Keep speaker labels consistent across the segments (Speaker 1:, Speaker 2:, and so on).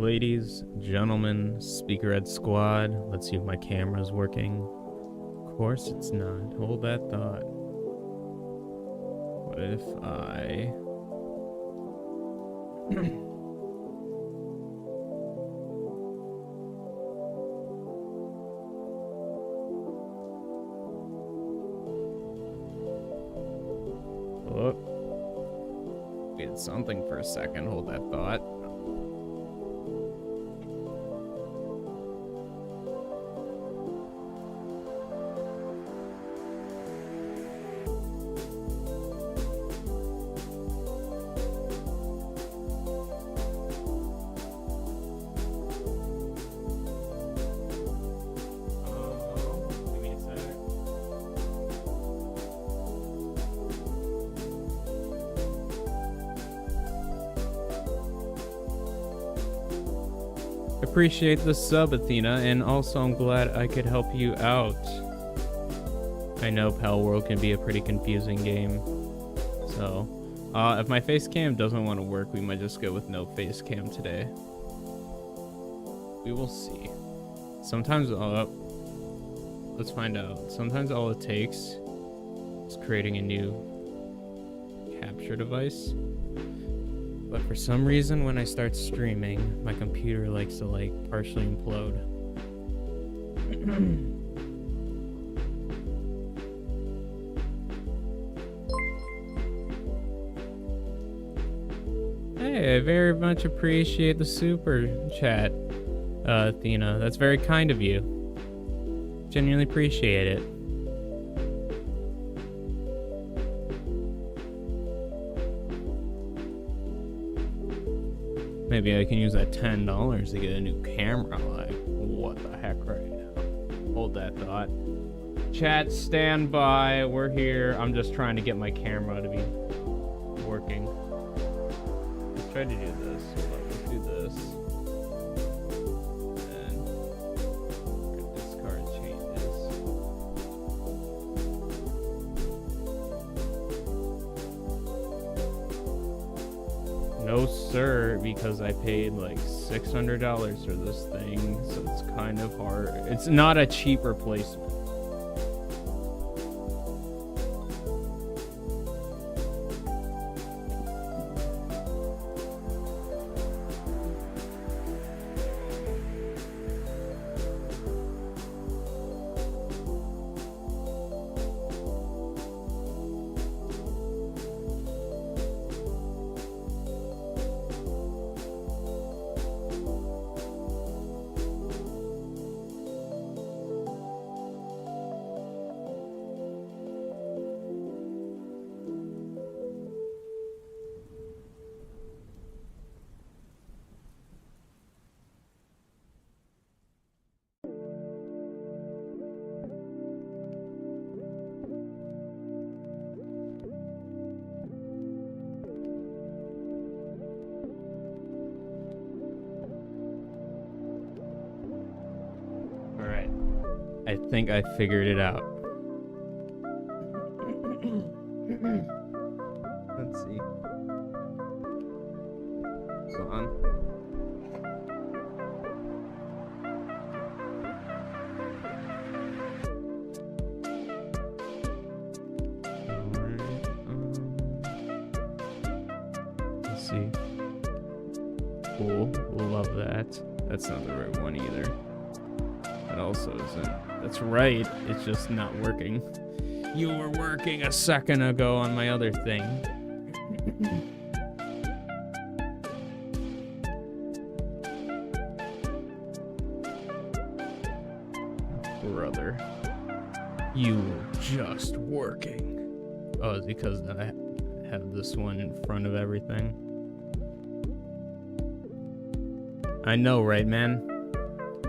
Speaker 1: Ladies, gentlemen, Speakerhead Squad, let's see if my camera's working. Of course it's not. Hold that thought. What if I... Oh. We had something for a second. Hold that thought. Appreciate the sub, Athena, and also I'm glad I could help you out. I know Palworld can be a pretty confusing game, so if my face cam doesn't want to work, we might just go with no face cam today. We will see. Sometimes, let's find out. Sometimes all it takes is creating a new capture device. But for some reason, when I start streaming, my computer likes to, like, partially implode. Hey, I very much appreciate the super chat, Athena. That's very kind of you. Genuinely appreciate it. Maybe I can use that $10 to get a new camera. Like, what the heck right now? Hold that thought. Chat, stand by. We're here. I'm just trying to get my camera to be working. Let's try to do this. Let's do this. And discard changes. No, sir, because I paid like $600 for this thing, so it's kind of hard. It's not a cheap replacement. I think I figured it out. Let's see. Go on. Let's see. Cool. Love that. That's not the right one either. That also isn't. That's right. It's just not working. You were working a second ago on my other thing. Brother. You were just working. Oh, it's because I have this one in front of everything. I know, right, man?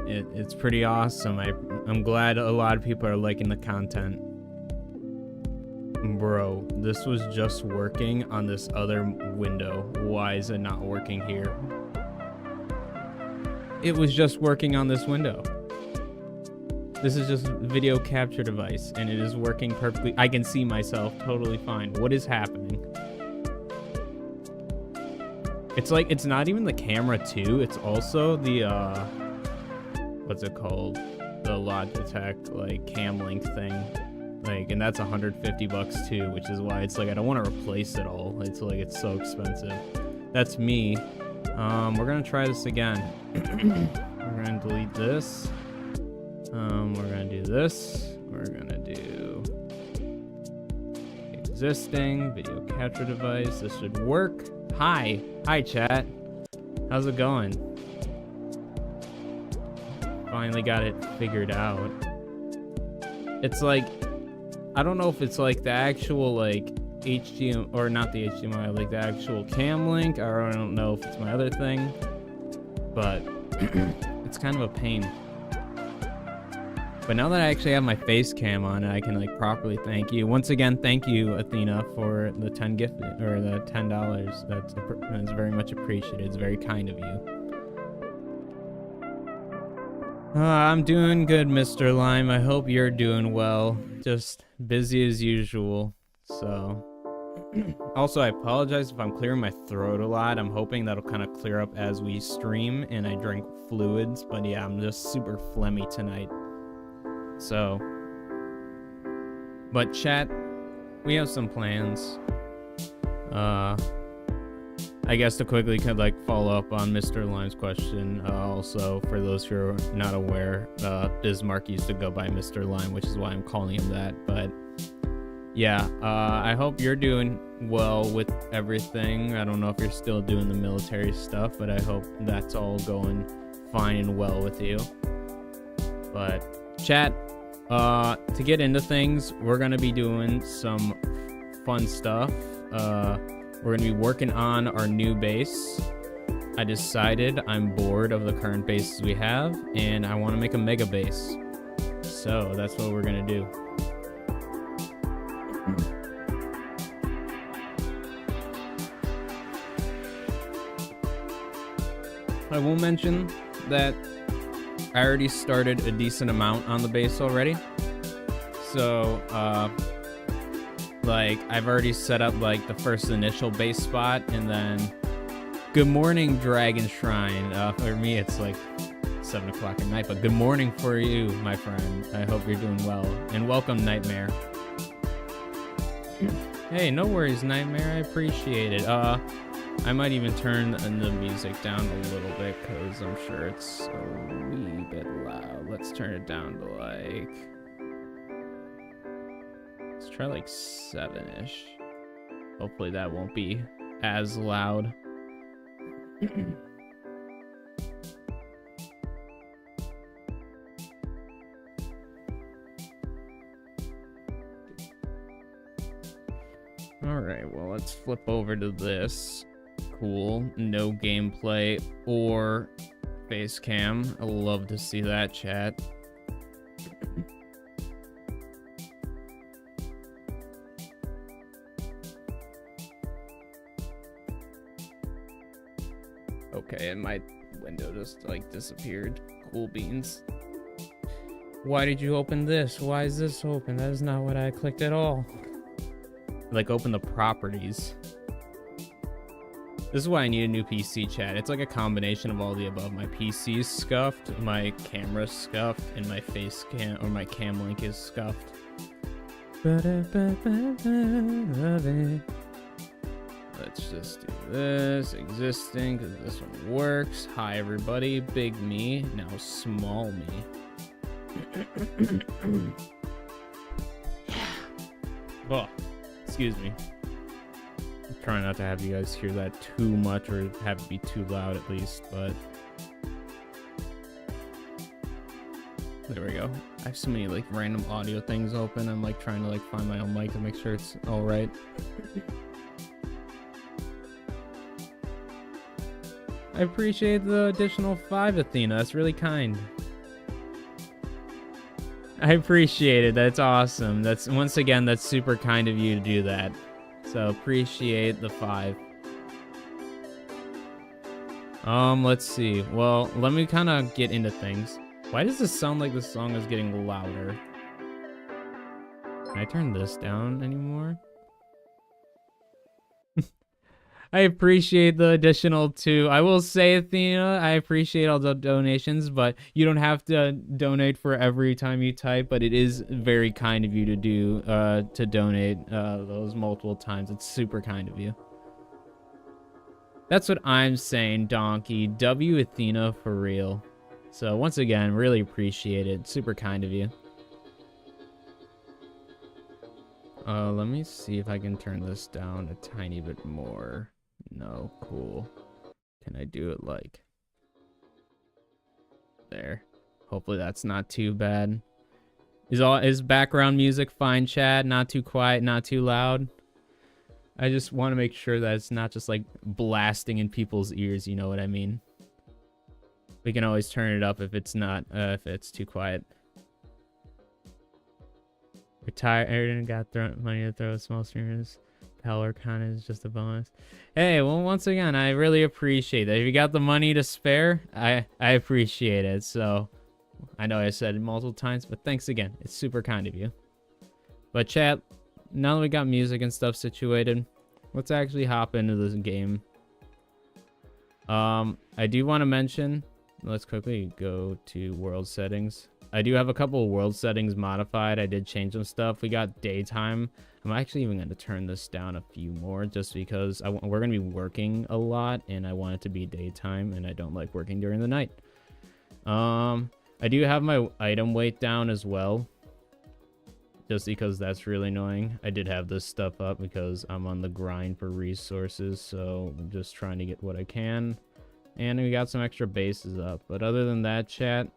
Speaker 1: It's pretty awesome. I'm glad a lot of people are liking the content. Bro, this was just working on this other window. Why is it not working here? It was just working on this window. This is just a video capture device, and it is working perfectly. I can see myself totally fine. What is happening? It's like, it's not even the camera too, it's also the, what's it called? The Logitech, like, cam link thing. Like, and that's 150 bucks too, which is why it's like, I don't want to replace it all. It's like, it's so expensive. That's me. We're gonna try this again. We're gonna delete this. We're gonna do this. We're gonna do existing video capture device. This should work. Hi chat. How's it going? Finally got it figured out. It's like, I don't know if it's like the actual like HDMI, or not the HDMI, like the actual cam link, or I don't know if it's my other thing, but it's kind of a pain. But now that I actually have my face cam on, I can like properly thank you. Once again, thank you, Athena, for the 10 gift, or the $10. That's very much appreciated. It's very kind of you. I'm doing good, Mr. Lime. I hope you're doing well. Just busy as usual. So, also, I apologize if I'm clearing my throat a lot. I'm hoping that'll kind of clear up as we stream and I drink fluids. But yeah, I'm just super phlegmy tonight. So, but chat, we have some plans. I guess to quickly kind of like follow up on Mr. Lime's question. Also, for those who are not aware, Bismarck used to go by Mr. Lime, which is why I'm calling him that. But yeah, I hope you're doing well with everything. I don't know if you're still doing the military stuff, but I hope that's all going fine and well with you. But chat, to get into things, we're gonna be doing some fun stuff. We're gonna be working on our new base. I decided I'm bored of the current bases we have, and I want to make a mega base. So that's what we're gonna do. I will mention that I already started a decent amount on the base already. So, like, I've already set up, like, the first initial base spot, and then, good morning, Dragon Shrine. For me, it's, like, 7 o'clock at night, but good morning for you, my friend. I hope you're doing well, and welcome, Nightmare. Hey, no worries, Nightmare, I appreciate it. I might even turn the music down a little bit, because I'm sure it's a wee bit loud. Let's turn it down to, like... let's try like 7-ish. Hopefully that won't be as loud. Alright, well, let's flip over to this. Cool. No gameplay or face cam. I love to see that, chat. Okay, and my window just like disappeared. Cool beans. Why did you open this? Why is this open? That is not what I clicked at all. Like, open the properties. This is why I need a new PC, chat. It's like a combination of all the above. My PC's scuffed, my camera's scuffed, and my face cam, or my cam link is scuffed. Let's just do this, existing, because this one works. Hi everybody, big me, now small me. Oh, excuse me. I'm trying not to have you guys hear that too much, or have it be too loud at least, but... there we go. I have so many like random audio things open. I'm like trying to like find my own mic to make sure it's alright. I appreciate the additional 5, Athena. That's really kind. I appreciate it. That's awesome. That's, once again, that's super kind of you to do that. So appreciate the 5. Let's see. Well, let me kind of get into things. Why does this sound like this song is getting louder? Can I turn this down anymore? I appreciate the additional 2. I will say, Athena, I appreciate all the donations, but you don't have to donate for every time you type, but it is very kind of you to do, to donate those multiple times. It's super kind of you. That's what I'm saying, Donkey. W Athena for real. So once again, really appreciate it. Super kind of you. Let me see if I can turn this down a tiny bit more. No, cool. Can I do it like there? Hopefully that's not too bad. Is background music fine, Chad? Not too quiet, not too loud? I just want to make sure that it's not just like blasting in people's ears, you know what I mean? We can always turn it up if it's not, if it's too quiet. Retired and got money to throw at small streamers. Palworld kind is just a bonus. Hey, well, once again, I really appreciate that. If you got the money to spare, I appreciate it. So, I know I said it multiple times, but thanks again. It's super kind of you. But chat, now that we got music and stuff situated, let's actually hop into this game. I do want to mention, let's quickly go to world settings. I do have a couple of world settings modified. I did change some stuff. We got daytime. I'm actually even going to turn this down a few more just because we're going to be working a lot and I want it to be daytime and I don't like working during the night. I do have my item weight down as well, just because that's really annoying. I did have this stuff up because I'm on the grind for resources, so I'm just trying to get what I can. And we got some extra bases up. But other than that, chat,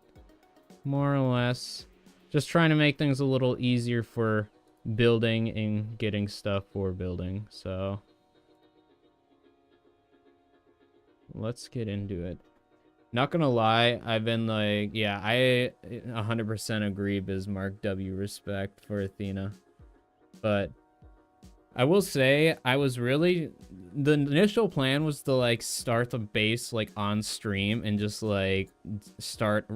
Speaker 1: more or less just trying to make things a little easier for building and getting stuff for building. So let's get into it. Not gonna lie, I've been like, yeah, I 100% agree, Bismarck. W respect for Athena. But I will say, I was really, the initial plan was to like start the base like on stream and just like start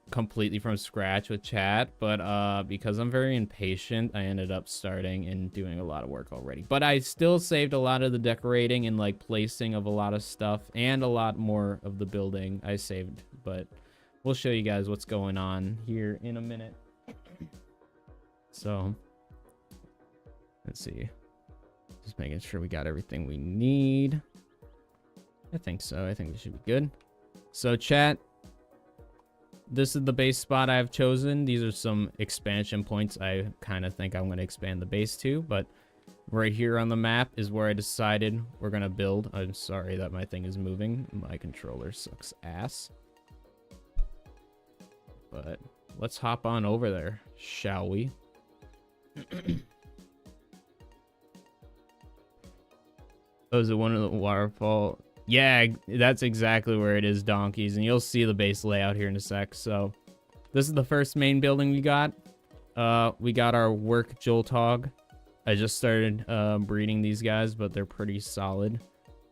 Speaker 1: completely from scratch with chat, but because I'm very impatient, I ended up starting and doing a lot of work already. But I still saved a lot of the decorating and like placing of a lot of stuff, and a lot more of the building I saved, but we'll show you guys what's going on here in a minute. So let's see, just making sure we got everything we need. I think so. I think we should be good. So chat, this is the base spot I've chosen. These are some expansion points I kind of think I'm going to expand the base to, but right here on the map is where I decided we're going to build. I'm sorry that my thing is moving. My controller sucks ass. But let's hop on over there, shall we? Oh, is it one of the waterfall? Yeah, that's exactly where it is, donkeys. And you'll see the base layout here in a sec. So this is the first main building we got. We got our work Joltog. I just started breeding these guys, but they're pretty solid.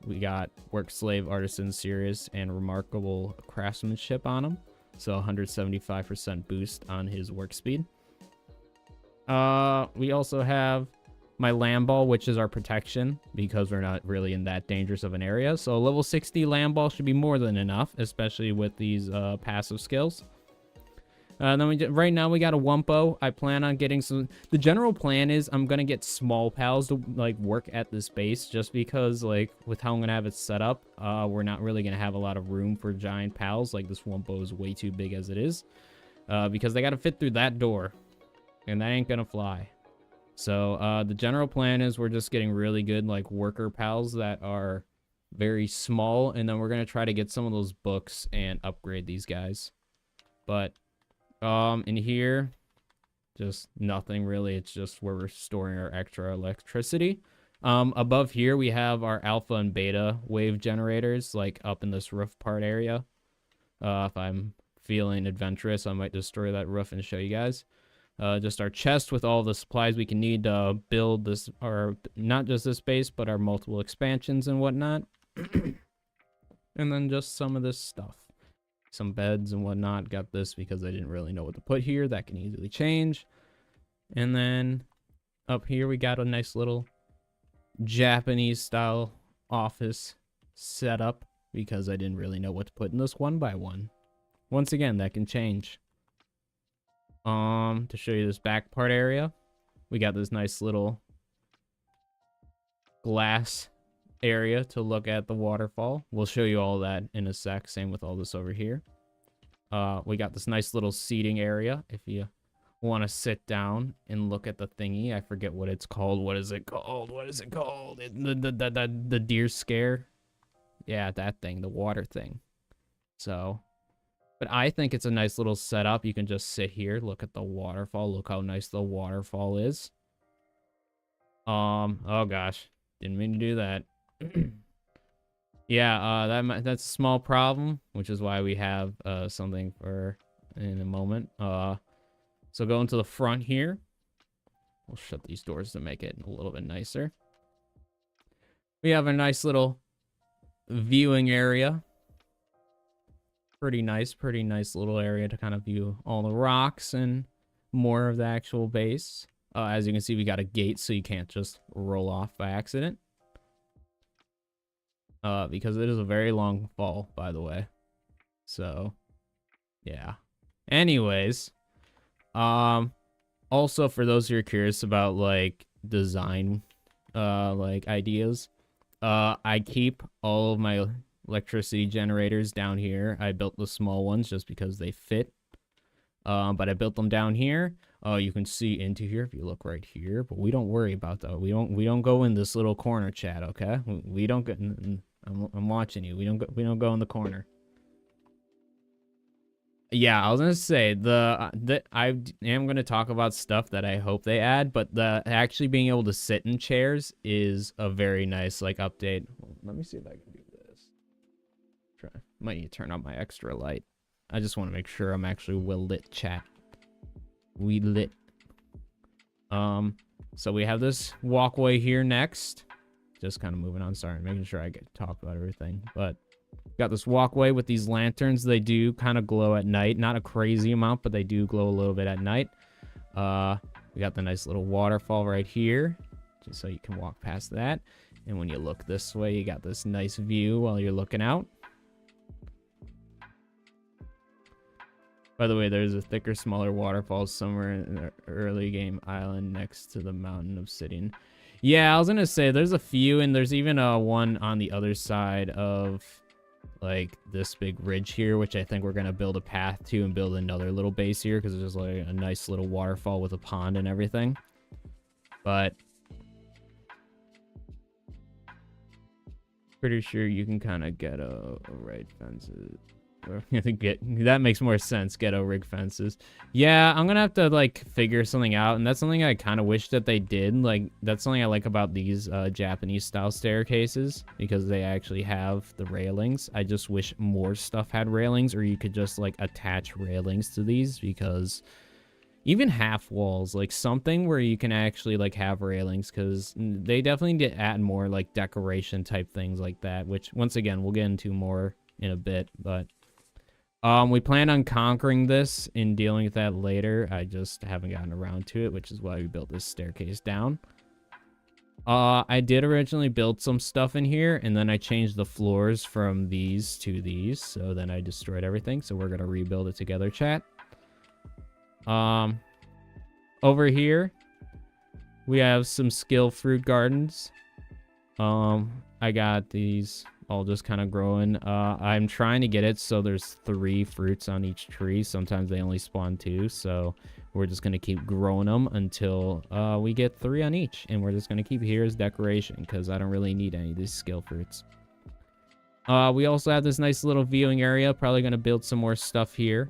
Speaker 1: We got work slave, artisan, serious, and remarkable craftsmanship on them. So 175% boost on his work speed. We also have my lamb ball, which is our protection because we're not really in that dangerous of an area. So level 60 lamb ball should be more than enough, especially with these passive skills. Then right now we got a Wumpo. I plan on getting some. The general plan is I'm gonna get small pals to like work at this base, just because like with how I'm gonna have it set up, we're not really gonna have a lot of room for giant pals. Like this Wumpo is way too big as it is, because they gotta fit through that door, and that ain't gonna fly. So the general plan is we're just getting really good like worker pals that are very small, and then we're gonna try to get some of those books and upgrade these guys. But in here, just nothing really. It's just where we're storing our extra electricity. Above here we have our alpha and beta wave generators, like up in this roof part area. If I'm feeling adventurous, I might destroy that roof and show you guys. Just our chest with all the supplies we can need to build this, or not just this base, but our multiple expansions and whatnot. And then just some of this stuff. Some beds and whatnot. Got this because I didn't really know what to put here. That can easily change. And then up here we got a nice little Japanese style office setup because I didn't really know what to put in this one by one. Once again, that can change. To show you this back part area, we got this nice little glass area to look at the waterfall. We'll show you all that in a sec. Same with all this over here. We got this nice little seating area if you want to sit down and look at the thingy. I forget what it's called. What is it called? What is it called? The deer scare. Yeah, that thing, the water thing. So, but I think it's a nice little setup. You can just sit here, look at the waterfall. Look how nice the waterfall is. Oh gosh, didn't mean to do that. Yeah, that's a small problem, which is why we have something for in a moment. So going to the front here, we'll shut these doors to make it a little bit nicer. We have a nice little viewing area. Pretty nice little area to kind of view all the rocks and more of the actual base. As you can see, we got a gate so you can't just roll off by accident. Because it is a very long fall, by the way. So, yeah. Anyways, also for those who are curious about like design, like ideas, I keep all of my electricity generators down here. I built the small ones just because they fit. But I built them down here. You can see into here if you look right here, but we don't worry about that. We don't go in this little corner, chat. Okay, we don't get. I'm watching you. We don't go in the corner. Yeah, I was gonna say I am gonna talk about stuff that I hope they add, but the actually being able to sit in chairs is a very nice like update. Let me see if I can do this. Might need to turn on my extra light. I just want to make sure I'm actually well lit, chat. We lit. So we have this walkway here next. Just kind of moving on. Sorry, making sure I get talk about everything. But got this walkway with these lanterns. They do kind of glow at night. Not a crazy amount, but they do glow a little bit at night. We got the nice little waterfall right here, just so you can walk past that. And when you look this way, you got this nice view while you're looking out. By the way, there's a thicker, smaller waterfall somewhere in the early game island next to the mountain obsidian. Yeah, I was gonna say there's a few, and there's even one on the other side of like this big ridge here, which I think we're gonna build a path to and build another little base here because it's just like a nice little waterfall with a pond and everything. But pretty sure you can kind of get a right fences. That makes more sense. Ghetto rig fences. Yeah, I'm gonna have to like figure something out, and that's something I kind of wish that they did. Like that's something I like about these Japanese style staircases because they actually have the railings. I just wish more stuff had railings, or you could just like attach railings to these, because even half walls, like something where you can actually like have railings, because they definitely need to add more like decoration type things like that, which once again we'll get into more in a bit. But we plan on conquering this and dealing with that later. I just haven't gotten around to it, which is why we built this staircase down. I did originally build some stuff in here, and then I changed the floors from these to these, so then I destroyed everything. So we're gonna rebuild it together, chat. Over here, we have some skill fruit gardens. I got these all just kind of growing. I'm trying to get it so there's 3 fruits on each tree. Sometimes they only spawn 2, so we're just gonna keep growing them until we get 3 on each, and we're just gonna keep here as decoration because I don't really need any of these skill fruits. We also have this nice little viewing area. Probably gonna build some more stuff here,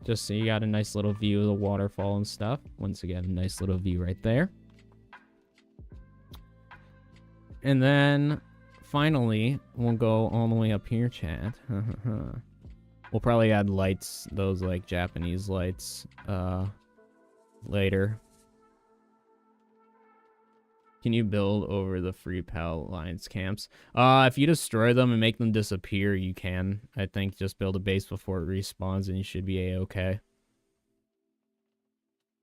Speaker 1: just so you got a nice little view of the waterfall and stuff. Once again, a nice little view right there. And then finally, we'll go all the way up here, chat. We'll probably add lights, those like Japanese lights, later. Can you build over the Free Pal Alliance camps? If you destroy them and make them disappear, you can. I think just build a base before it respawns and you should be a-okay.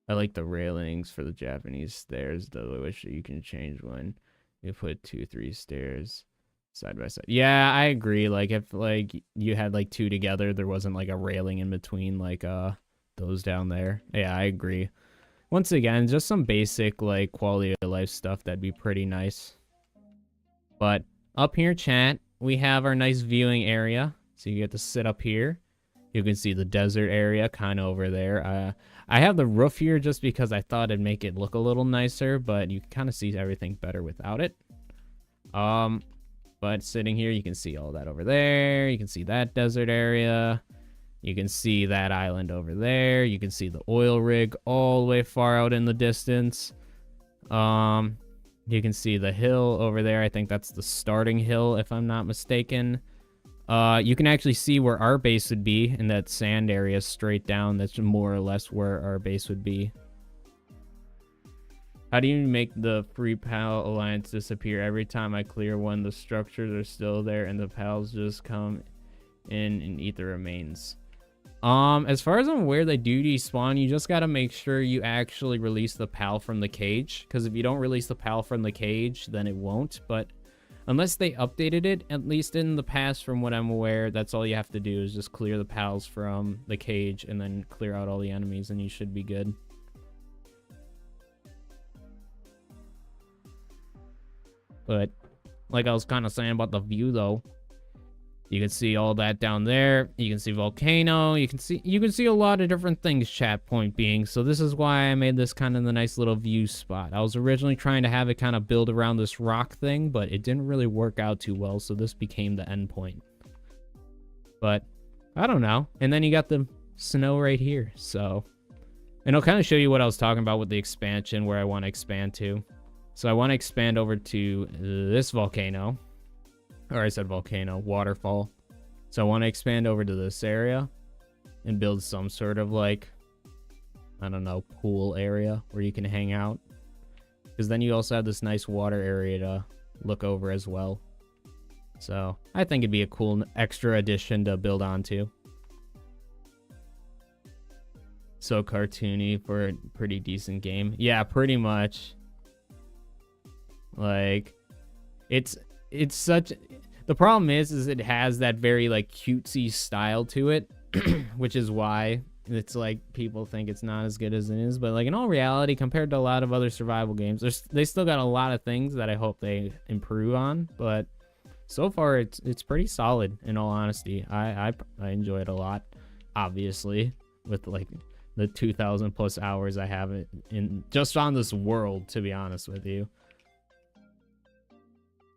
Speaker 1: I like the railings for the Japanese stairs, though. I wish you can change one. You put 2, 3 stairs. side by side. Yeah, I agree. Like if like you had like two together, there wasn't like a railing in between like those down there. Yeah, I agree. Once again, just some basic like quality of life stuff that'd be pretty nice. But up here, chat, we have our nice viewing area. So you get to sit up here. You can see the desert area kind of over there. I have the roof here just because I thought it'd make it look a little nicer, but you can kind of see everything better without it. But sitting here, you can see all that over there. You can see that desert area. You can see that island over there. You can see the oil rig all the way far out in the distance. You can see the hill over there. I think that's the starting hill, if I'm not mistaken. You can actually see where our base would be in that sand area straight down. That's more or less where our base would be. How do you make the free PAL alliance disappear? Every time I clear one, the structures are still there and the PALs just come in and eat the remains. As far as I'm aware, they do despawn. You just gotta make sure you actually release the PAL from the cage, because if you don't release the PAL from the cage, then it won't. But unless they updated it, at least in the past, from what I'm aware, that's all you have to do is just clear the PALs from the cage and then clear out all the enemies, and you should be good. But like I was kind of saying about the view, though, you can see all that down there. You can see volcano. You can see a lot of different things, chat, point being. So this is why I made this kind of the nice little view spot. I was originally trying to have it kind of build around this rock thing, but it didn't really work out too well, so this became the end point. But I don't know. And then you got the snow right here, so. And I'll kind of show you what I was talking about with the expansion, where I want to expand to. So I want to expand over to this volcano. Or I said volcano, waterfall. So I want to expand over to this area and build some sort of like, I don't know, pool area where you can hang out. Because then you also have this nice water area to look over as well. So I think it'd be a cool extra addition to build onto. So cartoony for a pretty decent game. Yeah, pretty much. Like, it's such, the problem is it has that very like cutesy style to it, which is why it's like people think it's not as good as it is. But like in all reality, compared to a lot of other survival games, they still got a lot of things that I hope they improve on. But so far, it's pretty solid. In all honesty, I enjoy it a lot. Obviously, with like the 2,000 plus hours I have it in just on this world, to be honest with you.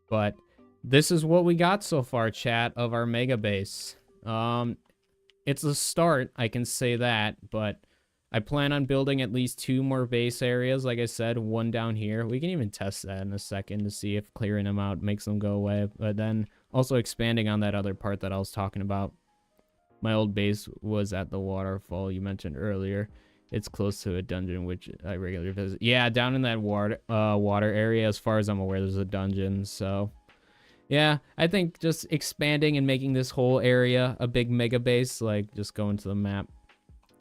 Speaker 1: But this is what we got so far, chat, of our mega base. It's a start, I can say that, but I plan on building at least 2 more base areas. Like I said, one down here. We can even test that in a second to see if clearing them out makes them go away. But then also expanding on that other part that I was talking about. My old base was at the waterfall you mentioned earlier. It's close to a dungeon, which I regularly visit. Yeah, down in that water area, as far as I'm aware, there's a dungeon. So, yeah, I think just expanding and making this whole area a big mega base, like just going to the map.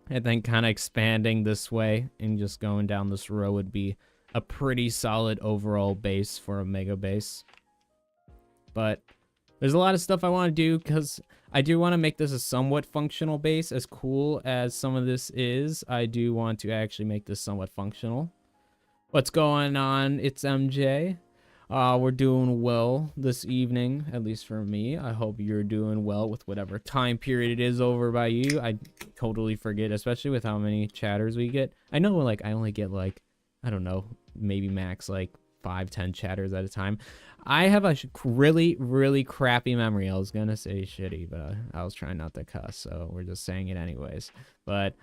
Speaker 1: I think kind of expanding this way and just going down this row would be a pretty solid overall base for a mega base. But there's a lot of stuff I want to do because I do want to make this a somewhat functional base. As cool as some of this is, I do want to actually make this somewhat functional. What's going on? It's MJ. We're doing well this evening, at least for me. I hope you're doing well with whatever time period it is over by you. I totally forget, especially with how many chatters we get. I know, like, I only get, like, I don't know, maybe max, like, 5-10 chatters at a time. I have a really, really crappy memory. I was gonna say shitty, but I was trying not to cuss, so we're just saying it anyways. But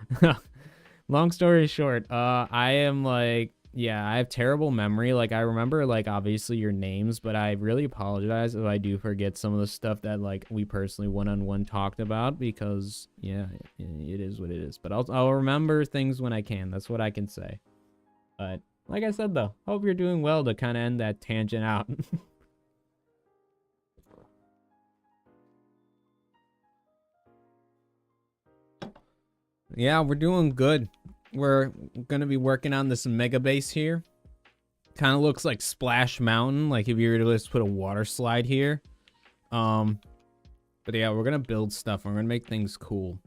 Speaker 1: long story short, I am like, yeah, I have terrible memory. Like, I remember, like, obviously your names, but I really apologize if I do forget some of the stuff that, like, we personally one-on-one talked about, because, yeah, it is what it is. But I'll remember things when I can. That's what I can say. But like I said, though, hope you're doing well to kind of end that tangent out. Yeah, we're doing good. We're going to be working on this mega base here. Kind of looks like Splash Mountain, like if you were to just put a water slide here. But yeah, we're gonna build stuff. We're gonna make things cool.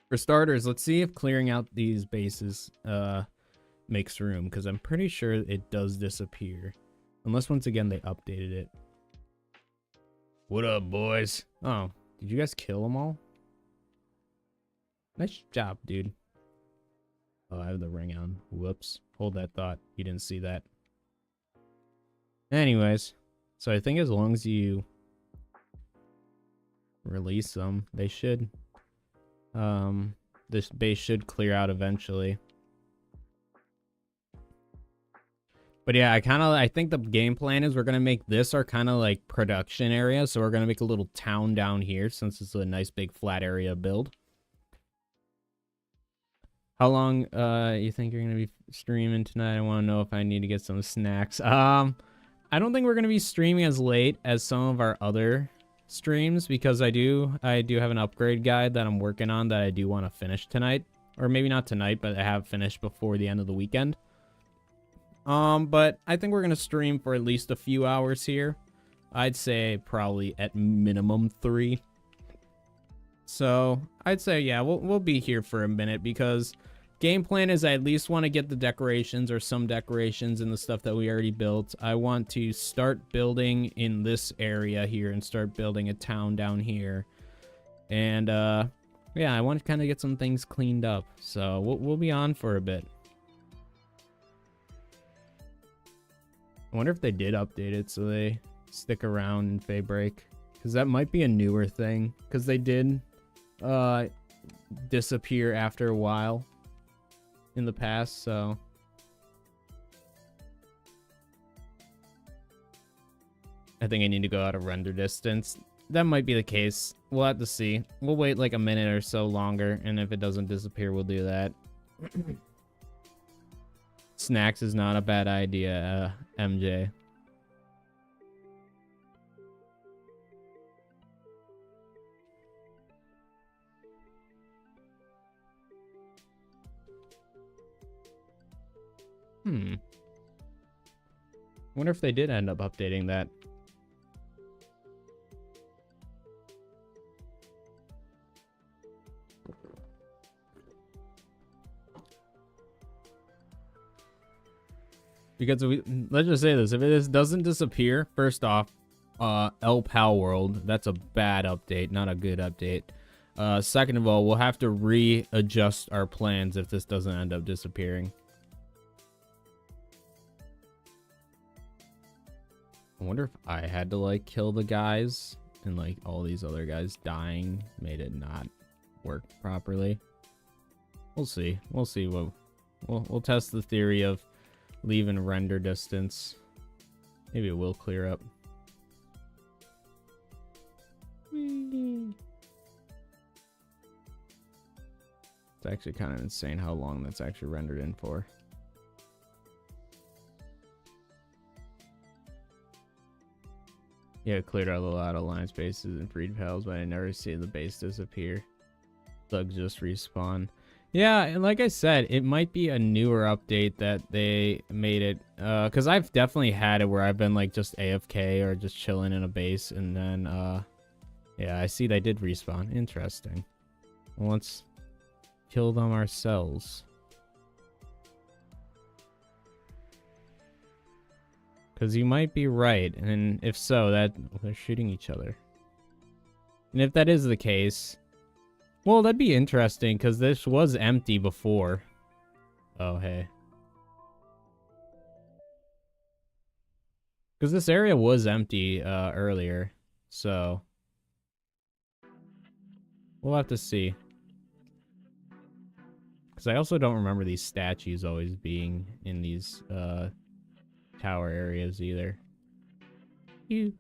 Speaker 1: For starters, let's see if clearing out these bases makes room, because I'm pretty sure it does disappear. Unless once again they updated it. What up, boys? Oh, did you guys kill them all? Nice job, dude. Oh, I have the ring on. Whoops. Hold that thought. You didn't see that. Anyways, so I think as long as you release them, they should this base should clear out eventually. But yeah, I think the game plan is we're gonna make this our kind of like production area. So we're gonna make a little town down here since it's a nice big flat area build. How long you think you're gonna be streaming tonight? I want to know if I need to get some snacks. I don't think we're gonna be streaming as late as some of our other streams, because I do have an upgrade guide that I'm working on that I do want to finish tonight, or maybe not tonight, but I have finished before the end of the weekend. But I think we're gonna stream for at least a few hours here. I'd say probably at minimum 3. So I'd say yeah, we'll be here for a minute, because game plan is I at least want to get the decorations or some decorations and the stuff that we already built. I want to start building in this area here and start building a town down here. And yeah, I want to kind of get some things cleaned up. So we'll be on for a bit. I wonder if they did update it so they stick around in Faybreak, because that might be a newer thing, because they did disappear after a while in the past. So I think I need to go out of render distance. That might be the case. We'll have to see. We'll wait like a minute or so longer, and if it doesn't disappear, we'll do that. Snacks is not a bad idea, MJ. Wonder if they did end up updating that. Because let's just say this, if it doesn't disappear, first off, Palworld, that's a bad update, not a good update. Second of all, we'll have to readjust our plans if this doesn't end up disappearing. I wonder if I had to like kill the guys and like all these other guys dying made it not work properly. We'll see. We'll see. We'll test the theory of leaving render distance. Maybe it will clear up. It's actually kind of insane how long that's actually rendered in for. Yeah, it cleared out a lot of line spaces and freed pals, but I never see the base disappear. Thugs just respawn. Yeah, and like I said, it might be a newer update that they made it. Because I've definitely had it where I've been like just AFK or just chilling in a base, and then yeah, I see they did respawn. Interesting. Well, let's kill them ourselves. Because you might be right, and if so, that they're shooting each other. And if that is the case, well, that'd be interesting, because this was empty before. Oh, hey. Because this area was empty earlier, so we'll have to see. Because I also don't remember these statues always being in these tower areas either. You.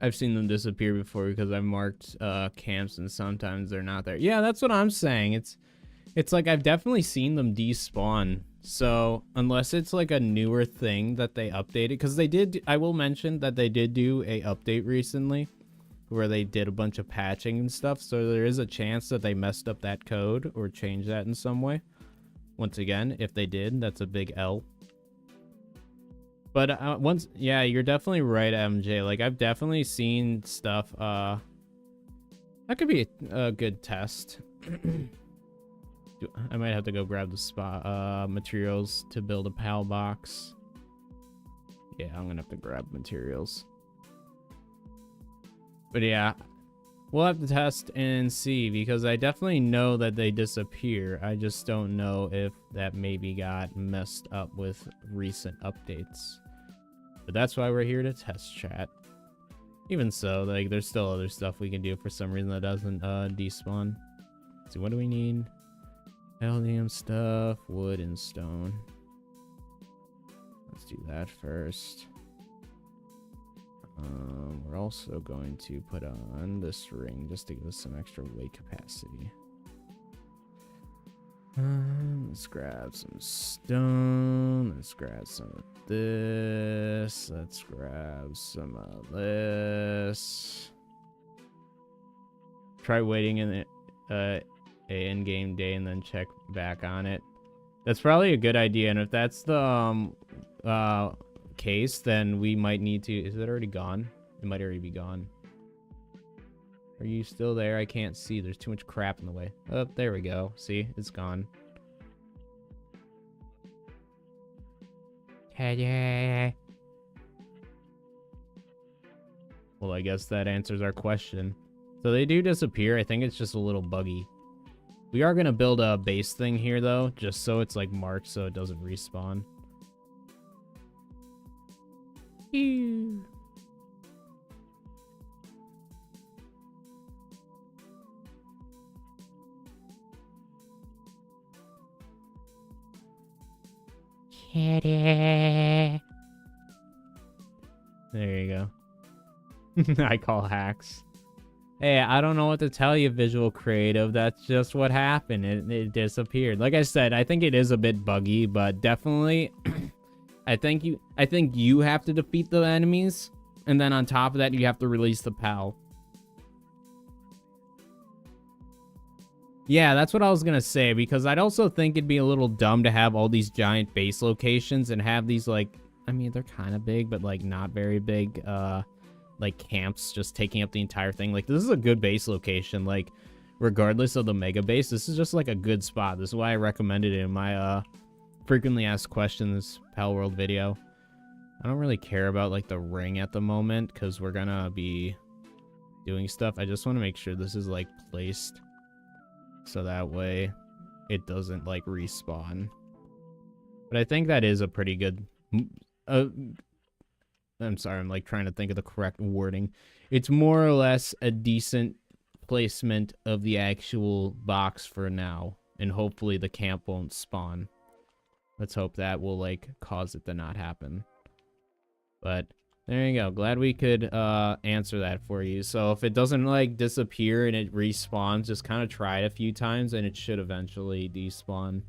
Speaker 1: I've seen them disappear before because I've marked camps and sometimes they're not there. Yeah, that's what I'm saying. It's like I've definitely seen them despawn. So unless it's like a newer thing that they updated, because they did, I will mention that they did do a update recently where they did a bunch of patching and stuff. So there is a chance that they messed up that code or changed that in some way. Once again, if they did, that's a big L. But yeah, you're definitely right, MJ. Like, I've definitely seen stuff. That could be a good test. I might have to go grab the materials to build a PAL box. Yeah, I'm gonna have to grab materials. But yeah, we'll have to test and see, because I definitely know that they disappear. I just don't know if that maybe got messed up with recent updates. But that's why we're here to test, chat. Even so, like, there's still other stuff we can do for some reason that doesn't despawn. Let's see, what do we need? Aldium stuff, wood and stone. Let's do that first. We're also going to put on this ring just to give us some extra weight capacity. Let's grab some stone. Let's grab some of this. Let's grab some of this. Try waiting in the in-game day and then check back on it. That's probably a good idea. And if that's the case, then we might need to. Is it already gone? It might already be gone. Are you still there? I can't see. There's too much crap in the way. Oh, there we go. See, it's gone. Well, I guess that answers our question. So they do disappear. I think it's just a little buggy. We are going to build a base thing here, though, just so it's like marked so it doesn't respawn. Ew. Kitty. There you go. I call hacks. Hey, I don't know what to tell you, Visual Creative. That's just what happened. It disappeared. Like I said, I think it is a bit buggy, but definitely I think you have to defeat the enemies, and then on top of that, you have to release the PAL. Yeah, that's what I was gonna say, because I'd also think it'd be a little dumb to have all these giant base locations and have these, like, I mean, they're kind of big, but like not very big, like camps just taking up the entire thing. Like, this is a good base location. Like, regardless of the mega base, this is just like a good spot. This is why I recommended it in my frequently asked questions Palworld video. I don't really care about like the ring at the moment because we're gonna be doing stuff. I just want to make sure this is like placed so that way it doesn't like respawn. But I think that is a pretty good I'm sorry, I'm like trying to think of the correct wording. It's more or less a decent placement of the actual box for now, and hopefully the camp won't spawn. Let's hope that will like cause it to not happen. But there you go. Glad we could answer that for you. So if it doesn't like disappear and it respawns, just kind of try it a few times and it should eventually despawn.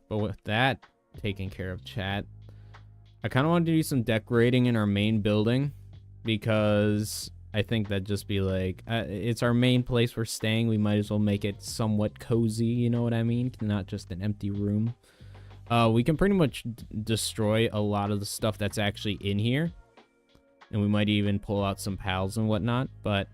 Speaker 1: But with that taken care of, chat, I kind of wanted to do some decorating in our main building because I think that'd just be like, it's our main place we're staying. We might as well make it somewhat cozy, you know what I mean? Not just an empty room. We can pretty much destroy a lot of the stuff that's actually in here. And we might even pull out some pals and whatnot. But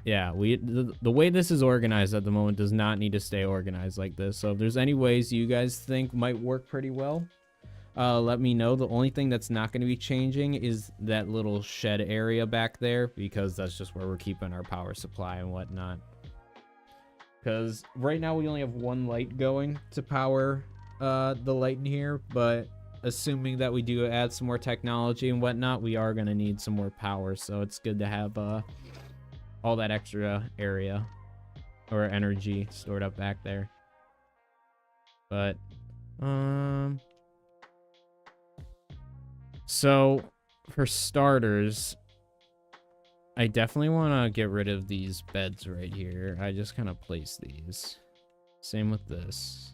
Speaker 1: yeah, the way this is organized at the moment does not need to stay organized like this. So if there's any ways you guys think might work pretty well, let me know. The only thing that's not going to be changing is that little shed area back there, because that's just where we're keeping our power supply and whatnot. Because right now we only have one light going to power the light in here, but assuming that we do add some more technology and whatnot, we are going to need some more power. So it's good to have all that extra area or energy stored up back there. But so for starters, I definitely want to get rid of these beds right here. I just kind of place these. Same with this.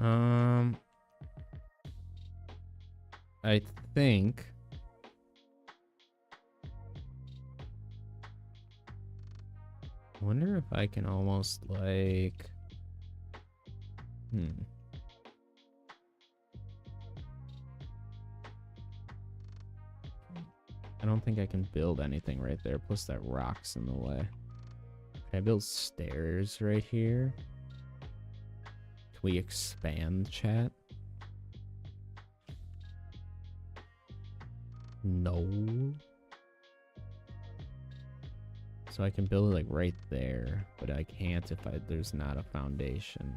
Speaker 1: I think I wonder if I can almost like... I don't think I can build anything right there. Plus that rock's in the way. Can I build stairs right here? Can we expand, chat? No. So I can build it like right there, but I can't if there's not a foundation.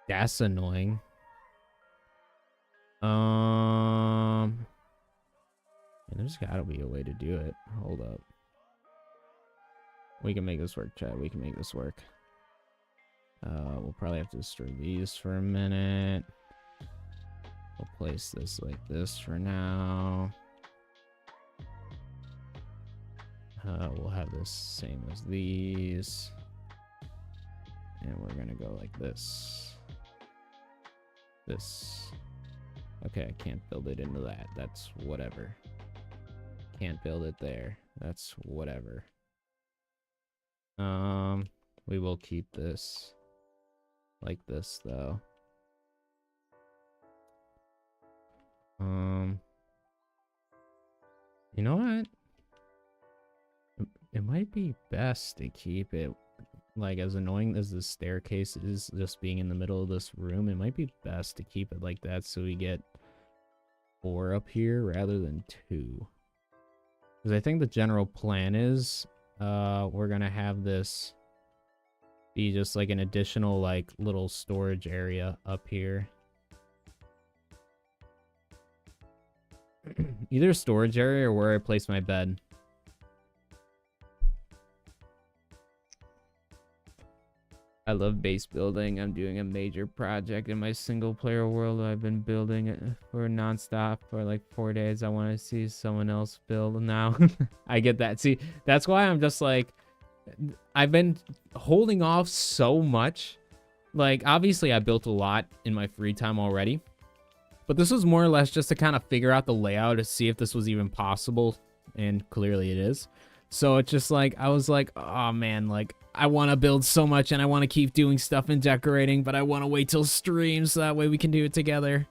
Speaker 1: That's annoying. There's gotta be a way to do it. Hold up. We can make this work, chat. We can make this work. We'll probably have to destroy these for a minute. We'll place this like this for now. We'll have this same as these. And we're gonna go like this. This. Okay, I can't build it into that. That's whatever. Can't build it there. That's whatever. We will keep this like this though. You know what? It might be best to keep it like as annoying as the staircase is, just being in the middle of this room. It might be best to keep it like that so we get 4 up here rather than 2. Because I think the general plan is we're gonna have this be just like an additional like little storage area up here. Either storage area or where I place my bed. I love base building. I'm doing a major project in my single player world. I've been building it for nonstop for like 4 days. I want to see someone else build now. I get that. See, that's why I'm just like, I've been holding off so much. Like, obviously I built a lot in my free time already, but this was more or less just to kind of figure out the layout to see if this was even possible. And clearly it is. So it's just like, I was like, oh man, like, I want to build so much and I want to keep doing stuff and decorating, but I want to wait till stream so that way we can do it together.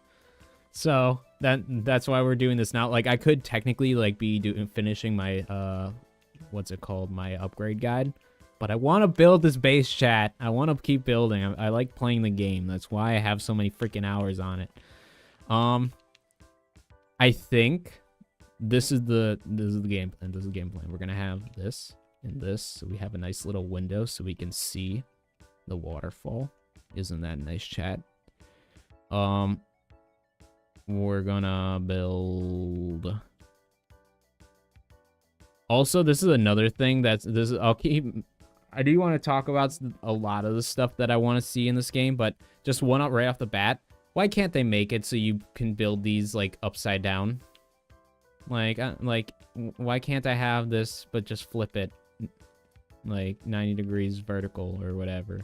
Speaker 1: So that's why we're doing this now. Like, I could technically like be finishing my what's it called, my upgrade guide, but I want to build this base, chat. I want to keep building. I like playing the game. That's why I have so many freaking hours on it. I think this is the game plan. This is the game plan. We're gonna have this and this, so we have a nice little window so we can see the waterfall. Isn't that nice, chat? We're gonna build. Also, this is another thing I do want to talk about a lot of the stuff that I want to see in this game, but just one up right off the bat. Why can't they make it so you can build these like upside down? Like why can't I have this but just flip it like 90 degrees vertical or whatever?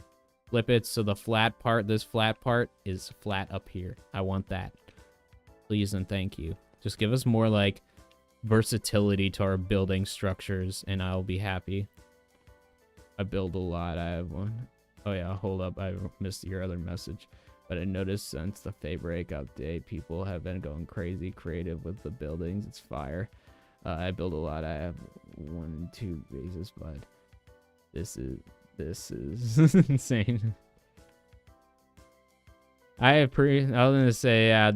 Speaker 1: Flip it so the flat part, this flat part is flat up here. I want that. Please and thank you. Just give us more like versatility to our building structures and I'll be happy. I build a lot. I have one. Oh yeah, hold up. I missed your other message. But I noticed since the Fae breakout day, people have been going crazy creative with the buildings. It's fire. I build a lot. I have 1 and 2 bases, but this is insane. I was gonna say, yeah,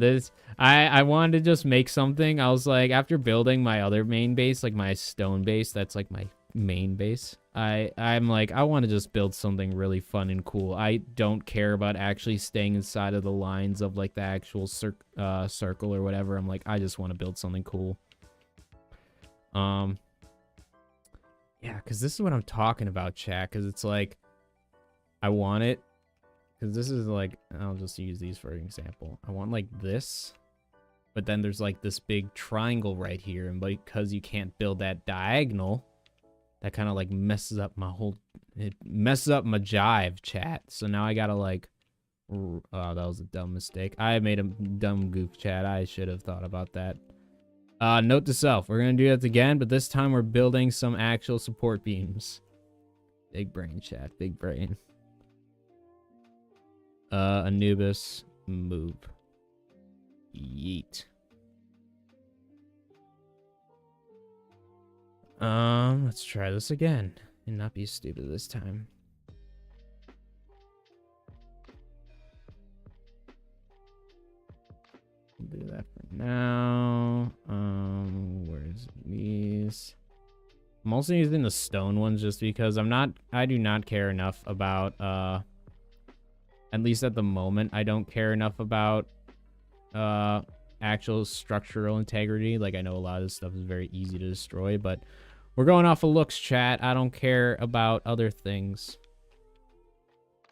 Speaker 1: I wanted to just make something. I was like, after building my other main base, like my stone base, that's like my main base. I'm like, I want to just build something really fun and cool. I don't care about actually staying inside of the lines of like the actual circle or whatever. I'm like, I just want to build something cool. Yeah, because this is what I'm talking about, chat. Because it's like, I want it. Because this is like, I'll just use these for an example. I want like this. But then there's like this big triangle right here. And because you can't build that diagonal, that kind of like messes up my whole, it messes up my jive, chat. So now I gotta like, oh, that was a dumb mistake. I made a dumb goof, chat. I should have thought about that. Note to self, we're gonna do that again, but this time we're building some actual support beams. Big brain, chat, big brain. Anubis, move. Yeet. Let's try this again and not be stupid this time. Do that for now. Where's these? I'm also using the stone ones just because I do not care enough about, at least at the moment, I don't care enough about, actual structural integrity. Like, I know a lot of this stuff is very easy to destroy, but we're going off of looks, chat. I don't care about other things.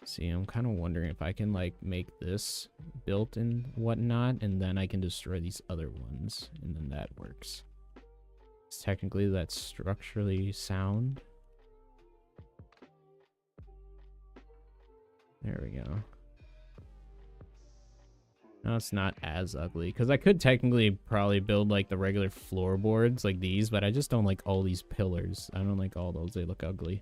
Speaker 1: See, I'm kind of wondering if I can, like, make this built and whatnot, and then I can destroy these other ones, and then that works. Technically, that's structurally sound. There we go. No, it's not as ugly, because I could technically probably build, like, the regular floorboards like these, but I just don't like all these pillars. I don't like all those. They look ugly.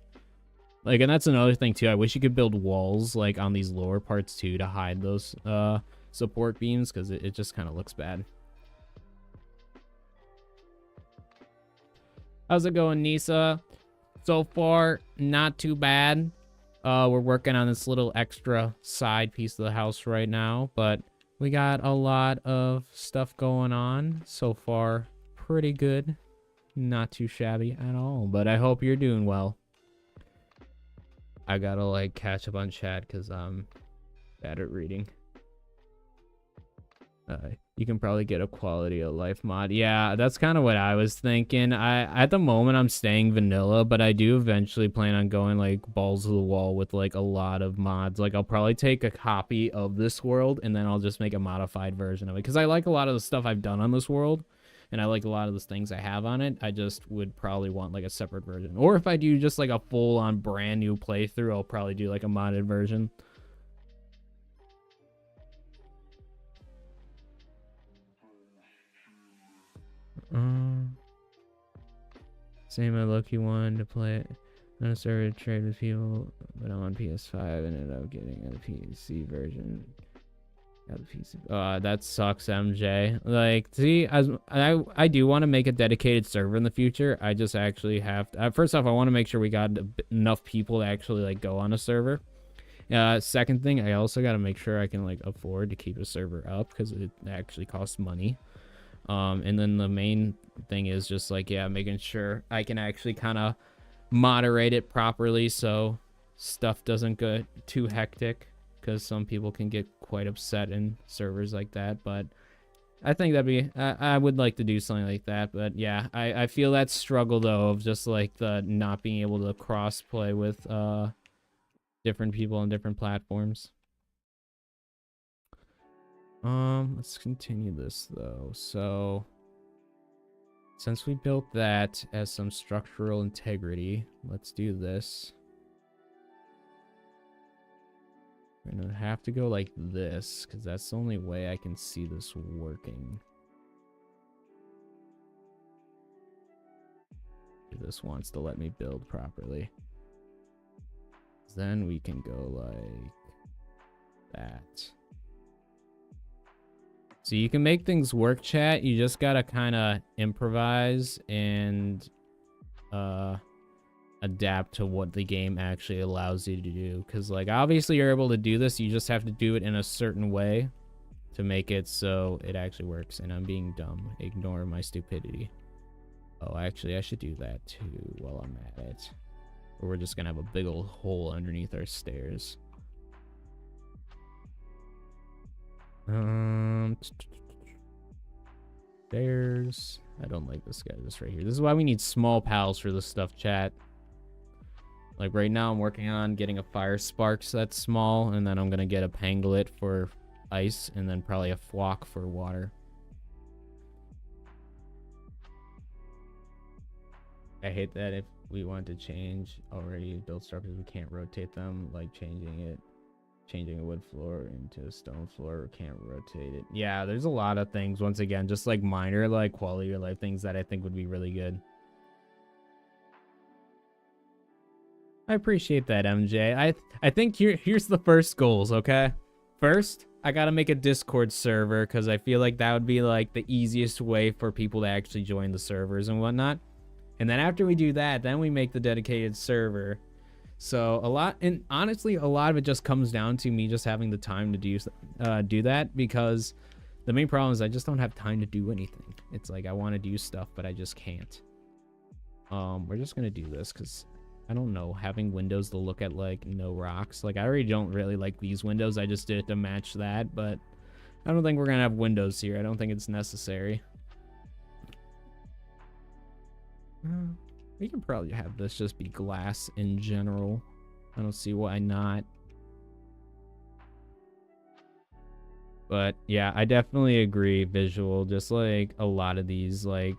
Speaker 1: Like, and that's another thing, too. I wish you could build walls, like, on these lower parts, too, to hide those support beams, because it just kind of looks bad. How's it going, Nisa? So far, not too bad. We're working on this little extra side piece of the house right now, but we got a lot of stuff going on. So far, pretty good. Not too shabby at all, but I hope you're doing well. I gotta, like, catch up on chat because I'm bad at reading. You can probably get a quality of life mod. Yeah, that's kind of what I was thinking. At the moment, I'm staying vanilla, but I do eventually plan on going, like, balls to the wall with, like, a lot of mods. Like, I'll probably take a copy of this world, and then I'll just make a modified version of it. Because I like a lot of the stuff I've done on this world, and I like a lot of the things I have on it. I just would probably want, like, a separate version. Or if I do just, like, a full-on brand new playthrough, I'll probably do, like, a modded version. Say my lucky one to play it on a server to trade with people, but I'm on PS5 and ended up getting a PC version. Got the PC. That sucks, MJ. Like, see, as I do want to make a dedicated server in the future. I just actually have to, first off, I want to make sure we got enough people to actually, like, go on a server. Second thing, I also got to make sure I can, like, afford to keep a server up because it actually costs money. And then the main thing is just, like, yeah, making sure I can actually kind of moderate it properly so stuff doesn't get too hectic, because some people can get quite upset in servers like that. But I think that'd be, I would like to do something like that. But yeah, I feel that struggle, though, of just, like, the not being able to cross play with different people on different platforms. Let's continue this, though. So, since we built that as some structural integrity, let's do this. We're gonna have to go like this, because that's the only way I can see this working. This wants to let me build properly. Then we can go like that. So you can make things work, chat. You just gotta kind of improvise and adapt to what the game actually allows you to do. Because, like, obviously you're able to do this. You just have to do it in a certain way to make it so it actually works. And I'm being dumb. Ignore my stupidity. Oh, actually, I should do that too while I'm at it. Or we're just gonna have a big old hole underneath our stairs. Stairs. I don't like this guy. This right here. This is why we need small pals for this stuff, chat. Like, right now, I'm working on getting a fire sparks that's small, and then I'm gonna get a pangolin for ice, and then probably a flock for water. I hate that if we want to change already built structures, we can't rotate them, like changing it. Changing a wood floor into a stone floor, can't rotate it. Yeah, there's a lot of things, once again, just like minor, like quality of life things that I think would be really good. I appreciate that, MJ. I think here's the first goals, okay? First, I gotta make a Discord server, because I feel like that would be like the easiest way for people to actually join the servers and whatnot. And then after we do that, then we make the dedicated server. So a lot, and honestly, a lot of it just comes down to me just having the time to do that, because the main problem is I just don't have time to do anything. It's like I want to do stuff, but I just can't. We're just gonna do this because I don't know, having windows to look at like no rocks. Like I already don't really like these windows. I just did it to match that, but I don't think we're gonna have windows here. I don't think it's necessary. We can probably have this just be glass in general. I don't see why not. But yeah, I definitely agree, visual. Just like a lot of these, like,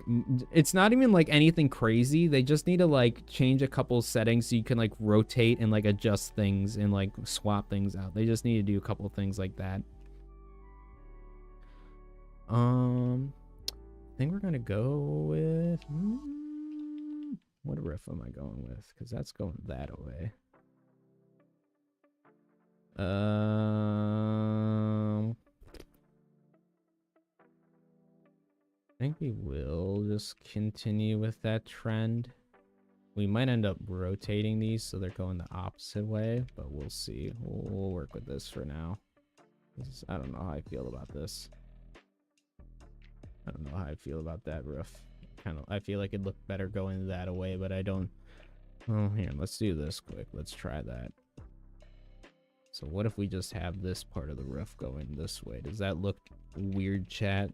Speaker 1: it's not even like anything crazy. They just need to like change a couple settings so you can like rotate and like adjust things and like swap things out. They just need to do a couple things like that. I think we're gonna go with what riff am I going with? Because that's going that way. I think we will just continue with that trend. We might end up rotating these so they're going the opposite way, but we'll see. We'll work with this for now. I don't know how I feel about this. I don't know how I feel about that roof. I feel like it'd look better going that away, but I don't. Oh, here, let's do this quick. Let's try that. So what if we just have this part of the roof going this way? Does that look weird, chat?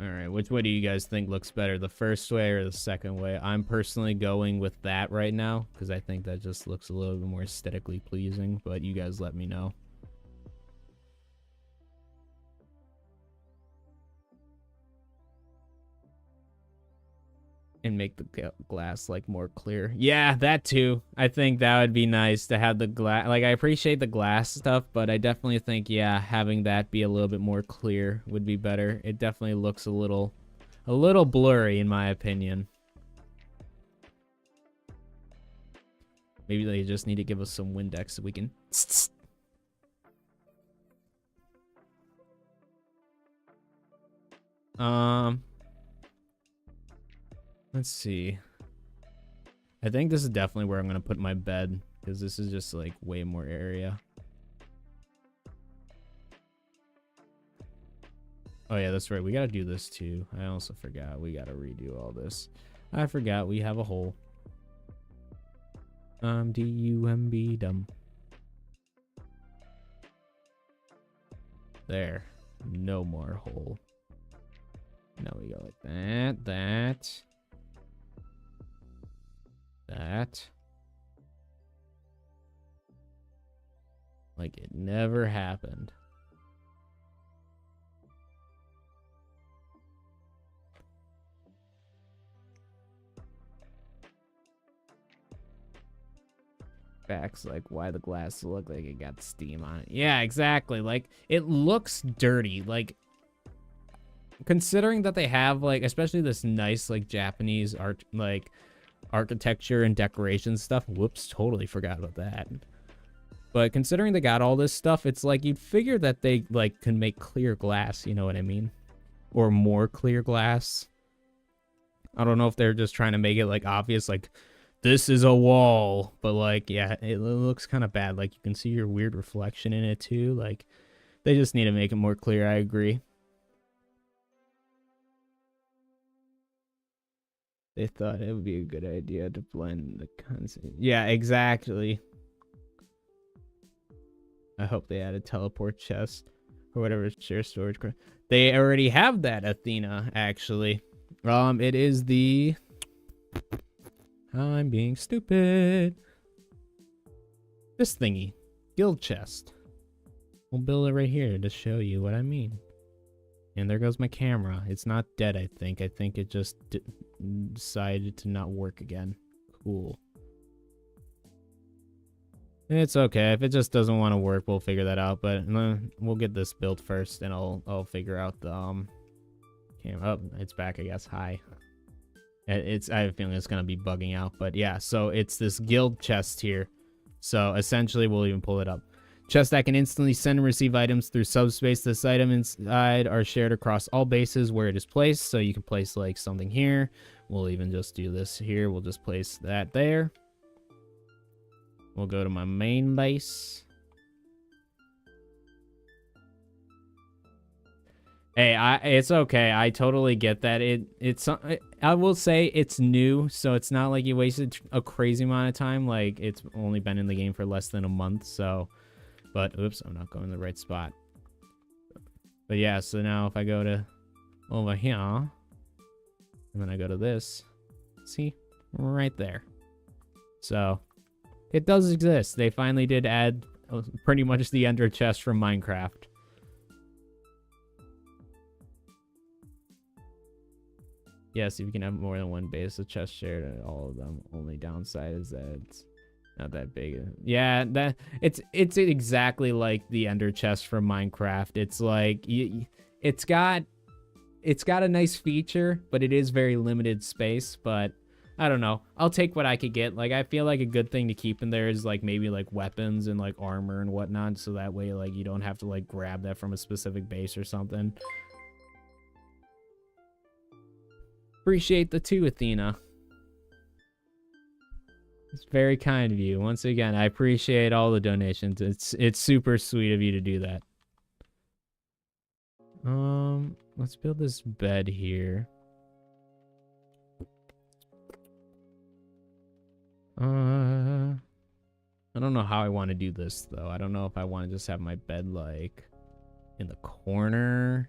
Speaker 1: All right, which way do you guys think looks better, the first way or the second way? I'm personally going with that right now because I think that just looks a little bit more aesthetically pleasing, but you guys let me know. And make the glass like more clear. Yeah, that too. I think that would be nice to have the glass. Like, I appreciate the glass stuff, but I definitely think, yeah, having that be a little bit more clear would be better. It definitely looks a little blurry in my opinion. Maybe they just need to give us some Windex so we can. Let's see. I think this is definitely where I'm gonna put my bed because this is just like way more area. Oh yeah, that's right. We gotta do this too. I also forgot. We gotta redo all this. I forgot we have a hole. D-U-M-B dumb. There. No more hole. Now we go like that, that. Like it never happened. Facts, like why the glass look like it got steam on it. Yeah, exactly. Like it looks dirty. Like considering that they have like, especially this nice like Japanese art, like architecture and decoration stuff. Whoops, totally forgot about that. But considering they got all this stuff, it's like you'd figure that they like can make clear glass, you know what I mean? Or more clear glass. I don't know if they're just trying to make it like obvious, like this is a wall, but like, yeah, it looks kind of bad. Like you can see your weird reflection in it too. Like they just need to make it more clear. I agree. They thought it would be a good idea to blend the concept. Yeah, exactly. I hope they added teleport chest or whatever share storage. They already have that, Athena, actually. It is the... I'm being stupid. This thingy. Guild chest. We'll build it right here to show you what I mean. And there goes my camera. It's not dead, I think. I think it just decided to not work again. Cool. It's okay. If it just doesn't want to work, we'll figure that out. But we'll get this built first, and I'll figure out the Oh, it's back, I guess. Hi. I have a feeling it's gonna be bugging out, but yeah. So it's this guild chest here. So essentially, we'll even pull it up. Chest that can instantly send and receive items through subspace. This item inside are shared across all bases where it is placed. So you can place like something here. We'll even just do this here. We'll just place that there. We'll go to my main base. Hey, it's okay. I totally get that. I will say it's new, so it's not like you wasted a crazy amount of time. Like, it's only been in the game for less than a month, so. But, oops, I'm not going to the right spot. But yeah, so now if I go to over here, and then I go to this, see? Right there. So, it does exist. They finally did add pretty much the ender chest from Minecraft. Yes, if you can have more than one base, the chest shared at all of them. Only downside is that it's not that big. Yeah, it's exactly like the ender chest from Minecraft. It's like it's got a nice feature, but it is very limited space. But I don't know. I'll take what I could get. Like, I feel like a good thing to keep in there is like maybe like weapons and like armor and whatnot, so that way like you don't have to like grab that from a specific base or something. Appreciate the 2, Athena. It's very kind of you. Once again, I appreciate all the donations. It's super sweet of you to do that. Let's build this bed here. I don't know how I want to do this though. I don't know if I want to just have my bed like in the corner,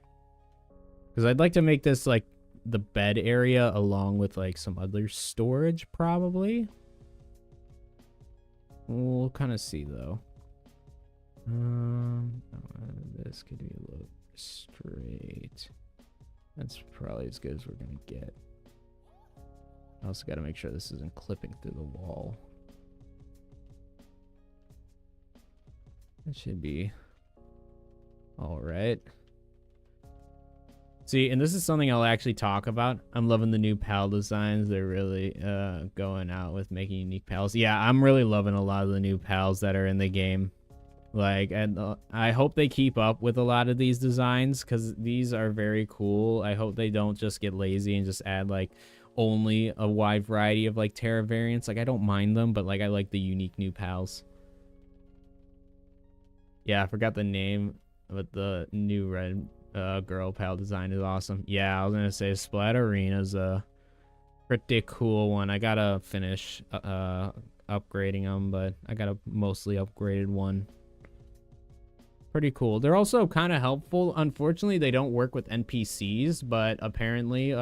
Speaker 1: because I'd like to make this like the bed area along with like some other storage probably. We'll kind of see though. This could be a little straight. That's probably as good as we're gonna get. I also got to make sure this isn't clipping through the wall. That should be all right. See, and this is something I'll actually talk about. I'm loving the new pal designs. They're really going out with making unique pals. Yeah, I'm really loving a lot of the new pals that are in the game. Like, and I hope they keep up with a lot of these designs, because these are very cool. I hope they don't just get lazy and just add like only a wide variety of like Terra variants. Like, I don't mind them, but like I like the unique new pals. Yeah, I forgot the name, but the new red girl pal design is awesome. Yeah, I was gonna say Splatterina's a pretty cool one. I gotta finish upgrading them, but I got a mostly upgraded one. Pretty cool. They're also kind of helpful. Unfortunately, they don't work with NPCs, but apparently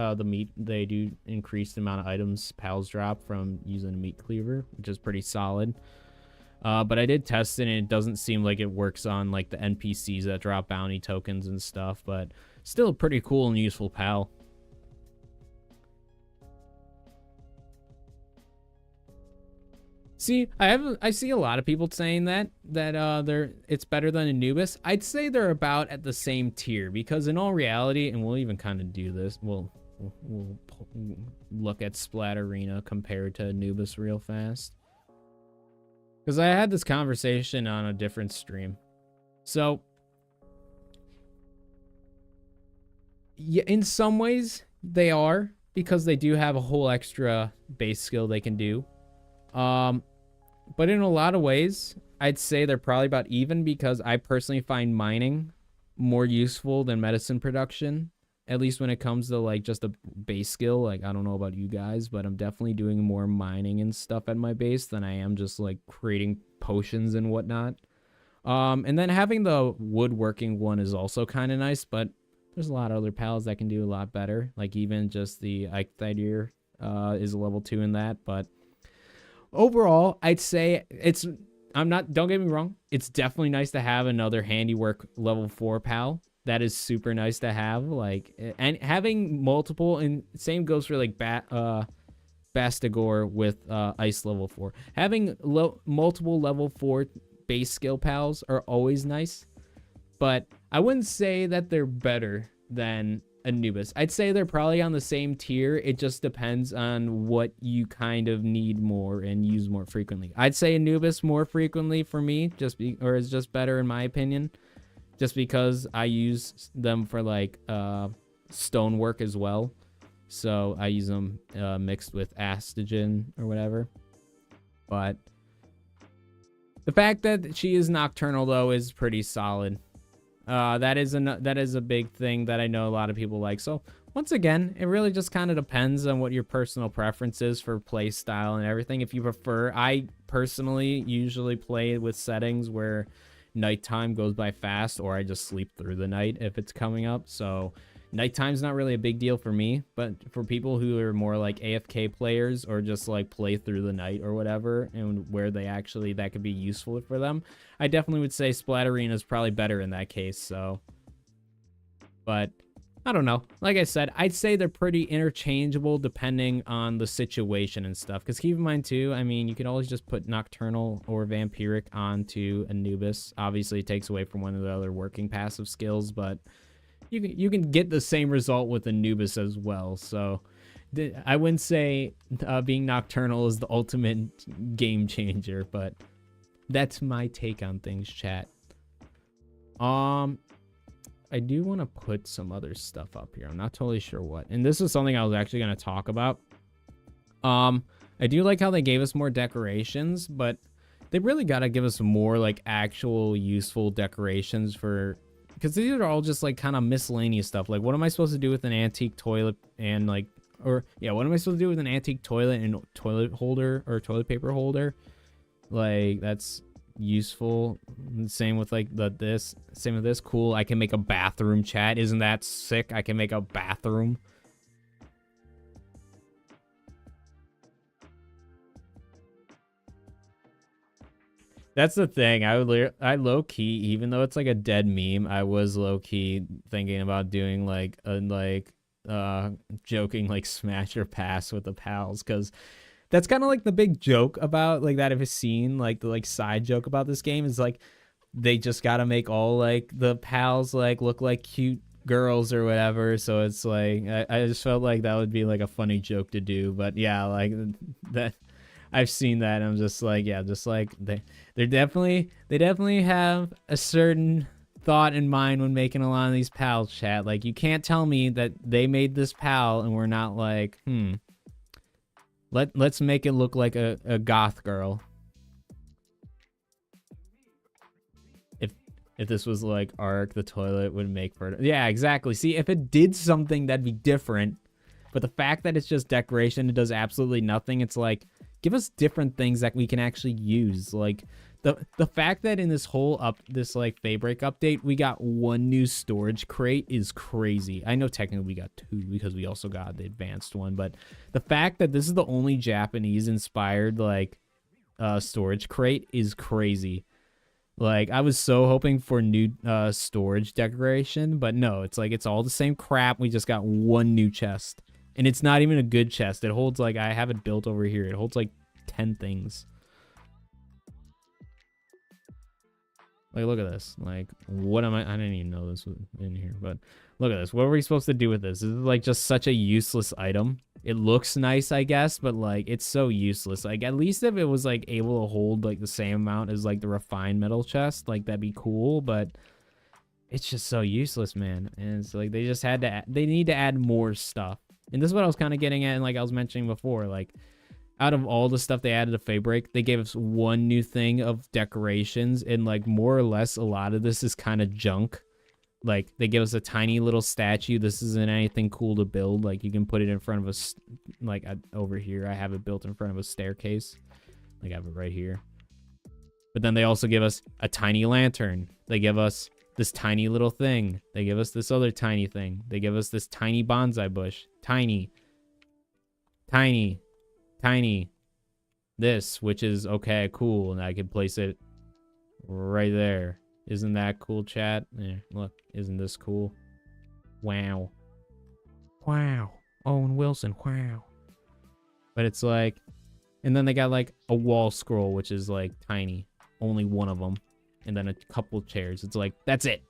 Speaker 1: they do increase the amount of items pals drop from using a meat cleaver, which is pretty solid. But I did test it, and it doesn't seem like it works on like the NPCs that drop bounty tokens and stuff, but still a pretty cool and useful pal. See, I see a lot of people saying that it's better than Anubis. I'd say they're about at the same tier, because in all reality, and we'll even kind of do this, we'll look at Splatterina compared to Anubis real fast. Because I had this conversation on a different stream. So, yeah, in some ways, they are, because they do have a whole extra base skill they can do. But in a lot of ways, I'd say they're probably about even, because I personally find mining more useful than medicine production. At least when it comes to like just a base skill. Like, I don't know about you guys, but I'm definitely doing more mining and stuff at my base than I am just like creating potions and whatnot. And then having the woodworking one is also kind of nice, but there's a lot of other pals that can do a lot better. Like even just the Eichthydir is a level 2 in that. But overall, I'd say don't get me wrong, it's definitely nice to have another handiwork level 4 pal. that is super nice to have. Like, and having multiple, and same goes for like Bastigor with Ice level 4. Having multiple level 4 base skill pals are always nice, but I wouldn't say that they're better than Anubis. I'd say they're probably on the same tier. It just depends on what you kind of need more and use more frequently. I'd say Anubis more frequently for me, or is just better in my opinion, just because I use them for like stonework as well. So I use them mixed with astagen or whatever. But the fact that she is nocturnal though is pretty solid. That is a big thing that I know a lot of people like. So once again, it really just kind of depends on what your personal preference is for play style and everything. If you prefer, I personally usually play with settings where nighttime goes by fast, or I just sleep through the night if it's coming up. So nighttime's not really a big deal for me, but for people who are more like AFK players or just like play through the night or whatever, and where they actually, that could be useful for them, I definitely would say Splatterina is probably better in that case. So, but I don't know. Like I said, I'd say they're pretty interchangeable depending on the situation and stuff. Because keep in mind too, I mean, you could always just put Nocturnal or Vampiric onto Anubis. Obviously, it takes away from one of the other working passive skills, but you can get the same result with Anubis as well. So I wouldn't say being Nocturnal is the ultimate game changer, but that's my take on things, chat. I do want to put some other stuff up here. I'm not totally sure what. And this is something I was actually going to talk about. I do like how they gave us more decorations, but they really got to give us more like actual useful decorations for, because these are all just like kind of miscellaneous stuff. Like, what am I supposed to do with an antique toilet and like, or yeah, what am I supposed to do with an antique toilet and toilet holder or toilet paper holder? Like, that's useful. Same with like same with this. Cool, I can make a bathroom, chat. Isn't that sick? I can make a bathroom. That's the thing. I low key, even though it's like a dead meme, I was low key thinking about doing like a joking like smash or pass with the pals, because that's kind of like the big joke about like that. If you've seen like the like side joke about this game is like they just gotta make all like the pals like look like cute girls or whatever. So it's like I just felt like that would be like a funny joke to do. But yeah, like that. I've seen that, and I'm just like, yeah, just like they definitely have a certain thought in mind when making a lot of these pals, chat. Like, you can't tell me that they made this pal and we're not like, let's make it look like a goth girl. If this was like Ark, the toilet would make for, yeah, exactly. See, if it did something, that'd be different. But the fact that it's just decoration, it does absolutely nothing. It's like, give us different things that we can actually use. Like the fact that in this whole this like Daybreak update, we got one new storage crate is crazy. I know technically we got two because we also got the advanced one, but the fact that this is the only Japanese inspired like storage crate is crazy. Like, I was so hoping for new storage decoration, but no, it's like it's all the same crap. We just got one new chest. And it's not even a good chest. It holds like, I have it built over here. It holds like 10 things. Like, look at this. Like, what am I didn't even know this was in here, but look at this. What were we supposed to do with this? This is like just such a useless item. It looks nice, I guess, but like it's so useless. Like, at least if it was like able to hold like the same amount as like the refined metal chest, like that'd be cool, but it's just so useless, man. And it's like they just had to they need to add more stuff. And this is what I was kind of getting at, and like I was mentioning before, like out of all the stuff they added to Daybreak, they gave us one new thing of decorations, and like more or less a lot of this is kind of junk. Like, they give us a tiny little statue. This isn't anything cool to build. Like, you can put it in front of us, like over here. I have it built in front of a staircase. Like, I have it right here. But then they also give us a tiny lantern. They give us this tiny little thing. They give us this other tiny thing. They give us this tiny bonsai bush. Tiny. Tiny. Tiny. This, which is okay, cool. And I can place it right there. Isn't that cool, chat? Yeah, look, isn't this cool? Wow. Wow. Owen Wilson, wow. But it's like, and then they got like a wall scroll, which is like tiny. Only one of them. And then a couple chairs. It's like, that's it.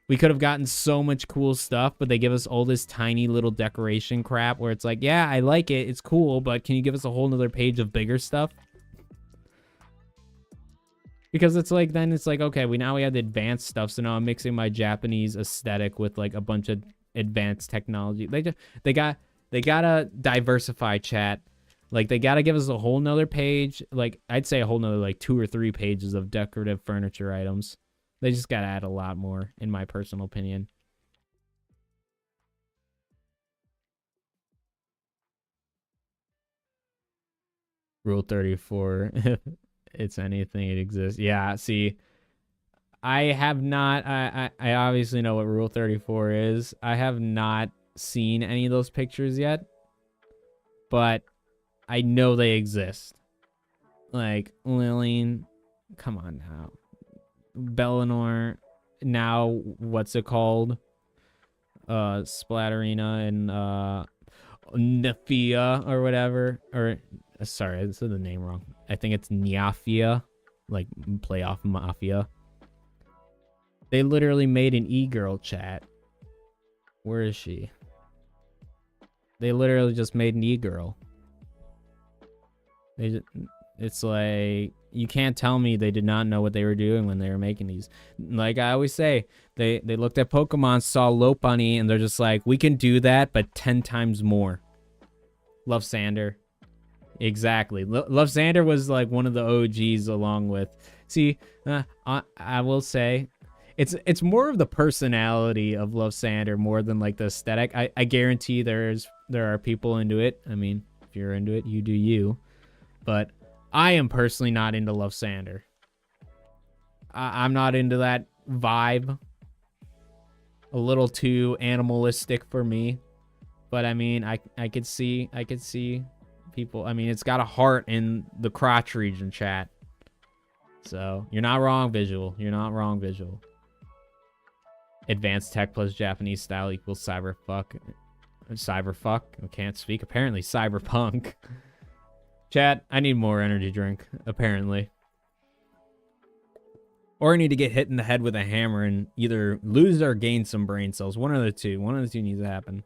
Speaker 1: We could have gotten so much cool stuff, but they give us all this tiny little decoration crap where it's like, yeah, I like it. It's cool, but can you give us a whole nother page of bigger stuff? Because it's like, then it's like, okay, we have the advanced stuff. So now I'm mixing my Japanese aesthetic with like a bunch of advanced technology. They gotta diversify, chat. Like, they gotta give us a whole nother page. Like, I'd say a whole nother like 2 or 3 pages of decorative furniture items. They just gotta add a lot more, in my personal opinion. Rule 34. If it's anything, it exists. Yeah, see, I have not... I obviously know what Rule 34 is. I have not seen any of those pictures yet. But I know they exist. Like, Lillian... Come on now. Bellinor, now what's it called? Splatterina and Nafia or whatever. Or sorry, I said the name wrong. I think it's Niafia, like playoff mafia. They literally made an e-girl, chat. Where is she? They literally just made an e-girl. It's like, you can't tell me they did not know what they were doing when they were making these. Like I always say, they looked at Pokemon, saw Lopunny, and they're just like, we can do that, but 10 times more. Love Sander. Exactly. Love Sander was like one of the OGs along with... See, I will say, it's more of the personality of Love Sander more than like the aesthetic. I guarantee there are people into it. I mean, if you're into it, you do you. But I am personally not into Love Sander. I'm not into that vibe. A little too animalistic for me. But I mean, I could see people. I mean, it's got a heart in the crotch region, chat. So you're not wrong, visual. You're not wrong, visual. Advanced tech plus Japanese style equals cyberfuck. Cyberfuck? I can't speak. Apparently, cyberpunk. Chat, I need more energy drink, apparently. Or I need to get hit in the head with a hammer and either lose or gain some brain cells. One of the two. One of the two needs to happen.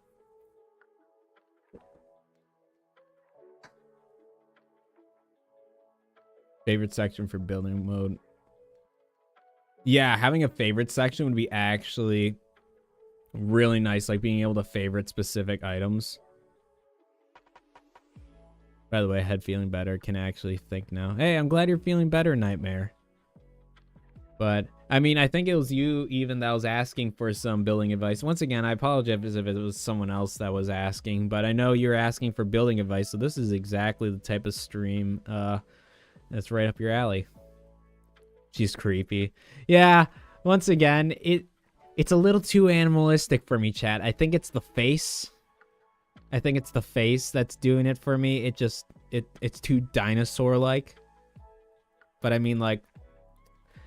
Speaker 1: Favorite section for building mode. Yeah, having a favorite section would be actually really nice. Like being able to favorite specific items. By the way, head feeling better. Can actually think now. Hey, I'm glad you're feeling better, Nightmare. But, I mean, I think it was you even that was asking for some building advice. Once again, I apologize if it was someone else that was asking. But I know you're asking for building advice. So this is exactly the type of stream that's right up your alley. She's creepy. Yeah, once again, it's a little too animalistic for me, chat. I think it's the face. I think it's the face that's doing it for me. It's too dinosaur-like. But I mean, like,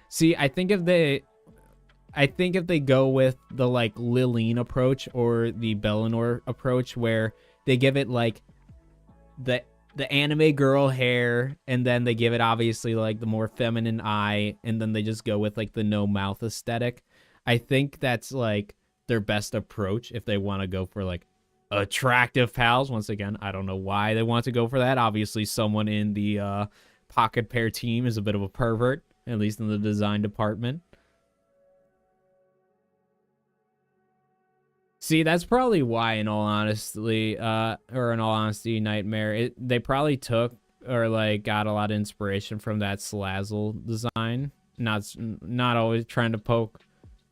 Speaker 1: see, I think if they go with the like Lillian approach or the Bellinor approach, where they give it like the anime girl hair, and then they give it obviously like the more feminine eye, and then they just go with like the no mouth aesthetic. I think that's like their best approach if they want to go for like attractive pals. Once again, I don't know why they want to go for that. Obviously, someone in the Pocket Pair team is a bit of a pervert, at least in the design department. See, that's probably why, in all honesty, Nightmare, they probably took or like got a lot of inspiration from that Slazzle design. Not always trying to poke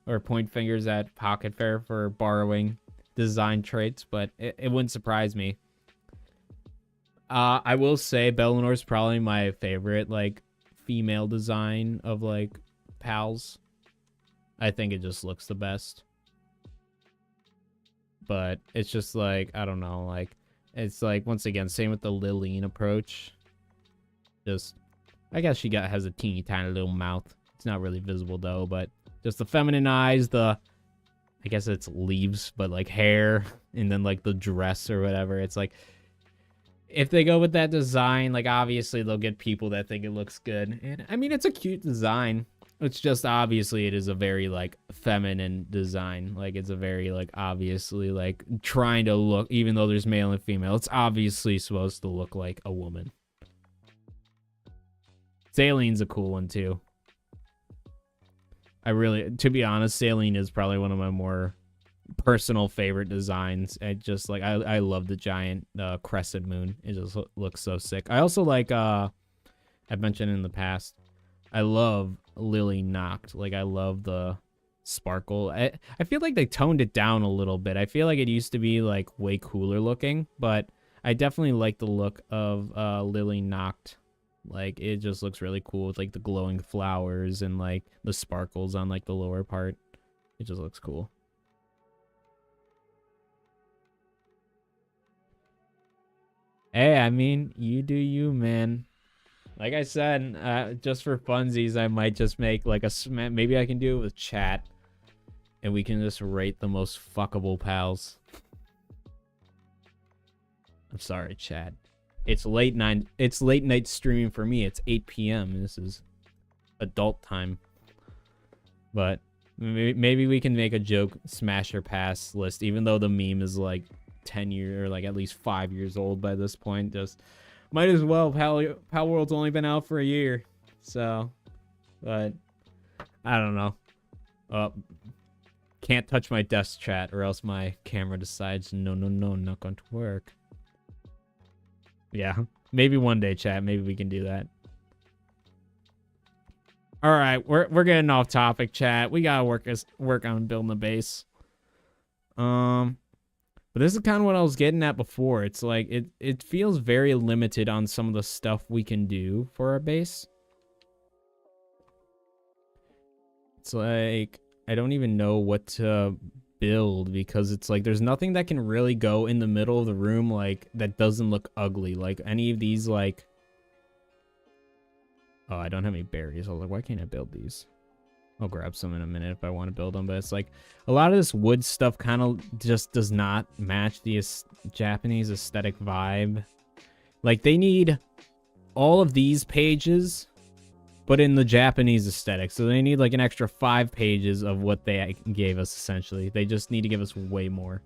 Speaker 1: or point fingers at Pocket Fair for borrowing design traits, but it wouldn't surprise me. I will say Bellinor's probably my favorite like female design of like pals. I think it just looks the best. But it's just like, I don't know, like it's like once again same with the Lillian approach. Just I guess she has a teeny tiny little mouth. It's not really visible though, but just the feminine eyes, I guess it's leaves, but like hair, and then like the dress or whatever. It's like, if they go with that design, like obviously they'll get people that think it looks good. And I mean, it's a cute design. It's just obviously it is a very like feminine design. Like it's a very like obviously like trying to look, even though there's male and female, it's obviously supposed to look like a woman. Saleen's a cool one too. To be honest, Saline is probably one of my more personal favorite designs. I love the giant crescent moon. It just looks so sick. I also like I've mentioned in the past, I love Lily Knocked. Like I love the sparkle. I feel like they toned it down a little bit. I feel like it used to be like way cooler looking, but I definitely like the look of Lily Knocked. Like it just looks really cool with like the glowing flowers and like the sparkles on like the lower part. It just looks cool. Hey, I mean, you do you, man. Like I said, just for funsies, I might just make like maybe I can do it with chat, and we can just rate the most fuckable pals. I'm sorry, chat. It's late night streaming for me. It's 8 p.m. This is adult time. But maybe we can make a joke smash or pass list, even though the meme is like 10 years or like at least 5 years old by this point. Just might as well. Palworld's only been out for a year, so. But I don't know. Can't touch my desk chat, or else my camera decides no, not going to work. Yeah, maybe one day, chat. Maybe we can do that. All right, we're getting off topic, chat. We gotta work on building the base. But this is kind of what I was getting at before. It's like it feels very limited on some of the stuff we can do for our base. It's like I don't even know what to build, because it's like there's nothing that can really go in the middle of the room like that doesn't look ugly. Like any of these, like, oh, I don't have any berries. I was like, why can't I build these? I'll grab some in a minute if I want to build them. But it's like a lot of this wood stuff kind of just does not match the Japanese aesthetic vibe. Like they need all of these pages, but in the Japanese aesthetic. So they need like an extra 5 pages of what they gave us, essentially. They just need to give us way more.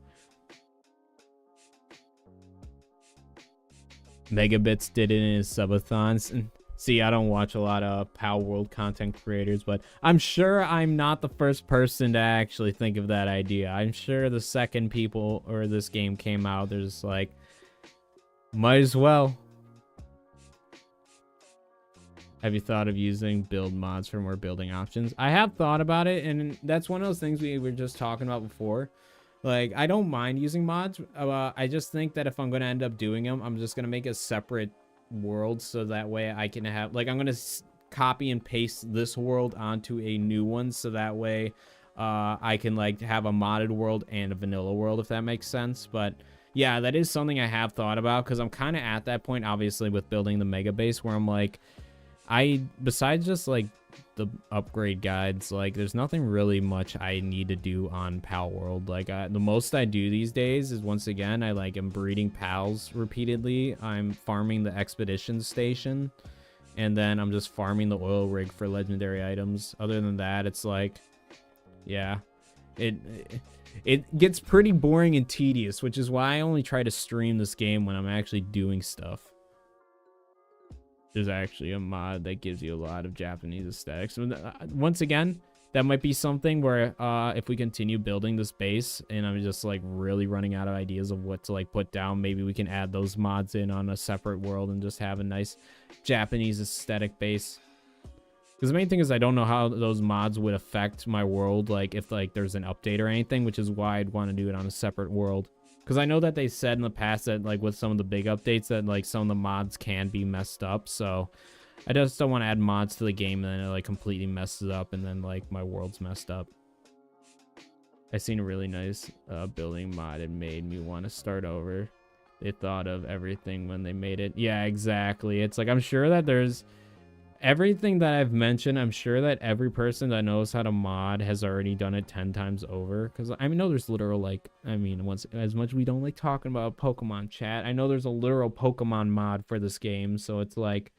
Speaker 1: Megabits did it in his subathons. And see, I don't watch a lot of Palworld content creators, but I'm sure I'm not the first person to actually think of that idea. I'm sure the second people or this game came out, they're just like, might as well. Have you thought of using build mods for more building options? I have thought about it, and that's one of those things we were just talking about before. Like, I don't mind using mods. I just think that if I'm going to end up doing them, I'm just going to make a separate world, so that way I can have, like, I'm going to copy and paste this world onto a new one, so that way I can, like, have a modded world and a vanilla world, if that makes sense. But yeah, that is something I have thought about, because I'm kind of at that point, obviously, with building the mega base, where I'm like, besides just like the upgrade guides, like there's nothing really much I need to do on Palworld. Like the most I do these days is, once again, I like am breeding pals repeatedly. I'm farming the expedition station, and then I'm just farming the oil rig for legendary items. Other than that, it's like, yeah, it gets pretty boring and tedious, which is why I only try to stream this game when I'm actually doing stuff. There's actually a mod that gives you a lot of Japanese aesthetics. Once again, that might be something where if we continue building this base and I'm just like really running out of ideas of what to like put down, maybe we can add those mods in on a separate world and just have a nice Japanese aesthetic base. Because the main thing is I don't know how those mods would affect my world, like if like there's an update or anything, which is why I'd want to do it on a separate world. Because I know that they said in the past that, like, with some of the big updates that, like, some of the mods can be messed up. So I just don't want to add mods to the game and then it, like, completely messes up and then, like, my world's messed up. I seen a really nice building mod. It made me want to start over. They thought of everything when they made it. Yeah, exactly. It's like, I'm sure that there's... everything that I've mentioned, I'm sure that every person that knows how to mod has already done it 10 times over. Because I know there's literal, like, I mean, once as much we don't like talking about Pokemon chat, I know there's a literal Pokemon mod for this game. So it's like,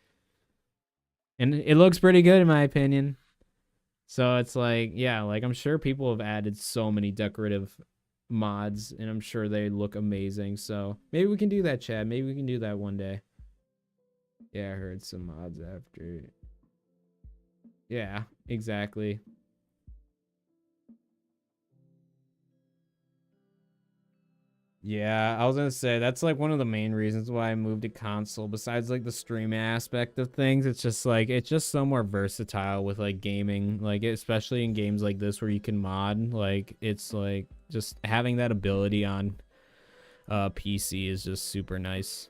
Speaker 1: and it looks pretty good in my opinion. So it's like, yeah, like I'm sure people have added so many decorative mods and I'm sure they look amazing. So maybe we can do that, Chad. Maybe we can do that one day. Yeah, I heard some mods after. Yeah, exactly. Yeah, I was gonna say that's like one of the main reasons why I moved to console. Besides like the streaming aspect of things, it's just like it's just so more versatile with like gaming, like especially in games like this where you can mod. Like it's like just having that ability on PC is just super nice.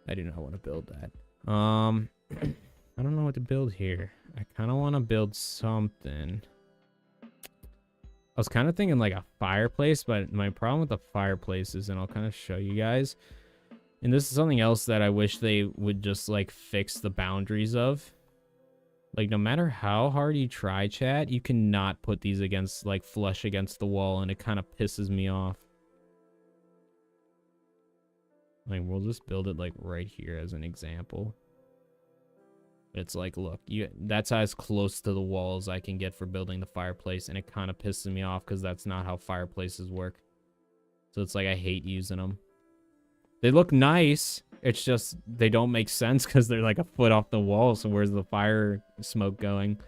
Speaker 1: I do not want to build that. I don't know what to build here. I kind of want to build something. I was kind of thinking like a fireplace, but my problem with the fireplace is, and I'll kind of show you guys, and this is something else that I wish they would just like fix the boundaries of. Like no matter how hard you try, chat, you cannot put these against like flush against the wall, and it kind of pisses me off. Like we'll just build it like right here as an example. It's like, look, that's as close to the wall as I can get for building the fireplace, and it kind of pisses me off because that's not how fireplaces work. So it's like I hate using them. They look nice. It's just they don't make sense because they're like a foot off the wall. So where's the fire smoke going?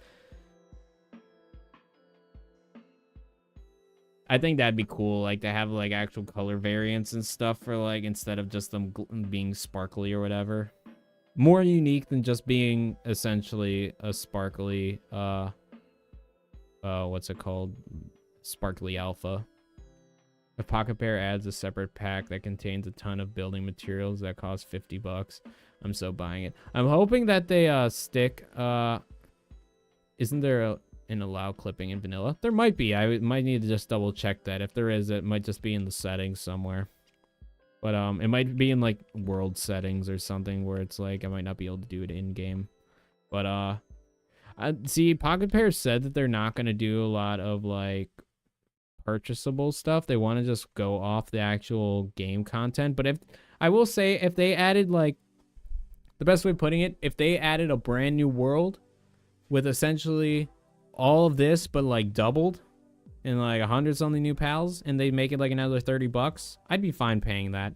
Speaker 1: I think that'd be cool, like to have like actual color variants and stuff for like instead of just them being sparkly or whatever. More unique than just being essentially a sparkly what's it called, sparkly alpha. If Pocket Pair adds a separate pack that contains a ton of building materials that cost $50, I'm so buying it. I'm hoping that they stick isn't there an allow clipping in vanilla? There might be. I might need to just double check that. If there is, it might just be in the settings somewhere. But it might be in like world settings or something where it's like I might not be able to do it in game. But I see Pocket Pair said that they're not gonna do a lot of like purchasable stuff. They want to just go off the actual game content. But if I will say if they added like the best way of putting it, if they added a brand new world with essentially all of this but like doubled and like 100 something new pals, and they make it like another $30, I'd be fine paying that.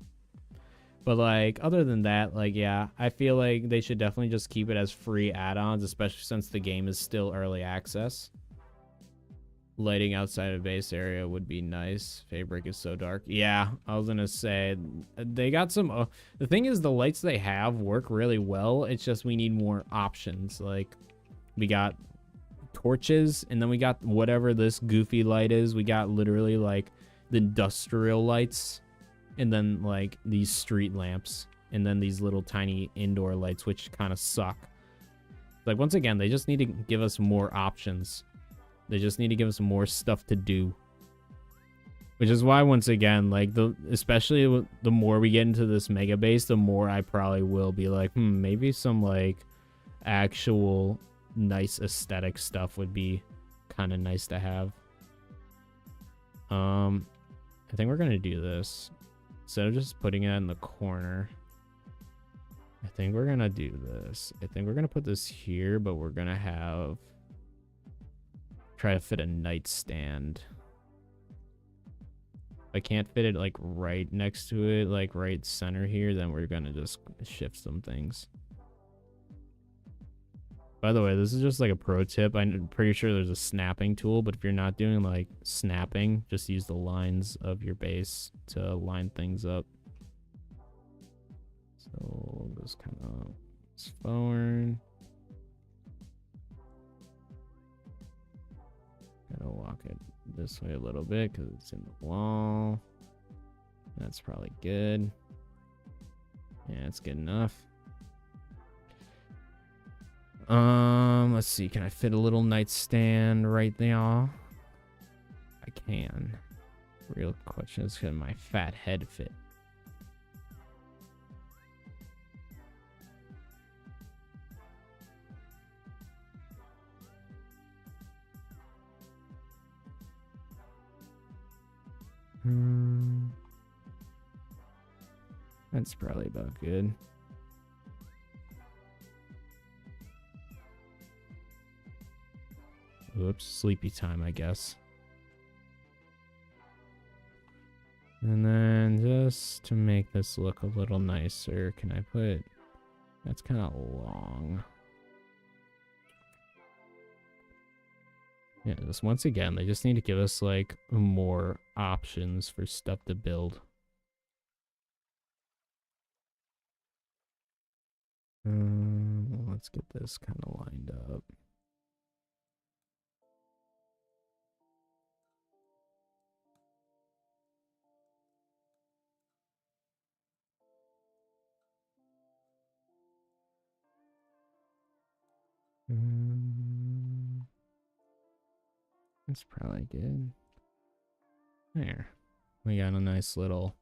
Speaker 1: But like other than that, like yeah, I feel like they should definitely just keep it as free add-ons, especially since the game is still early access. Lighting outside of base area would be nice. Fabric is so dark. Yeah, I was gonna say they got some the thing is the lights they have work really well. It's just we need more options. Like we got torches, and then we got whatever this goofy light is. We got literally like the industrial lights, and then like these street lamps, and then these little tiny indoor lights, which kind of suck. Like once again, they just need to give us more options. They just need to give us more stuff to do, which is why once again, like especially the more we get into this mega base, the more I probably will be like, maybe some like actual nice aesthetic stuff would be kind of nice to have. I think we're gonna do this instead of just putting it in the corner. I think we're gonna do this. I think we're gonna put this here, but we're gonna try to fit a nightstand. If I can't fit it like right next to it, like right center here, then we're gonna just shift some things. By the way, this is just like a pro tip. I'm pretty sure there's a snapping tool, but if you're not doing like snapping, just use the lines of your base to line things up. So we'll just kind of forward. Gotta walk it this way a little bit because it's in the wall. That's probably good. Yeah, it's good enough. Let's see. Can I fit a little nightstand right there? I can. Real question is, can my fat head fit? That's probably about good. Oops, sleepy time, I guess. And then just to make this look a little nicer, can I put... That's kind of long. Yeah, just once again, they just need to give us, like, more options for stuff to build. Let's get this kind of lined up. That's probably good. There. We got a nice little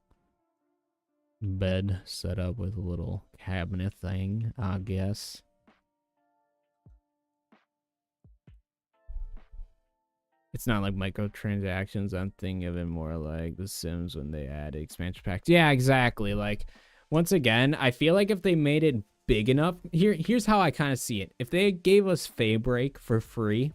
Speaker 1: bed set up with a little cabinet thing, I guess. It's not like microtransactions. I'm thinking of it more like The Sims when they add expansion packs. Yeah, exactly. Like, once again, I feel like if they made it big enough, here's how I kind of see it. If they gave us Faybreak for free,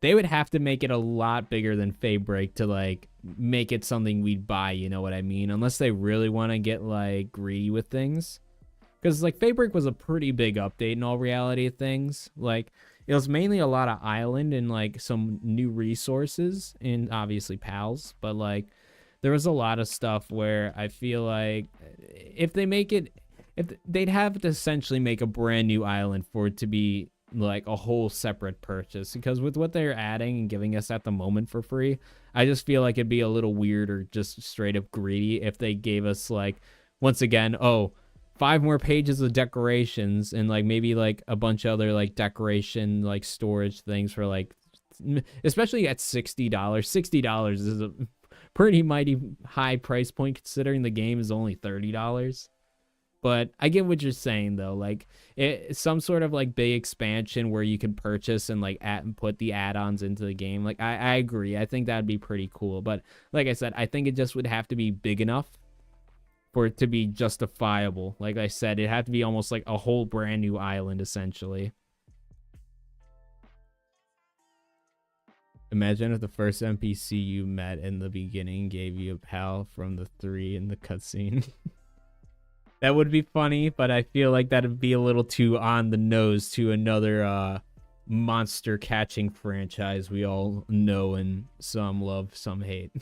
Speaker 1: they would have to make it a lot bigger than Faybreak to, like, make it something we'd buy, you know what I mean? Unless they really want to get, like, greedy with things. Because, like, Faybreak was a pretty big update in all reality of things. Like, it was mainly a lot of island and, like, some new resources and obviously pals. But, like, there was a lot of stuff where I feel like if they make it... if they'd have to essentially make a brand new island for it to be like a whole separate purchase, because with what they're adding and giving us at the moment for free, I just feel like it'd be a little weird or just straight up greedy if they gave us, like, once again, 5 more pages of decorations and, like, maybe like a bunch of other, like, decoration, like, storage things for, like, especially at $60. $60 is a pretty mighty high price point considering the game is only $30. But I get what you're saying, though. Like, some sort of, like, big expansion where you can purchase and, like, put the add-ons into the game. Like, I agree. I think that'd be pretty cool. But like I said, I think it just would have to be big enough for it to be justifiable. Like I said, it had to be almost like a whole brand new island, essentially. Imagine if the first NPC you met in the beginning gave you a pal from the 3 in the cutscene. That would be funny, but I feel like that'd be a little too on the nose to another monster catching franchise we all know and some love, some hate.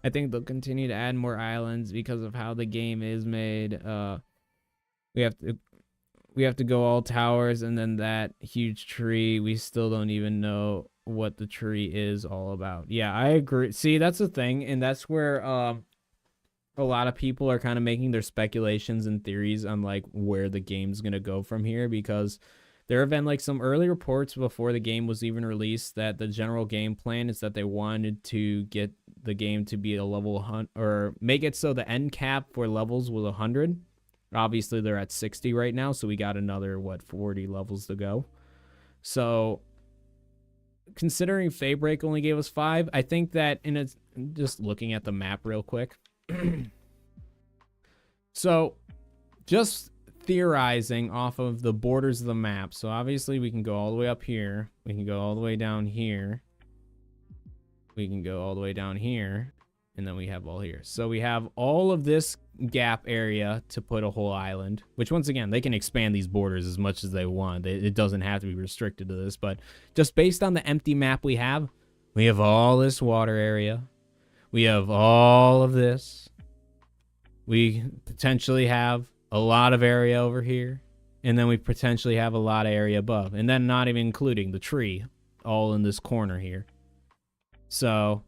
Speaker 1: I think they'll continue to add more islands because of how the game is made. We have to go all towers and then that huge tree. We still don't even know what the tree is all about. Yeah, I agree. See, that's the thing, and that's where a lot of people are kind of making their speculations and theories on, like, where the game's gonna go from here, because there have been, like, some early reports before the game was even released that the general game plan is that they wanted to get the game to be a level or make it so the end cap for levels was 100. Obviously they're at 60 right now, so we got another 40 levels to go. So considering Faybreak only gave us 5, I think that just looking at the map real quick. So just theorizing off of the borders of the map. So obviously we can go all the way up here. We can go all the way down here. We can go all the way down here. And then we have all here. So we have all of this gap area to put a whole island, which once again, they can expand these borders as much as they want. It doesn't have to be restricted to this, but just based on the empty map we have all this water area. We have all of this. We potentially have a lot of area over here. And then we potentially have a lot of area above. And then not even including the tree all in this corner here. So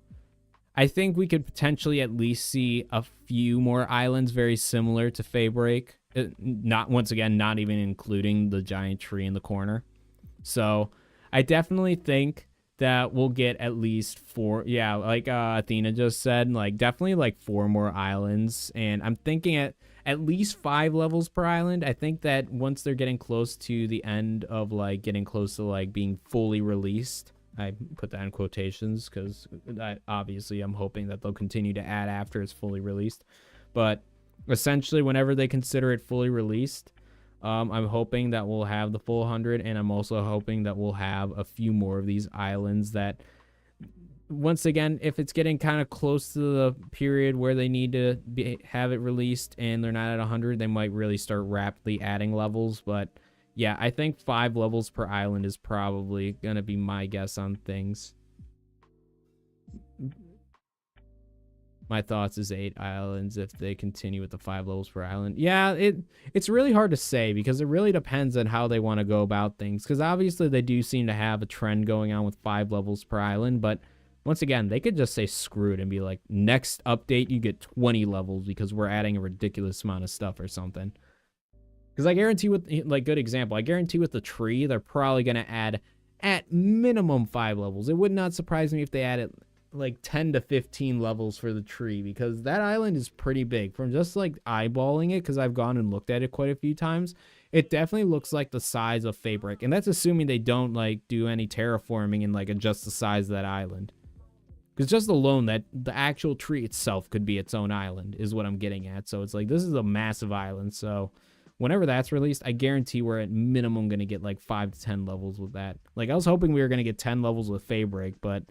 Speaker 1: I think we could potentially at least see a few more islands very similar to Faybreak. Not, once again, not even including the giant tree in the corner. So I definitely think that we'll get at least 4. Yeah, like Athena just said, like definitely like 4 more islands. And I'm thinking at least 5 levels per island. I think that once they're getting close to the end of like getting close to like being fully released, I put that in quotations because obviously I'm hoping that they'll continue to add after it's fully released. But essentially, whenever they consider it fully released, I'm hoping that we'll have the full 100, and I'm also hoping that we'll have a few more of these islands that, once again, if it's getting kind of close to the period where they need to have it released and they're not at 100, they might really start rapidly adding levels. But yeah, I think 5 levels per island is probably going to be my guess on things. My thoughts is 8 islands if they continue with the 5 levels per island. Yeah, it's really hard to say because it really depends on how they want to go about things. Because obviously they do seem to have a trend going on with 5 levels per island, but once again, they could just say screw it and be like, next update, you get 20 levels because we're adding a ridiculous amount of stuff or something. Because I guarantee with, like, good example, I guarantee with the tree, they're probably going to add at minimum 5 levels. It would not surprise me if they added like 10 to 15 levels for the tree, because that island is pretty big. From just like eyeballing it, because I've gone and looked at it quite a few times, it definitely looks like the size of Fabric. And that's assuming they don't like do any terraforming and like adjust the size of that island. Because just alone, that the actual tree itself could be its own island is what I'm getting at. So it's like, this is a massive island. So whenever that's released, I guarantee we're at minimum going to get like 5 to 10 levels with that. Like, I was hoping we were going to get 10 levels with Fabric, but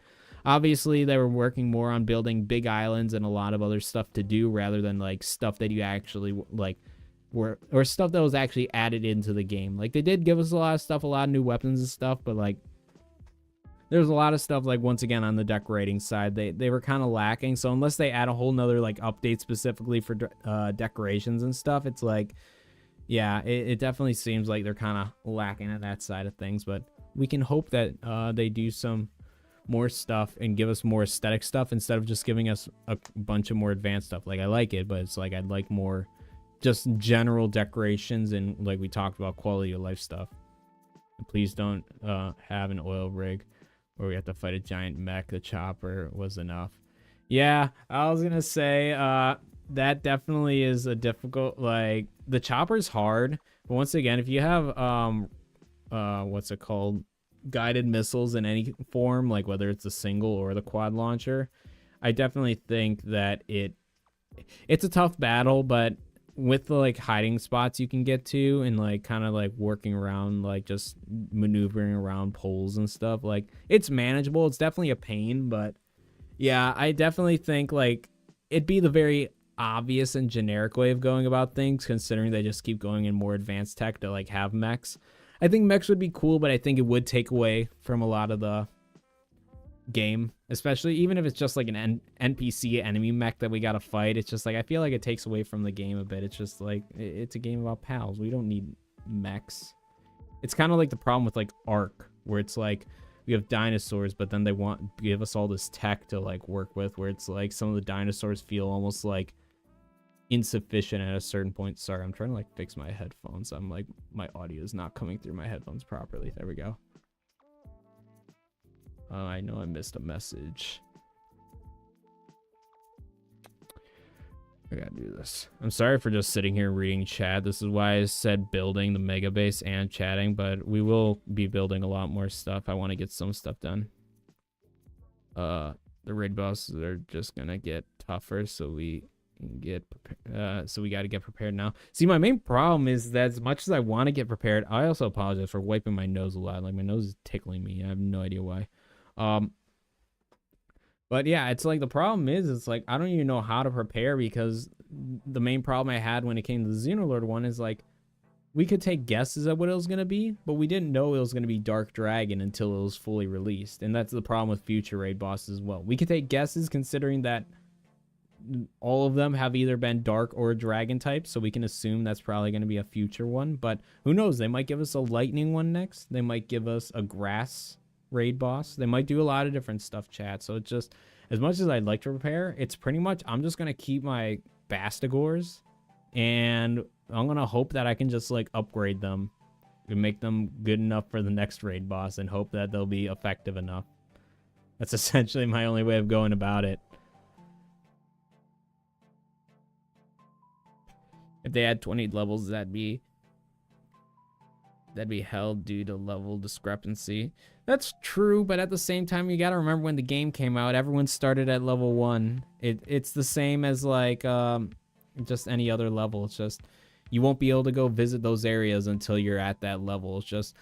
Speaker 1: obviously they were working more on building big islands and a lot of other stuff to do rather than like stuff that you actually like were, or stuff that was actually added into the game. Like, they did give us a lot of stuff, a lot of new weapons and stuff, but like, there's a lot of stuff, like, once again, on the decorating side, they were kind of lacking. So unless they add a whole nother, like, update specifically for decorations and stuff, it's like, yeah, it definitely seems like they're kind of lacking at that side of things. But we can hope that they do some more stuff and give us more aesthetic stuff instead of just giving us a bunch of more advanced stuff. Like, I like it, but it's like I'd like more just general decorations and, like we talked about, quality of life stuff. And please don't have an oil rig where we have to fight a giant mech. The chopper was enough. Yeah, I was gonna say that definitely is a difficult, like, the chopper's hard, but once again, if you have what's it called, guided missiles in any form, like whether it's the single or the quad launcher, I definitely think that it's a tough battle. But with the like hiding spots you can get to and like kind of like working around, like just maneuvering around poles and stuff, like, it's manageable. It's definitely a pain, but yeah, I definitely think like it'd be the very obvious and generic way of going about things, considering they just keep going in more advanced tech to like have mechs. I think mechs would be cool, but I think it would take away from a lot of the game, especially even if it's just like an NPC enemy mech that we gotta fight. It's just like, I feel like it takes away from the game a bit. It's just like, it's a game about pals. We don't need mechs. It's kind of like the problem with like Ark, where it's like we have dinosaurs, but then they give us all this tech to like work with, where it's like some of the dinosaurs feel almost like insufficient at a certain point. Sorry, I'm trying to like fix my headphones. I'm like, my audio is not coming through my headphones properly. There we go. I know I missed a message. I gotta do this. I'm sorry for just sitting here reading chat. This is why I said building the mega base and chatting, but we will be building a lot more stuff. I want to get some stuff done. The raid bosses are just gonna get tougher, so we can get so we got to get prepared now. See, my main problem is that as much as I want to get prepared, I also apologize for wiping my nose a lot. Like, my nose is tickling me. I have no idea why. But yeah, it's like the problem is, it's like I don't even know how to prepare, because the main problem I had when it came to the Xenoloord one is like, we could take guesses at what it was going to be, but we didn't know it was going to be Dark Dragon until it was fully released. And that's the problem with future raid bosses as well. We could take guesses considering that all of them have either been dark or dragon type, so we can assume that's probably going to be a future one. But who knows, they might give us a lightning one next. They might give us a grass raid boss. They might do a lot of different stuff, chat. So it's just, as much as I'd like to prepare, it's pretty much, I'm just going to keep my Bastigors, and I'm going to hope that I can just like upgrade them and make them good enough for the next raid boss, and hope that they'll be effective enough. That's essentially my only way of going about it. If they add 20 levels, that'd be held due to level discrepancy. That's true, but at the same time, you gotta remember when the game came out, everyone started at level 1. It's the same as like just any other level. It's just you won't be able to go visit those areas until you're at that level. It's just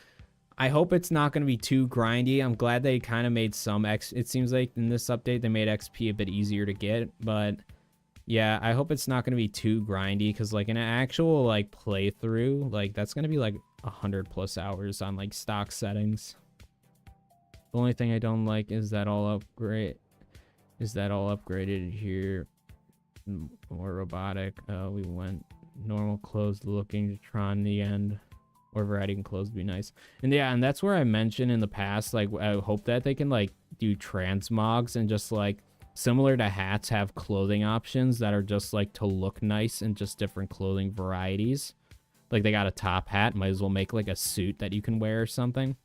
Speaker 1: I hope it's not gonna be too grindy. I'm glad they kind of made some it seems like in this update they made XP a bit easier to get, but yeah, I hope it's not gonna be too grindy because like in an actual like playthrough, like that's gonna be like 100+ hours on like stock settings. The only thing I don't like is that all upgraded here. More robotic. We went normal closed looking to try in the end. Or variety and closed would be nice. And yeah, and that's where I mentioned in the past, like I hope that they can like do transmogs and just like similar to hats have clothing options that are just like to look nice and just different clothing varieties. Like they got a top hat, might as well make like a suit that you can wear or something.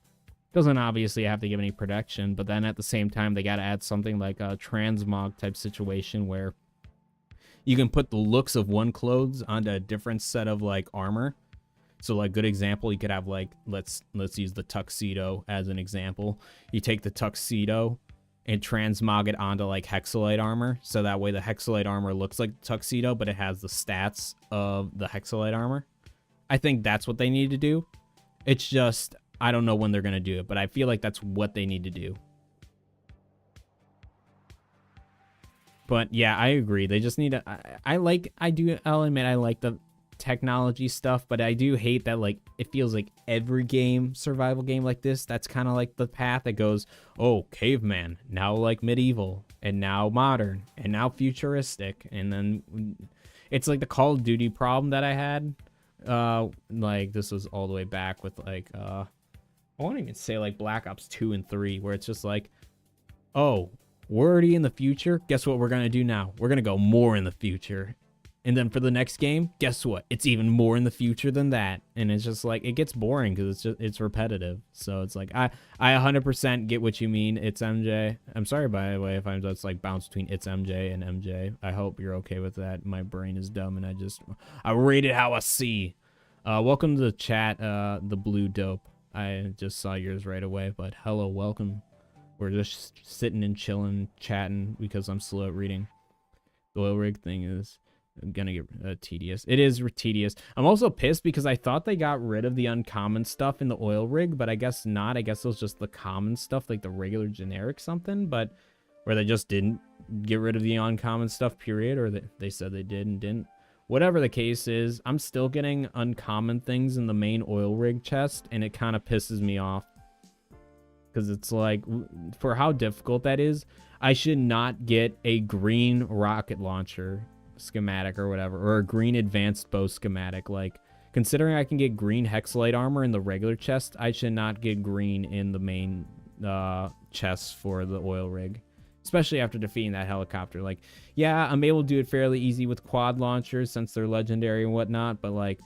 Speaker 1: Doesn't obviously have to give any protection, but then at the same time, they got to add something like a transmog type situation where you can put the looks of one clothes onto a different set of like armor. So like good example, you could have like, let's use the tuxedo as an example. You take the tuxedo and transmog it onto like hexalite armor. So that way the hexalite armor looks like the tuxedo, but it has the stats of the hexalite armor. I think that's what they need to do. It's just, I don't know when they're going to do it, but I feel like that's what they need to do. But yeah, I agree. They just need to, I'll admit I like the technology stuff, but I do hate that like it feels like every game, survival game like this, that's kind of like the path that goes, oh, caveman, now like medieval, and now modern, and now futuristic, and then it's like the Call of Duty problem that I had. Like this was all the way back with like I won't even say like Black Ops 2 and 3, where it's just like, oh, we're already in the future, guess what we're gonna do now? We're gonna go more in the future. And then for the next game, guess what? It's even more in the future than that. And it's just like, it gets boring because it's repetitive. So it's like, I 100% get what you mean. It's MJ. I'm sorry, by the way, if I'm just like bounce between it's MJ and MJ. I hope you're okay with that. My brain is dumb and I rate it how I see. Welcome to the chat, the blue dope. I just saw yours right away, but hello, welcome. We're just sitting and chilling, chatting because I'm slow at reading. The oil rig thing is gonna get tedious. It is tedious. I'm also pissed because I thought they got rid of the uncommon stuff in the oil rig, but I guess not. I guess it was just the common stuff, like the regular generic something, but where they just didn't get rid of the uncommon stuff, period, or they said they did and didn't. Whatever the case is, I'm still getting uncommon things in the main oil rig chest, and it kind of pisses me off. Because it's like, for how difficult that is, I should not get a green rocket launcher schematic or whatever, or a green advanced bow schematic. Like, considering I can get green hexalite armor in the regular chest, I should not get green in the main chest for the oil rig, especially after defeating that helicopter. Like, yeah, I'm able to do it fairly easy with quad launchers since they're legendary and whatnot, but like,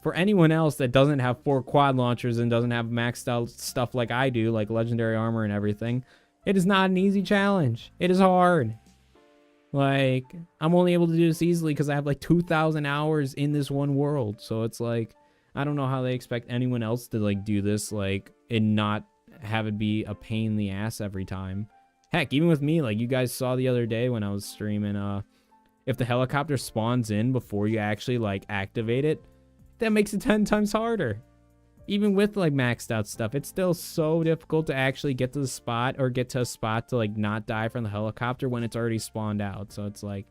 Speaker 1: for anyone else that doesn't have 4 quad launchers and doesn't have maxed out stuff like I do, like legendary armor and everything, it is not an easy challenge. It is hard. Like, I'm only able to do this easily because I have like 2,000 hours in this one world. So it's like, I don't know how they expect anyone else to like do this, like, and not have it be a pain in the ass every time. Heck, even with me, like you guys saw the other day when I was streaming, if the helicopter spawns in before you actually like activate it, that makes it 10 times harder. Even with like maxed out stuff, it's still so difficult to actually get to the spot or get to a spot to like not die from the helicopter when it's already spawned out. So it's like,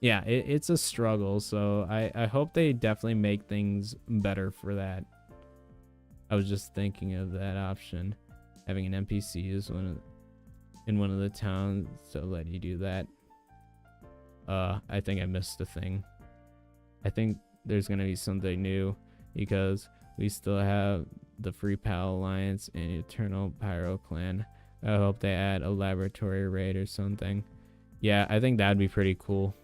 Speaker 1: yeah, it's a struggle. So I hope they definitely make things better for that. I was just thinking of that option. Having an NPC is in one of the towns to let you do that. I think I missed a thing. I think there's gonna be something new because we still have the Free Pal Alliance and Eternal Pyro Clan. I hope they add a laboratory raid or something. Yeah, I think that'd be pretty cool.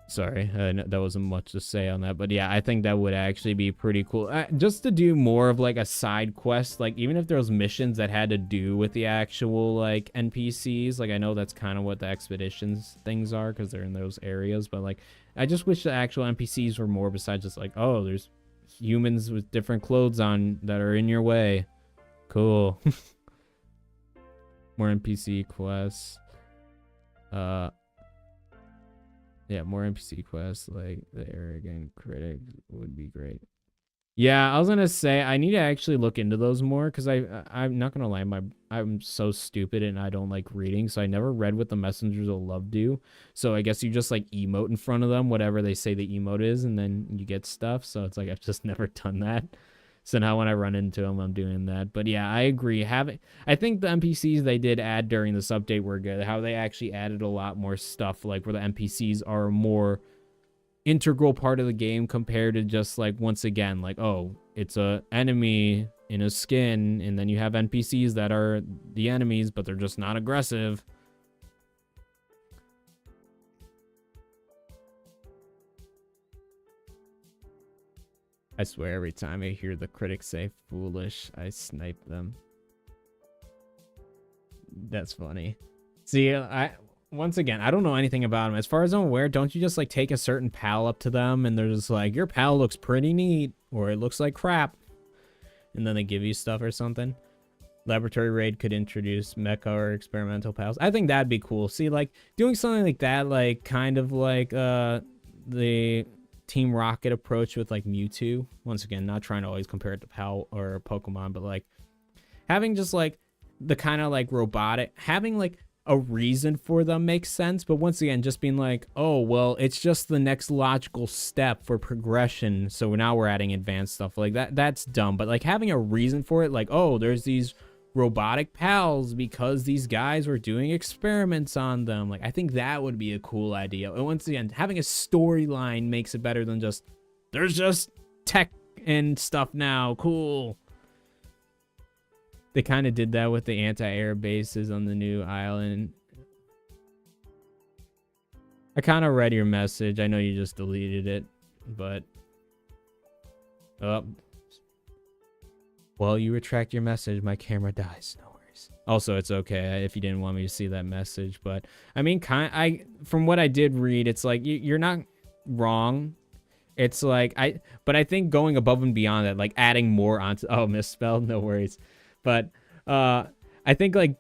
Speaker 1: Sorry, that wasn't much to say on that, but yeah, I think that would actually be pretty cool. Just to do more of like a side quest, like even if there was missions that had to do with the actual like NPCs, like I know that's kind of what the expeditions things are because they're in those areas, but like I just wish the actual NPCs were more besides just like, oh, there's humans with different clothes on that are in your way. Cool. More NPC quests. Yeah, more NPC quests like the arrogant critic would be great. Yeah, I was gonna say I need to actually look into those more because I'm not gonna lie, I'm so stupid and I don't like reading, so I never read what the messengers of love do. So I guess you just like emote in front of them, whatever they say the emote is, and then you get stuff. So it's like I've just never done that. So now when I run into them, I'm doing that. But yeah, I agree. I think the NPCs they did add during this update were good. How they actually added a lot more stuff, like where the NPCs are more integral part of the game compared to just like, once again, like, oh, it's a enemy in a skin, and then you have NPCs that are the enemies, but they're just not aggressive. I swear every time I hear the critics say foolish, I snipe them. That's funny. See, once again, I don't know anything about them. As far as I'm aware, don't you just like take a certain pal up to them and they're just like, your pal looks pretty neat, or it looks like crap, and then they give you stuff or something? Laboratory raid could introduce mecha or experimental pals. I think that'd be cool. See, like doing something like that, like kind of like the Team Rocket approach with like Mewtwo. Once again, not trying to always compare it to Pal or Pokemon, but like having just like the kind of like robotic, having like a reason for them makes sense. But once again, just being like, oh, well, it's just the next logical step for progression, so now we're adding advanced stuff like that. That's dumb. But like having a reason for it, like, oh, there's these robotic pals because these guys were doing experiments on them. Like, I think that would be a cool idea. And once again, having a storyline makes it better than just, there's just tech and stuff now. Cool. They kind of did that with the anti-air bases on the new island. I kind of read your message. I know you just deleted it, but... oh. Well, you retract your message, my camera dies. No worries. Also, it's okay if you didn't want me to see that message, but... I mean, from what I did read, it's like, you're not wrong. It's like, but I think going above and beyond that, like adding more onto... oh, misspelled? No worries. But I think like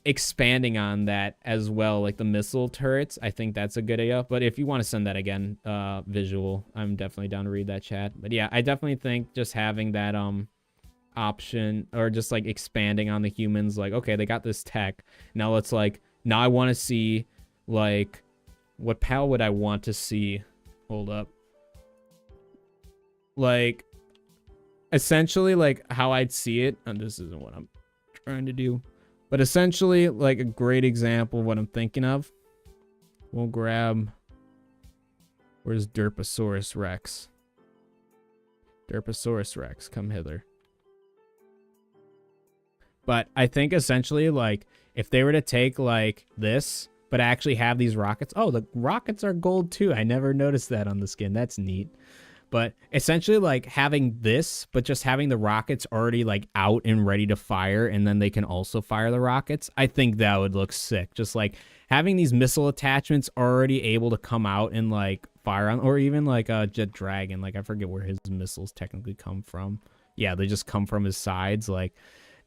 Speaker 1: expanding on that as well, like the missile turrets, I think that's a good idea. But if you want to send that again, visual, I'm definitely down to read that chat. But yeah, I definitely think just having that option, or just like expanding on the humans, like, okay, they got this tech. Now let's like, now I want to see like, what pal would I want to see? Hold up. Like, essentially, like, how I'd see it, and this isn't what I'm trying to do, but essentially, like, a great example of what I'm thinking of. We'll grab... where's Derposaurus Rex? Derposaurus Rex, come hither. But I think, essentially, like, if they were to take, like, this, but actually have these rockets... oh, the rockets are gold, too. I never noticed that on the skin. That's neat. But essentially, like, having this, but just having the rockets already, like, out and ready to fire, and then they can also fire the rockets, I think that would look sick. Just, like, having these missile attachments already able to come out and, like, fire on, or even, like, a Jet Dragon. Like, I forget where his missiles technically come from. Yeah, they just come from his sides, like...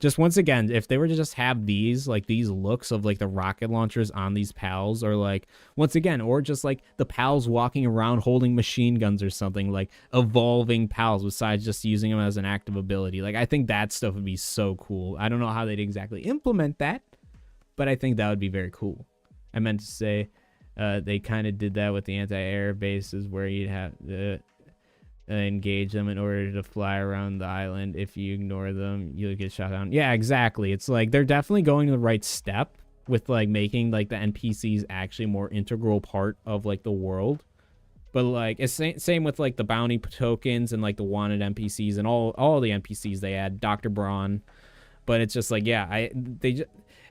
Speaker 1: just once again, if they were to just have these, like, these looks of, like, the rocket launchers on these pals, or, like, once again, or just, like, the pals walking around holding machine guns or something, like, evolving pals besides just using them as an active ability. Like, I think that stuff would be so cool. I don't know how they'd exactly implement that, but I think that would be very cool. I meant to say, they kind of did that with the anti-air bases, where you'd have to engage them in order to fly around the island. If you ignore them, you'll get shot down. Yeah, exactly. It's like they're definitely going the right step with like making like the NPCs actually more integral part of like the world. But like it's same with like the bounty tokens and like the wanted NPCs and all the NPCs they add, Dr. Braun. But it's just like, yeah,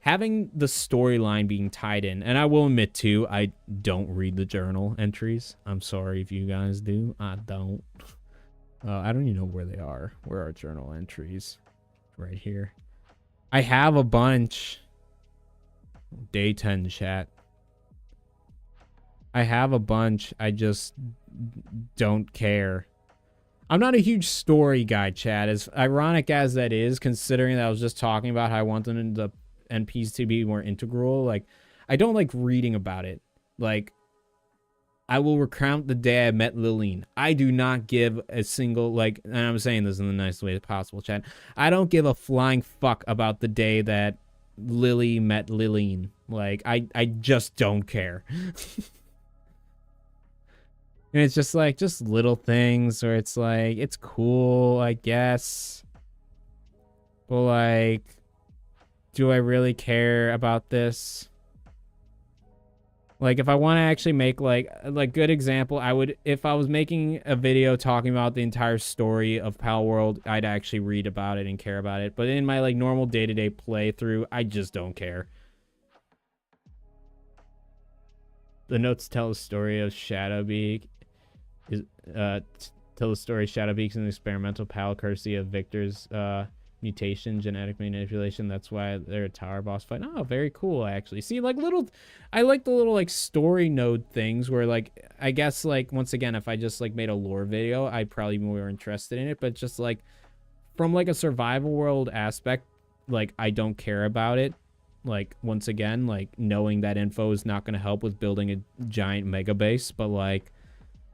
Speaker 1: having the storyline being tied in. And I will admit too, I don't read the journal entries. I'm sorry if you guys do. I don't. I don't even know where they are. Where are journal entries? Right here. I have a bunch. Day 10 chat. I have a bunch. I just don't care. I'm not a huge story guy, Chad. As ironic as that is, considering that I was just talking about how I want them the NPCs to be more integral. Like, I don't like reading about it. Like, I will recount the day I met Lillian. I do not give a single, like, and I'm saying this in the nicest way possible, Chad. I don't give a flying fuck about the day that Lily met Lillian. Like, I just don't care. And it's just like, just little things where it's like, it's cool, I guess. But like, do I really care about this? Like, if I want to actually make like good example, I would, if I was making a video talking about the entire story of Palworld, I'd actually read about it and care about it. But in my like normal day-to-day playthrough, I just don't care. The notes tell the story of Shadowbeak. Tell the story Shadowbeak's an experimental pal courtesy of Victor's mutation, genetic manipulation. That's why they're a tower boss fight. Oh, very cool, actually. See, like, little, I like the little like story node things where like, I guess like, once again, if I just like made a lore video, I'd probably be more interested in it. But just like from like a survival world aspect, like, I don't care about it. Like, once again, like, knowing that info is not going to help with building a giant mega base, but like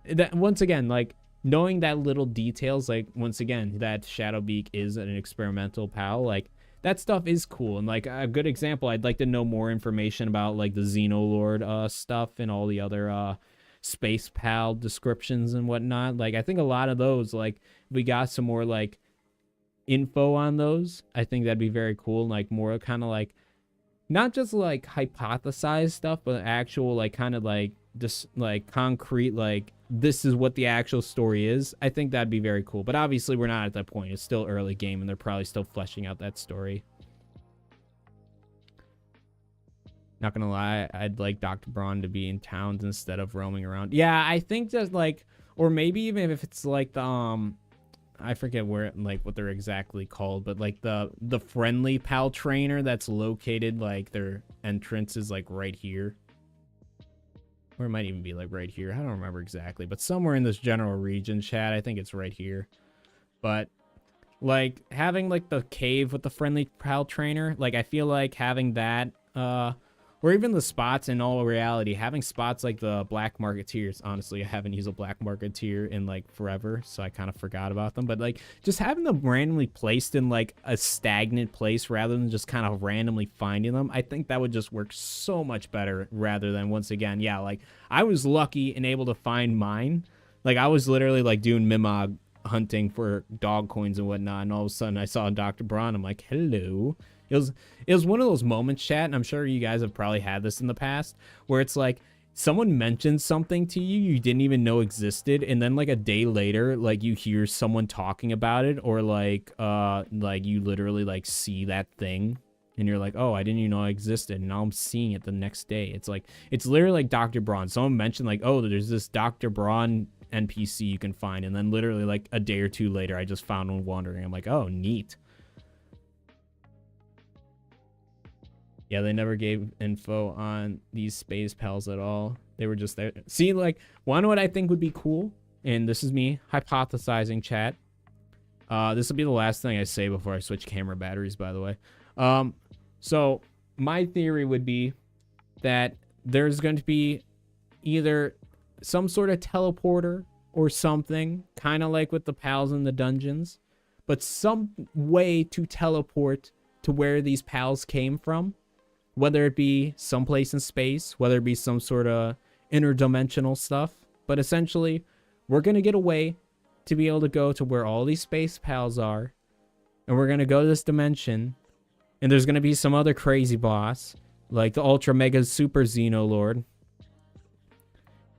Speaker 1: that, once again, like, knowing that little details, like, once again, that Shadowbeak is an experimental pal, like, that stuff is cool. And like, a good example, I'd like to know more information about like the Xenolord stuff and all the other space pal descriptions and whatnot. Like, I think a lot of those, like, we got some more like info on those, I think that'd be very cool. Like, more kind of like, not just like hypothesized stuff, but actual like kind of like just like concrete, like, this is what the actual story is. I think that'd be very cool. But obviously we're not at that point. It's still early game and they're probably still fleshing out that story. Not gonna lie, I'd like Dr. Braun to be in towns instead of roaming around. Yeah, I think just like, or maybe even if it's like the I forget where, like, what they're exactly called, but like the friendly pal trainer that's located, like, their entrance is like right here. Or it might even be like right here. I don't remember exactly, but somewhere in this general region, chat, I think it's right here. But like having like the cave with the friendly pal trainer, like, I feel like having that, or even the spots, in all reality, having spots like the black marketeers. Honestly, I haven't used a black marketeer in like forever, so I kind of forgot about them. But like, just having them randomly placed in like a stagnant place rather than just kind of randomly finding them, I think that would just work so much better, rather than, once again, yeah, like, I was lucky and able to find mine. Like, I was literally like doing Mimog hunting for dog coins and whatnot, and all of a sudden I saw Dr. Braun. I'm like, hello. It was one of those moments, chat, and I'm sure you guys have probably had this in the past, where it's like someone mentions something to you you didn't even know existed, and then like a day later, like, you hear someone talking about it, or like you literally like see that thing and you're like, oh, I didn't even know it existed, and now I'm seeing it the next day. It's like, it's literally like Dr. Braun. Someone mentioned like, oh, there's this Dr. Braun NPC you can find, and then literally like a day or two later I just found one wandering. I'm like, oh, neat. Yeah, they never gave info on these space pals at all. They were just there. See, like, one, what I think would be cool, and this is me hypothesizing, chat. This will be the last thing I say before I switch camera batteries, by the way. So my theory would be that there's going to be either some sort of teleporter or something, kind of like with the pals in the dungeons, but some way to teleport to where these pals came from. Whether it be someplace in space, whether it be some sort of interdimensional stuff. But essentially, we're going to get a way to be able to go to where all these space pals are. And we're going to go to this dimension. And there's going to be some other crazy boss, like the Ultra Mega Super Xenolord.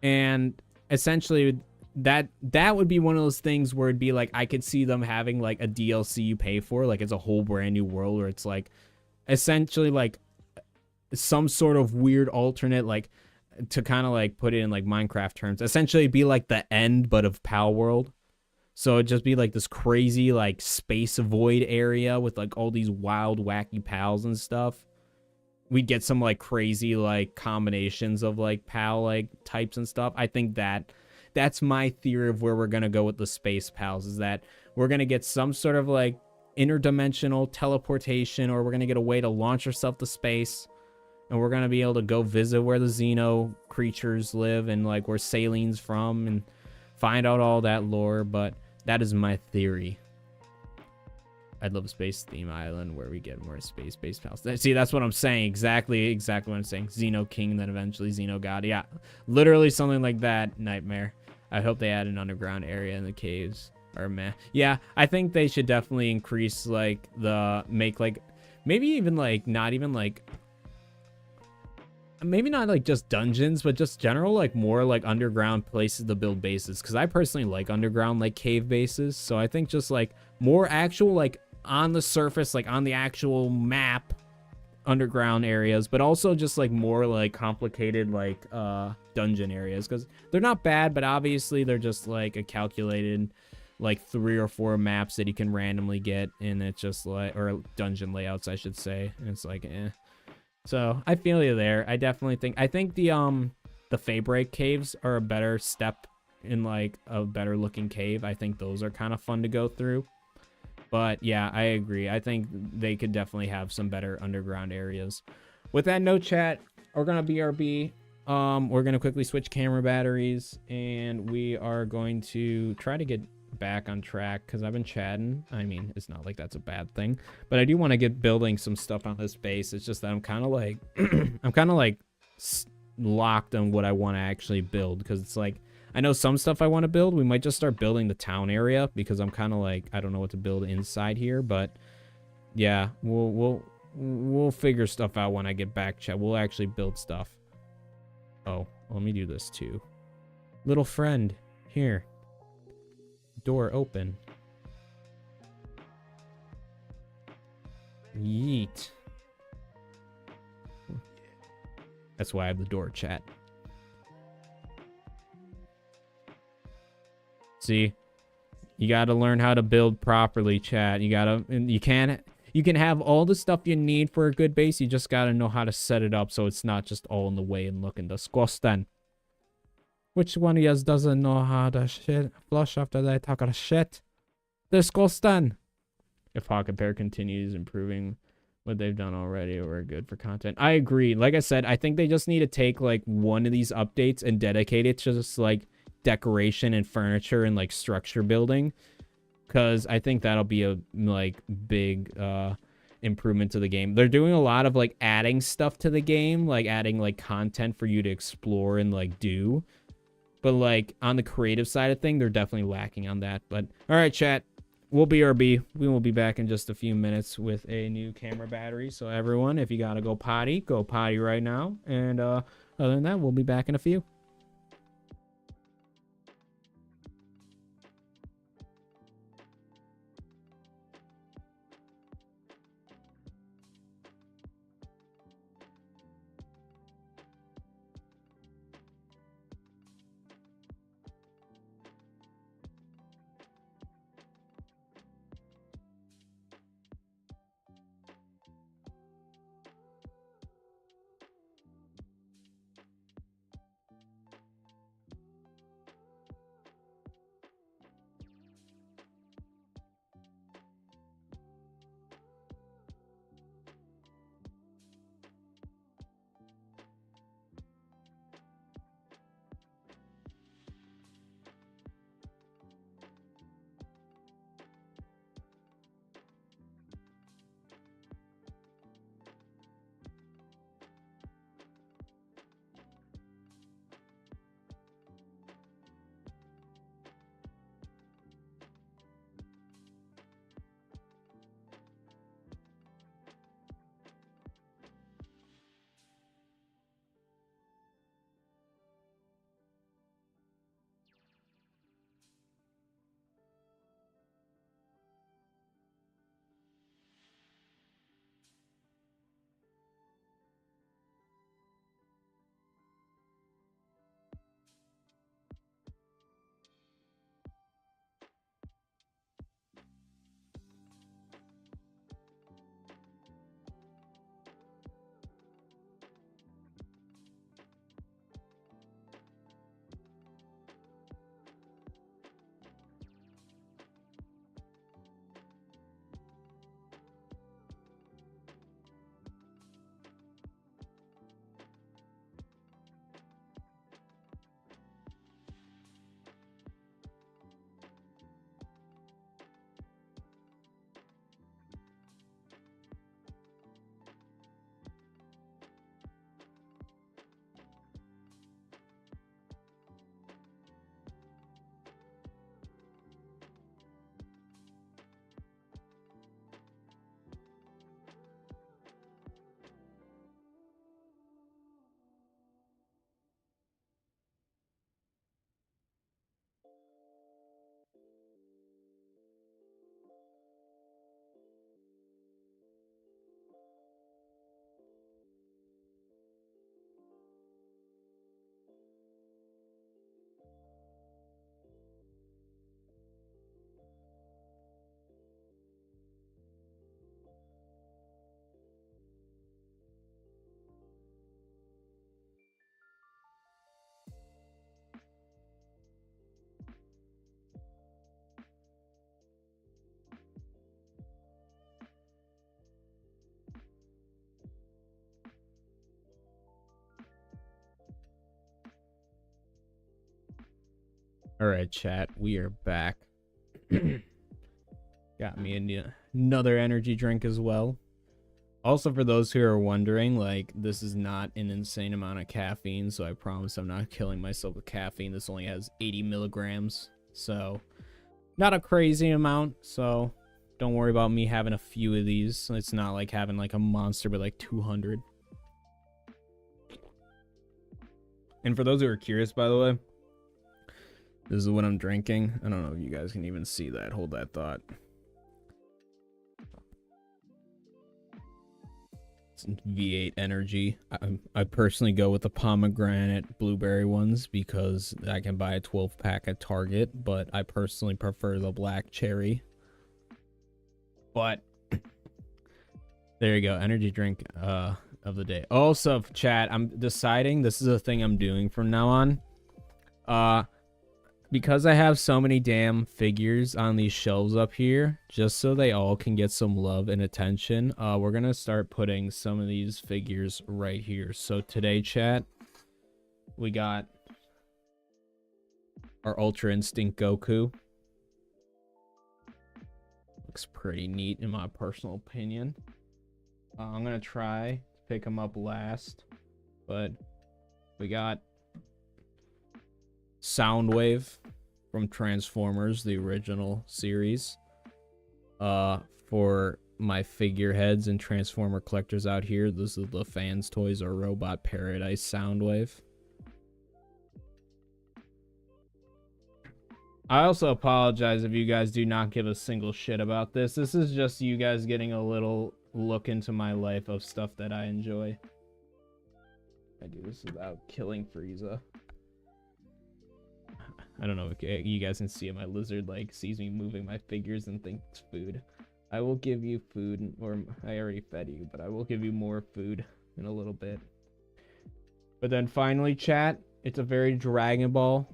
Speaker 1: And essentially, that would be one of those things where it'd be like, I could see them having like a DLC you pay for. Like, it's a whole brand new world where it's like, essentially like, some sort of weird alternate, like, to kind of like put it in like Minecraft terms, essentially it'd be like the end but of Palworld. So it'd just be like this crazy like space void area with like all these wild wacky pals and stuff. We'd get some like crazy like combinations of like pal like types and stuff. I think that that's my theory of where we're gonna go with the space pals, is that we're gonna get some sort of like interdimensional teleportation, or we're gonna get a way to launch ourselves to space, and we're gonna be able to go visit where the Xeno creatures live and like where Salene's from and find out all that lore. But that is my theory. I'd love a space theme island where we get more space pals. See, that's what I'm saying. Exactly what I'm saying. Xeno King, then eventually Xeno God. Yeah, literally something like that. Nightmare. I hope they add an underground area in the caves. Or meh. Yeah, I think they should definitely increase like maybe even like not even like, maybe not like just dungeons, but just general like more like underground places to build bases. Because I personally like underground like cave bases. So I think just like more actual like on the surface, like on the actual map, underground areas, but also just like more like complicated like dungeon areas, because they're not bad, but obviously they're just like a calculated like 3 or 4 maps that you can randomly get, and it's just like, or dungeon layouts I should say, and it's like So I feel you there. I think the Faybreak caves are a better step in like a better looking cave. I think those are kind of fun to go through. But yeah, I agree. I think they could definitely have some better underground areas. With that note, chat, we're gonna BRB. We're gonna quickly switch camera batteries, and we are going to try to get back on track because I've been chatting. I mean, it's not like that's a bad thing, but I do want to get building some stuff on this base. It's just that I'm kind of like locked on what I want to actually build, because it's like I know some stuff I want to build. We might just start building the town area, because I'm kind of like, I don't know what to build inside here. But yeah, we'll figure stuff out when I get back, chat. We'll actually build stuff. Oh, let me do this too. Little friend, here. Door open. Yeet. That's why I have the door, chat. See, you got to learn how to build properly, chat. You can have all the stuff you need for a good base. You just got to know how to set it up so it's not just all in the way and looking disgusting. Which one of you doesn't know how to shit flush after they talk of shit? Disgusting. If Hawk and Pear continues improving what they've done already, we're good for content. I agree. Like I said, I think they just need to take like one of these updates and dedicate it to just like decoration and furniture and like structure building, because I think that'll be a like big improvement to the game. They're doing a lot of like adding stuff to the game, like adding like content for you to explore and like do, but like on the creative side of thing, they're definitely lacking on that. But all right, chat, we'll BRB. We will be back in just a few minutes with a new camera battery. So everyone, if you gotta go potty right now, and other than that, we'll be back in a few. All right, chat, we are back. Got me another energy drink as well. Also, for those who are wondering, like, this is not an insane amount of caffeine, so I promise I'm not killing myself with caffeine. This only has 80 milligrams, so not a crazy amount, so don't worry about me having a few of these. It's not like having like a monster with like 200. And for those who are curious, by the way, this is what I'm drinking. I don't know if you guys can even see that. Hold that thought. It's V8 Energy. I personally go with the pomegranate blueberry ones because I can buy a 12-pack at Target, but I personally prefer the black cherry. But there you go, energy drink of the day. Also, chat, I'm deciding this is a thing I'm doing from now on. Because I have so many damn figures on these shelves up here, just so they all can get some love and attention, we're gonna start putting some of these figures right here. So today, chat, we got our Ultra Instinct Goku. Looks pretty neat in my personal opinion. I'm gonna try to pick him up last, but we got Soundwave from Transformers, the original series. For my figureheads and Transformer collectors out here, this is the Fans Toys or Robot Paradise Soundwave. I also apologize if you guys do not give a single shit about this. This is just you guys getting a little look into my life of stuff that I enjoy. I do this without killing Frieza. I don't know if you guys can see it. My lizard like sees me moving my figures and thinks it's food. I will give you food, or I already fed you, but I will give you more food in a little bit. But then finally, chat, it's a very Dragon Ball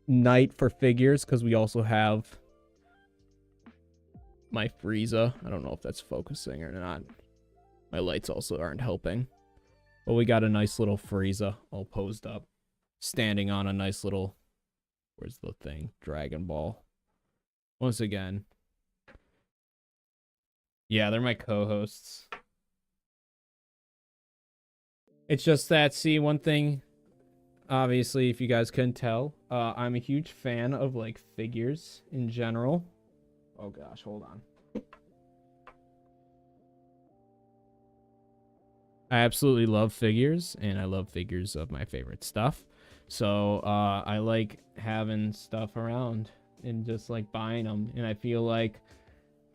Speaker 1: night for figures, because we also have my Frieza. I don't know if that's focusing or not. My lights also aren't helping. But we got a nice little Frieza all posed up, standing on a nice little, where's the thing? Dragon Ball. Once again. Yeah, they're my co-hosts. It's just that, see, one thing, obviously, if you guys couldn't tell, I'm a huge fan of, like, figures in general. Oh gosh, hold on. I absolutely love figures, and I love figures of my favorite stuff. So, I like having stuff around and just, like, buying them. And I feel like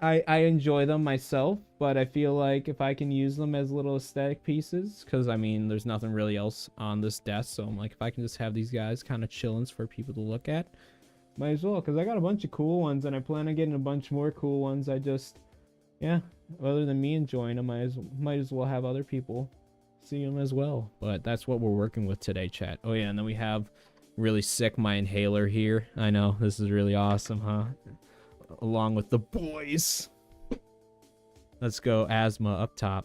Speaker 1: I enjoy them myself, but I feel like if I can use them as little aesthetic pieces, because, I mean, there's nothing really else on this desk, so I'm like, if I can just have these guys kind of chilling for people to look at, might as well, because I got a bunch of cool ones, and I plan on getting a bunch more cool ones. I just, yeah, other than me enjoying them, I might as well have other people see them as well. But that's what we're working with today, chat. Oh yeah, and then we have really sick my inhaler here. I know, this is really awesome, huh? Along with the boys. Let's go asthma up top.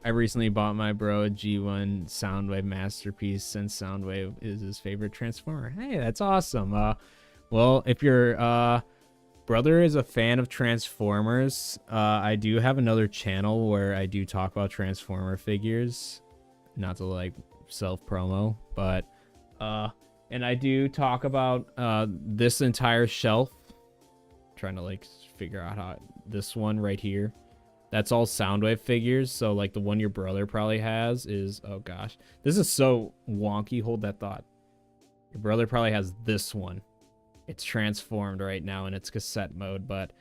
Speaker 1: I recently bought my bro a G1 Soundwave Masterpiece, since Soundwave is his favorite Transformer. Hey, that's awesome. Well, if your brother is a fan of Transformers, I do have another channel where I do talk about Transformer figures. Not to like self-promo, but and I do talk about this entire shelf. I'm trying to like figure out how this one right here. That's all Soundwave figures. So like the one your brother probably has is, oh gosh, this is so wonky. Hold that thought. Your brother probably has this one. It's transformed right now in its cassette mode, but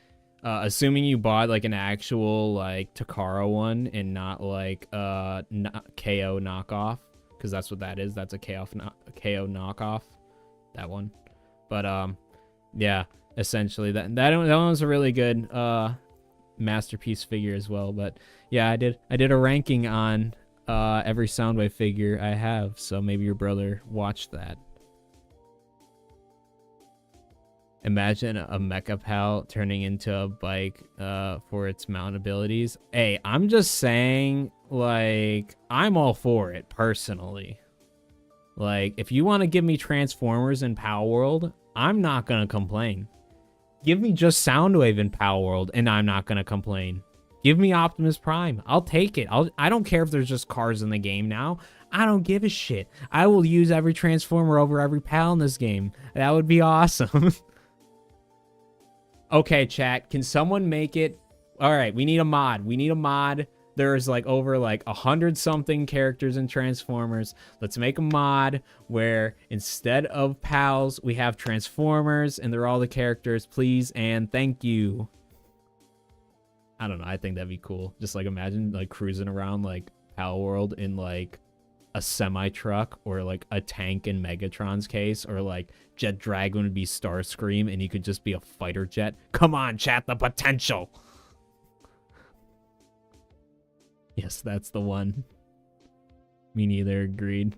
Speaker 1: assuming you bought like an actual like Takara one and not like KO knockoff, because that's what that is. That's a KO knockoff, that one. But yeah, essentially that one was a really good masterpiece figure as well. But yeah, I did a ranking on every Soundwave figure I have, so maybe your brother watched that. Imagine a Mecha Pal turning into a bike for its mount abilities. Hey, I'm just saying, like, I'm all for it, personally. Like, if you want to give me Transformers in Palworld, I'm not going to complain. Give me just Soundwave in Palworld, and I'm not going to complain. Give me Optimus Prime. I'll take it. I don't care if there's just cars in the game now. I don't give a shit. I will use every Transformer over every pal in this game. That would be awesome. Okay, chat. Can someone make it? All right, we need a mod. We need a mod. There's like over like 100-something characters in Transformers. Let's make a mod where instead of pals, we have Transformers, and they're all the characters. Please and thank you. I don't know. I think that'd be cool. Just like imagine like cruising around like Palworld in like a semi-truck or like a tank in Megatron's case, or like Jet Dragon would be Starscream and he could just be a fighter jet. Come on, chat, the potential. Yes, that's the one. Me neither, agreed.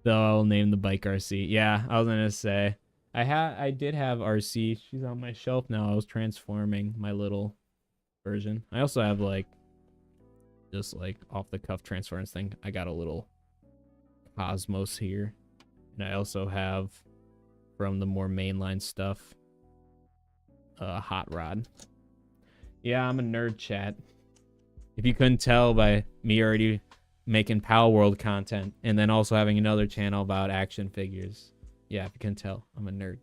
Speaker 1: Though I'll name the bike RC. Yeah, I was gonna say. I did have RC. She's on my shelf now. I was transforming my little version. I also have like just like off the cuff transference thing. I got a little Cosmos here. And I also have from the more mainline stuff Hot Rod. Yeah, I'm a nerd, chat. If you couldn't tell by me already making Palworld content and then also having another channel about action figures. Yeah, if you couldn't tell, I'm a nerd.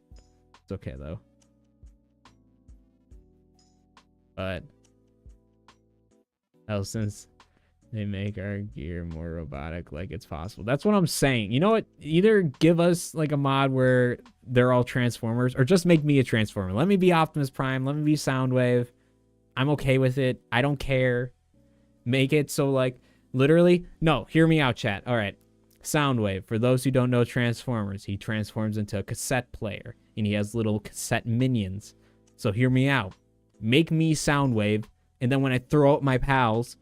Speaker 1: It's okay though. But since they make our gear more robotic, like it's possible. That's what I'm saying. You know what? Either give us like a mod where they're all Transformers, or just make me a Transformer. Let me be Optimus Prime. Let me be Soundwave. I'm okay with it. I don't care. Make it so like literally. No, hear me out, chat. All right. Soundwave, for those who don't know Transformers, he transforms into a cassette player and he has little cassette minions. So hear me out. Make me Soundwave, and then when I throw out my pals,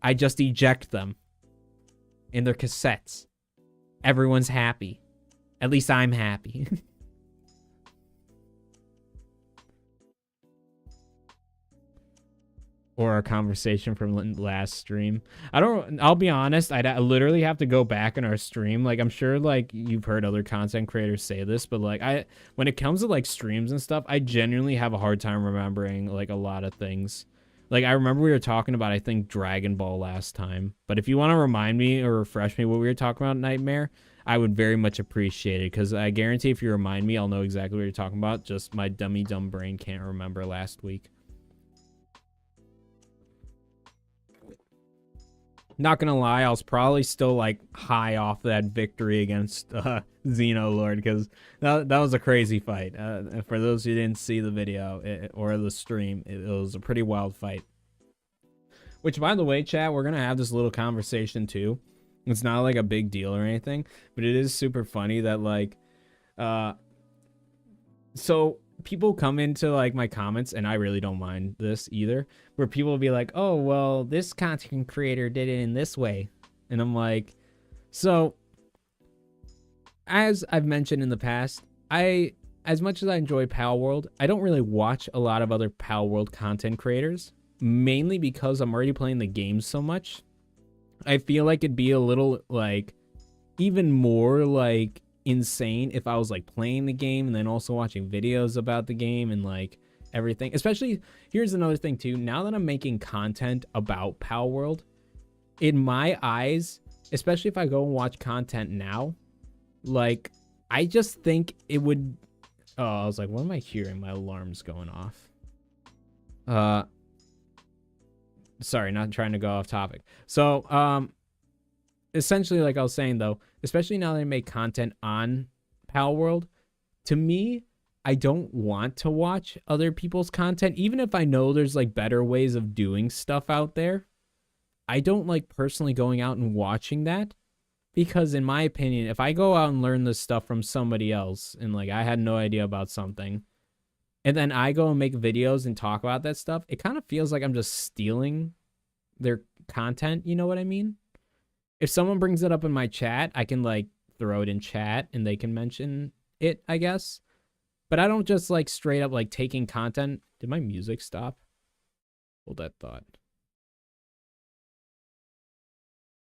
Speaker 1: I just eject them in their cassettes. Everyone's happy. At least I'm happy. Or our conversation from last stream. I'll be honest, I literally have to go back in our stream. Like, I'm sure, like, you've heard other content creators say this, but, like, when it comes to, like, streams and stuff, I genuinely have a hard time remembering, like, a lot of things. Like, I remember we were talking about, I think, Dragon Ball last time. But if you want to remind me or refresh me what we were talking about, Nightmare, I would very much appreciate it. Because I guarantee if you remind me, I'll know exactly what you're talking about. Just my dumb brain can't remember last week. Not gonna lie, I was probably still like high off that victory against Xenolord, because that was a crazy fight. For those who didn't see the video or the stream, it was a pretty wild fight. Which, by the way, chat, we're gonna have this little conversation too. It's not like a big deal or anything, but it is super funny that like, so people come into like my comments, and I really don't mind this either, where people will be like, oh, well, this content creator did it in this way. And I'm like, so as I've mentioned in the past, as much as I enjoy Palworld, I don't really watch a lot of other Palworld content creators, mainly because I'm already playing the game so much. I feel like it'd be a little like even more like insane if I was like playing the game and then also watching videos about the game and like everything. Especially, here's another thing too, now that I'm making content about Palworld, in my eyes, especially if I go and watch content now, like I just think it would I was like, what am I hearing? My alarm's going off. Sorry, not trying to go off topic. So essentially, like I was saying though, especially now that I make content on Palworld, to me, I don't want to watch other people's content, even if I know there's like better ways of doing stuff out there. I don't like personally going out and watching that, because in my opinion, if I go out and learn this stuff from somebody else and like I had no idea about something, and then I go and make videos and talk about that stuff, it kind of feels like I'm just stealing their content. You know what I mean? If someone brings it up in my chat, I can like throw it in chat and they can mention it, I guess. But I don't just like straight up like taking content. Did my music stop? Hold that thought.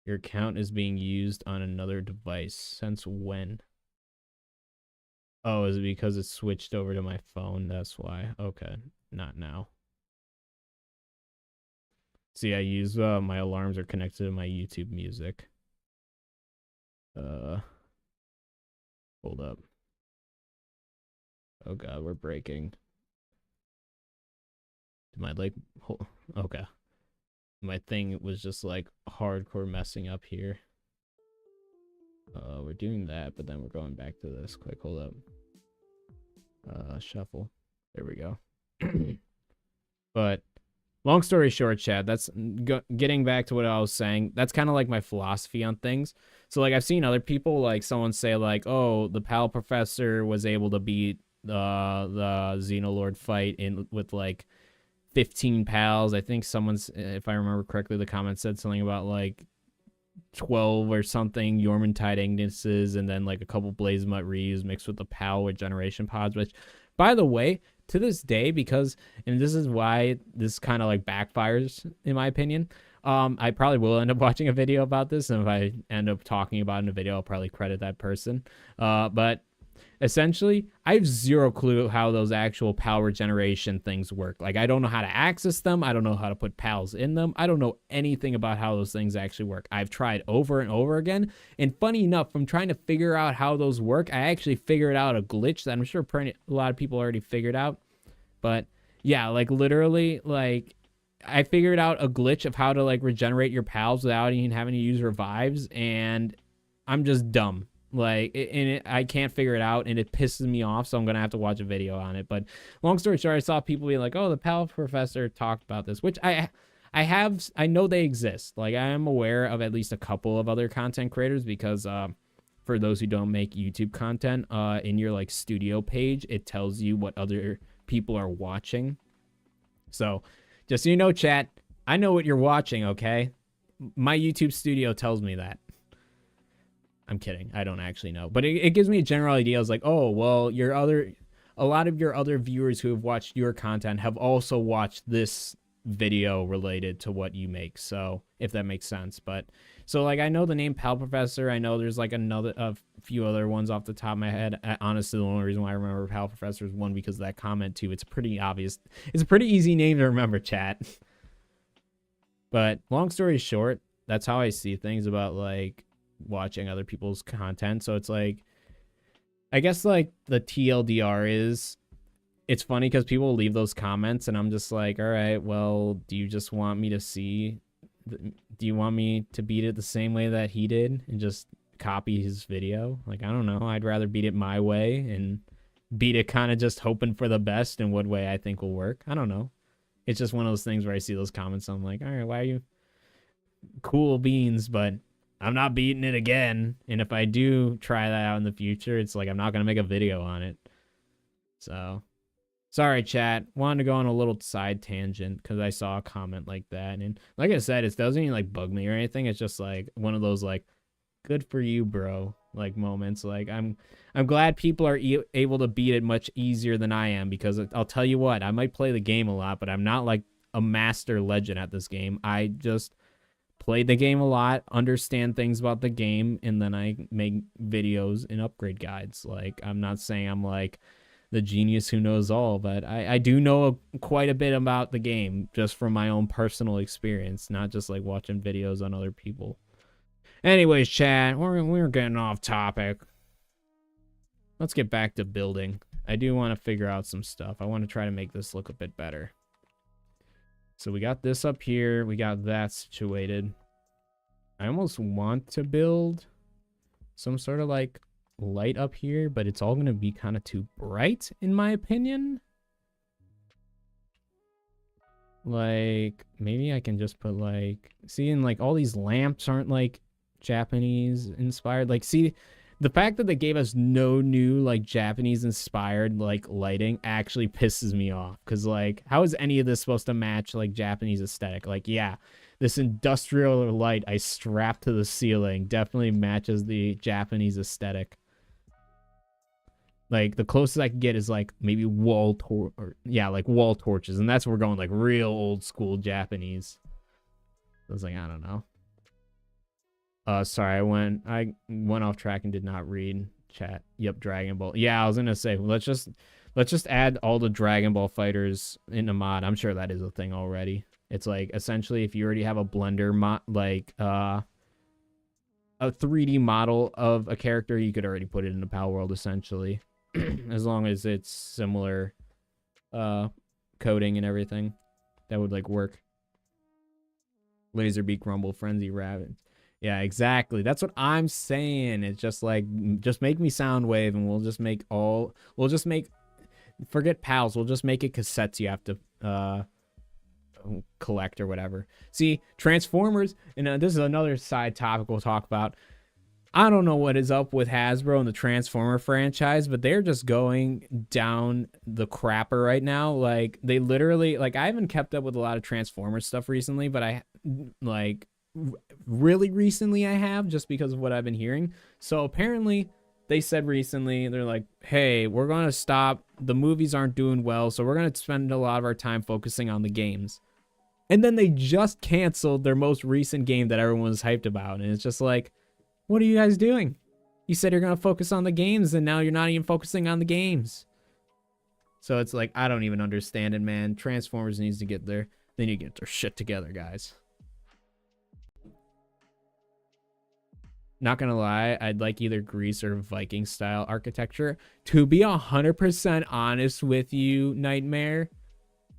Speaker 1: Your account is being used on another device. Since when? Oh, is it because it switched over to my phone? That's why. Okay, not now. See, I use my alarms are connected to my YouTube music. Hold up. Oh god, we're breaking. My like, okay. My thing was just like hardcore messing up here. We're doing that, but then we're going back to this. Quick, hold up. Shuffle. There we go. But long story short, Chad, that's getting back to what I was saying. That's kind of like my philosophy on things. So like I've seen other people, like someone say like, oh, the Pal Professor was able to beat the Xenolord fight in with like 15 pals. I think someone's, if I remember correctly, the comment said something about like 12 or something Yormantide Ignises and then like a couple Blazemut Reeves mixed with the Pal with generation pods, which by the way, to this day, because, and this is why this kind of like backfires in my opinion, I probably will end up watching a video about this, and if I end up talking about it in a video, I'll probably credit that person. But essentially, I have zero clue how those actual power generation things work. Like, I don't know how to access them. I don't know how to put pals in them. I don't know anything about how those things actually work. I've tried over and over again. And funny enough, from trying to figure out how those work, I actually figured out a glitch that I'm sure a lot of people already figured out. But yeah, like literally, like I figured out a glitch of how to like regenerate your pals without even having to use revives. And I'm just dumb. Like, I can't figure it out, and it pisses me off, so I'm gonna have to watch a video on it. But long story short, I saw people being like, oh, the Pal Professor talked about this, which I know they exist. Like, I am aware of at least a couple of other content creators, because for those who don't make YouTube content, in your like studio page, it tells you what other people are watching. So just so you know, chat, I know what you're watching, okay? My YouTube studio tells me that. I'm kidding. I don't actually know. But it gives me a general idea. I was like, oh, well, a lot of your other viewers who have watched your content have also watched this video related to what you make. So if that makes sense. But so like, I know the name Pal Professor. I know there's like a few other ones off the top of my head. Honestly, the only reason why I remember Pal Professor is one, because of that comment too. It's pretty obvious. It's a pretty easy name to remember, chat. But long story short, that's how I see things about like watching other people's content. So it's like, I guess like the TLDR is, it's funny because people leave those comments and I'm just like, all right, well, do you just want me to do you want me to beat it the same way that he did and just copy his video? Like, I don't know. I'd rather beat it my way and beat it kind of just hoping for the best and what way I think will work. I don't know. It's just one of those things where I see those comments, I'm like, all right, why are you cool beans, but I'm not beating it again. And if I do try that out in the future, it's like I'm not going to make a video on it. So, sorry, chat. Wanted to go on a little side tangent because I saw a comment like that. And like I said, it doesn't even like bug me or anything. It's just like one of those like, good for you, bro, like moments. Like I'm glad people are able to beat it much easier than I am, because I'll tell you what, I might play the game a lot, but I'm not like a master legend at this game. I just play the game a lot, understand things about the game, and then I make videos and upgrade guides. Like, I'm not saying I'm like the genius who knows all, but I do know quite a bit about the game just from my own personal experience, not just like watching videos on other people. Anyways, chat, we're getting off topic. Let's get back to building. I do want to figure out some stuff. I want to try to make this look a bit better. So we got this up here. We got that situated. I almost want to build some sort of like light up here, but it's all going to be kind of too bright in my opinion. Like, maybe I can just put like, seeing like all these lamps aren't like Japanese inspired. Like, see, the fact that they gave us no new like Japanese inspired like lighting actually pisses me off, because like, how is any of this supposed to match like Japanese aesthetic? Like, yeah, this industrial light I strapped to the ceiling definitely matches the Japanese aesthetic. Like the closest I could get is like maybe wall torches, and that's where we're going like real old school Japanese. I was like, I don't know. Sorry, I went off track and did not read chat. Yep, Dragon Ball. Yeah, I was gonna say let's just add all the Dragon Ball fighters in a mod. I'm sure that is a thing already. It's like essentially if you already have a Blender mod, like a 3D model of a character, you could already put it in the Palworld essentially, as long as it's similar coding and everything. That would like work. Laserbeak, Rumble, Frenzy, Rabbit. Yeah, exactly. That's what I'm saying. It's just like, just make me Soundwave and we'll just make, forget pals, we'll just make it cassettes you have to collect or whatever. See, Transformers, and this is another side topic we'll talk about. I don't know what is up with Hasbro and the Transformer franchise, but they're just going down the crapper right now. Like, they literally, like, I haven't kept up with a lot of Transformers stuff recently, but I, like, really recently I have, just because of what I've been hearing. So apparently they said recently, they're like, hey, we're going to stop. The movies aren't doing well, so we're going to spend a lot of our time focusing on the games. And then they just canceled their most recent game that everyone was hyped about. And it's just like, what are you guys doing? You said you're going to focus on the games, and now you're not even focusing on the games. So it's like, I don't even understand it, man. Transformers needs to get their, they need to get their shit together, guys. Not gonna lie, I'd like either Greece or Viking style architecture. To be 100% honest with you, Nightmare,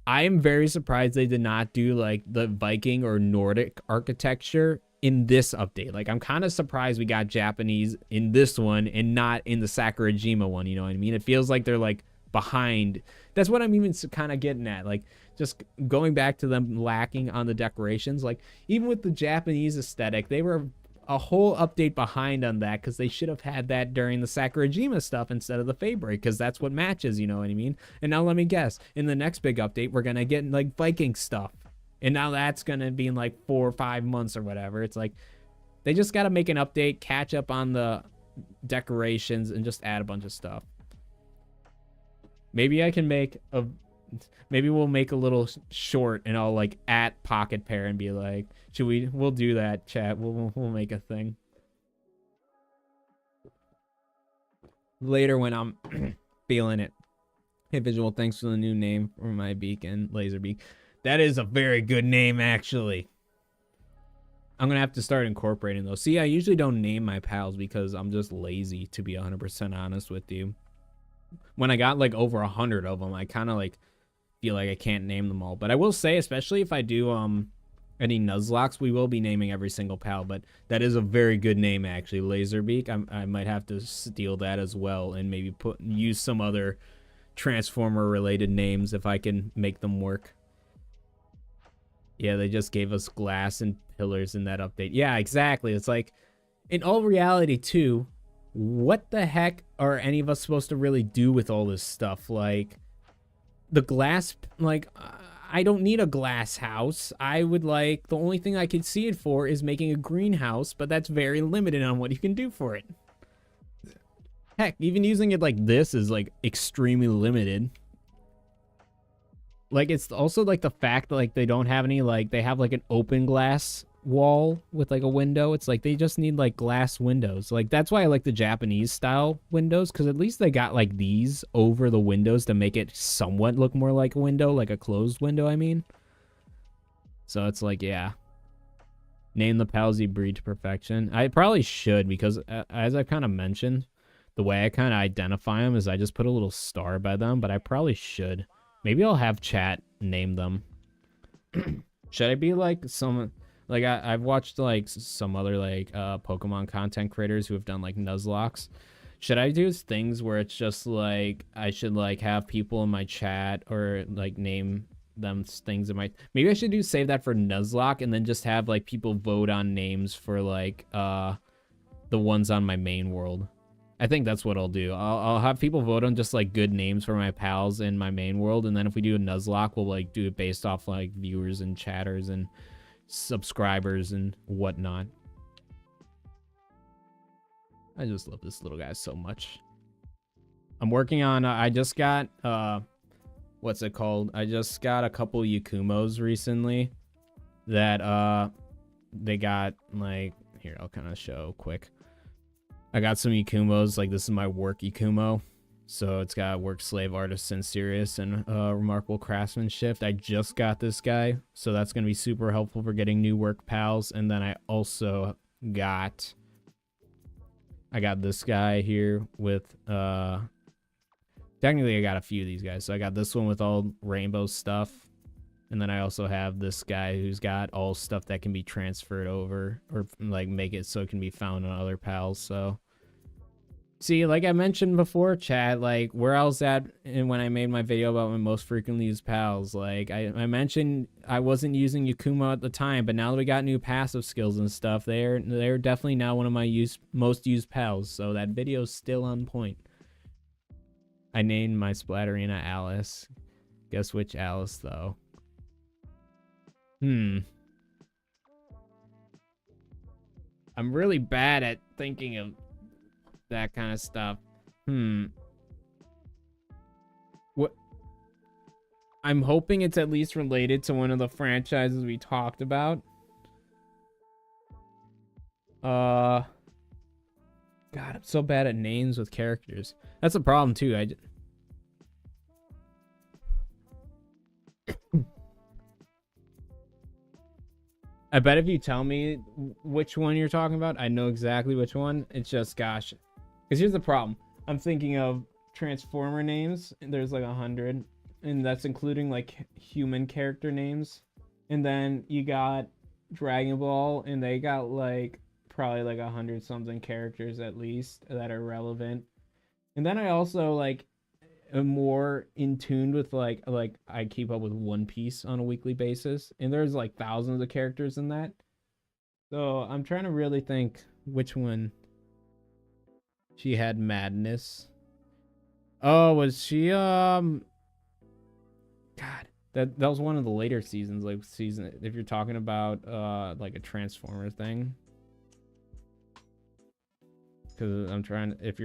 Speaker 1: I am very surprised they did not do like the Viking or Nordic architecture in this update. Like, I'm kind of surprised we got Japanese in this one and not in the Sakurajima one, you know what I mean? It feels like they're like behind. That's what I'm even kind of getting at. Like, just going back to them lacking on the decorations. Like, even with the Japanese aesthetic, they were a whole update behind on that, because they should have had that during the Sakurajima stuff instead of the Fabreak, because that's what matches, you know what I mean? And now let me guess, in the next big update, we're gonna get like Viking stuff, and now that's gonna be in like 4 or 5 months or whatever. It's like, they just gotta make an update, catch up on the decorations, and just add a bunch of stuff. Maybe I can make a, maybe we'll make a little short and I'll like at Pocket Pair and be like, we'll do that, chat. We'll make a thing later when I'm feeling it. Hey, Visual, thanks for the new name for my beacon, Laserbeak. That is a very good name, actually. I'm gonna have to start incorporating those. See, I usually don't name my pals because I'm just lazy, to be 100% honest with you. When I got like over 100 of them, I kind of like feel like I can't name them all. But I will say, especially if I do any Nuzlocke, we will be naming every single pal. But that is a very good name, actually, Laserbeak. I might have to steal that as well and maybe use some other Transformer related names if I can make them work. Yeah, they just gave us glass and pillars in that update. Yeah, exactly. It's like, in all reality too, what the heck are any of us supposed to really do with all this stuff? Like, the glass, like, I don't need a glass house. I would like, the only thing I could see it for is making a greenhouse, but that's very limited on what you can do for it. Heck, even using it like this is like extremely limited. Like, it's also like the fact that like they don't have any, like, they have like an open glass wall with like a window. It's like they just need like glass windows. Like, that's why I like the Japanese style windows, because at least they got like these over the windows to make it somewhat look more like a window, like a closed window, I mean. So it's like, yeah, name the palsy breed to perfection. I probably should, because as I kind of mentioned, the way I kind of identify them is I just put a little star by them, but I probably should. Maybe I'll have chat name them. Should I be like some, like, I've watched like some other like Pokemon content creators who have done like Nuzlocke. Should I do things where it's just like I should like have people in my chat or like name them things in my, maybe I should do save that for Nuzlocke and then just have like people vote on names for like the ones on my main world. I think that's what I'll do. I'll have people vote on just like good names for my pals in my main world, and then if we do a Nuzlocke, we'll like do it based off like viewers and chatters and subscribers and whatnot. I just love this little guy so much. I'm working on, I just got, what's it called? I just got a couple Yakumos recently that, they got, like, here, I'll kind of show quick. I got some Yakumos, like, this is my work Yakumo. So it's got work, slave, artisan, serious, and remarkable craftsmanship. I just got this guy, so that's going to be super helpful for getting new work pals. And then I also got... I got this guy here with... technically, I got a few of these guys. So I got this one with all rainbow stuff. And then I also have this guy who's got all stuff that can be transferred over. Or, like, make it so it can be found on other pals, so... See, like I mentioned before, chat, like, where I was at when I made my video about my most frequently used pals, like, I mentioned I wasn't using Yakumo at the time, but now that we got new passive skills and stuff, they're definitely now one of my most used pals, so that video's still on point. I named my Splatterina Alice. Guess which Alice, though? I'm really bad at thinking of that kind of stuff. What? I'm hoping it's at least related to one of the franchises we talked about. God, I'm so bad at names with characters. That's a problem too. I bet if you tell me which one you're talking about, I know exactly which one. It's just, gosh. Because here's the problem. I'm thinking of Transformer names. And there's like 100. And that's including like human character names. And then you got Dragon Ball. And they got like probably like 100 something characters at least that are relevant. And then I also like am more in tune with like I keep up with One Piece on a weekly basis. And there's like thousands of characters in that. So I'm trying to really think which one. She had madness. Oh, was she God, that was one of the later seasons, like if you're talking about like a Transformer thing. Cuz I'm trying, if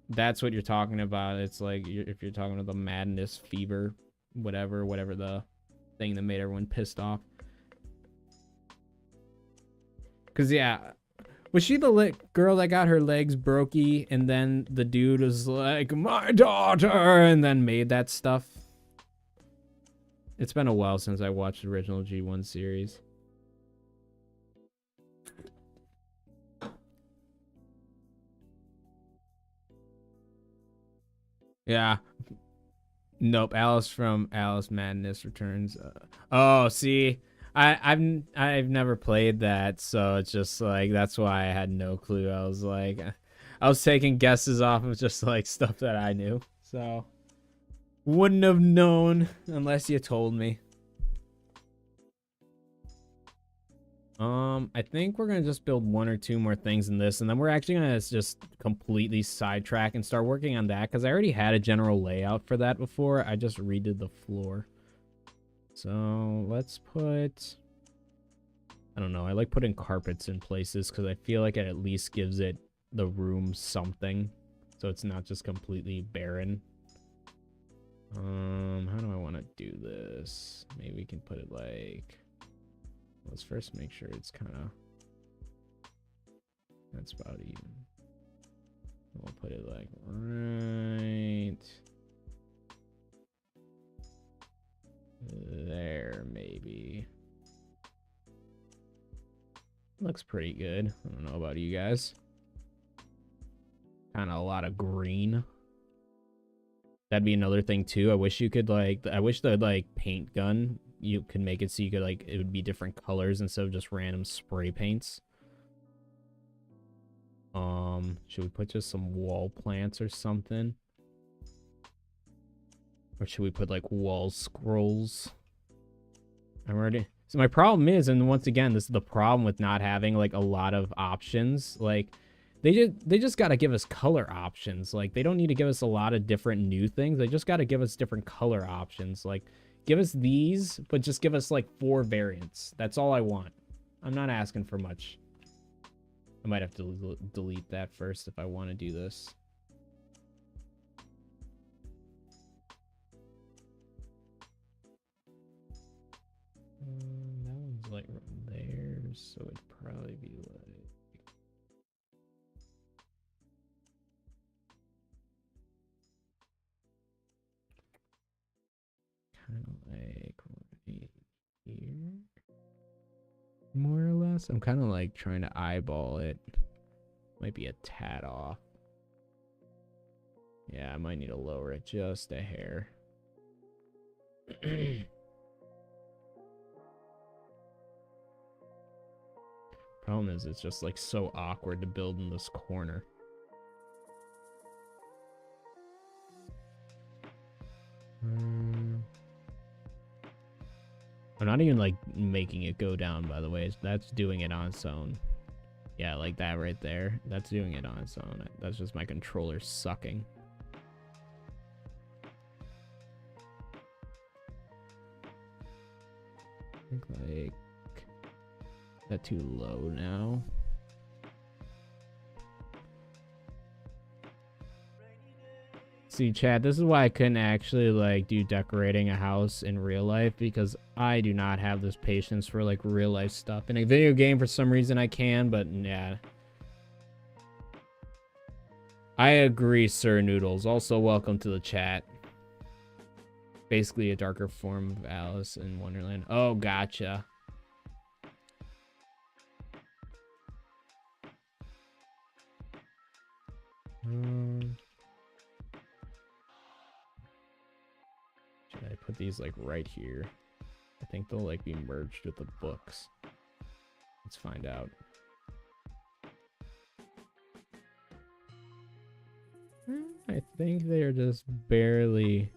Speaker 1: that's what you're talking about, it's like if you're talking about the madness fever, whatever the thing that made everyone pissed off. Cuz yeah, was she the girl that got her legs brokey and then the dude was like, my daughter, and then made that stuff? It's been a while since I watched the original G1 series. Yeah. Nope, Alice from Alice Madness Returns. Oh, see, I've never played that, so it's just like that's why I had no clue. I was like, I was taking guesses off of just like stuff that I knew, so wouldn't have known unless you told me. I think we're gonna just build 1 or 2 more things in this, and then we're actually gonna just completely sidetrack and start working on that, because I already had a general layout for that before. I just redid the floor. So let's put, I don't know, I like putting carpets in places because I feel like it at least gives it the room something, so it's not just completely barren. How do I want to do this? Maybe we can put it like, let's first make sure it's kind of, that's about even. We'll put it like right there, maybe. Looks pretty good. I don't know about you guys. Kind of a lot of green. That'd be another thing too. I wish you could like, I wish the like paint gun, you could make it so you could like, it would be different colors instead of just random spray paints. Should we put just some wall plants or something? Or should we put like wall scrolls? I'm ready. So my problem is, and once again, this is the problem with not having like a lot of options. Like they just got to give us color options. Like they don't need to give us a lot of different new things. They just got to give us different color options. Like give us these, but just give us like 4 variants. That's all I want. I'm not asking for much. I might have to delete that first if I want to do this. That one's like right there, so it'd probably be like. Kind of like right here, more or less. I'm kind of like trying to eyeball it. Might be a tad off. Yeah, I might need to lower it just a hair. Problem is, it's just like so awkward to build in this corner. I'm not even like making it go down, by the way. That's doing it on its own. Yeah, like that right there. That's doing it on its own. That's just my controller sucking. I think like that too low now. See, Chad, this is why I couldn't actually like do decorating a house in real life, because I do not have this patience for like real life stuff. In a video game, for some reason I can, but yeah. I agree, Sir Noodles. Also, welcome to the chat. Basically a darker form of Alice in Wonderland. Oh, gotcha. Should I put these like right here? I think they'll like be merged with the books. Let's find out. I think they're just barely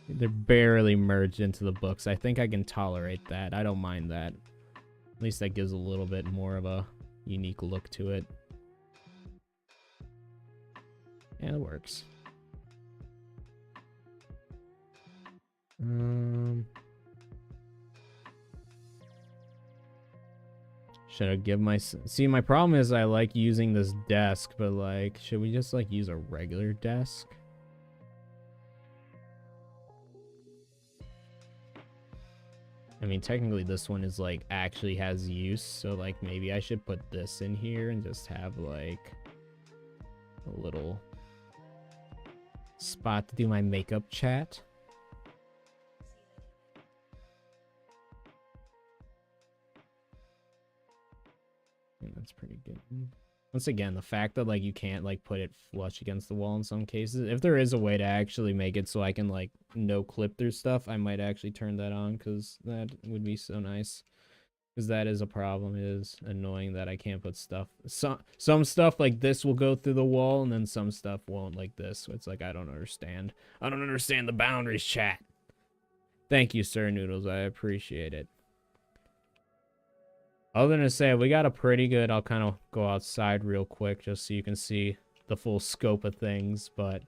Speaker 1: merged into the books. I think I can tolerate that. I don't mind that. At least that gives a little bit more of a unique look to it. Yeah, it works. Should I give my... See, my problem is I like using this desk, but like, should we just like use a regular desk? I mean, technically this one is like actually has use, so like maybe I should put this in here and just have like a little spot to do my makeup chat. That's pretty good. Once again, the fact that like you can't like put it flush against the wall in some cases. If there is a way to actually make it so I can like no clip through stuff, I might actually turn that on, because that would be so nice. Because that is a problem. It is annoying that I can't put stuff. Some stuff like this will go through the wall, and then some stuff won't, like this. So it's like I don't understand. I don't understand the boundaries, chat. Thank you, Sir Noodles. I appreciate it. Other than to say, we got a pretty good... I'll kind of go outside real quick just so you can see the full scope of things, but...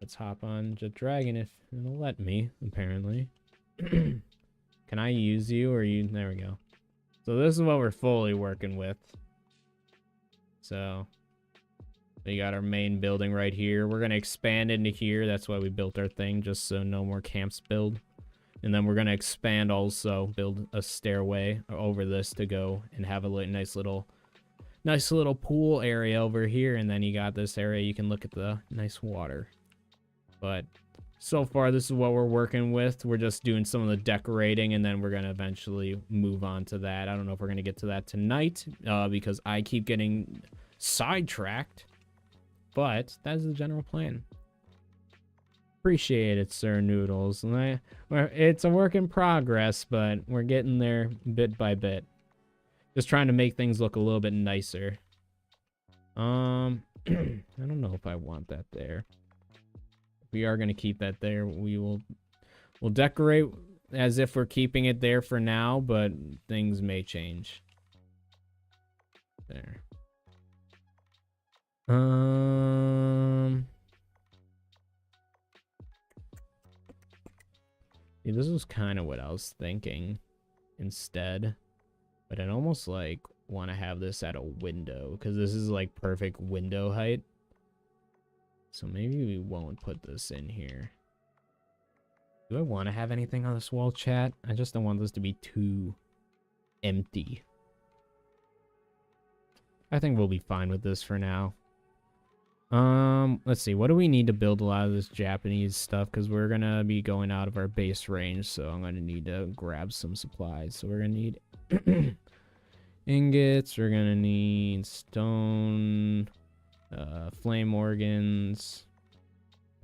Speaker 1: Let's hop on Jet Dragon if it'll let me, apparently. Can I use you, or you... There we go. So this is what we're fully working with. So... We got our main building right here. We're going to expand into here. That's why we built our thing, just so no more camps build. And then we're going to expand also, build a stairway over this to go and have a nice little pool area over here. And then you got this area, you can look at the nice water. But so far, this is what we're working with. We're just doing some of the decorating, and then we're going to eventually move on to that. I don't know if we're going to get to that tonight, because I keep getting sidetracked. But that is the general plan. Appreciate it, Sir Noodles. It's a work in progress, but we're getting there bit by bit. Just trying to make things look a little bit nicer. I don't know if I want that there. We are going to keep that there. We'll decorate as if we're keeping it there for now, but things may change. There. Yeah, this was kind of what I was thinking instead, but I'd almost like want to have this at a window, because this is like perfect window height. So maybe we won't put this in here. Do I want to have anything on this wall, chat? I just don't want this to be too empty. I think we'll be fine with this for now. Let's see. What do we need to build a lot of this Japanese stuff? Because we're going to be going out of our base range, so I'm going to need to grab some supplies. So we're going to need ingots. We're going to need stone, flame organs,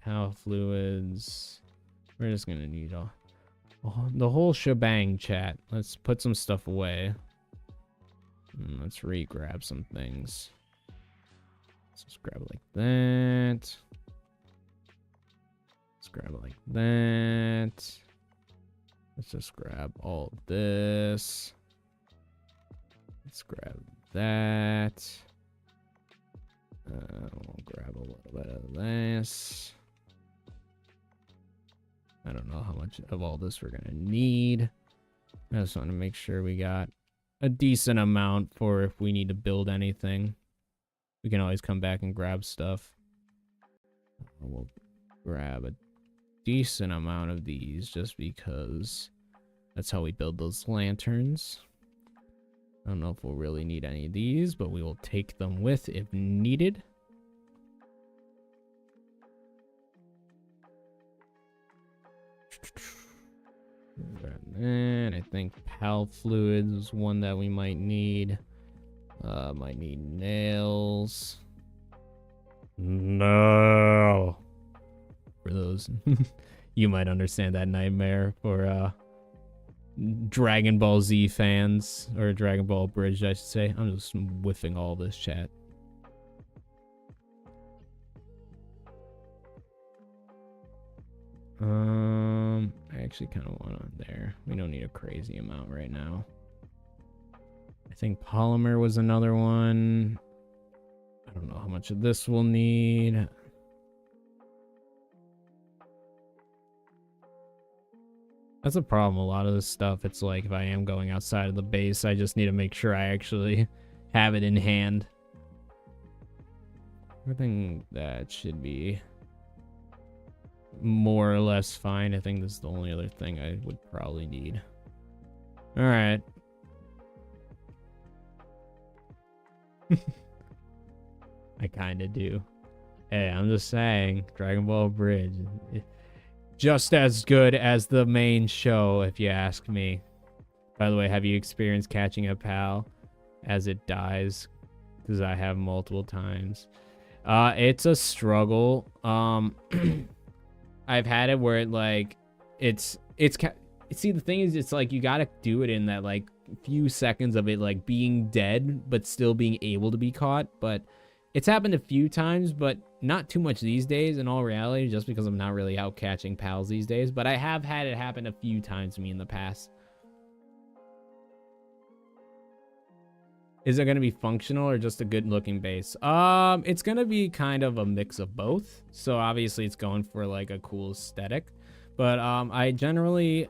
Speaker 1: power fluids. We're just going to need the whole shebang, chat. Let's put some stuff away. Let's re-grab some things. Let's just grab it like that. Let's grab it like that. Let's just grab all of this. Let's grab that. We'll grab a little bit of this. I don't know how much of all this we're going to need. I just want to make sure we got a decent amount for if we need to build anything. We can always come back and grab stuff. We'll grab a decent amount of these just because that's how we build those lanterns. I don't know if we'll really need any of these, but we will take them with if needed. And I think PAL fluids is one that we might need. Might need nails. No. For those, you might understand that nightmare for Dragon Ball Z fans, or Dragon Ball Bridge, I should say. I'm just whiffing all this chat. I actually kind of want on there. We don't need a crazy amount right now. I think polymer was another one. I don't know how much of this we'll need. That's a problem. A lot of this stuff, it's like if I am going outside of the base, I just need to make sure I actually have it in hand. I think that should be more or less fine. I think this is the only other thing I would probably need. All right. I kind of do. Hey, I'm just saying, Dragon Ball Bridge, just as good as the main show, if you ask me. By the way, have you experienced catching a PAL as it dies? Because I have multiple times. It's a struggle. I've had it where it like see, the thing is, it's like you gotta do it in that like few seconds of it like being dead but still being able to be caught. But it's happened a few times, but not too much these days in all reality, just because I'm not really out catching pals these days. But I have had it happen a few times to me in the past. Is it going to be functional or just a good looking base? It's going to be kind of a mix of both. So obviously it's going for like a cool aesthetic, but I generally,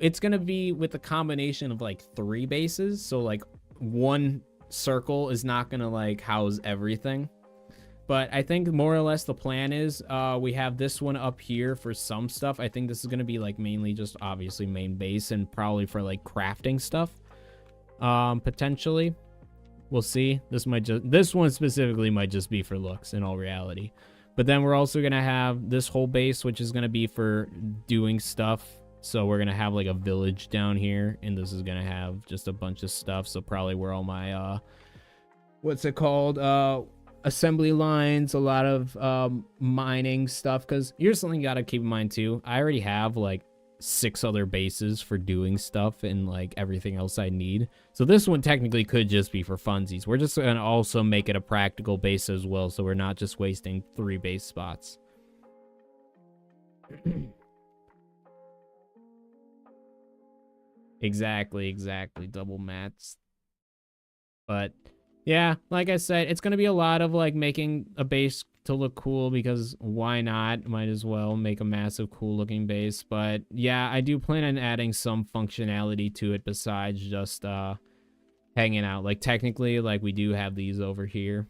Speaker 1: it's going to be with a combination of like 3 bases. So like one circle is not going to like house everything, but I think more or less the plan is we have this one up here for some stuff. I think this is going to be like mainly just obviously main base and probably for like crafting stuff. Potentially, we'll see. This one specifically might just be for looks in all reality. But then we're also gonna have this whole base, which is gonna be for doing stuff. So we're gonna have like a village down here, and this is gonna have just a bunch of stuff. So probably where all my what's it called, assembly lines, a lot of mining stuff. Because here's something you gotta keep in mind too. I already have like 6 other bases for doing stuff and like everything else I need. So this one technically could just be for funsies. We're just gonna also make it a practical base as well, so we're not just wasting 3 base spots. Exactly, double mats. But yeah, like I said, it's gonna be a lot of like making a base to look cool, because why not? Might as well make a massive cool looking base. But yeah, I do plan on adding some functionality to it besides just hanging out. Like technically, like we do have these over here.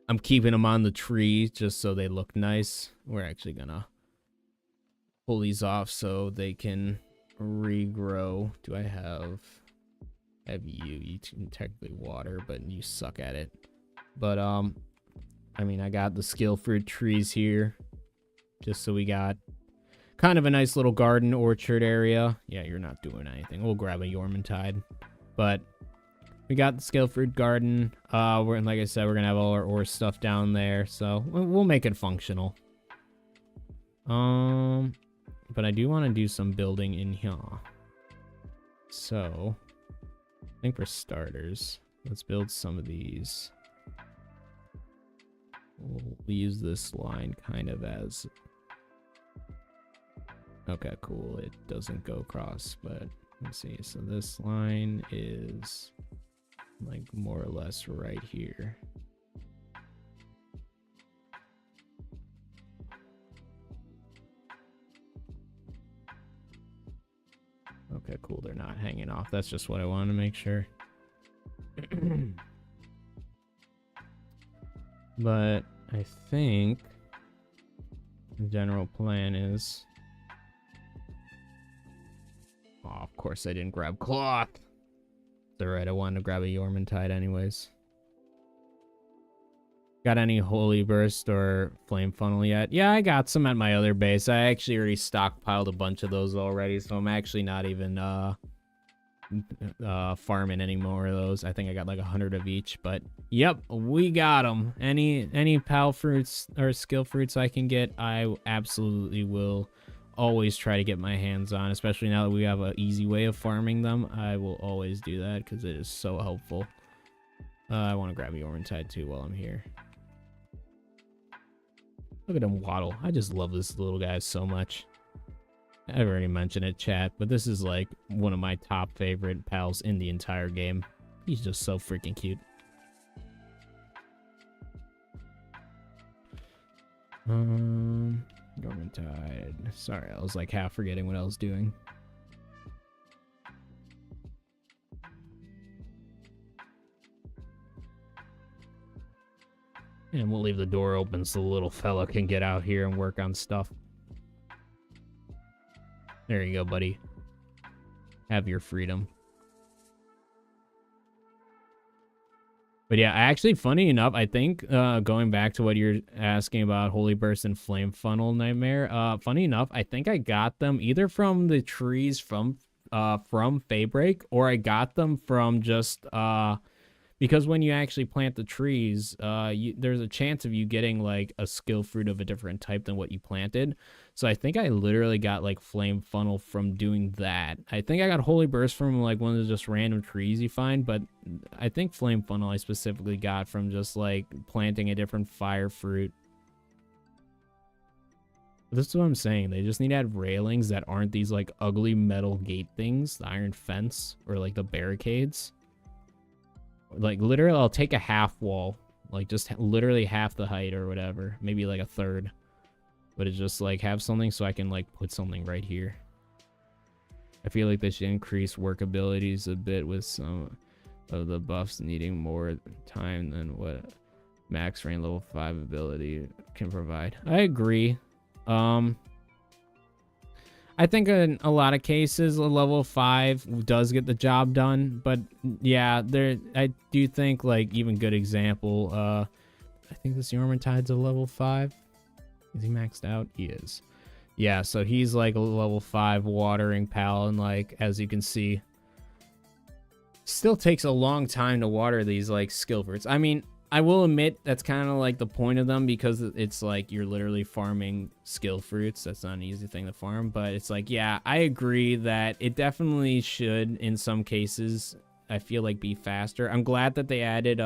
Speaker 1: I'm keeping them on the tree just so they look nice. We're actually gonna pull these off so they can regrow. Do I have you? You can technically water, but you suck at it. But I mean, I got the skill fruit trees here, just so we got kind of a nice little garden orchard area. Yeah, you're not doing anything. We'll grab a Yormantide, but we got the skill fruit garden. Like I said, we're gonna have all our ore stuff down there, so we'll make it functional. But I do want to do some building in here. So, I think for starters, let's build some of these. We'll use this line kind of as... Okay, cool. It doesn't go across, but let's see. So this line is like more or less right here. Okay, cool. They're not hanging off. That's just what I wanted to make sure. But I think the general plan is... Oh, of course I didn't grab cloth. It's alright, I wanted to grab a Yormantide anyways. Got any Holy Burst or Flame Funnel yet? Yeah, I got some at my other base. I actually already stockpiled a bunch of those already, so I'm actually not even farming any more of those. I think I got like 100 of each, but yep, we got them. Any pal fruits or skill fruits I can get, I absolutely will always try to get my hands on, especially now that we have an easy way of farming them. I will always do that because it is so helpful. I want to grab a Yormantide too while I'm here. Look at him waddle. I just love this little guy so much. I've already mentioned it, chat, but this is like one of my top favorite pals in the entire game. He's just so freaking cute. Yormantide. Sorry, I was like half forgetting what I was doing. And we'll leave the door open so the little fella can get out here and work on stuff. There you go, buddy. Have your freedom. But yeah, actually, funny enough, I think going back to what you're asking about Holy Burst and Flame Funnel Nightmare, funny enough, I think I got them either from the trees from Faybreak, or I got them from just because when you actually plant the trees, there's a chance of you getting like a skill fruit of a different type than what you planted. So I think I literally got like Flame Funnel from doing that. I think I got Holy Burst from like one of the just random trees you find, but I think Flame Funnel I specifically got from just like planting a different fire fruit. This is what I'm saying. They just need to add railings that aren't these like ugly metal gate things, the iron fence, or like the barricades. Like literally I'll take a half wall, like just literally half the height or whatever, maybe like a third, but it's just like have something so I can like put something right here. I feel like they should increase work abilities a bit with some of the buffs needing more time than what max range level 5 ability can provide. I agree. I think in a lot of cases, a level 5 does get the job done, but yeah, I do think like even good example. I think this Yormantide's a level 5. Is he maxed out? He is. Yeah, so he's like a level 5 watering pal, and like as you can see, still takes a long time to water these like skill fruits. I mean, I will admit that's kind of like the point of them, because it's like you're literally farming skill fruits. That's not an easy thing to farm, but it's like, yeah, I agree that it definitely should in some cases, I feel like, be faster. I'm glad that they added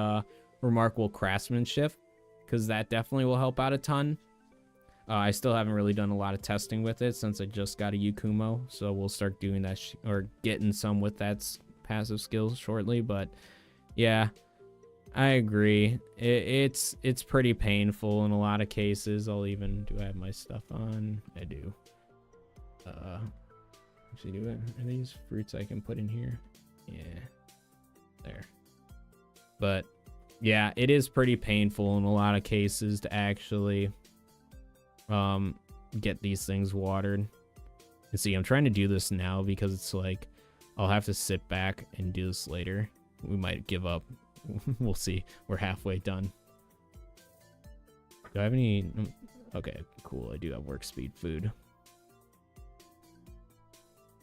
Speaker 1: remarkable craftsmanship, because that definitely will help out a ton. I still haven't really done a lot of testing with it since I just got a Yukumo, so we'll start doing that or getting some with that passive skills shortly. But yeah, I agree. It's pretty painful in a lot of cases. Do I have my stuff on? I do. Actually, are these fruits I can put in here? Yeah, there. But yeah, it is pretty painful in a lot of cases to actually get these things watered. And see, I'm trying to do this now because it's like I'll have to sit back and do this later. We might give up. We'll see. We're halfway done. Do I have any? Okay, cool. I do have work speed food.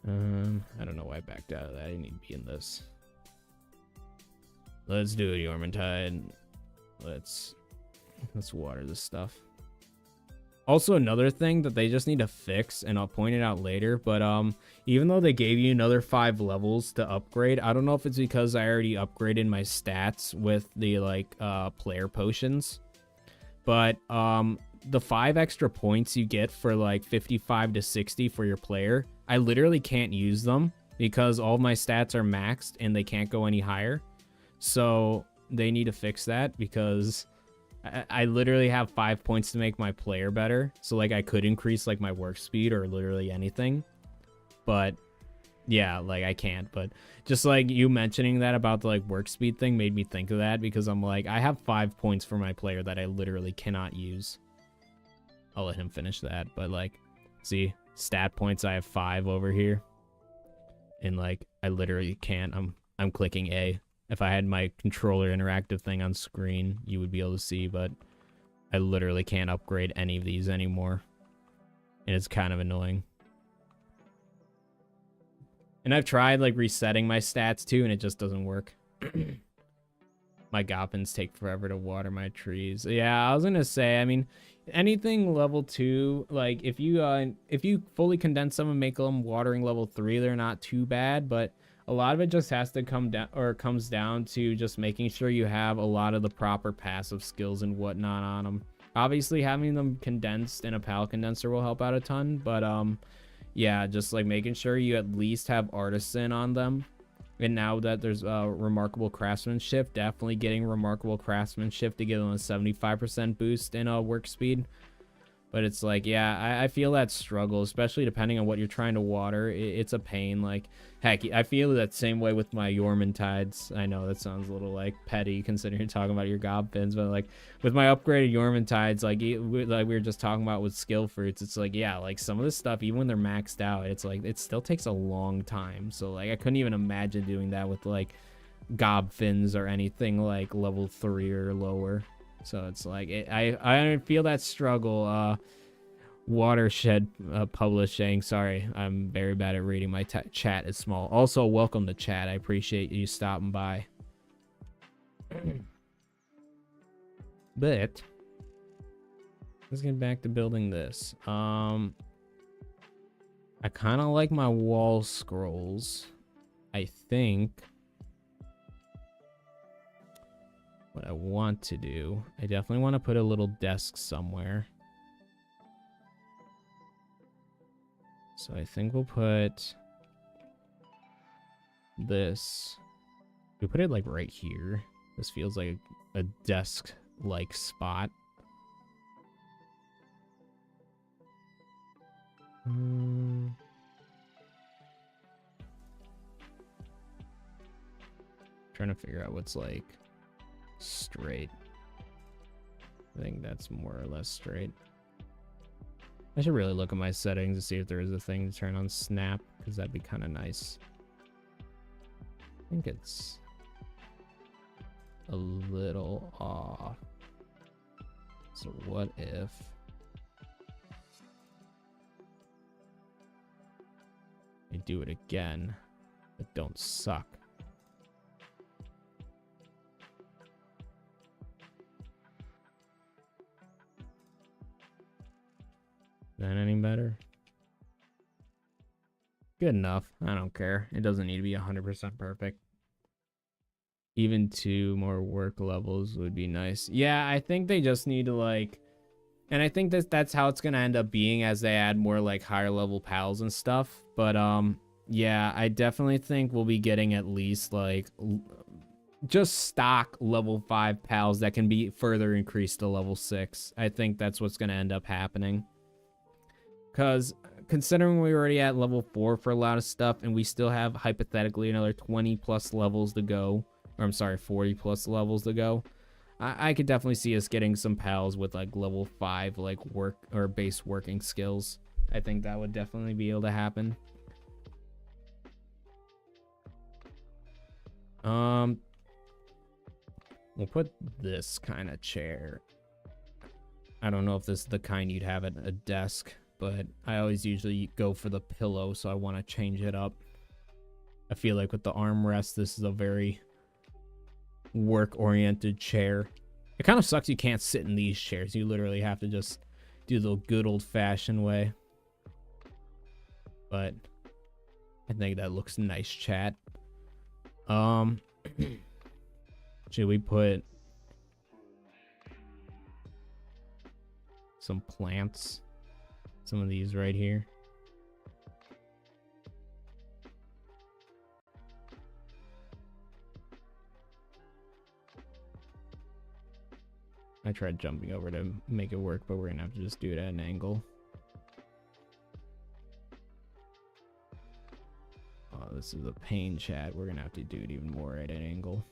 Speaker 1: I don't know why I backed out of that. I didn't need to be in this. Let's do it, Yormintide. Let's water this stuff. Also, another thing that they just need to fix, and I'll point it out later, but even though they gave you another 5 levels to upgrade, I don't know if it's because I already upgraded my stats with the like player potions, but the 5 extra points you get for like 55 to 60 for your player, I literally can't use them because all of my stats are maxed and they can't go any higher. So they need to fix that because I literally have 5 points to make my player better. So like I could increase like my work speed or literally anything, but yeah, like I can't. But just like you mentioning that about the like work speed thing made me think of that, because I'm like, I have 5 points for my player that I literally cannot use. I'll let him finish that, but like, see, stat points, I have 5 over here, and like I literally can't. I'm clicking A. If I had my controller interactive thing on screen, you would be able to see, but I literally can't upgrade any of these anymore, and it's kind of annoying. And I've tried like resetting my stats too, and it just doesn't work. My goblins take forever to water my trees. Yeah, I was gonna say, I mean, anything level 2, like if you fully condense them and make them watering level 3, they're not too bad, but a lot of it just has to come down, or comes down to just making sure you have a lot of the proper passive skills and whatnot on them. Obviously having them condensed in a pal condenser will help out a ton, but yeah, just like making sure you at least have artisan on them. And now that there's remarkable craftsmanship, definitely getting remarkable craftsmanship to give them a 75% boost in work speed. But it's like, yeah, I feel that struggle, especially depending on what you're trying to water. It's a pain. Like, heck, I feel that same way with my Yormintides. I know that sounds a little like petty considering you're talking about your goblins, but like with my upgraded Yormintides, like we were just talking about with skill fruits, it's like, yeah, like some of this stuff, even when they're maxed out, it's like it still takes a long time. So like I couldn't even imagine doing that with like gobfins or anything like level 3 or lower. So it's like I feel that struggle. Watershed Publishing. Sorry, I'm very bad at reading. My chat is small. Also, welcome to chat. I appreciate you stopping by. But let's get back to building this. I kind of like my wall scrolls. I think what I want to do, I definitely want to put a little desk somewhere. So I think we'll put this. We put it like right here. This feels like a desk-like spot. Trying to figure out what's like straight. I think that's more or less straight. I should really look at my settings to see if there is a thing to turn on snap, because that'd be kind of nice. I think it's a little off. So what if I do it again, but don't suck? Is that any better? Good enough. I don't care. It doesn't need to be 100% perfect. Even 2 more work levels would be nice. Yeah, I think they just need to like, and I think that's how it's gonna end up being as they add more like higher level pals and stuff. But yeah, I definitely think we'll be getting at least like just stock level 5 pals that can be further increased to level 6. I think that's what's gonna end up happening. Because considering we're already at level 4 for a lot of stuff, and we still have hypothetically another 20 plus levels to go, or I'm sorry, 40 plus levels to go, I could definitely see us getting some pals with like level 5 like work or base working skills. I think that would definitely be able to happen. We'll put this kind of chair. I don't know if this is the kind you'd have at a desk, but I always usually go for the pillow, so I want to change it up. I feel like with the armrest, this is a very work-oriented chair. It kind of sucks you can't sit in these chairs. You literally have to just do the good old-fashioned way. But I think that looks nice, chat. Should we put some plants? Some of these right here. I tried jumping over to make it work, but we're gonna have to just do it at an angle. Oh, this is a pain, chat. We're gonna have to do it even more at an angle.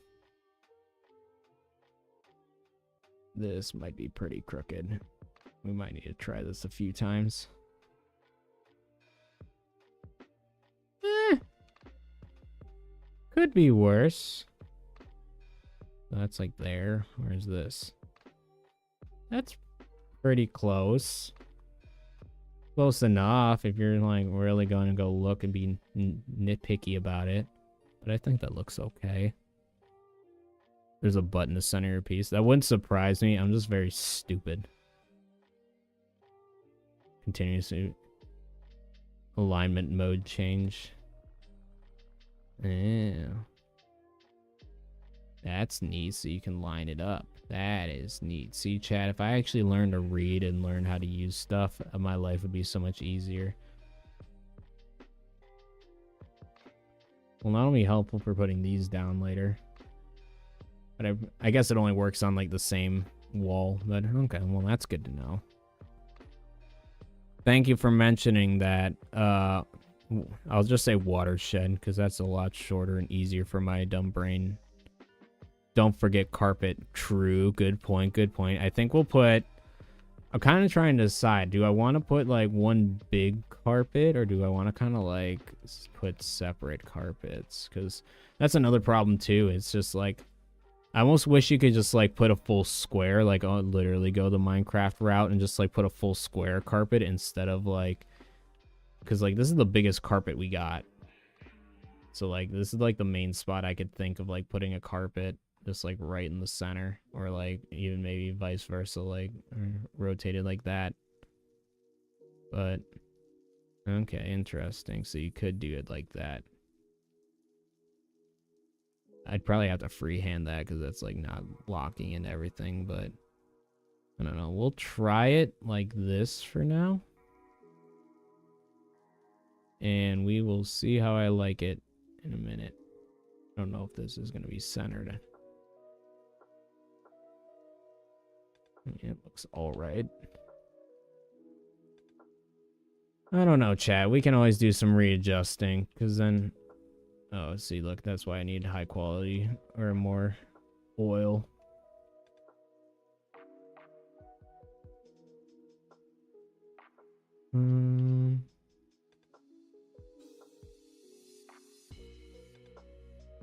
Speaker 1: This might be pretty crooked. We might need to try this a few times. Could be worse. That's like there. Where's this? That's pretty close. Close enough if you're like really going to go look and be nitpicky about it. But I think that looks okay. There's a button to center your piece. That wouldn't surprise me. I'm just very stupid. Continuous alignment mode change. Yeah. That's neat, so you can line it up. That is neat. See, chat, if I actually learned to read and learn how to use stuff, my life would be so much easier. Well, not only helpful for putting these down later, but I guess it only works on like the same wall. But okay, well, that's good to know. Thank you for mentioning that. I'll just say watershed because that's a lot shorter and easier for my dumb brain. Don't forget carpet. True. Good point. Good point. I think we'll put... I'm kind of trying to decide. Do I want to put like one big carpet or do I want to kind of like put separate carpets? Because that's another problem too. It's just like... I almost wish you could just like put a full square, like literally go the Minecraft route and just like put a full square carpet instead of like... Because like this is the biggest carpet we got. So like this is like the main spot I could think of like putting a carpet. Just like right in the center, or like even maybe vice versa, like or rotated like that. But okay, interesting. So you could do it like that. I'd probably have to freehand that because that's like not locking in everything, but I don't know. We'll try it like this for now. And we will see how I like it in a minute. I don't know if this is going to be centered. Yeah, it looks alright. I don't know, chat. We can always do some readjusting, because then... Oh, see, look, that's why I need high quality, or more oil.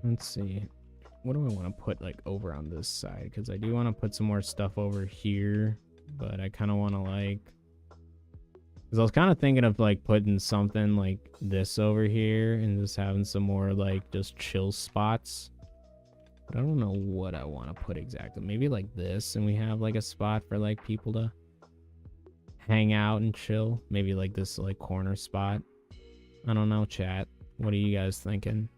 Speaker 1: Let's see. What do I want to put like over on this side? Because I do want to put some more stuff over here, but I kind of want to like... Because I was kind of thinking of like putting something like this over here and just having some more like just chill spots. But I don't know what I want to put exactly. Maybe like this, and we have like a spot for like people to hang out and chill. Maybe like this like corner spot. I don't know, chat. What are you guys thinking?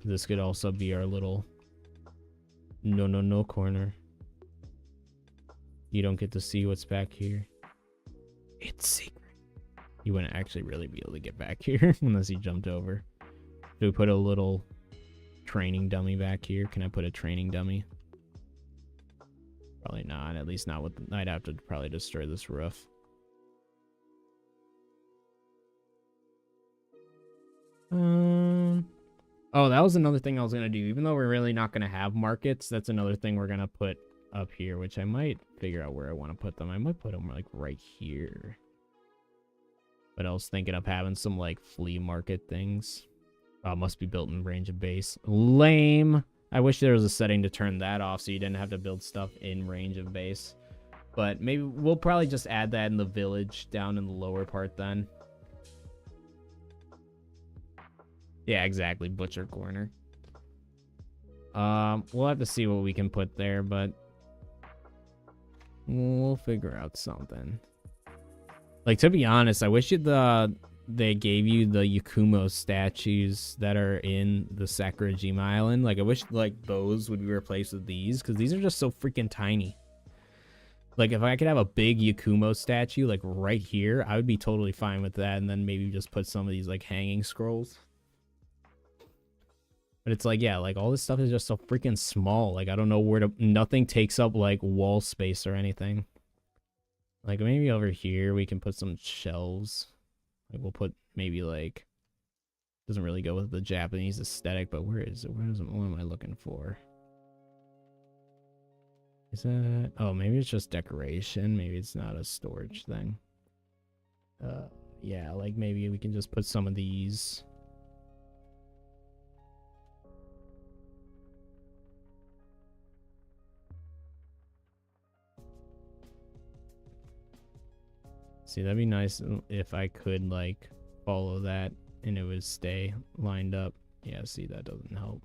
Speaker 1: This could also be our little no corner. You don't get to see what's back here. It's secret. You wouldn't actually really be able to get back here unless you jumped over. Do we put a little training dummy back here? Can I put a training dummy? Probably not. At least not with... I'd have to probably destroy this roof. Oh, that was another thing I was going to do. Even though we're really not going to have markets, that's another thing we're going to put up here, which I might figure out where I want to put them. I might put them like right here. But I was thinking of having some like flea market things. Oh, must be built in range of base. Lame. I wish there was a setting to turn that off so you didn't have to build stuff in range of base. But maybe we'll probably just add that in the village down in the lower part then. Yeah, exactly. Butcher corner. We'll have to see what we can put there, but we'll figure out something. Like, to be honest, I wish they gave you the Yakumo statues that are in the Sakurajima Island. Like, I wish, like, those would be replaced with these, because these are just so freaking tiny. Like, if I could have a big Yakumo statue, like, right here, I would be totally fine with that, and then maybe just put some of these, like, hanging scrolls. But it's like, yeah, like, all this stuff is just so freaking small. Like, I don't know where to... Nothing takes up, like, wall space or anything. Like, maybe over here we can put some shelves. Like, we'll put maybe, like... Doesn't really go with the Japanese aesthetic, but where is it? What am I looking for? Is that... Oh, maybe it's just decoration. Maybe it's not a storage thing. Yeah, like, maybe we can just put some of these... See, that'd be nice if I could, like, follow that and it would stay lined up. Yeah, see, that doesn't help.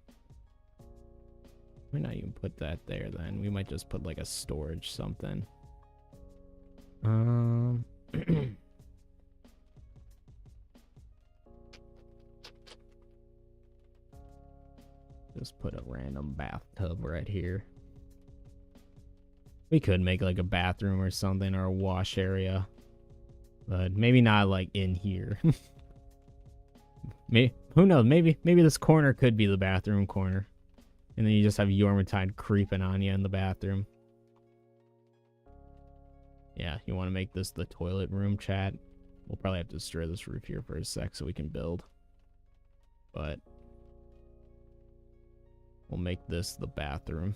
Speaker 1: Might not even put that there then. We might just put, like, a storage something. Just put a random bathtub right here. We could make, like, a bathroom or something, or a wash area. But maybe not, like, in here. Who knows? Maybe this corner could be the bathroom corner. And then you just have Yormotide creeping on you in the bathroom. Yeah, you want to make this the toilet room, chat? We'll probably have to destroy this roof here for a sec so we can build. But we'll make this the bathroom.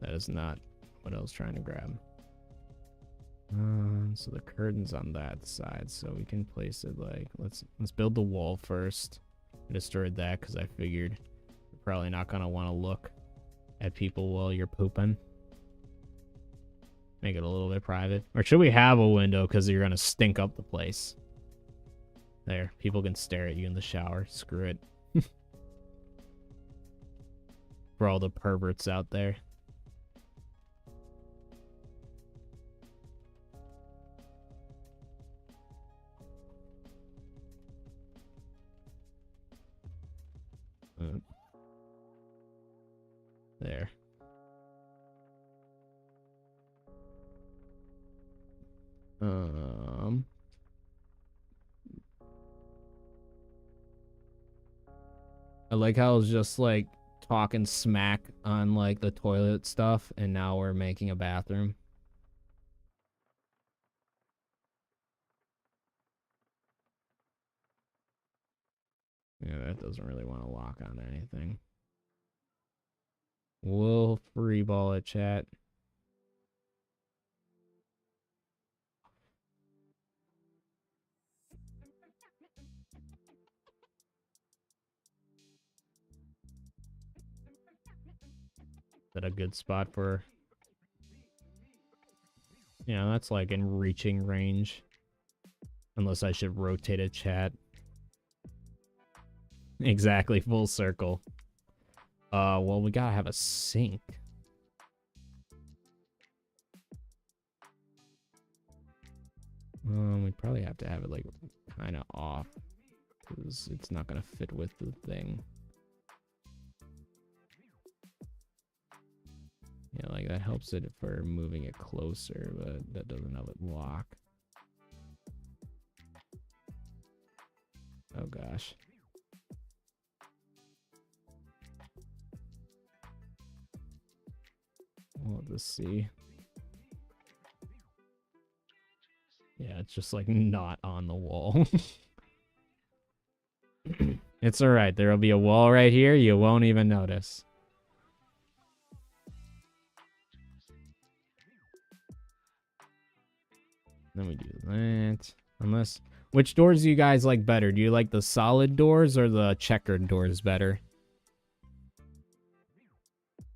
Speaker 1: That is not what I was trying to grab. So the curtain's on that side, so we can place it like, let's build the wall first. I destroyed that because I figured you're probably not gonna want to look at people while you're pooping. Make it a little bit private. Or should we have a window because you're gonna stink up the place? There, people can stare at you in the shower. Screw it. For all the perverts out there. There. I like how it's just like talking smack on like the toilet stuff, and now we're making a bathroom. Yeah, that doesn't really want to lock on anything. We'll freeball it, chat. Is that a good spot for... Yeah, that's like in reaching range. Unless I should rotate a chat. Exactly, full circle. Well, we gotta have a sink. We'd probably have to have it like kind of off, because it's not gonna fit with the thing. Yeah, like that helps it for moving it closer, but that doesn't have it lock. Oh gosh. We'll just see. Yeah, it's just like not on the wall. It's alright. There'll be a wall right here. You won't even notice. Then we do that. Unless... Which doors do you guys like better? Do you like the solid doors or the checkered doors better?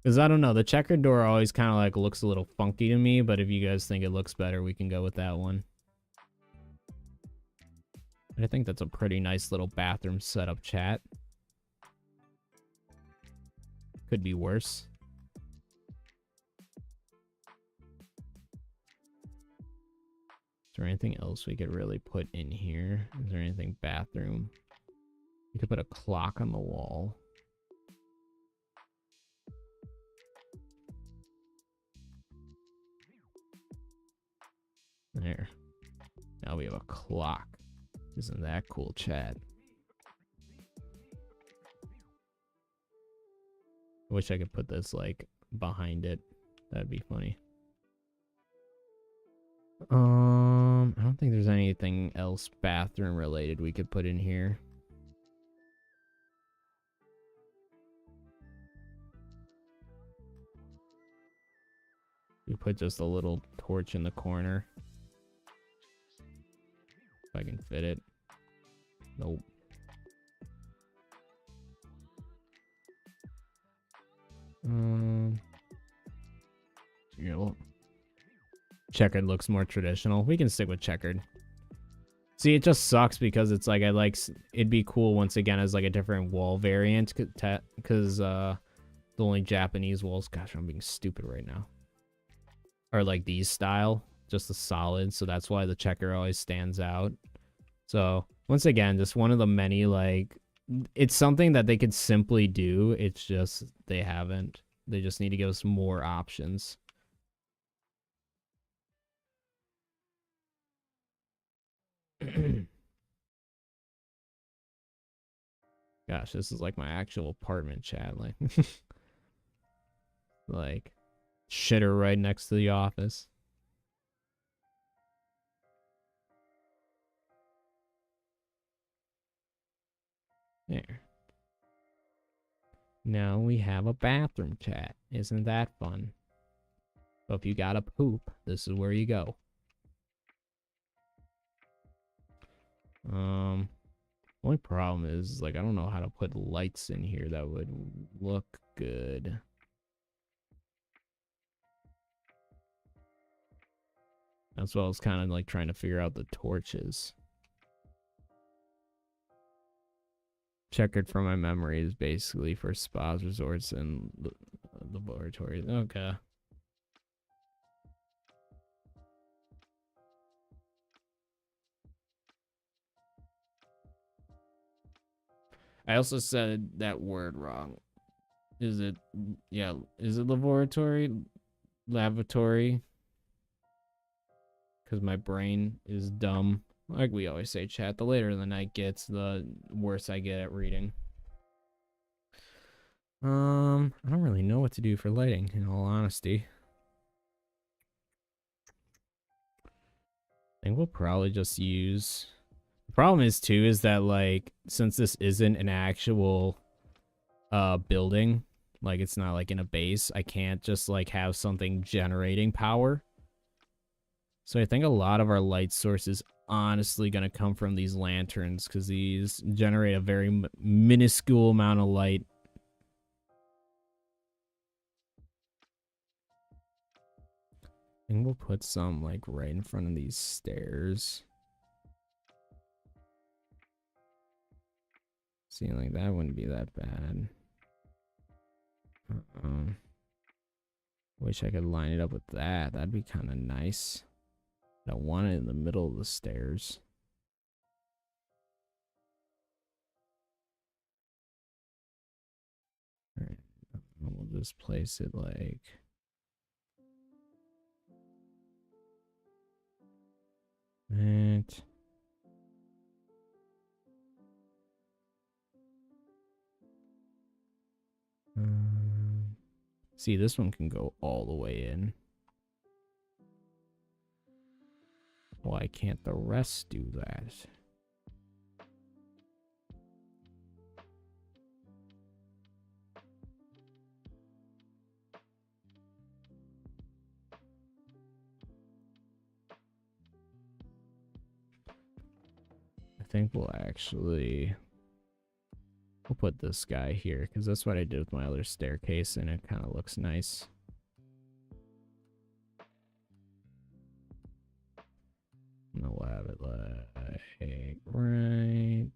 Speaker 1: Because I don't know. The checkered door always kind of like looks a little funky to me. But if you guys think it looks better, we can go with that one. I think that's a pretty nice little bathroom setup, chat. Could be worse. Is there anything else we could really put in here? Is there anything bathroom? We could put a clock on the wall. There. Now we have a clock. Isn't that cool, chat? I wish I could put this, like, behind it. That'd be funny. I don't think there's anything else bathroom related we could put in here. We put just a little torch in the corner. If I can fit it. Nope. Yeah, well, checkered looks more traditional. We can stick with checkered. See, it just sucks because it's like it'd be cool once again as like a different wall variant because the only Japanese walls, gosh, I'm being stupid right now, are like these style, just the solid, so that's why the checker always stands out. So once again, just one of the many, like, it's something that they could simply do. It's just they haven't. They just need to give us more options. Gosh, this is like my actual apartment, chat. Like, like, shitter right next to the office. There. Now we have a bathroom, chat. Isn't that fun? So if you gotta poop, this is where you go. Only problem is, like, I don't know how to put lights in here that would look good. As well as kind of like trying to figure out the torches. Checkered from my memory is basically for spas, resorts, and laboratories. Okay. I also said that word wrong. Is it, yeah, is it laboratory? Lavatory? Because my brain is dumb. Like we always say, chat, the later the night gets, the worse I get at reading. I don't really know what to do for lighting, in all honesty. I think we'll probably just use... The problem is, too, is that, like, since this isn't an actual building, like, it's not, like, in a base, I can't just, like, have something generating power. So I think a lot of our light source is honestly going to come from these lanterns, because these generate a very minuscule amount of light. I think we'll put some, like, right in front of these stairs. See, like, that wouldn't be that bad. Wish I could line it up with that. That'd be kind of nice. I don't want it in the middle of the stairs. Alright, we'll just place it like... that. See, this one can go all the way in. Why can't the rest do that? think we'll put this guy here because that's what I did with my other staircase and it kind of looks nice. And we'll have it like right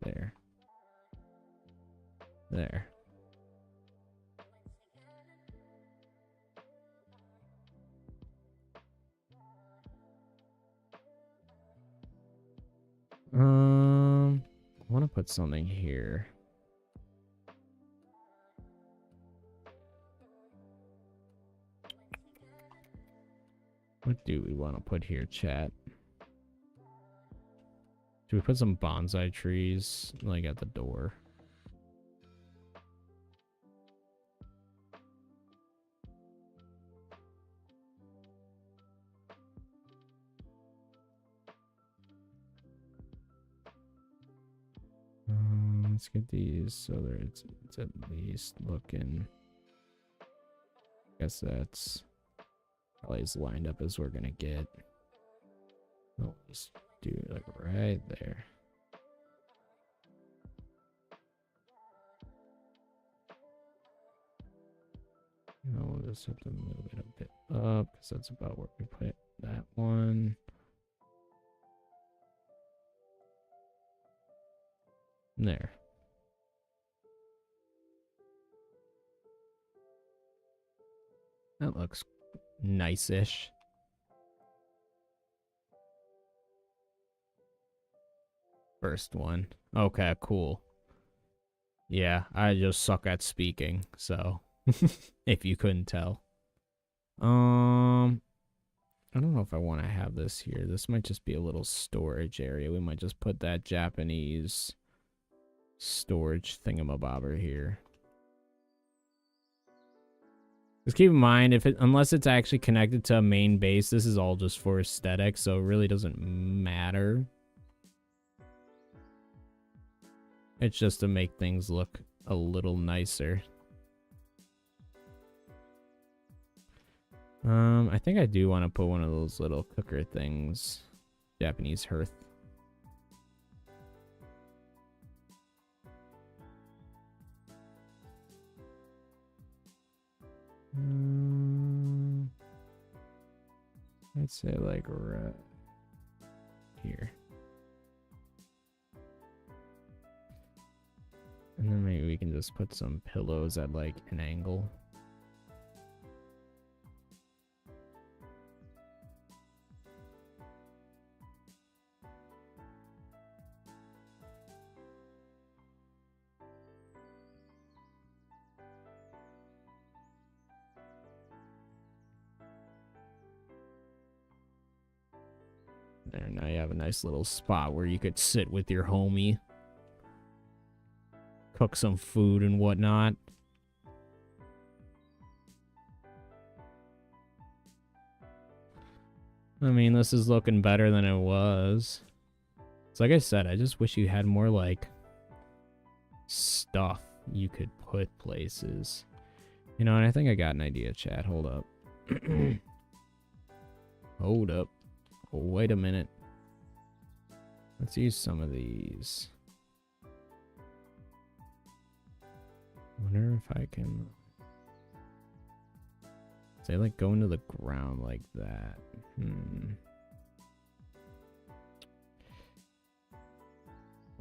Speaker 1: there. There. I want to put something here. What do we want to put here, chat? Should we put some bonsai trees, like, at the door? Let's get these so that it's at least looking. I guess that's probably as lined up as we're gonna get. We'll just do it like right there. We'll just have to move it a bit up because that's about where we put that one. There. That looks nice-ish. First one. Okay, cool. Yeah, I just suck at speaking, so if you couldn't tell. I don't know if I want to have this here. This might just be a little storage area. We might just put that Japanese storage thingamabobber here. Just keep in mind, unless it's actually connected to a main base, this is all just for aesthetics, so it really doesn't matter. It's just to make things look a little nicer. I think I do want to put one of those little cooker things. Japanese hearth. I'd say like right here. And then maybe we can just put some pillows at like an angle. There, now you have a nice little spot where you could sit with your homie. Cook some food and whatnot. I mean, this is looking better than it was. So like I said, I just wish you had more, like, stuff you could put places. You know, and I think I got an idea, chat. Hold up. Hold up. Oh, wait a minute. Let's use some of these. Wonder if I can say like go into the ground like that.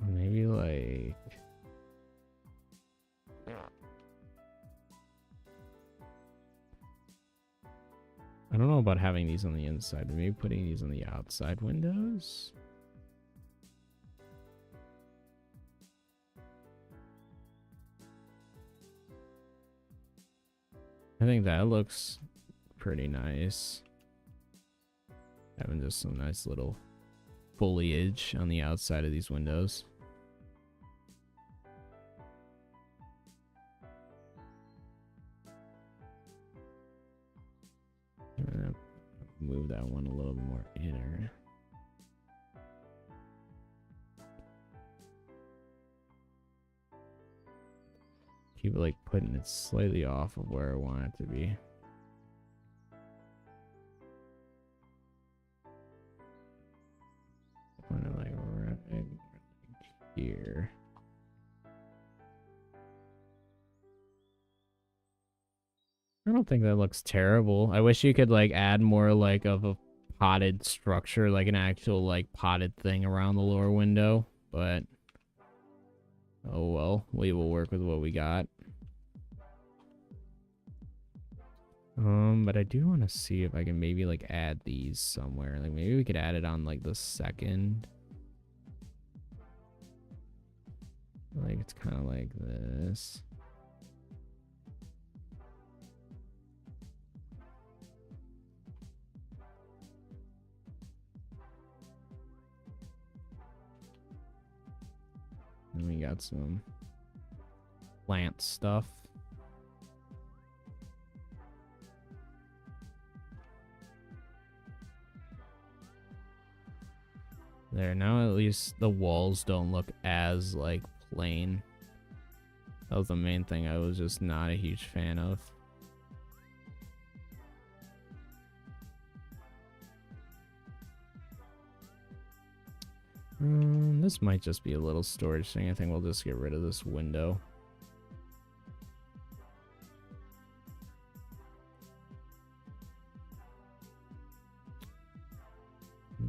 Speaker 1: Maybe like I don't know about having these on the inside, but maybe putting these on the outside windows. I think that looks pretty nice. Having just some nice little foliage on the outside of these windows. I'm gonna move that one a little bit more inner. Keep like putting it slightly off of where I want it to be. here. I don't think that looks terrible. I wish you could like add more like of a potted structure, like an actual like potted thing around the lower window, but oh well, we will work with what we got. But I do want to see if I can maybe like add these somewhere. Like maybe we could add it on like the second. Like it's kind of like this. And we got some plant stuff. There, now at least the walls don't look as like plain. That was the main thing I was just not a huge fan of. This might just be a little storage thing. I think we'll just get rid of this window.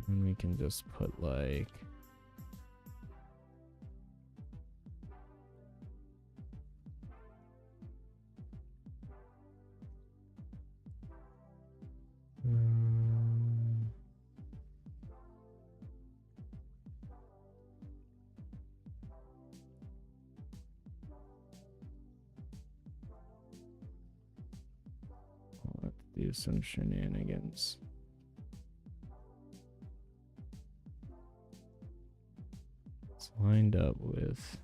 Speaker 1: And we can just put like... let's do some shenanigans. It's lined up with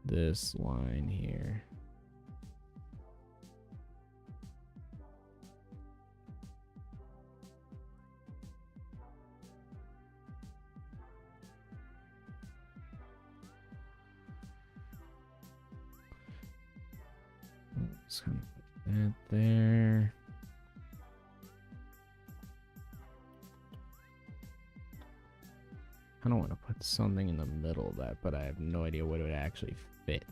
Speaker 1: this line here. Just kind of put that there. I don't want to put something in the middle of that, but I have no idea what it would actually fit.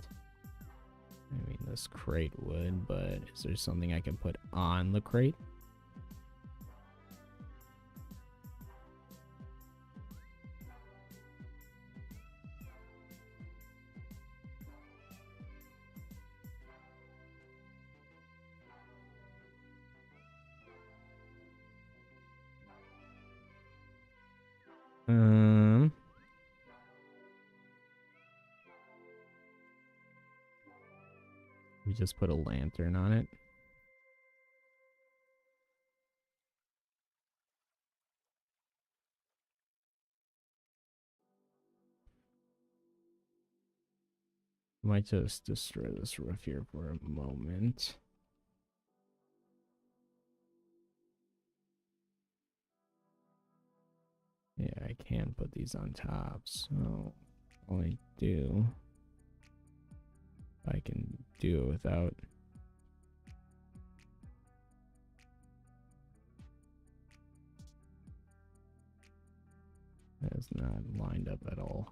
Speaker 1: I mean, this crate would, but is there something I can put on the crate? We just put a lantern on it. Might just destroy this roof here for a moment. Yeah, I can put these on top, so all I do, I can do it without. That is not lined up at all.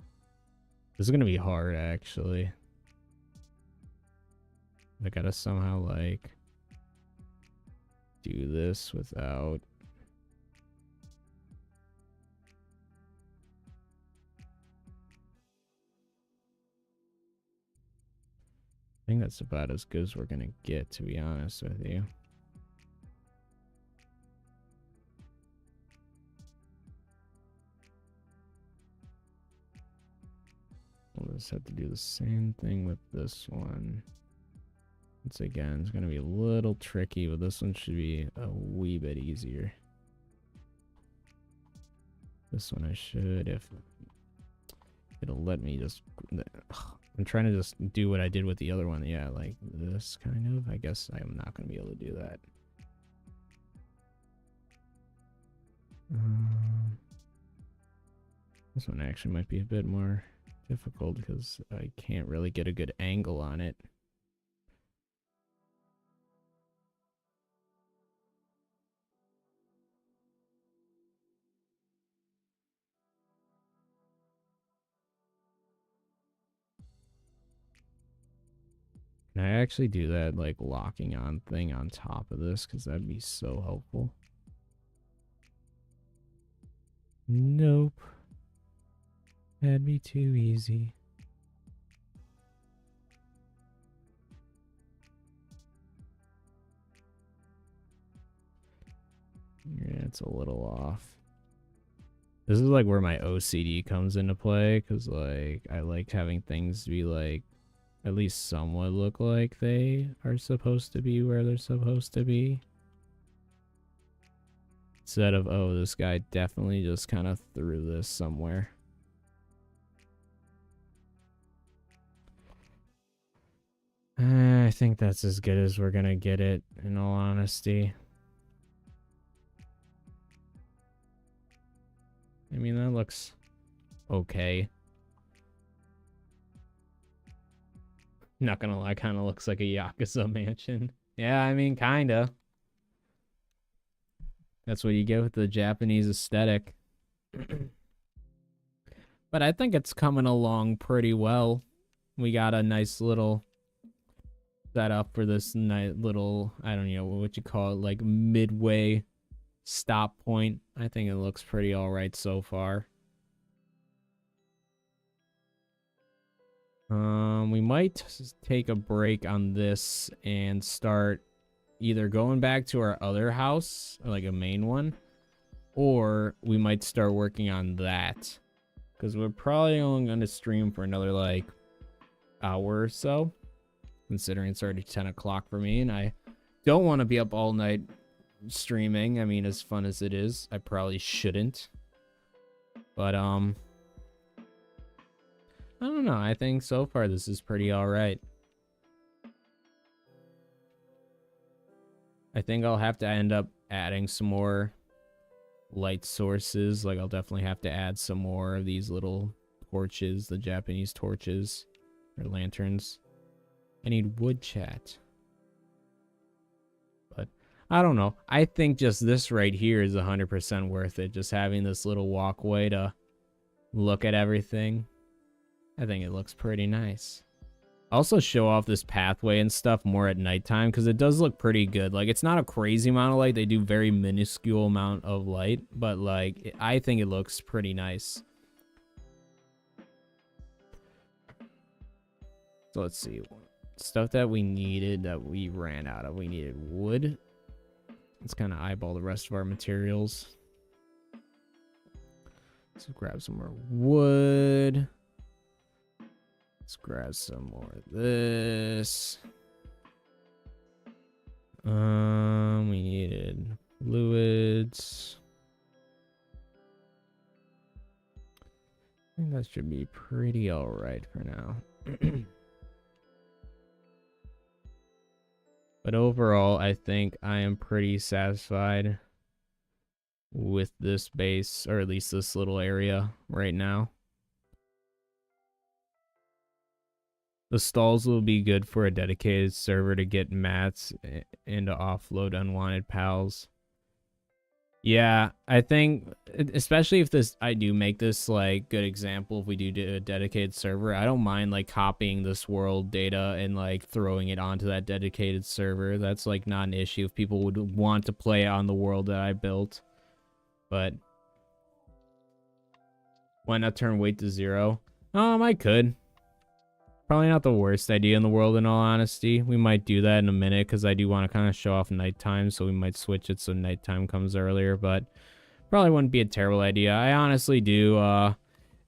Speaker 1: This is gonna be hard, actually. I gotta somehow like do this without. I think that's about as good as we're gonna get, to be honest with you. We'll just have to do the same thing with this one. Once again, it's gonna be a little tricky, but this one should be a wee bit easier. This one I should, if it'll let me just... I'm trying to just do what I did with the other one. Yeah, like this kind of. I guess I'm not going to be able to do that. This one actually might be a bit more difficult because I can't really get a good angle on it. Can I actually do that, like, locking on thing on top of this? Because that'd be so helpful. Nope. That'd be too easy. Yeah, it's a little off. This is like where my OCD comes into play, because like I like having things be like at least somewhat look like they are supposed to be where they're supposed to be. Instead of, oh, this guy definitely just kind of threw this somewhere. I think that's as good as we're gonna get it, in all honesty. I mean, that looks okay. Not gonna lie, kind of looks like a Yakuza mansion. Yeah, I mean, kinda. That's what you get with the Japanese aesthetic. But I think it's coming along pretty well. We got a nice little setup for this nice little, I don't know what you call it, like midway stop point. I think it looks pretty alright so far. We might take a break on this and start either going back to our other house, like a main one, or we might start working on that. Because we're probably only going to stream for another, like, hour or so. Considering it's already 10 o'clock for me, and I don't want to be up all night streaming. I mean, as fun as it is, I probably shouldn't. But, I don't know. I think so far this is pretty alright. I think I'll have to end up adding some more light sources. Like, I'll definitely have to add some more of these little torches, the Japanese torches, or lanterns. I need wood, chat. But I don't know. I think just this right here is 100% worth it. Just having this little walkway to look at everything. I think it looks pretty nice. Also show off this pathway and stuff more at nighttime, because it does look pretty good. Like, it's not a crazy amount of light. They do very minuscule amount of light, but like, I think it looks pretty nice. So let's see. Stuff that we needed that we ran out of. We needed wood. Let's kind of eyeball the rest of our materials. Let's grab some more wood. Let's grab some more of this. We needed fluids. I think that should be pretty alright for now. But overall, I think I am pretty satisfied with this base, or at least this little area right now. The stalls will be good for a dedicated server to get mats and to offload unwanted pals. Yeah, I think, especially if this, I do make this like good example, if we do a dedicated server, I don't mind like copying this world data and like throwing it onto that dedicated server. That's like not an issue if people would want to play on the world that I built. But why not turn weight to 0? I could. Probably not the worst idea in the world, in all honesty. We might do that in a minute, because I do want to kind of show off nighttime, so we might switch it so nighttime comes earlier, but probably wouldn't be a terrible idea. I honestly do, well,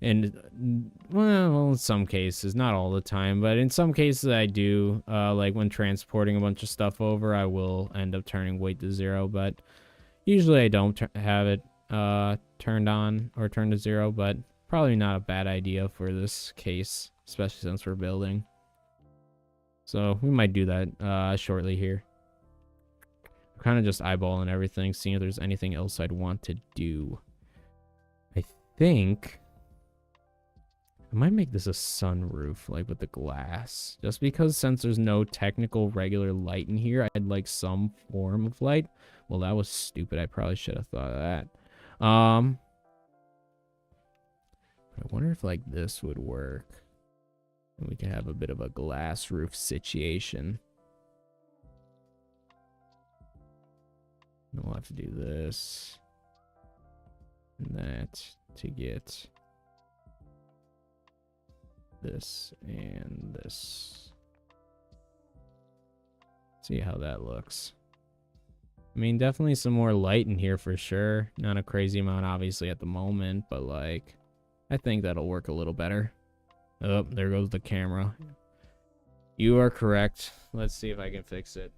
Speaker 1: in some cases, not all the time, but in some cases I do, like when transporting a bunch of stuff over, I will end up turning weight to 0, but usually I don't have it turned on or turned to 0, but probably not a bad idea for this case, especially since we're building. So we might do that shortly here. We're kind of just eyeballing everything, seeing if there's anything else I'd want to do. I think I might make this a sunroof, like with the glass. Just because since there's no technical regular light in here, I'd like some form of light. Well, that was stupid. I probably should have thought of that. I wonder if like this would work. And we can have a bit of a glass roof situation. And we'll have to do this and that to get this and this. See how that looks. I mean, definitely some more light in here for sure. Not a crazy amount, obviously, at the moment, but like, I think that'll work a little better. Oh, there goes the camera. You are correct. Let's see if I can fix it.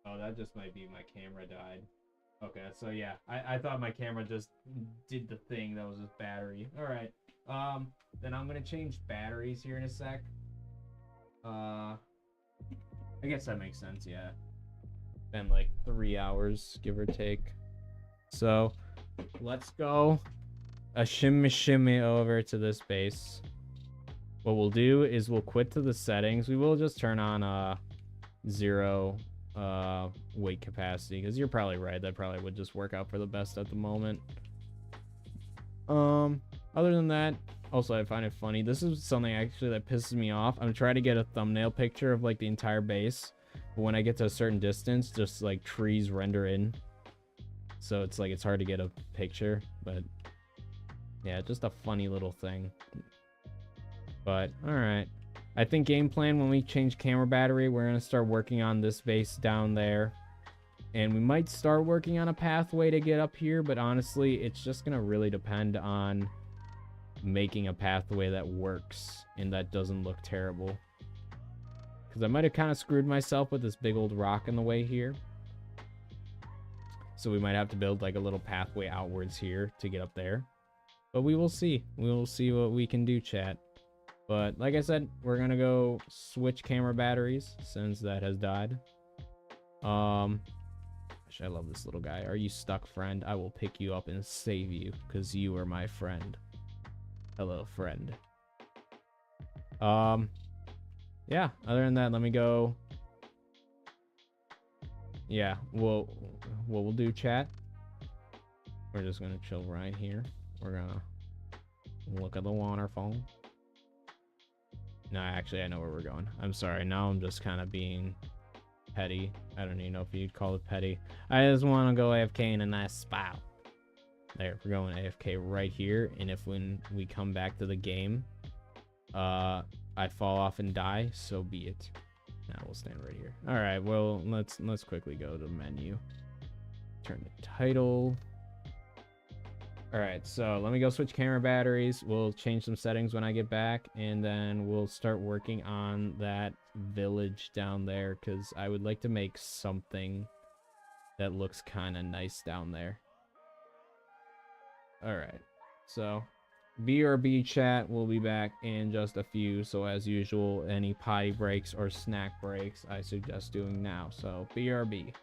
Speaker 1: Oh, that just might be my camera died. Okay, so yeah, I thought my camera just did the thing that was just battery. All right, then I'm gonna change batteries here in a sec. I guess that makes sense. Yeah, been like 3 hours, give or take. So let's go a shimmy over to this base. What we'll do is we'll quit to the settings. We will just turn on 0 weight capacity, because you're probably right, that probably would just work out for the best at the moment. Other than that, also I find it funny, this is something actually that pisses me off. I'm trying to get a thumbnail picture of like the entire base, but when I get to a certain distance, just like trees render in, so it's like it's hard to get a picture. But yeah, just a funny little thing. But all right, I think game plan, when we change camera battery, we're going to start working on this base down there. And we might start working on a pathway to get up here, but honestly, it's just going to really depend on making a pathway that works and that doesn't look terrible. Because I might have kind of screwed myself with this big old rock in the way here. So we might have to build like a little pathway outwards here to get up there. But we will see. We will see what we can do, chat. But like I said, we're gonna go switch camera batteries since that has died. Gosh, I love this little guy. Are you stuck, friend? I will pick you up and save you, because you are my friend. Hello, friend. Yeah, other than that, let me go. Yeah, what we'll do, chat, we're just gonna chill right here. We're gonna look at the waterfall. No, actually, I know where we're going. I'm sorry. Now I'm just kind of being petty. I don't even know if you'd call it petty. I just want to go AFK in a nice spot. There, we're going AFK right here. And if when we come back to the game, I fall off and die, so be it. Now we'll stand right here. All right. Well, let's quickly go to menu. Turn the title. All right, so let me go switch camera batteries. We'll change some settings when I get back, and then we'll start working on that village down there, because I would like to make something that looks kind of nice down there. All right, so BRB chat will be back in just a few. So as usual, any potty breaks or snack breaks, I suggest doing now. So BRB.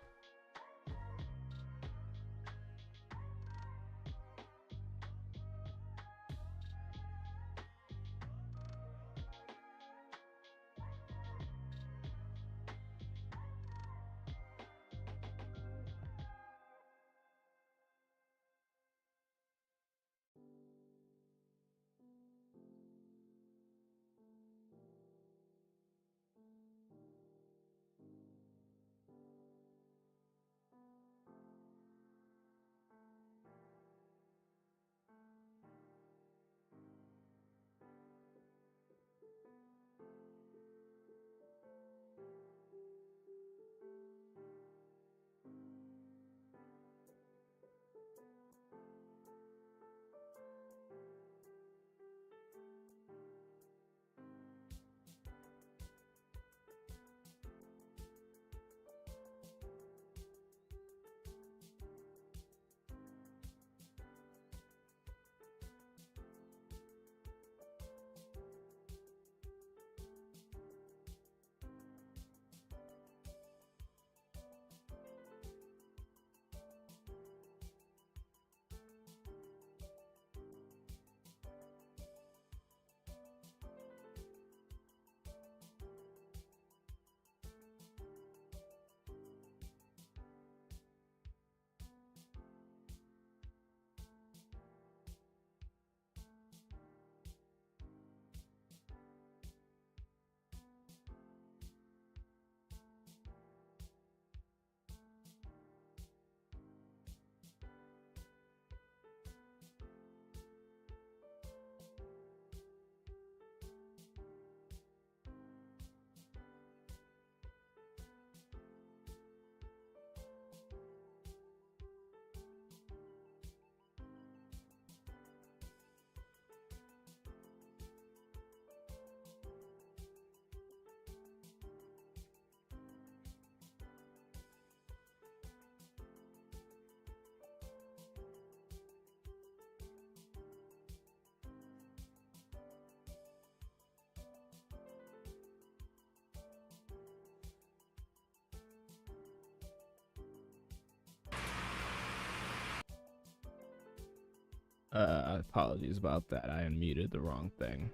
Speaker 1: Apologies about that. I unmuted the wrong thing.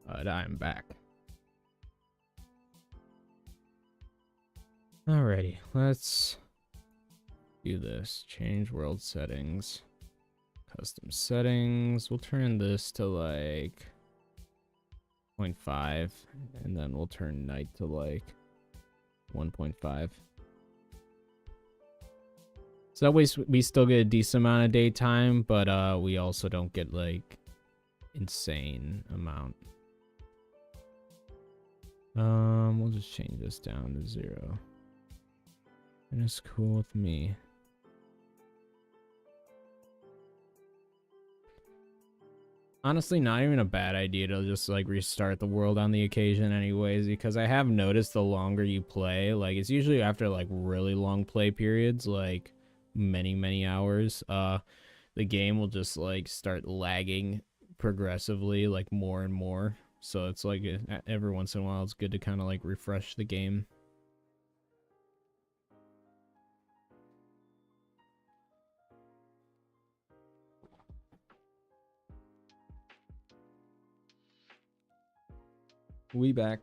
Speaker 1: But I'm back. Alrighty, let's do this. Change world settings. Custom settings. We'll turn this to like 0.5, and then we'll turn night to like 1.5. So that way we still get a decent amount of daytime, but we also don't get like insane amount. We'll just change this down to 0. And it's cool with me. Honestly, not even a bad idea to just like restart the world on the occasion anyways, because I have noticed the longer you play, like it's usually after like really long play periods, like many hours, the game will just like start lagging progressively, like more and more. So it's like every once in a while it's good to kind of like refresh the game. We back.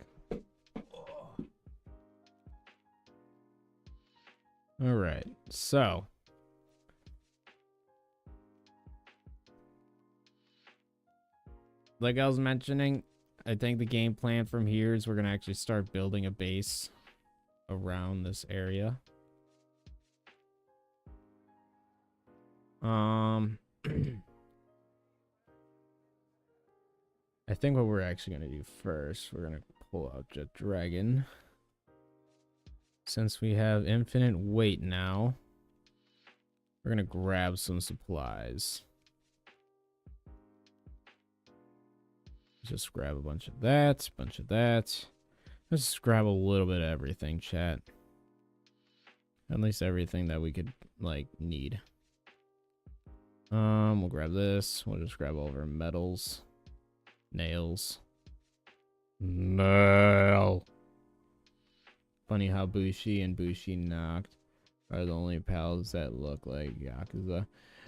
Speaker 1: All right, so like I was mentioning, I think the game plan from here is we're gonna actually start building a base around this area. I think what we're actually gonna do first, we're gonna pull out Jet Dragon. Since we have infinite weight now, we're gonna grab some supplies. Just grab a bunch of that, Let's just grab a little bit of everything, chat. At least everything that we could, like, need. We'll grab this. We'll just grab all of our metals. Nails. Nail. Funny how Bushi and Bushi Knocked are the only pals that look like Yakuza.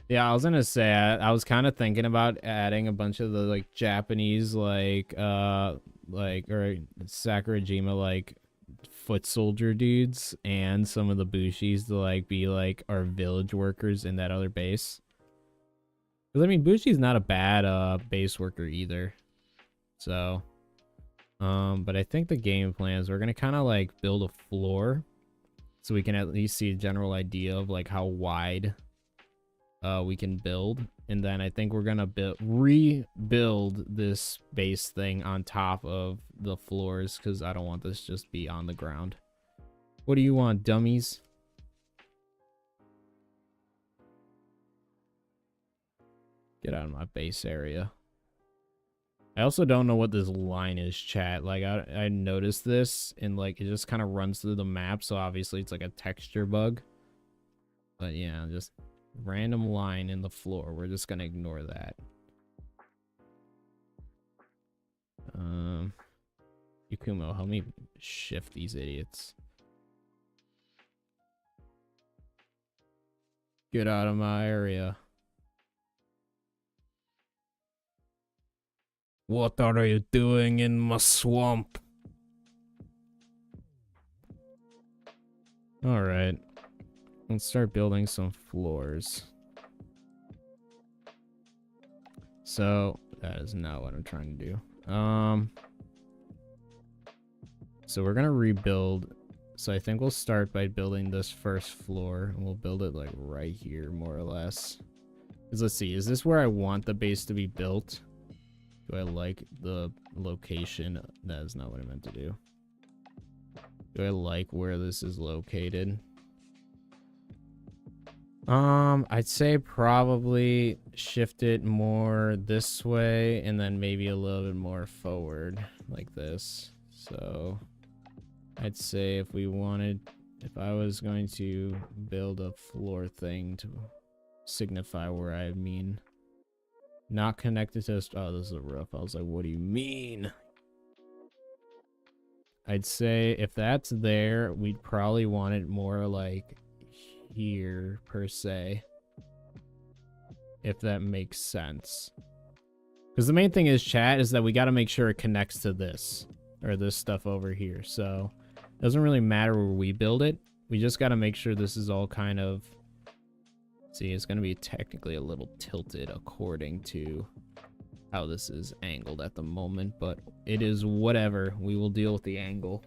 Speaker 1: Yeah, I was gonna say, I was kind of thinking about adding a bunch of the like Japanese or Sakurajima like foot soldier dudes and some of the Bushis to like be like our village workers in that other base. Because I mean, Bushi's not a bad base worker either. So, but I think the game plan is we're gonna kind of like build a floor so we can at least see a general idea of like how wide we can build, and then I think we're gonna rebuild this base thing on top of the floors because I don't want this just be on the ground. What do you want, dummies? Get out of my base area. I also don't know what this line is, chat. Like I noticed this and like it just kind of runs through the map, so obviously it's like a texture bug. But yeah, just random line in the floor. We're just gonna ignore that. Yakumo, help me shift these idiots. Get out of my area. What are you doing in my swamp? All right. Let's start building some floors. So that is not what I'm trying to do. So we're gonna rebuild. So I think we'll start by building this first floor, and we'll build it like right here, more or less. Because let's see, is this where I want the base to be built? Do I like the location? That is not what I meant to do. Do I like where this is located? I'd say probably shift it more this way and then maybe a little bit more forward like this. So I'd say if I was going to build a floor thing to signify where I mean not connected to this. Oh, this is a roof. I was like, what do you mean? I'd say if that's there, we'd probably want it more like here per se. if that makes sense. Because the main thing is, chat, is that we got to make sure it connects to this, or this stuff over here. So it doesn't really matter where we build it. We just got to make sure this is all kind of... See, it's going to be technically a little tilted according to how this is angled at the moment, but it is whatever. We will deal with the angle.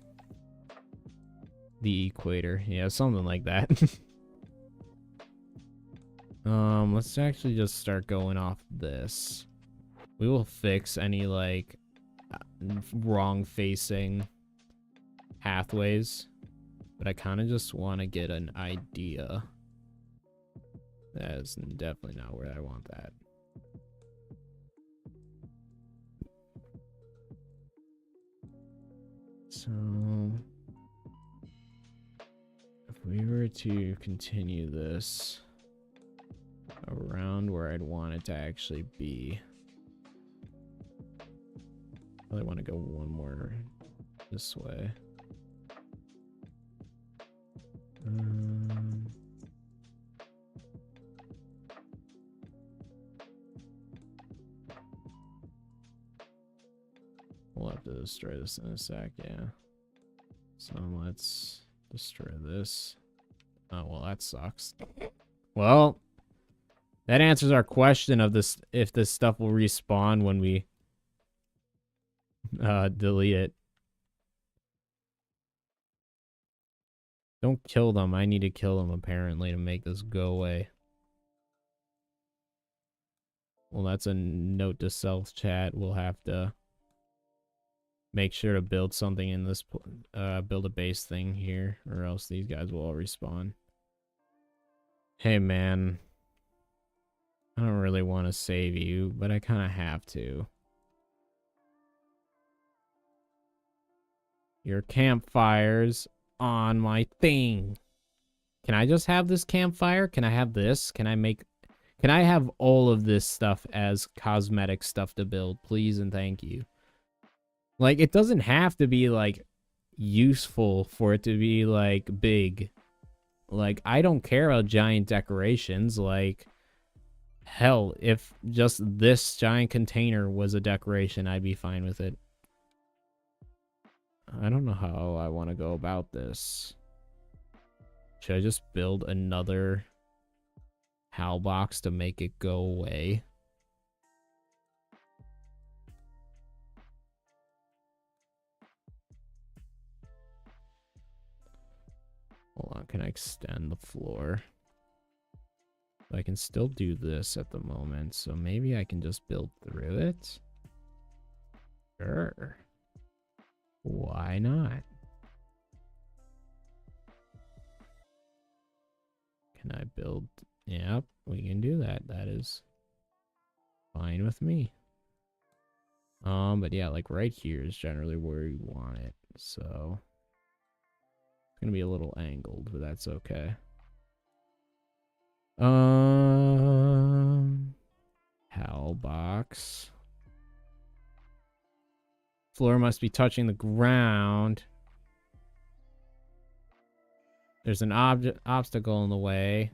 Speaker 1: The equator. Yeah, something like that. Let's actually just start going off this. We will fix any, like, wrong facing pathways, but I kind of just want to get an idea. That is definitely not where I want that. So if we were to continue this around where I'd want it to actually be, I really want to go one more this way. We'll have to destroy this in a sec, yeah. So let's destroy this. Oh, well, that sucks. Well, that answers our question of this, if this stuff will respawn when we delete it. Don't kill them. I need to kill them, apparently, to make this go away. Well, that's a note to self, chat. We'll have to make sure to build something in this, build a base thing here, or else these guys will all respawn. Hey, man. I don't really want to save you, but I kind of have to. Your campfires on my thing. Can I just have this campfire? Can I have this? Can I have all of this stuff as cosmetic stuff to build, please and thank you? Like, it doesn't have to be, like, useful for it to be, like, big. Like, I don't care about giant decorations. Like, hell, if just this giant container was a decoration, I'd be fine with it. I don't know how I want to go about this. Should I just build another HAL box to make it go away? Hold on, can I extend the floor? I can still do this at the moment, so maybe I can just build through it? Sure. Why not? Can I build? Yep, we can do that. That is fine with me. But yeah, like right here is generally where you want it. So it's gonna be a little angled, but that's okay. HAL box. Floor must be touching the ground. There's an obstacle in the way.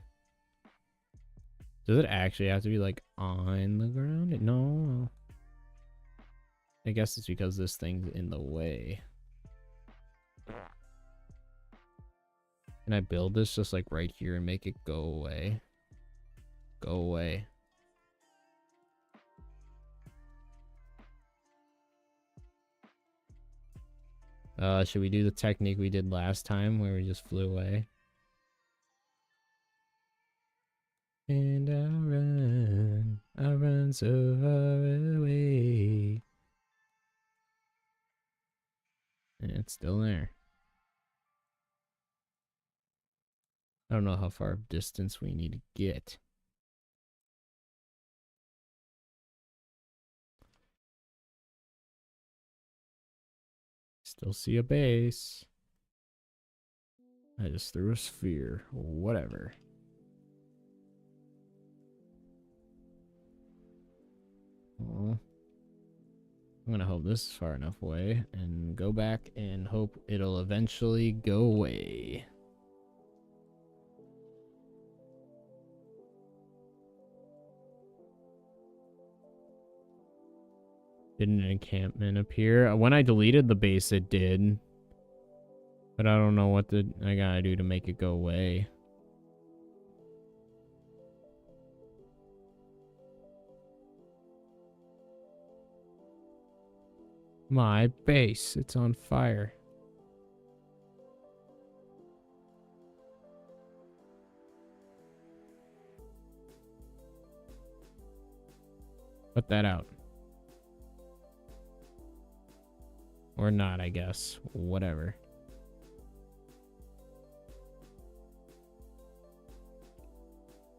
Speaker 1: Does it actually have to be like on the ground? No. I guess it's because this thing's in the way. Can I build this just like right here and make it go away? Go away. Should we do the technique we did last time where we just flew away? And I run so far away. And it's still there. I don't know how far distance we need to get. Still see a base. I just threw a sphere. Whatever. Well, I'm gonna hope this is far enough away and go back and hope it'll eventually go away. Didn't an encampment appear? When I deleted the base, it did. But I don't know what I gotta do to make it go away. My base, it's on fire. Put that out. Or not, I guess. Whatever.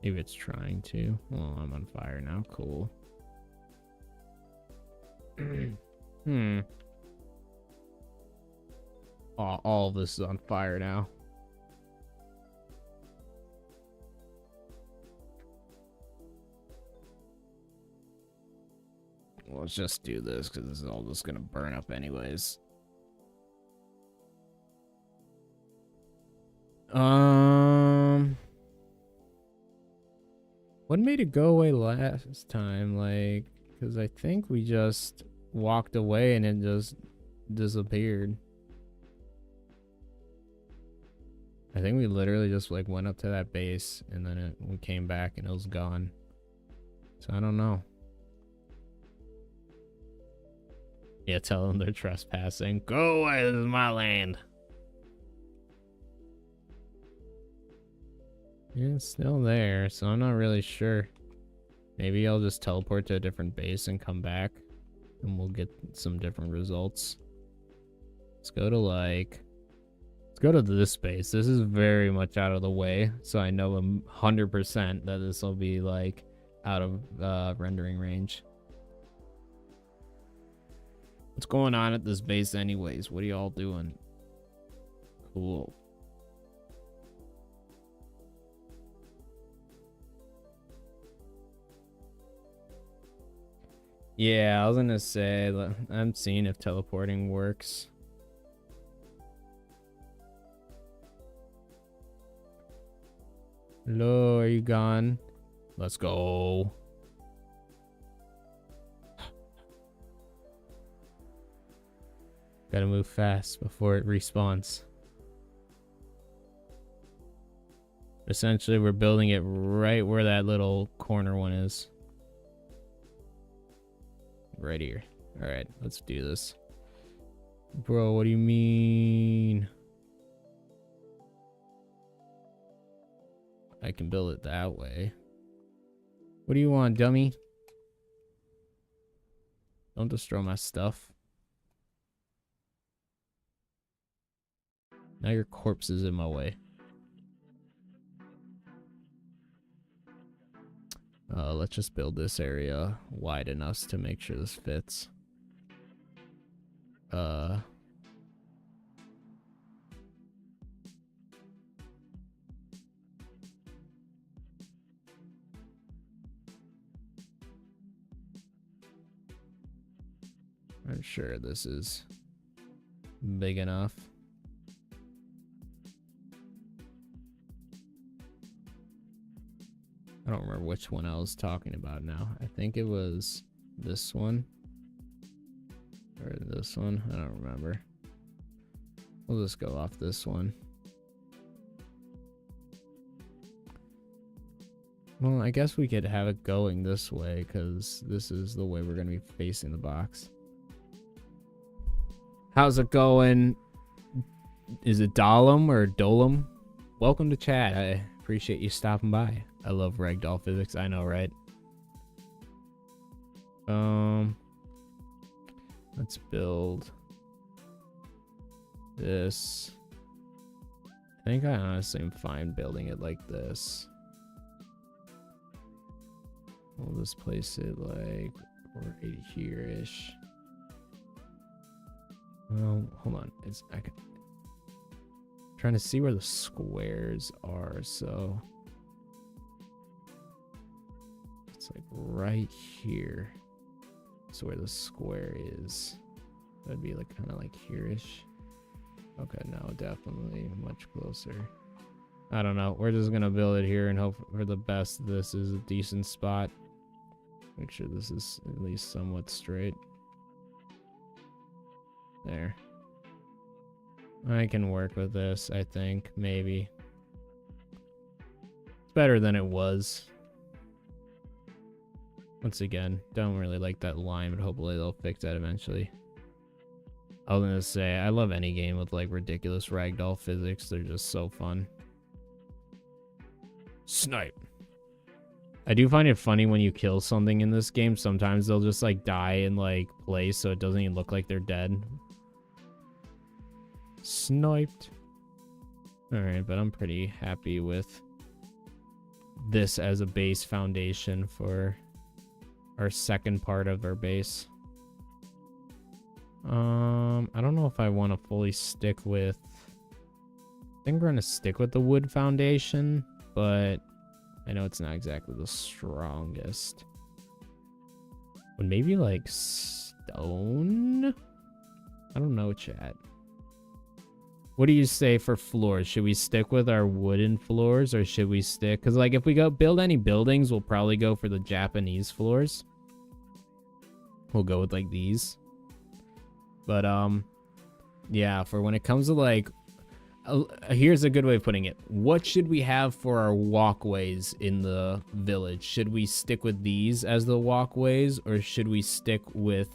Speaker 1: Maybe it's trying to. Well, I'm on fire now. Cool. Oh, all of this is on fire now. Well, let's just do this because this is all just gonna burn up anyways. What made it go away last time? Like, because I think we just walked away and it just disappeared. I think we literally just like went up to that base and then we came back and it was gone. So I don't know. Yeah, tell them they're trespassing. Go away, this is my land. Yeah, it's still there, so I'm not really sure. Maybe I'll just teleport to a different base and come back and we'll get some different results. Let's go to let's go to this base. This is very much out of the way, so I know 100% that this will be like out of rendering range. What's going on at this base anyways? What are y'all doing? Cool. Yeah, I was gonna say, I'm seeing if teleporting works. Hello, are you gone? Let's go. Gotta move fast before it respawns. Essentially, we're building it right where that little corner one is. Right here. Alright, let's do this. Bro, what do you mean? I can build it that way. What do you want, dummy? Don't destroy my stuff. Now your corpse is in my way. Let's just build this area wide enough to make sure this fits. I'm sure this is big enough. I don't remember which one I was talking about now. I think it was this one. Or this one. I don't remember. We'll just go off this one. Well, I guess we could have it going this way because this is the way we're going to be facing the box. How's it going? Is it Dolum or Dolum? Welcome to chat. I appreciate you stopping by. I love ragdoll physics. I know, right? Let's build this. I think I honestly am fine building it like this. We'll just place it like right here-ish. Well, hold on. Trying to see where the squares are, so it's like right here. So where the square is, that'd be like kind of like here-ish. Okay, no, definitely much closer. I don't know. We're just gonna build it here and hope for the best. This is a decent spot. Make sure this is at least somewhat straight. There. I can work with this, I think. Maybe. It's better than it was. Once again, don't really like that line, but hopefully they'll fix that eventually. I was gonna say, I love any game with like ridiculous ragdoll physics. They're just so fun. Snipe. I do find it funny when you kill something in this game. Sometimes they'll just like die in like place, so it doesn't even look like they're dead. Sniped. Alright, but I'm pretty happy with this as a base foundation for our second part of our base. I don't know if I want to fully stick with... I think we're going to stick with the wood foundation, but I know it's not exactly the strongest. But maybe like stone? I don't know, chat. What do you say for floors? Should we stick with our wooden floors or should we stick? Because like if we go build any buildings, we'll probably go for the Japanese floors. We'll go with like these. But yeah, for when it comes to like, here's a good way of putting it. What should we have for our walkways in the village? Should we stick with these as the walkways or should we stick with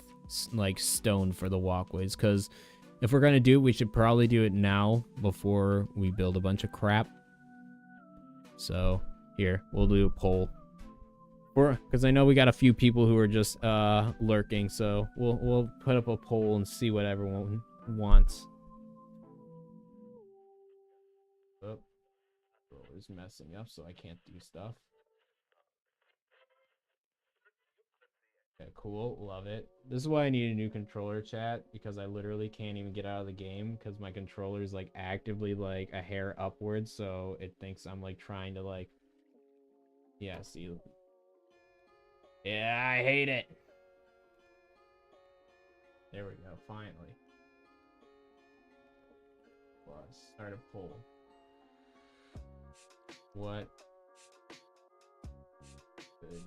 Speaker 1: like stone for the walkways? Because if we're going to do it, we should probably do it now before we build a bunch of crap. So here, we'll do a poll. Because I know we got a few people who are just lurking, so we'll put up a poll and see what everyone wants. Oh, it's messing up, so I can't do stuff. Okay, cool, love it. This is why I need a new controller, chat, because I literally can't even get out of the game because my controller is like actively like a hair upwards, so it thinks I'm like trying to like, yeah, see. Yeah, I hate it. There we go, finally. Plus, start a poll. What could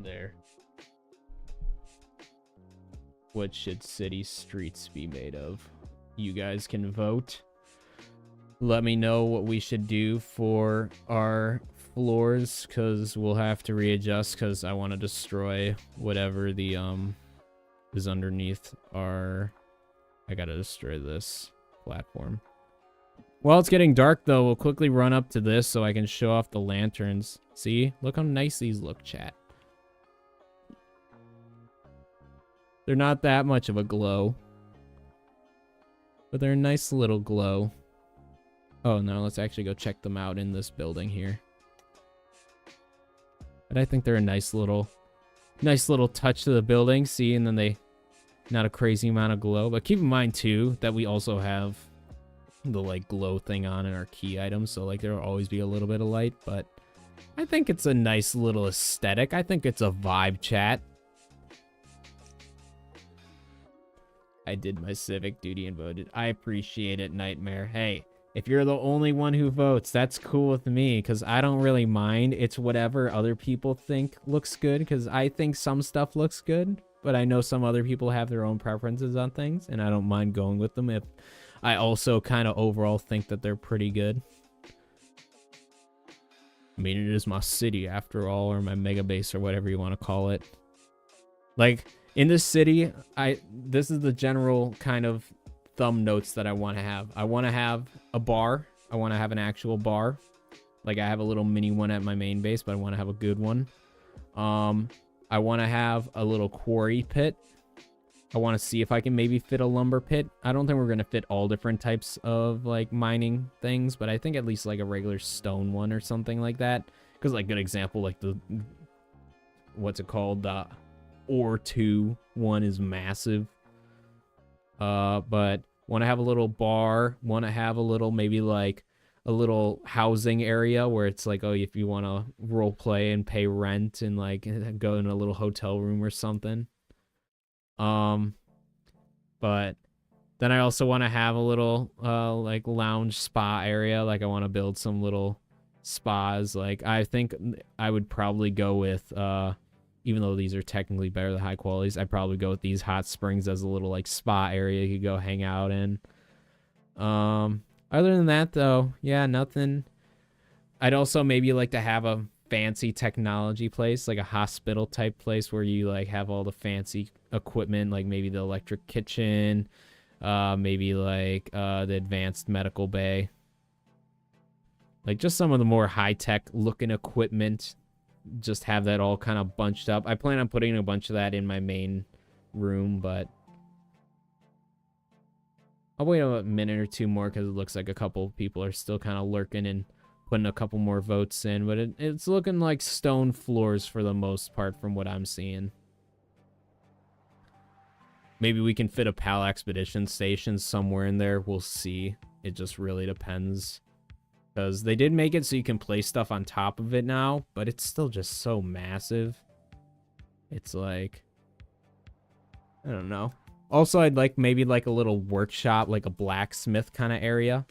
Speaker 1: there. What should city streets be made of? You guys can vote. Let me know what we should do for our floors, because we'll have to readjust, because I want to destroy whatever the is underneath our... I gotta destroy this platform. While it's getting dark, though, we'll quickly run up to this so I can show off the lanterns. See? Look how nice these look, chat. They're not that much of a glow. But they're a nice little glow. Oh, no, let's actually go check them out in this building here. But I think they're a nice little touch to the building. See, and then they... Not a crazy amount of glow. But keep in mind, too, that we also have the, like, glow thing on in our key items. So, like, there will always be a little bit of light. But I think it's a nice little aesthetic. I think it's a vibe, chat. I did my civic duty and voted. I appreciate it, Nightmare. Hey, if you're the only one who votes, that's cool with me, because I don't really mind. It's whatever other people think looks good, because I think some stuff looks good, but I know some other people have their own preferences on things, and I don't mind going with them if I also kind of overall think that they're pretty good. I mean, it is my city, after all, or my mega base, or whatever you want to call it. Like... In this city, this is the general kind of thumb notes that I want to have. I want to have a bar. I want to have an actual bar. Like I have a little mini one at my main base, but I want to have a good one. I want to have a little quarry pit. I want to see if I can maybe fit a lumber pit. I don't think we're going to fit all different types of like mining things, but I think at least like a regular stone one or something like that. Because like good example, like the, what's it called? Ore 2 one is massive. But want to have a little bar, want to have a little maybe like a little housing area where it's like, oh, if you want to role play and pay rent and like go in a little hotel room or something. But then I also want to have a little like lounge spa area. Like I want to build some little spas. Like I think I would probably go with even though these are technically better than high qualities, I'd probably go with these hot springs as a little like spa area you could go hang out in. Other than that though, yeah, nothing. I'd also maybe like to have a fancy technology place, like a hospital type place where you like have all the fancy equipment, like maybe the electric kitchen, maybe like the advanced medical bay. Like just some of the more high-tech looking equipment, just have that all kind of bunched up. I plan on putting a bunch of that in my main room, but I'll wait a minute or two more because it looks like a couple people are still kind of lurking and putting a couple more votes in, but it's looking like stone floors for the most part from what I'm seeing. Maybe we can fit a PAL expedition station somewhere in there. We'll see. It just really depends. Because they did make it so you can place stuff on top of it now, but it's still just so massive. It's like, I don't know. Also, I'd like maybe like a little workshop, like a blacksmith kind of area.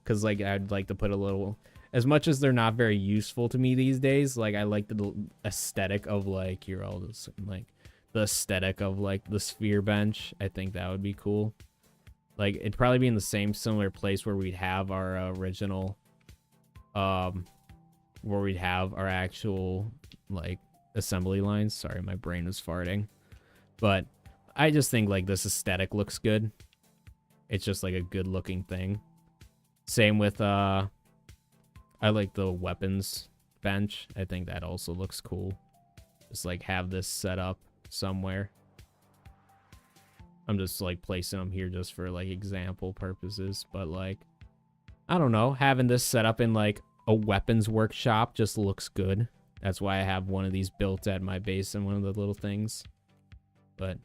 Speaker 1: Because like I'd like to put a little, as much as they're not very useful to me these days, like I like the aesthetic of like your all this, like the aesthetic of like the sphere bench. I think that would be cool. Like it'd probably be in the same similar place where we'd have our original, where we'd have our actual like assembly lines. Sorry, my brain was farting. But I just think like this aesthetic looks good. It's just like a good looking thing. Same with I like the weapons bench. I think that also looks cool. Just like have this set up somewhere. I'm just like placing them here just for like example purposes, but like I don't know, having this set up in like a weapons workshop just looks good. That's why I have one of these built at my base and one of the little things. But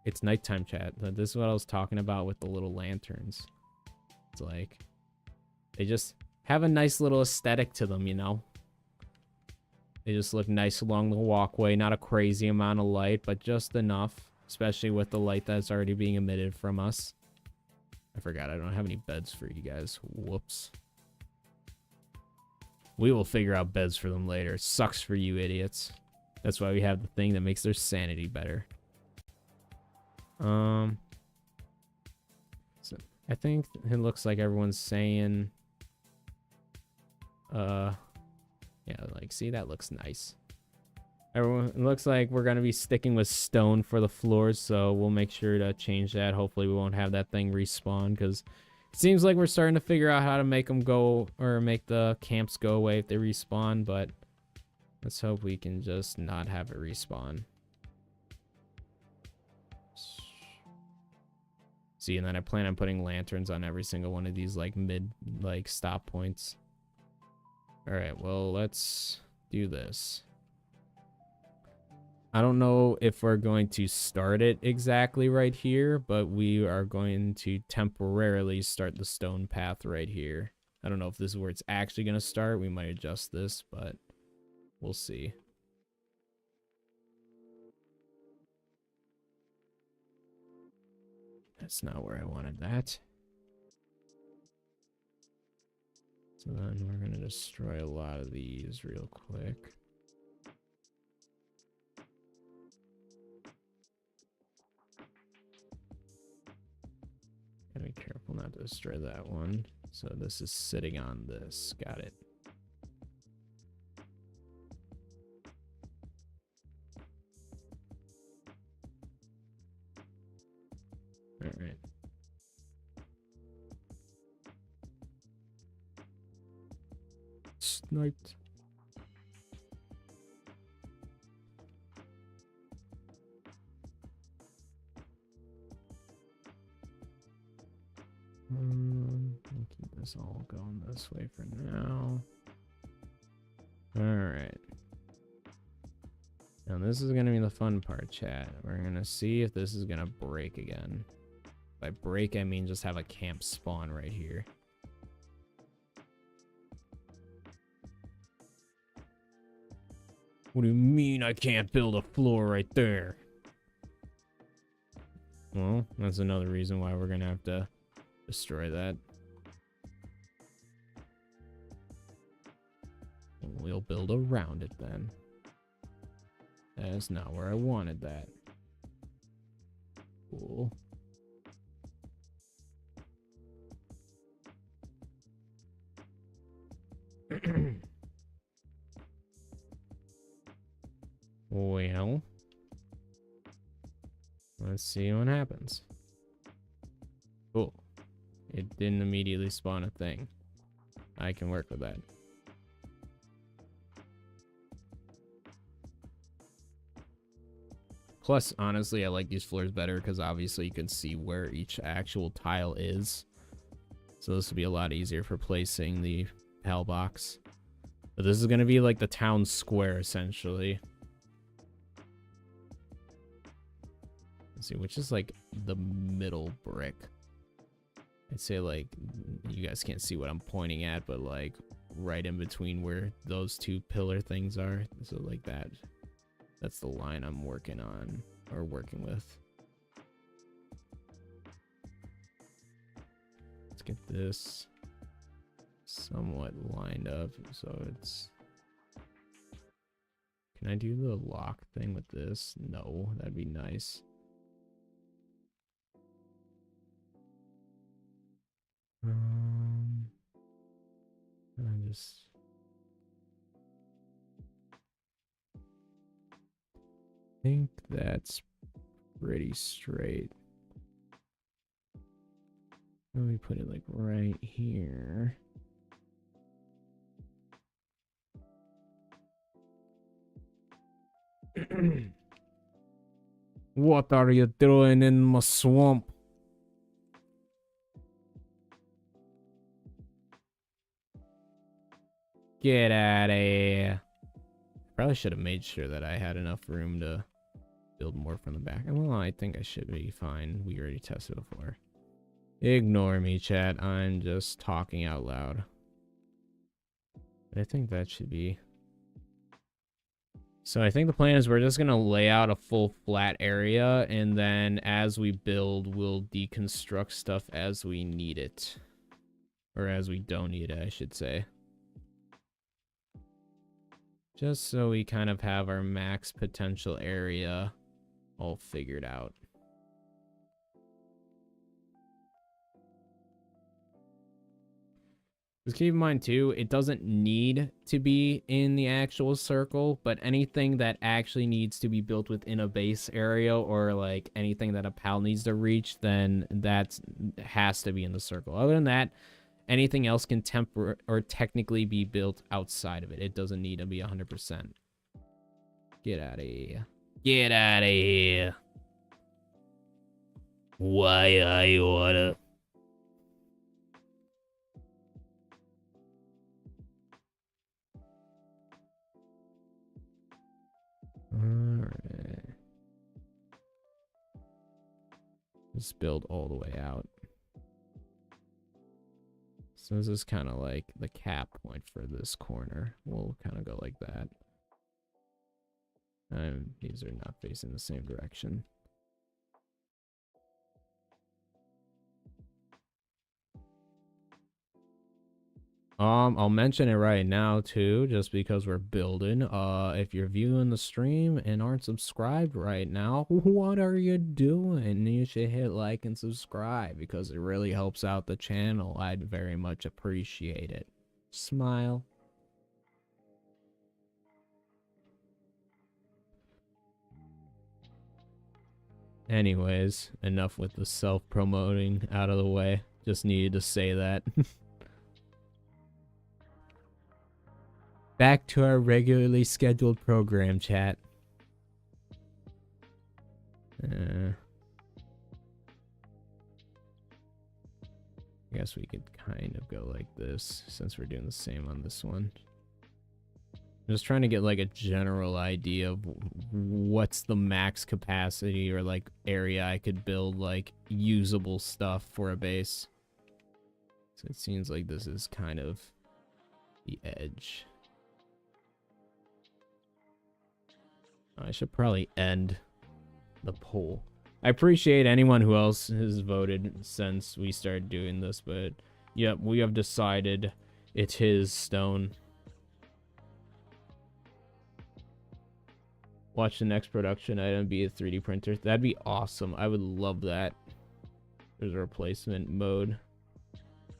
Speaker 1: it's nighttime, chat. This is what I was talking about with the little lanterns. It's like they just have a nice little aesthetic to them, you know? They just look nice along the walkway. Not a crazy amount of light, but just enough. Especially with the light that's already being emitted from us. I forgot I don't have any beds for you guys. Whoops. We will figure out beds for them later. It sucks for you idiots. That's why we have the thing that makes their sanity better. So I think it looks like everyone's saying yeah, like see, that looks nice. Everyone, it looks like we're gonna be sticking with stone for the floors, so we'll make sure to change that. Hopefully we won't have that thing respawn, because it seems like we're starting to figure out how to make them go, or make the camps go away if they respawn, but let's hope we can just not have it respawn. See, and then I plan on putting lanterns on every single one of these like like stop points. All right, well, let's do this. I don't know if we're going to start it exactly right here, but we are going to temporarily start the stone path right here. I don't know if this is where it's actually going to start. We might adjust this, but we'll see. That's not where I wanted that. So then we're going to destroy a lot of these real quick. Gotta be careful not to destroy that one. So this is sitting on this. Got it. All right. Sniped. We'll keep this all going this way for now. All right. Now this is gonna be the fun part, chat. We're gonna see if this is gonna break again. By break, I mean just have a camp spawn right here. What do you mean I can't build a floor right there? Well, that's another reason why we're gonna have to destroy that. We'll build around it then. That's not where I wanted that. Cool. Well, let's see what happens. Cool. It didn't immediately spawn a thing. I can work with that. Plus, honestly, I like these floors better because obviously you can see where each actual tile is. So this will be a lot easier for placing the tile box. But this is going to be like the town square, essentially. Let's see, which is like the middle brick. I'd say like, you guys can't see what I'm pointing at, but like right in between where those two pillar things are. So like that. That's the line I'm working on, or working with. Let's get this somewhat lined up so it's... Can I do the lock thing with this? No, that'd be nice. I just... think that's pretty straight. Let me put it like right here. What are you doing in my swamp? Get out of here. Probably should have made sure that I had enough room to build more from the back. Well, I think I should be fine. We already tested before. Ignore me, chat. I'm just talking out loud. But I think that should be... So I think the plan is we're just going to lay out a full flat area, and then as we build, we'll deconstruct stuff as we need it. Or as we don't need it, I should say. Just so we kind of have our max potential area all figured out. Just keep in mind too, it doesn't need to be in the actual circle, but anything that actually needs to be built within a base area, or like anything that a pal needs to reach, then that has to be in the circle. Other than that, anything else can technically be built outside of it. It doesn't need to be 100%. Get out of here. Get out of here. Why I wanna... Alright. Just build all the way out. So this is kind of like the cap point for this corner. We'll kind of go like that. And these are not facing the same direction. I'll mention it right now too, just because we're building. If you're viewing the stream and aren't subscribed right now, what are you doing? You should hit like and subscribe because it really helps out the channel. I'd very much appreciate it. Smile. Anyways, enough with the self-promoting out of the way. Just needed to say that. Back to our regularly scheduled program, chat. I guess we could kind of go like this since we're doing the same on this one. I'm just trying to get like a general idea of what's the max capacity or like area I could build like usable stuff for a base. So it seems like this is kind of the edge. I should probably end the poll. I appreciate anyone who else has voted since we started doing this, but yep, we have decided it is stone. Watch the next production item be a 3D printer. That'd be awesome. I would love that. There's a replacement mode.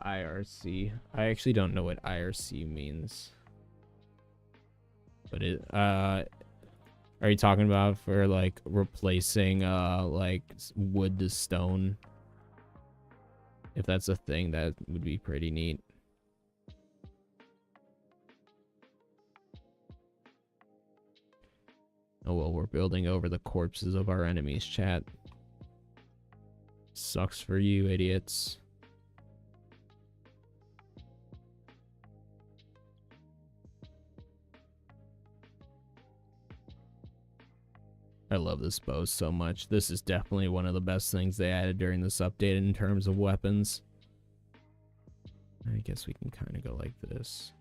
Speaker 1: IRC. I actually don't know what IRC means. But it are you talking about for like replacing like wood to stone? If that's a thing, that would be pretty neat. Oh well, we're building over the corpses of our enemies, chat. Sucks for you, idiots. I love this bow so much. This is definitely one of the best things they added during this update in terms of weapons. I guess we can kind of go like this.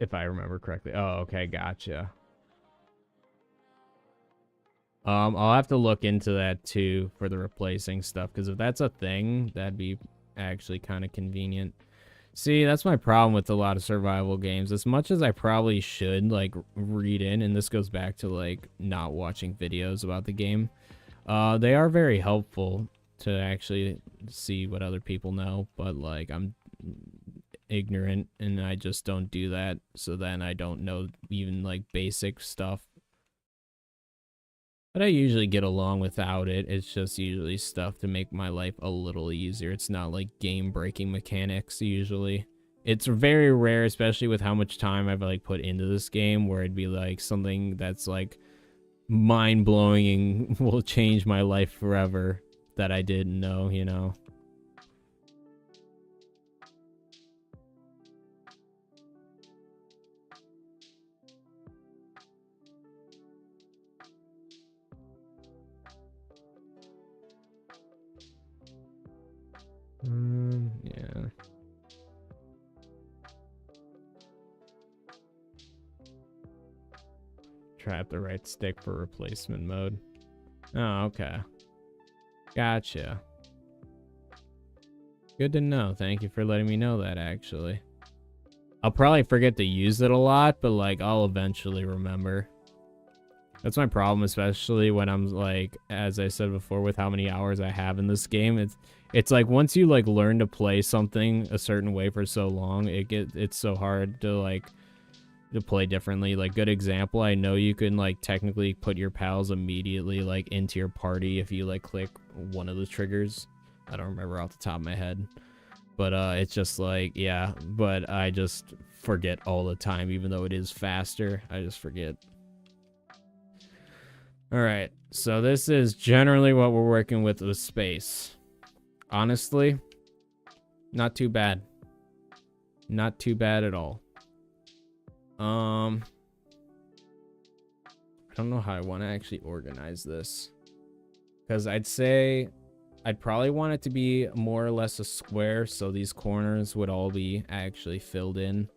Speaker 1: If I remember correctly. Oh, okay, gotcha. I'll have to look into that too for the replacing stuff, because if that's a thing, that'd be actually kind of convenient. See, that's my problem with a lot of survival games. As much as I probably should like read in, and this goes back to like not watching videos about the game, they are very helpful to actually see what other people know, but like I'm ignorant and I just don't do that, so then I don't know even like basic stuff. But I usually get along without it. It's just usually stuff to make my life a little easier. It's not like game-breaking mechanics usually. It's very rare, especially with how much time I've like put into this game, where it'd be like something that's like mind-blowing and will change my life forever that I didn't know, you know. Yeah. Trap the right stick for replacement mode. Oh, okay. Gotcha. Good to know. Thank you for letting me know that, actually. I'll probably forget to use it a lot, but like I'll eventually remember. That's my problem, especially when I'm like, as I said before, with how many hours I have in this game. It's like once you like learn to play something a certain way for so long, it's so hard to like to play differently. Like, good example, I know you can like technically put your pals immediately like into your party if you like click one of the triggers. I don't remember off the top of my head, but it's just like, yeah, but I just forget all the time. Even though it is faster, I just forget. All right, so this is generally what we're working with space. Honestly, not too bad. Not too bad at all. I don't know how I want to actually organize this, because I'd say I'd probably want it to be more or less a square, so these corners would all be actually filled in.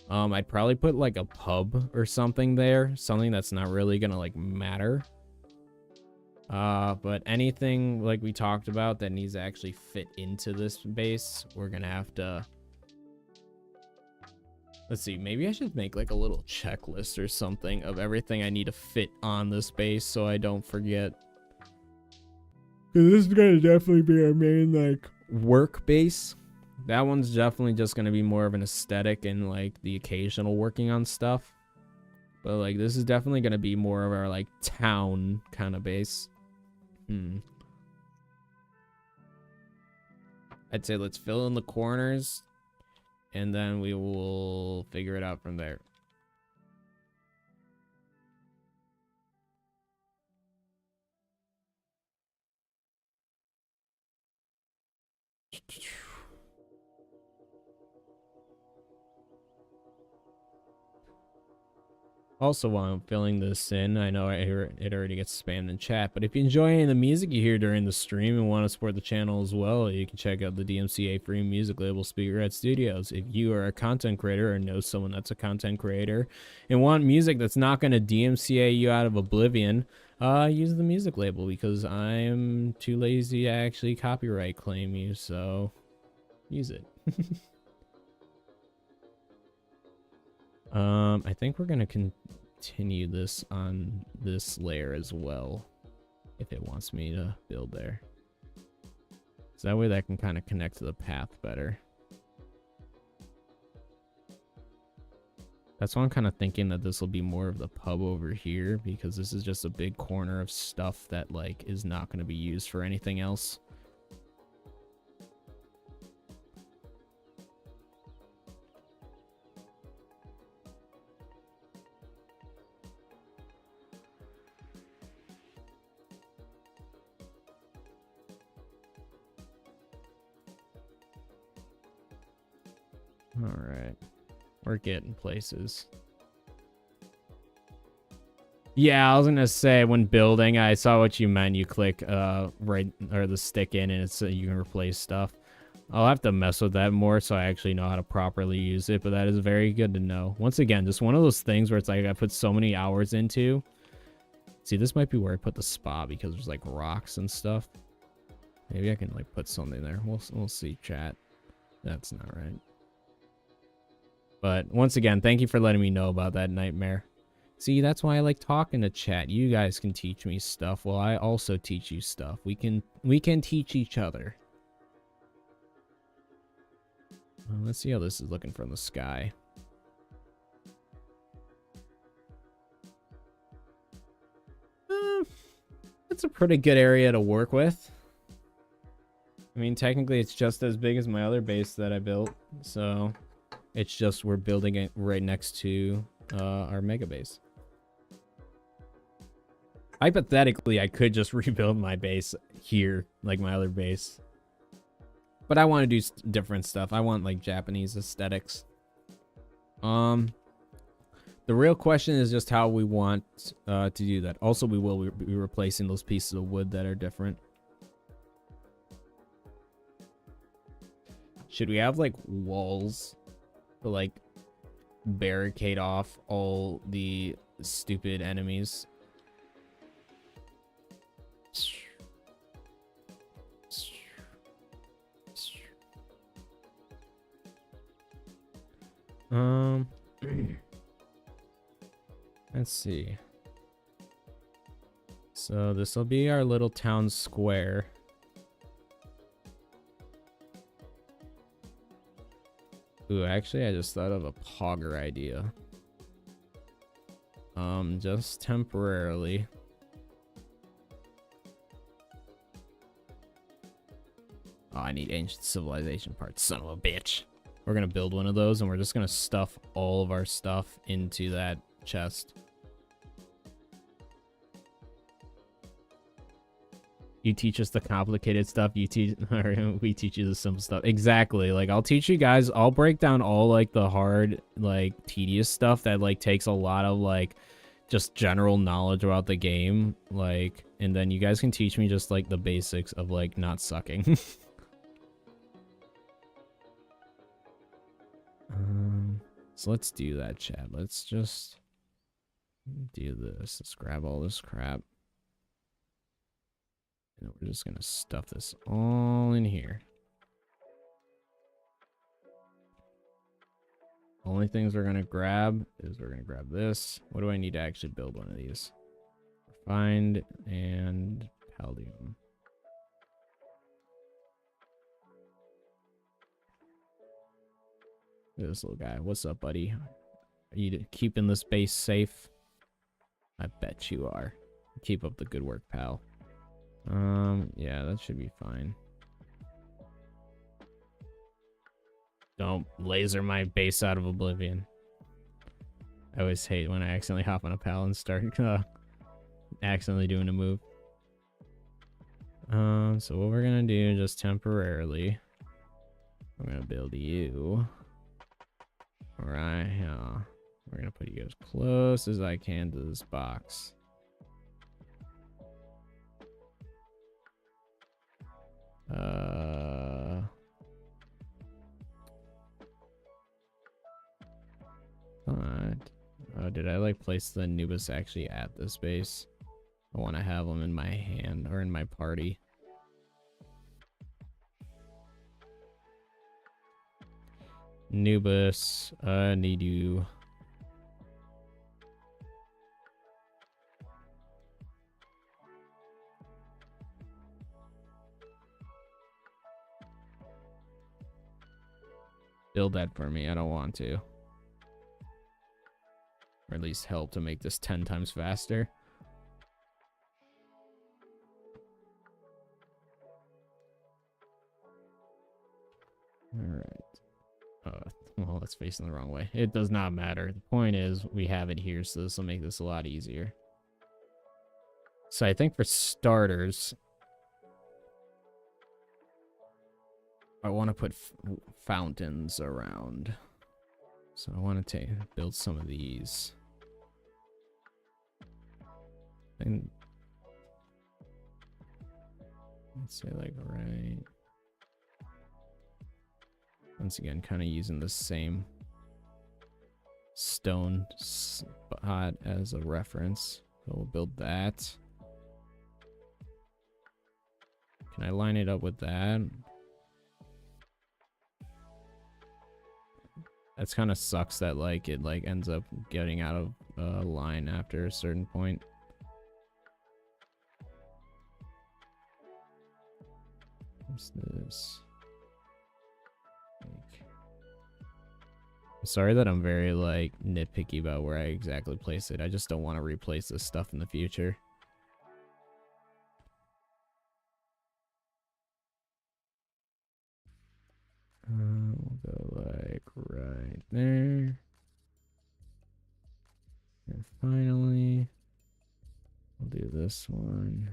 Speaker 1: I'd probably put like a pub or something there, something that's not really gonna like matter. But anything like we talked about that needs to actually fit into this base, we're gonna have to... Let's see, maybe I should make like a little checklist or something of everything I need to fit on this base so I don't forget. Because this is gonna definitely be our main like work base. That one's definitely just gonna be more of an aesthetic and like the occasional working on stuff. But like this is definitely gonna be more of our like town kind of base. I'd say let's fill in the corners, and then we will figure it out from there. Also, while I'm filling this in, I know I hear it already gets spammed in chat, but if you enjoy any of the music you hear during the stream and want to support the channel as well, you can check out the DMCA free music label Speakerhead Studios. If you are a content creator or know someone that's a content creator and want music that's not going to DMCA you out of oblivion, use the music label, because I'm too lazy to actually copyright claim you, so use it. I think we're gonna continue this on this layer as well, if it wants me to build there. So that way that can kind of connect to the path better. That's why I'm kind of thinking that this will be more of the pub over here, because this is just a big corner of stuff that like is not going to be used for anything else. All right, we're getting places. Yeah, I was gonna say, when building, I saw what you meant. You click right, or the stick in, and it's you can replace stuff. I'll have to mess with that more so I actually know how to properly use it, but that is very good to know. Once again, just one of those things where it's like I put so many hours into. See, this might be where I put the spa, because there's like rocks and stuff. Maybe I can like put something there. We'll see, chat. That's not right. But once again, thank you for letting me know about that nightmare. See, that's why I like talking to chat. You guys can teach me stuff while I also teach you stuff. We can teach each other. Let's see how this is looking from the sky. It's a pretty good area to work with. I mean, technically it's just as big as my other base that I built, so it's just we're building it right next to our mega base. Hypothetically, I could just rebuild my base here, like my other base. But I want to do different stuff. I want like Japanese aesthetics. The real question is just how we want to do that. Also, we will be replacing those pieces of wood that are different. Should we have like walls to like barricade off all the stupid enemies? Let's see. So this will be our little town square. Ooh, actually, I just thought of a pogger idea. Just temporarily. Oh, I need ancient civilization parts, son of a bitch. We're gonna build one of those, and we're just gonna stuff all of our stuff into that chest. You teach us the complicated stuff, you teach, or we teach you the simple stuff. Exactly. Like, I'll teach you guys, I'll break down all like the hard, like tedious stuff that like takes a lot of like just general knowledge about the game, like, and then you guys can teach me just like the basics of like not sucking. So let's do that, chat. Let's just do this. Let's grab all this crap. And we're just gonna stuff this all in here. Only things we're gonna grab is we're gonna grab this. What do I need to actually build one of these? Refined and Paldium. This little guy. What's up, buddy? Are you keeping this base safe? I bet you are. Keep up the good work, pal. Yeah, that should be fine. Don't laser my base out of oblivion. I always hate when I accidentally hop on a pal and start accidentally doing a move. So what we're gonna do just temporarily I'm gonna build you right here. We're gonna put you as close as I can to this box. Did I like place the Anubis actually at this base? I want to have them in my hand or in my party. Anubis, I need you. Build that for me. I don't want to. Or at least help to make this 10 times faster. Alright. Well, that's facing the wrong way. It does not matter. The point is, we have it here, so this will make this a lot easier. So I think for starters, I want to put fountains around. So I want to build some of these. And let's say like right. Once again, kind of using the same stone spot as a reference. So we'll build that. Can I line it up with that? That's kind of sucks that like it like ends up getting out of line after a certain point. What's this? Sorry that I'm very like nitpicky about where I exactly place it. I just don't want to replace this stuff in the future. We'll go like right there. And finally, we'll do this one.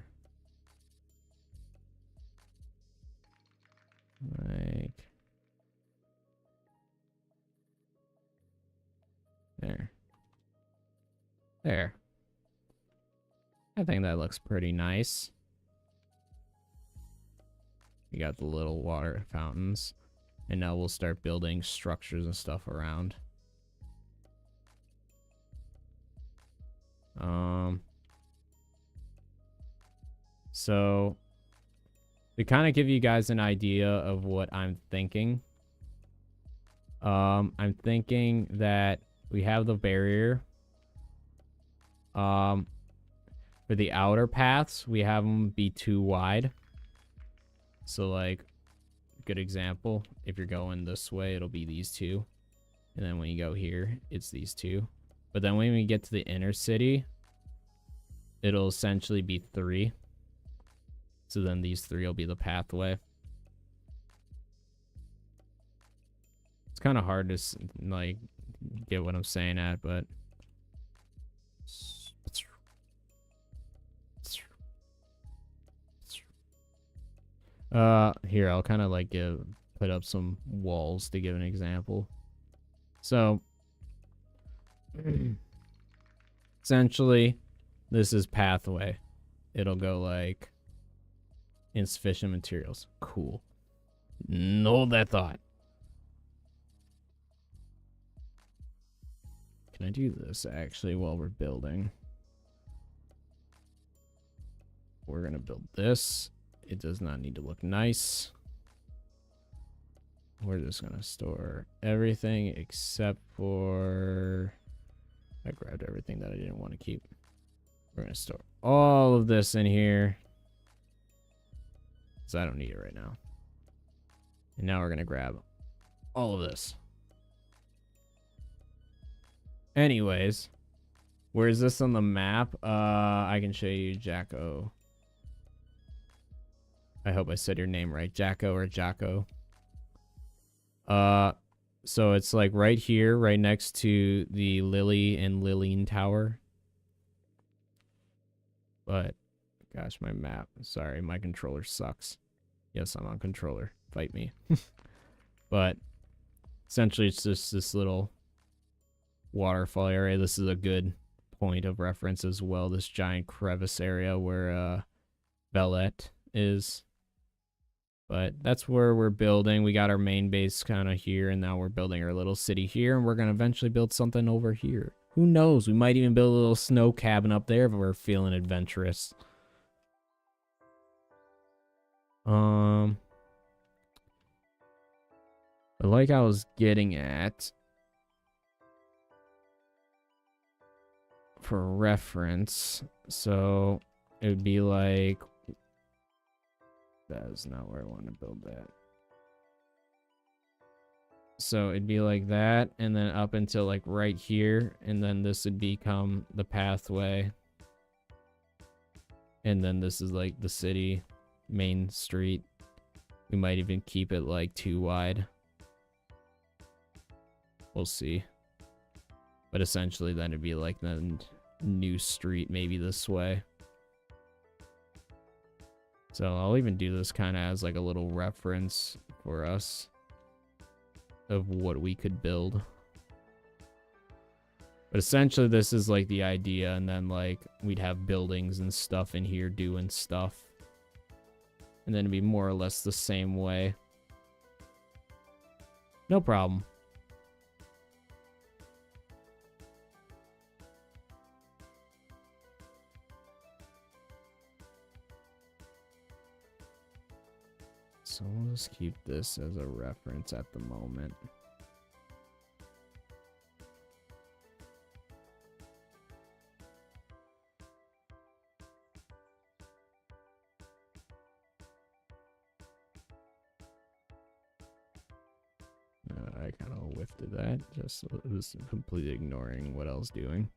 Speaker 1: Like there. There. I think that looks pretty nice. We got the little water fountains. And now we'll start building structures and stuff around. So to kind of give you guys an idea of what I'm thinking. I'm thinking that we have the barrier. For the outer paths, we have them be too wide. So like, good example, if you're going this way, it'll be these two. And then when you go here, it's these two. But then when we get to the inner city, it'll essentially be 3. So then these 3 will be the pathway. It's kind of hard to like get what I'm saying at, but here I'll kind of like put up some walls to give an example. So essentially this is pathway. It'll go like insufficient materials. Cool. Hold that thought. Can I do this actually while we're building? We're gonna build this. It does not need to look nice. We're just gonna store everything except for... I grabbed everything that I didn't want to keep. We're gonna store all of this in here, because I don't need it right now. And now we're gonna grab all of this. Anyways, where is this on the map? I can show you Jacko. I hope I said your name right. Jacko or Jacko. So it's like right here, right next to the Lily and Liline Tower. But, gosh, my map. Sorry, my controller sucks. Yes, I'm on controller. Fight me. But essentially it's just this little waterfall area. This is a good point of reference as well, this giant crevice area where Velvet is. But that's where we're building. We got our main base kind of here, and now we're building our little city here, and we're going to eventually build something over here. Who knows? We might even build a little snow cabin up there if we're feeling adventurous. But like I was getting at, for reference, so it would be like, that is not where I want to build that. So it'd be like that, and then up until like right here, and then this would become the pathway. And then this is like the city, main street. We might even keep it like 2 wide. We'll see. But essentially then it'd be like the new street, maybe this way. So I'll even do this kind of as like a little reference for us of what we could build. But essentially this is like the idea, and then like we'd have buildings and stuff in here doing stuff. And then it'd be more or less the same way. No problem. So we'll just keep this as a reference at the moment. I kind of whiffed at that, just was completely ignoring what I was doing.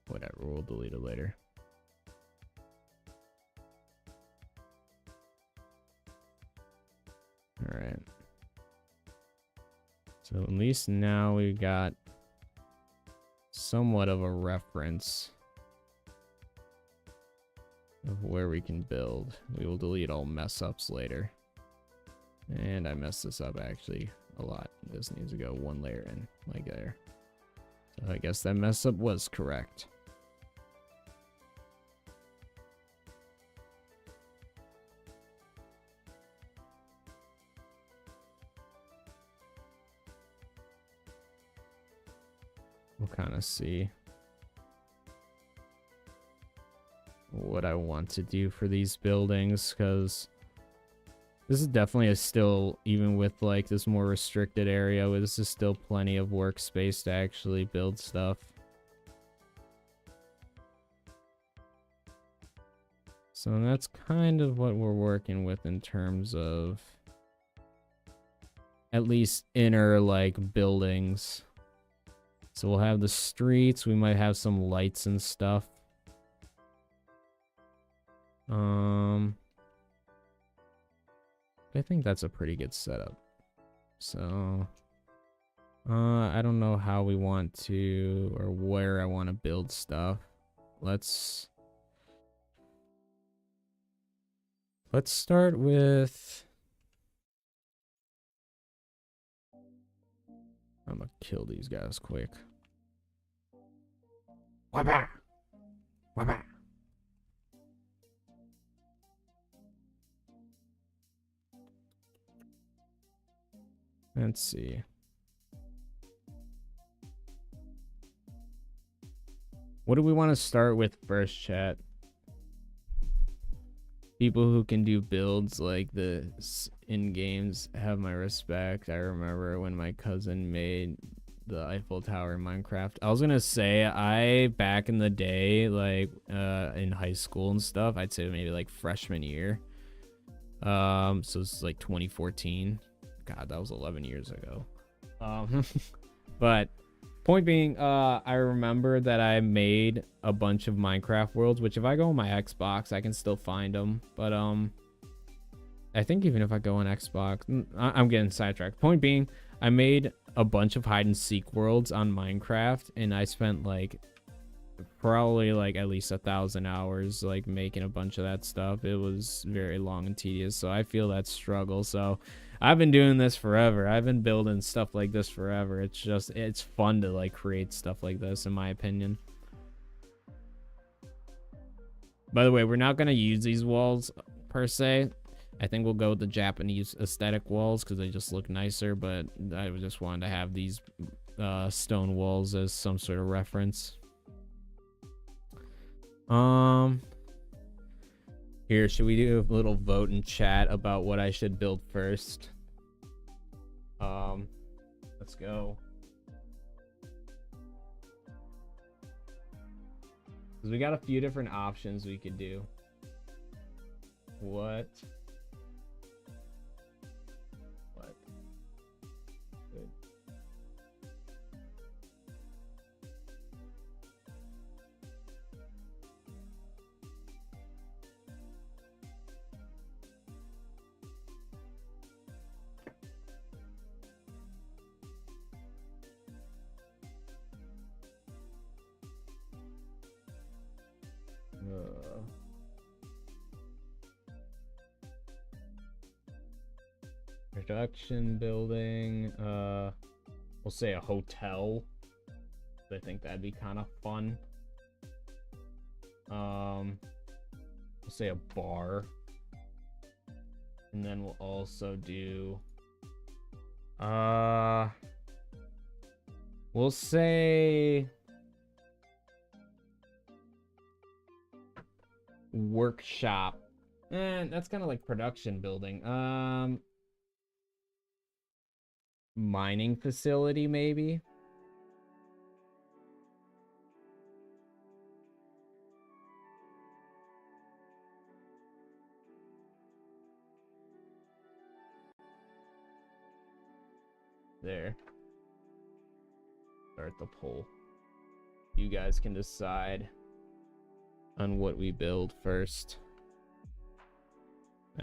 Speaker 1: Whatever, we'll delete it later. Alright. So at least now we've got somewhat of a reference of where we can build. We will delete all mess ups later. And I messed this up actually a lot. This needs to go 1 layer in, like there. So I guess that mess up was correct. We'll kind of see what I want to do for these buildings, because this is definitely still, even with like this more restricted area, this is still plenty of workspace to actually build stuff. So that's kind of what we're working with in terms of at least inner like buildings. So we'll have the streets, we might have some lights and stuff. I think that's a pretty good setup. So I don't know how we want to, or where I want to build stuff. Let's start with, I'm gonna kill these guys quick. Wabba! Wabba! Let's see. What do we want to start with first, chat? People who can do builds like this in games have my respect. I remember when my cousin made the Eiffel Tower in Minecraft. I was gonna say, back in the day, like in high school and stuff, I'd say maybe like freshman year. So it's like 2014. God, that was 11 years ago. But point being, I remember that I made a bunch of Minecraft worlds, which if I go on my Xbox, I can still find them. But I think even if I go on Xbox, I'm getting sidetracked. Point being, I made a bunch of hide and seek worlds on Minecraft, and I spent like probably like at least 1,000 hours like making a bunch of that stuff. It was very long and tedious, so I feel that struggle. So I've been doing this forever. I've been building stuff like this forever. It's fun to like create stuff like this, in my opinion. By the way, we're not going to use these walls per se. I think we'll go with the Japanese aesthetic walls because they just look nicer, but I just wanted to have these stone walls as some sort of reference. Here, should we do a little vote in chat about what I should build first? Let's go. Because we got a few different options we could do. What? Good. Production building, we'll say a hotel. I think that'd be kind of fun. We'll say a bar, and then we'll also do we'll say workshop. And that's kind of like production building. Mining facility, maybe. There. Start the poll. You guys can decide on what we build first.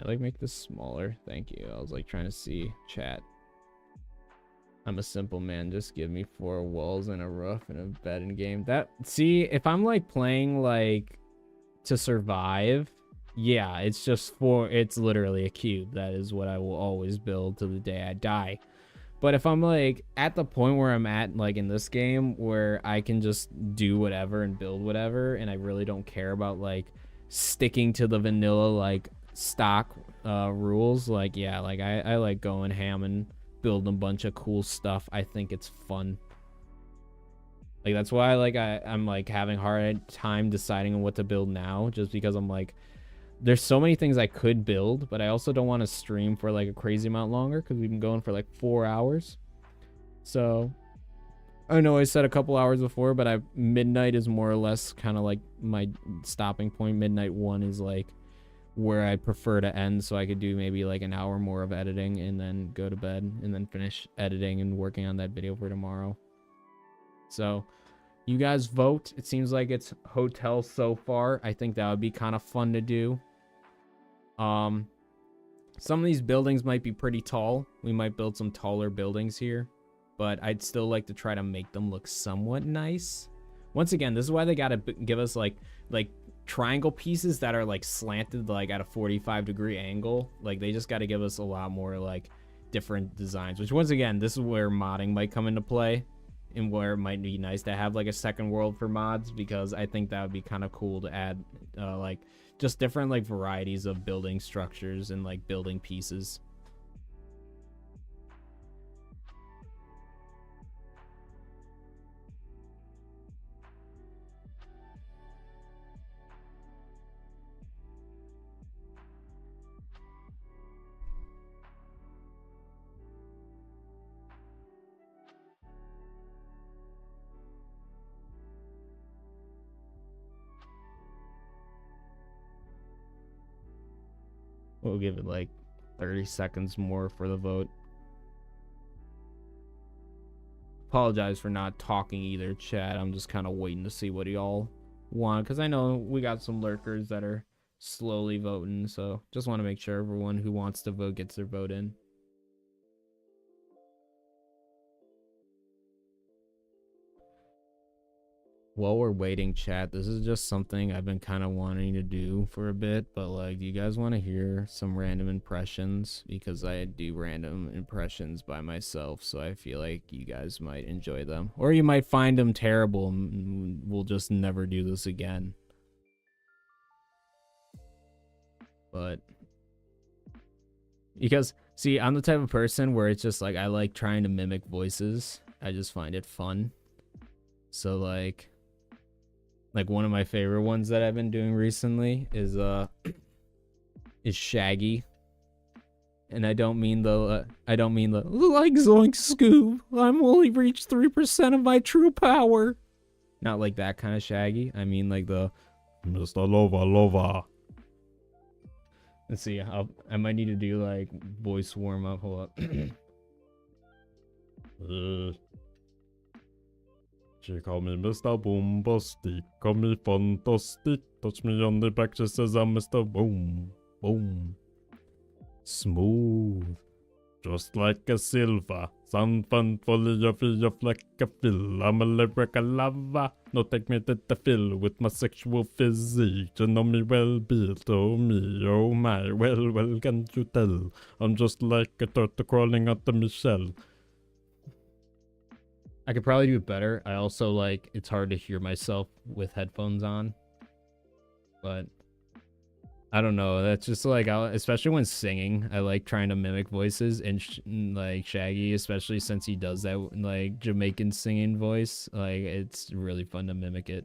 Speaker 1: I like make this smaller. Thank you. I was like trying to see chat. I'm a simple man. Just give me 4 walls and a roof and a bed in game. That, see, if I'm like playing like to survive, yeah, it's just it's literally a cube. That is what I will always build till the day I die. But if I'm like at the point where I'm at like in this game where I can just do whatever and build whatever, and I really don't care about like sticking to the vanilla like stock rules, like yeah, like I like going ham and building a bunch of cool stuff. I think it's fun. Like that's why like I'm like having a hard time deciding on what to build now, just because I'm like there's so many things I could build, but I also don't want to stream for like a crazy amount longer because we've been going for like 4 hours. So I know I said a couple hours before, but midnight is more or less kind of like my stopping point. Midnight 1 is like where I prefer to end, so I could do maybe like an hour more of editing and then go to bed and then finish editing and working on that video for tomorrow. So you guys vote. It seems like it's hotel so far. I think that would be kind of fun to do. Some of these buildings might be pretty tall. We might build some taller buildings here, but I'd still like to try to make them look somewhat nice. Once again, this is why they gotta give us like triangle pieces that are like slanted like at a 45-degree angle. Like they just got to give us a lot more like different designs, which once again, this is where modding might come into play and where it might be nice to have like a second world for mods, because I think that would be kind of cool to add like just different like varieties of building structures and like building pieces. We'll give it like 30 seconds more for the vote. Apologize for not talking either, chat. I'm just kind of waiting to see what y'all want, because I know we got some lurkers that are slowly voting, so just want to make sure everyone who wants to vote gets their vote in. While we're waiting, chat, this is just something I've been kind of wanting to do for a bit, but like, do you guys want to hear some random impressions? Because I do random impressions by myself, so I feel like you guys might enjoy them. Or you might find them terrible and we'll just never do this again. But because, see, I'm the type of person where it's just like, I like trying to mimic voices. I just find it fun. So like one of my favorite ones that I've been doing recently is Shaggy. And I don't mean the like Zoink Scoob. I'm only reached 3% of my true power. Not like that kind of Shaggy. I mean like the Mr. Lova. Let's see. I might need to do like voice warm up. Hold up. She call me Mr. Boombastic, call me fantastic, touch me on the back, she says I'm Mr. Boom, boom. Smooth, just like a silver, sound fun, fully of like a fill. I'm a lyrical lover, no take me to the fill with my sexual physique. You know me well, built, oh me, oh my, well, can't you tell? I'm just like a turtle crawling out the shell. I could probably do it better. I also like, it's hard to hear myself with headphones on. But I don't know. That's just like, especially when singing, I like trying to mimic voices, and like Shaggy, especially since he does that like Jamaican singing voice. Like, it's really fun to mimic it.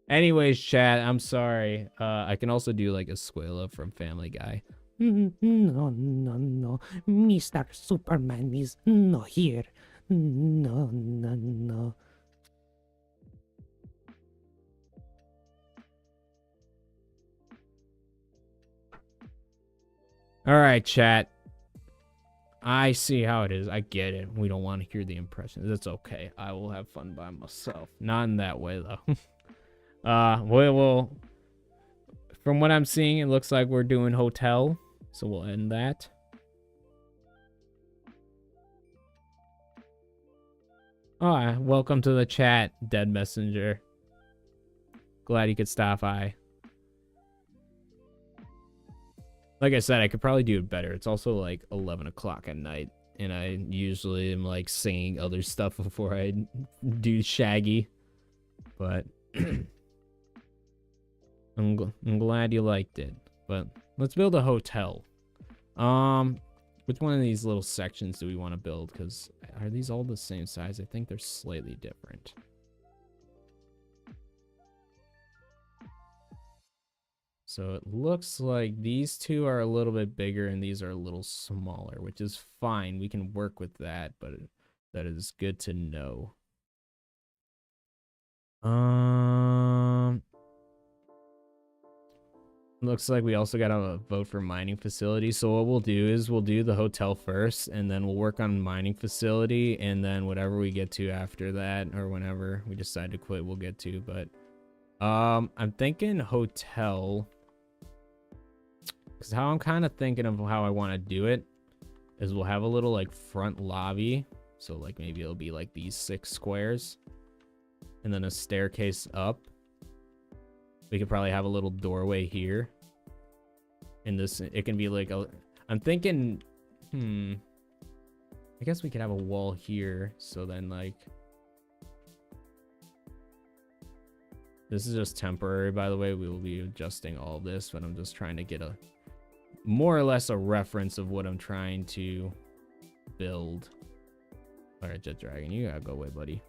Speaker 1: Anyways, chat, I'm sorry. I can also do like Escuela from Family Guy. No. Mr. Superman is not here. No. All right, chat. I see how it is. I get it. We don't want to hear the impressions. That's okay. I will have fun by myself. Not in that way, though. Well, from what I'm seeing, it looks like we're doing hotel. So we'll end that. Oh, welcome to the chat, Dead Messenger. Glad you could stop by. Like I said, I could probably do it better. It's also like 11 o'clock at night, and I usually am like singing other stuff before I do Shaggy. But I'm glad you liked it. But let's build a hotel. Which one of these little sections do we want to build? Because are these all the same size? I think they're slightly different. So it looks like these two are a little bit bigger and these are a little smaller, which is fine. We can work with that, but that is good to know. Looks like we also got a vote for mining facility. So what we'll do is we'll do the hotel first, and then we'll work on mining facility, and then whatever we get to after that, or whenever we decide to quit, we'll get to. But I'm thinking hotel, because how I'm kind of thinking of how I want to do it is we'll have a little like front lobby. So like maybe it'll be like these 6 squares, and then a staircase up. We could probably have a little doorway here. And this, it can be like a, I'm thinking, I guess we could have a wall here. So then like, this is just temporary, by the way. We will be adjusting all this, but I'm just trying to get a, more or less a reference of what I'm trying to build. All right, Jet Dragon, you gotta go away, buddy.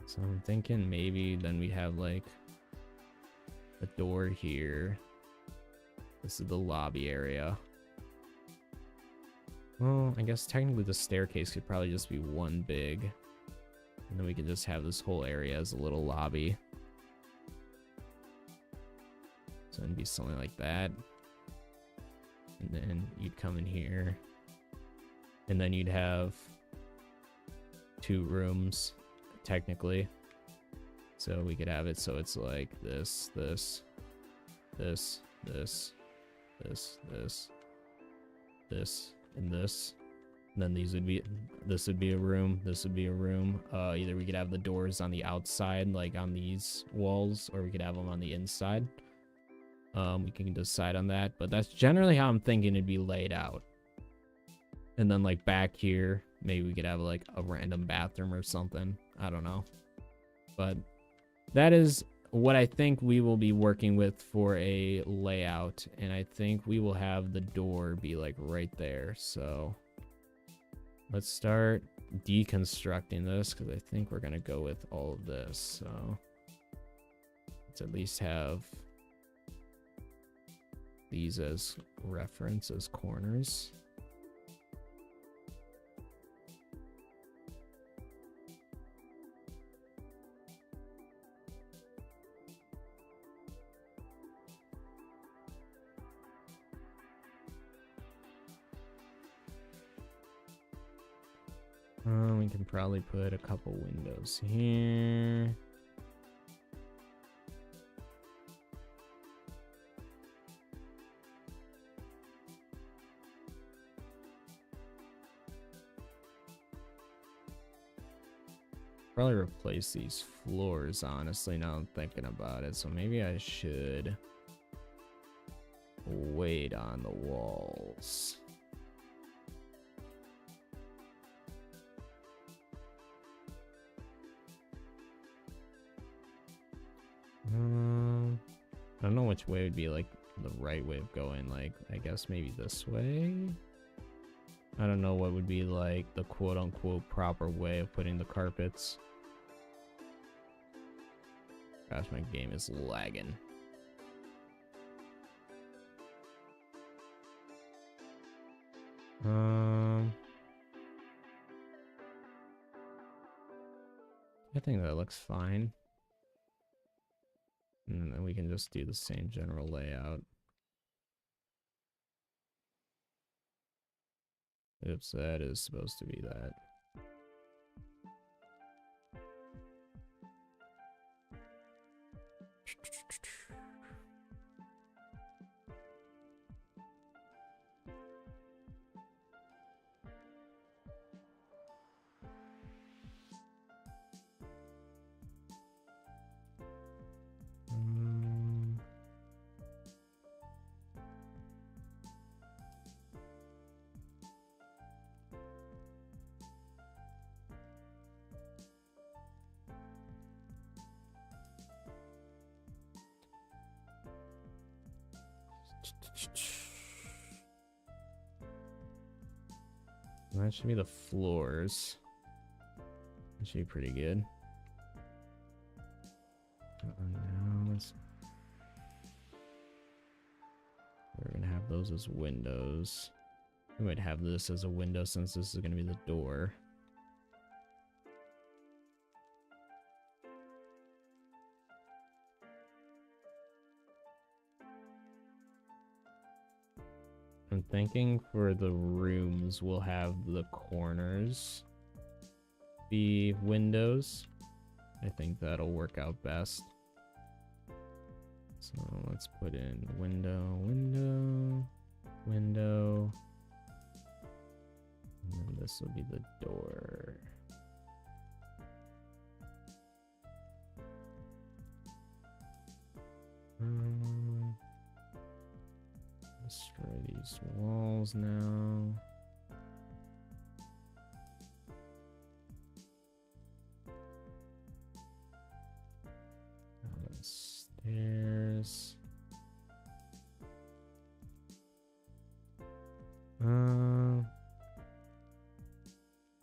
Speaker 1: So I'm thinking maybe then we have like a door here. This is the lobby area. Well, I guess technically the staircase could probably just be one big. And then we could just have this whole area as a little lobby. So it'd be something like that. And then you'd come in here. And then you'd have 2 rooms. Technically, so we could have it so it's like this, and this, Then this would be a room, this would be a room. Either we could have the doors on the outside, like on these walls, or we could have them on the inside. We can decide on that, but that's generally how I'm thinking it'd be laid out. And then like back here, maybe we could have like a random bathroom or something. I don't know. But that is what I think we will be working with for a layout. And I think we will have the door be like right there. So let's start deconstructing this, because I think we're going to go with all of this. So let's at least have these as reference, as corners. We can probably put a couple windows here. Probably replace these floors, honestly, now I'm thinking about it. So maybe I should wait on the walls. I don't know which way would be like the right way of going. Like, I guess maybe this way. I don't know what would be like the quote-unquote proper way of putting the carpets. Gosh, my game is lagging. I think that looks fine. And then we can just do the same general layout. Oops, that is supposed to be that. That should be the floors. That should be pretty good. Now we're gonna have those as windows. We might have this as a window since this is gonna be the door. I'm thinking for the rooms, we'll have the corners be windows. I think that'll work out best. So let's put in window, window, window. And then this will be the door. Destroy these walls now. Stairs.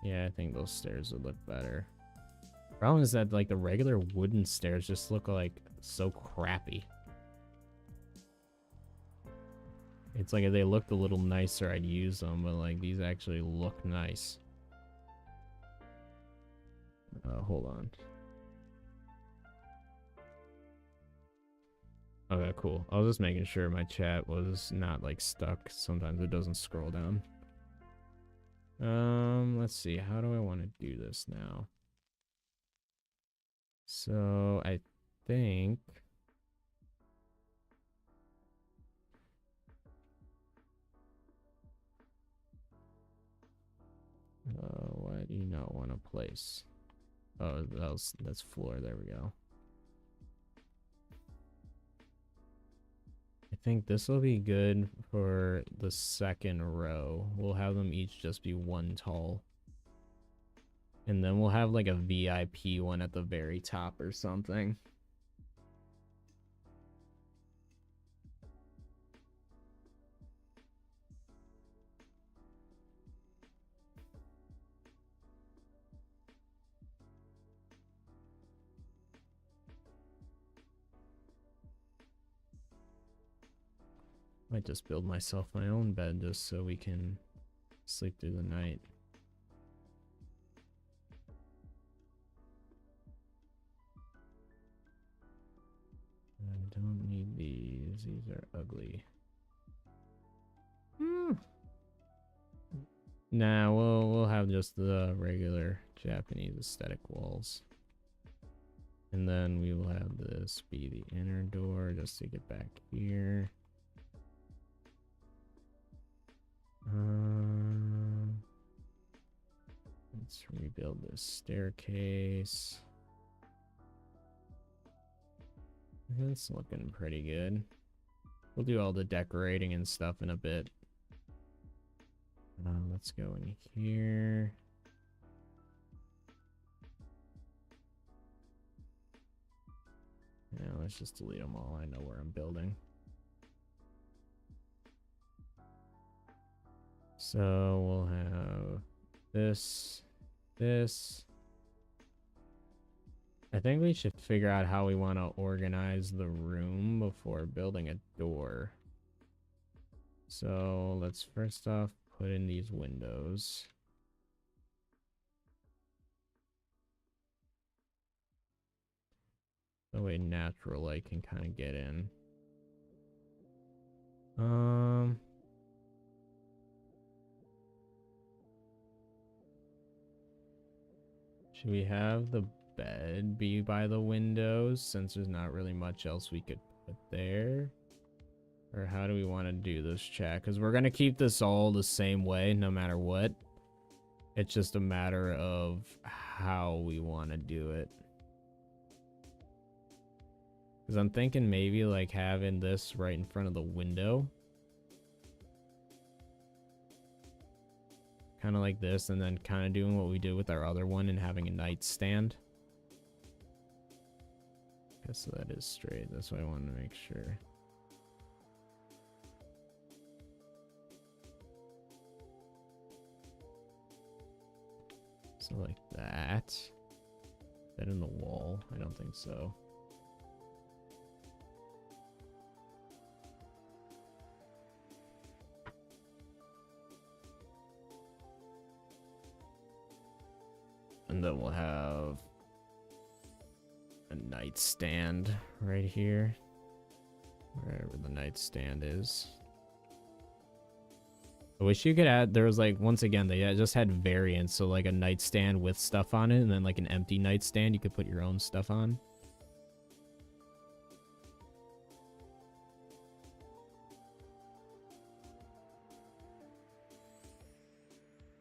Speaker 1: Yeah, I think those stairs would look better. Problem is that like the regular wooden stairs just look like so crappy. It's like if they looked a little nicer, I'd use them, but like these actually look nice. Hold on. Okay, cool. I was just making sure my chat was not like stuck. Sometimes it doesn't scroll down. Let's see. How do I want to do this now? So I think do you not want to place? Oh, that's floor. There we go. I think this will be good for the second row. We'll have them each just be one tall. And then we'll have like a VIP one at the very top or something. Might just build myself my own bed just so we can sleep through the night. I don't need these. These are ugly. Nah, we'll have just the regular Japanese aesthetic walls. And then we will have this be the inner door just to get back here. Let's rebuild this staircase. It's looking pretty good. We'll do all the decorating and stuff in a bit. Let's go in here. Yeah, let's just delete them all. I know where I'm building. So we'll have this. I think we should figure out how we want to organize the room before building a door. So let's first off put in these windows. That way natural light can kind of get in. Should we have the bed be by the windows since there's not really much else we could put there? Or how do we want to do this, chat? Because we're going to keep this all the same way no matter what. It's just a matter of how we want to do it. Because I'm thinking maybe like having this right in front of the window. Kind of like this, and then kind of doing what we did with our other one and having a nightstand. Okay, so that is straight. That's what I wanted to make sure. So like that. Is that in the wall? I don't think so. And then we'll have a nightstand right here. Wherever the nightstand is. I wish you could add, there was like, once again, they just had variants. So like a nightstand with stuff on it, and then like an empty nightstand you could put your own stuff on.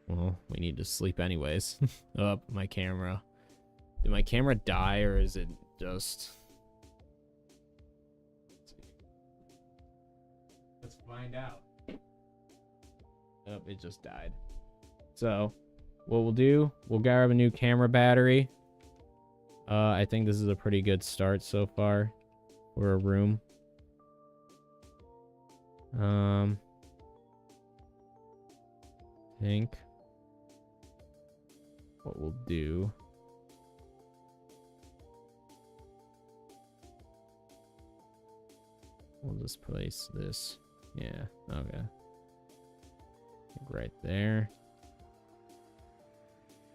Speaker 1: Well, we need to sleep anyways. Oh, my camera. Did my camera die, or is it just... Let's find out. Oh, it just died. So, what we'll do, we'll grab a new camera battery. I think this is a pretty good start so far for a room. I think what we'll do, we'll just place this. Yeah, okay. Right there.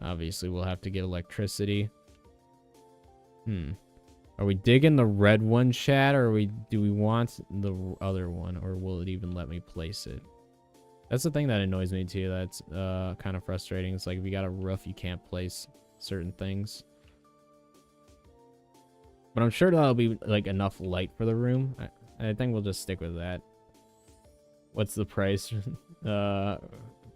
Speaker 1: Obviously, we'll have to get electricity. Are we digging the red one, chat, or do we want the other one, or will it even let me place it? That's the thing that annoys me too. That's kind of frustrating. It's like if you got a roof, you can't place certain things. But I'm sure that'll be like enough light for the room. I think we'll just stick with that. What's the price?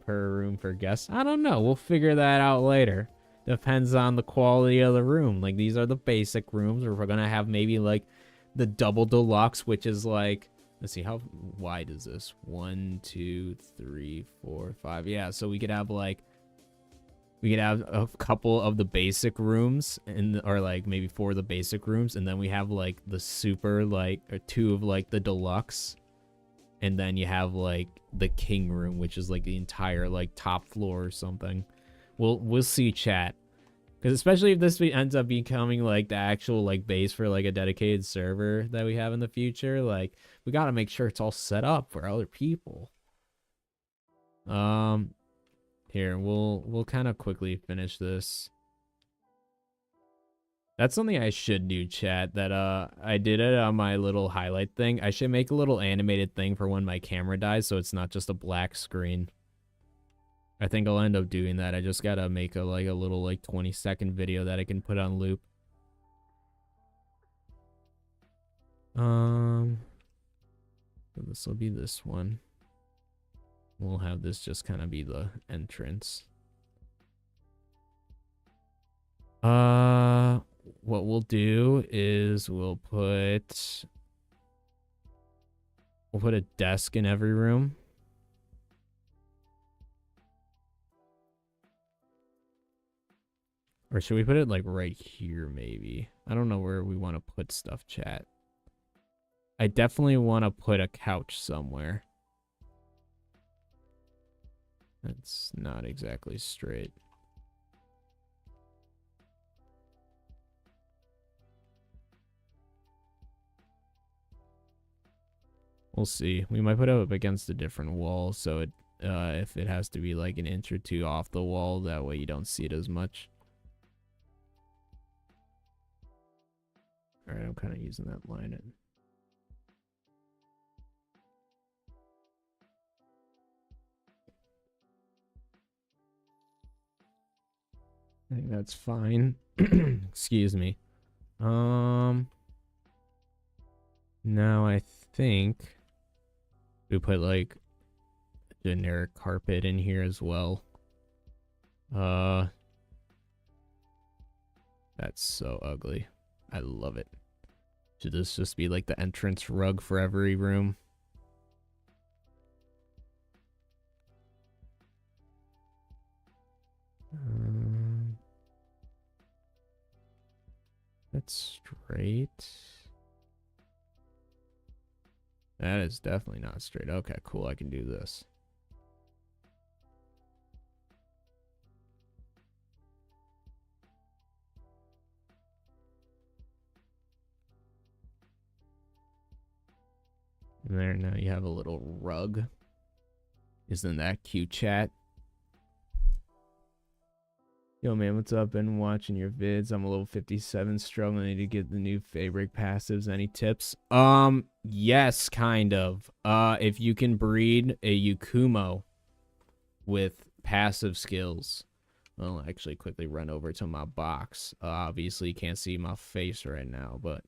Speaker 1: per room for guests. I don't know. We'll figure that out later. Depends on the quality of the room. Like, these are the basic rooms, or we're gonna have maybe like the double deluxe, which is like, let's see, how wide is this? 1, 2, 3, 4, 5. Yeah, so we could have like, we could have a couple of the basic rooms, or like maybe 4 of the basic rooms, and then we have like the super, like, or 2 of like the deluxe, and then you have like the king room, which is like the entire like top floor or something. We'll see, chat, because especially if this ends up becoming like the actual like base for like a dedicated server that we have in the future, like we got to make sure it's all set up for other people. Here, we'll kind of quickly finish this. That's something I should do, chat, that I did it on my little highlight thing. I should make a little animated thing for when my camera dies, so it's not just a black screen. I think I'll end up doing that. I just gotta make a little like 20-second video that I can put on loop. This will be this one. We'll have this just kind of be the entrance. What we'll do is we'll put a desk in every room. Or should we put it like right here maybe? I don't know where we want to put stuff, chat. I definitely want to put a couch somewhere. That's not exactly straight. We'll see. We might put it up against a different wall, so it if it has to be like an inch or two off the wall, that way you don't see it as much. Alright, I'm kind of using that line. I think that's fine. Excuse me. Now I think we put like a generic carpet in here as well. That's so ugly. I love it. Should this just be like the entrance rug for every room? That's straight. That is definitely not straight. Okay, cool. I can do this. And there, now you have a little rug. Isn't that cute, chat? Yo, man, what's up? Been watching your vids. I'm a level 57, struggling to get the new fabric passives. Any tips? Yes, kind of. If you can breed a Yukumo with passive skills. I'll actually quickly run over to my box. Obviously, you can't see my face right now, but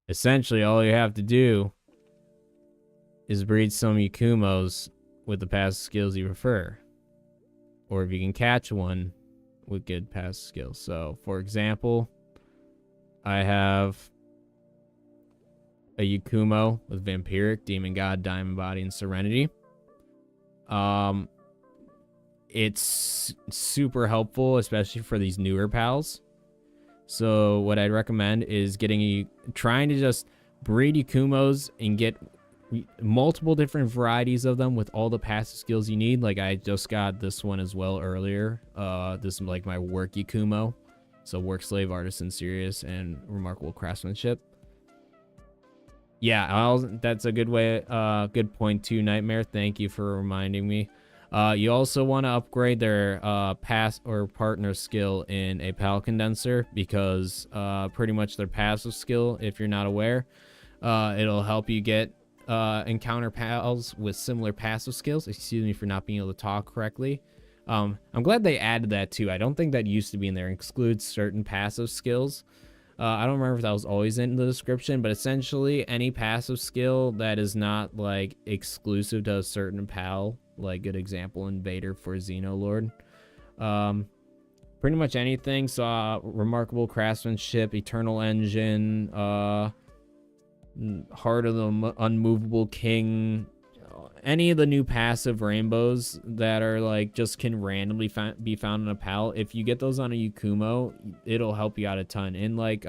Speaker 1: essentially all you have to do is breed some Yukumos with the passive skills you prefer. Or if you can catch one with good passive skills. So, for example, I have a Yukumo with Vampiric, Demon God, Diamond Body, and Serenity. It's super helpful, especially for these newer pals. So what I'd recommend is trying to just breed Yukumos and get multiple different varieties of them with all the passive skills you need. Like I just got this one as well earlier. This is like my work Yukumo. So work, slave, artisan, serious, and remarkable craftsmanship. Yeah, that's a good way. Good point too, Nightmare. Thank you for reminding me. You also want to upgrade their pass or partner skill in a pal condenser, because pretty much their passive skill, if you're not aware, it'll help you get encounter pals with similar passive skills. Excuse me for not being able to talk correctly. I'm glad they added that too. I don't think that used to be in there. It excludes certain passive skills. I don't remember if that was always in the description, but essentially any passive skill that is not like exclusive to a certain pal, like good example Invader for Xenolord. Pretty much anything. So remarkable craftsmanship, eternal engine, heart of the unmovable king, any of the new passive rainbows that are like just can randomly be found in a pal. If you get those on a Yakumo, it'll help you out a ton. And like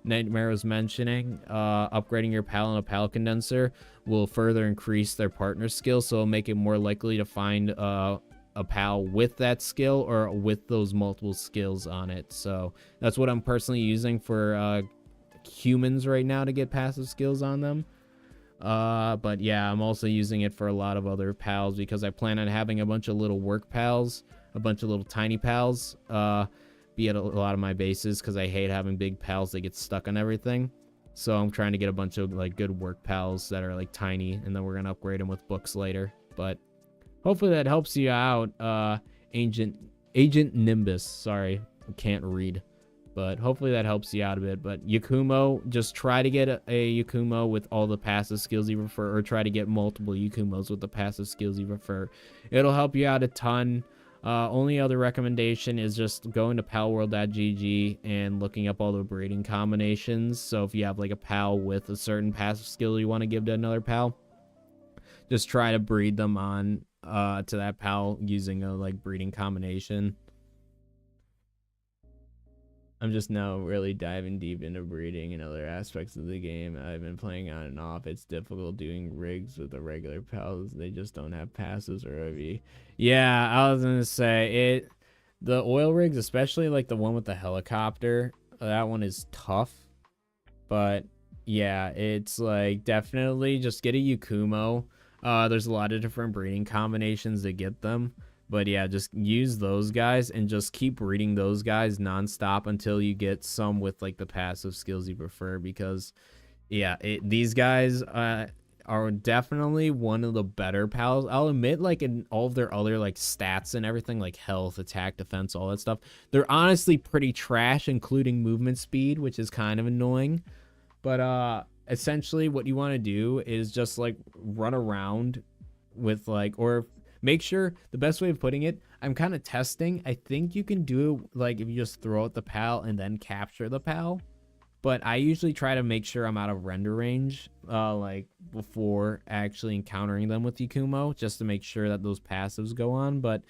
Speaker 1: Nightmare was mentioning, upgrading your pal in a pal condenser will further increase their partner skill, so it'll make it more likely to find a pal with that skill or with those multiple skills on it. So that's what I'm personally using for humans right now to get passive skills on them. But yeah, I'm also using it for a lot of other pals because I plan on having a bunch of little work pals, a bunch of little tiny pals, be at a lot of my bases because I hate having big pals that get stuck on everything. So I'm trying to get a bunch of like good work pals that are like tiny, and then we're gonna upgrade them with books later. But hopefully that helps you out, Agent Nimbus. Sorry, I can't read. But hopefully that helps you out a bit. But Yakumo, just try to get a Yakumo with all the passive skills you prefer, or try to get multiple Yakumos with the passive skills you prefer. It'll help you out a ton. Only other recommendation is just going to palworld.gg and looking up all the breeding combinations. So if you have like a pal with a certain passive skill you want to give to another pal, just try to breed them on to that pal using a like breeding combination. I'm just now really diving deep into breeding and other aspects of the game. I've been playing on and off. It's difficult doing rigs with the regular pals. They just don't have passes or OV. Yeah, I was gonna say the oil rigs, especially like the one with the helicopter, that one is tough. But yeah, it's like definitely just get a Yakumo. There's a lot of different breeding combinations to get them. But yeah, just use those guys and just keep reading those guys nonstop until you get some with like the passive skills you prefer. Because yeah, these guys are definitely one of the better pals. I'll admit, like in all of their other like stats and everything, like health, attack, defense, all that stuff, they're honestly pretty trash, including movement speed, which is kind of annoying. But essentially what you want to do is just like run around with like, or make sure, the best way of putting it, I'm kind of testing. I think you can do it like if you just throw out the pal and then capture the pal. But I usually try to make sure I'm out of render range, like before actually encountering them with Yakumo, just to make sure that those passives go on. But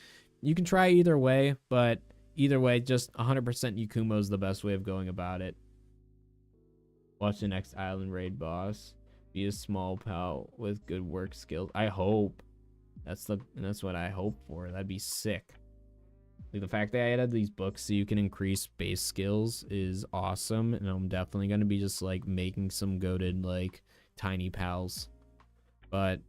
Speaker 1: you can try either way. But either way, just 100% Yakumo is the best way of going about it. Watch the next island raid boss. Be a small pal with good work skills. I hope. That's what I hope for. That'd be sick. Like the fact that I added these books so you can increase base skills is awesome, and I'm definitely gonna be just like making some goated like tiny pals. But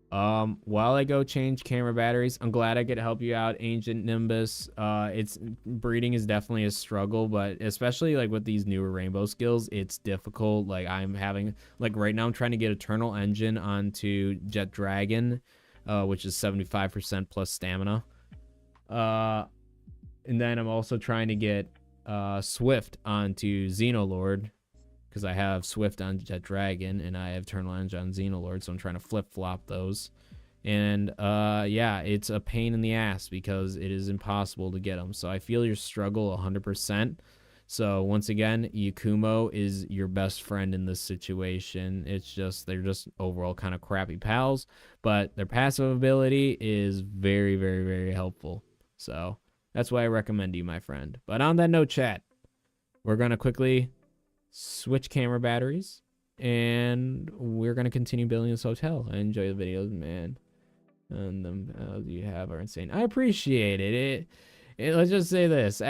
Speaker 1: while I go change camera batteries, I'm glad I could help you out, Ancient Nimbus. It's breeding is definitely a struggle, but especially like with these newer rainbow skills, it's difficult. Like I'm having, like right now I'm trying to get Eternal Engine onto Jet Dragon, which is 75% plus stamina. And then I'm also trying to get Swift onto Xenolord, because I have Swift on Jet Dragon and I have Eternal Engine on Xenolord, so I'm trying to flip-flop those. And yeah, it's a pain in the ass because it is impossible to get them. So I feel your struggle 100%. So once again, Yakumo is your best friend in this situation. It's just, they're just overall kind of crappy pals, but their passive ability is very, very, very helpful. So that's why I recommend you, my friend. But on that note, chat, we're going to quickly switch camera batteries and we're going to continue building this hotel. I enjoy the videos, man. And the you have are insane. I appreciate it. Let's just say this.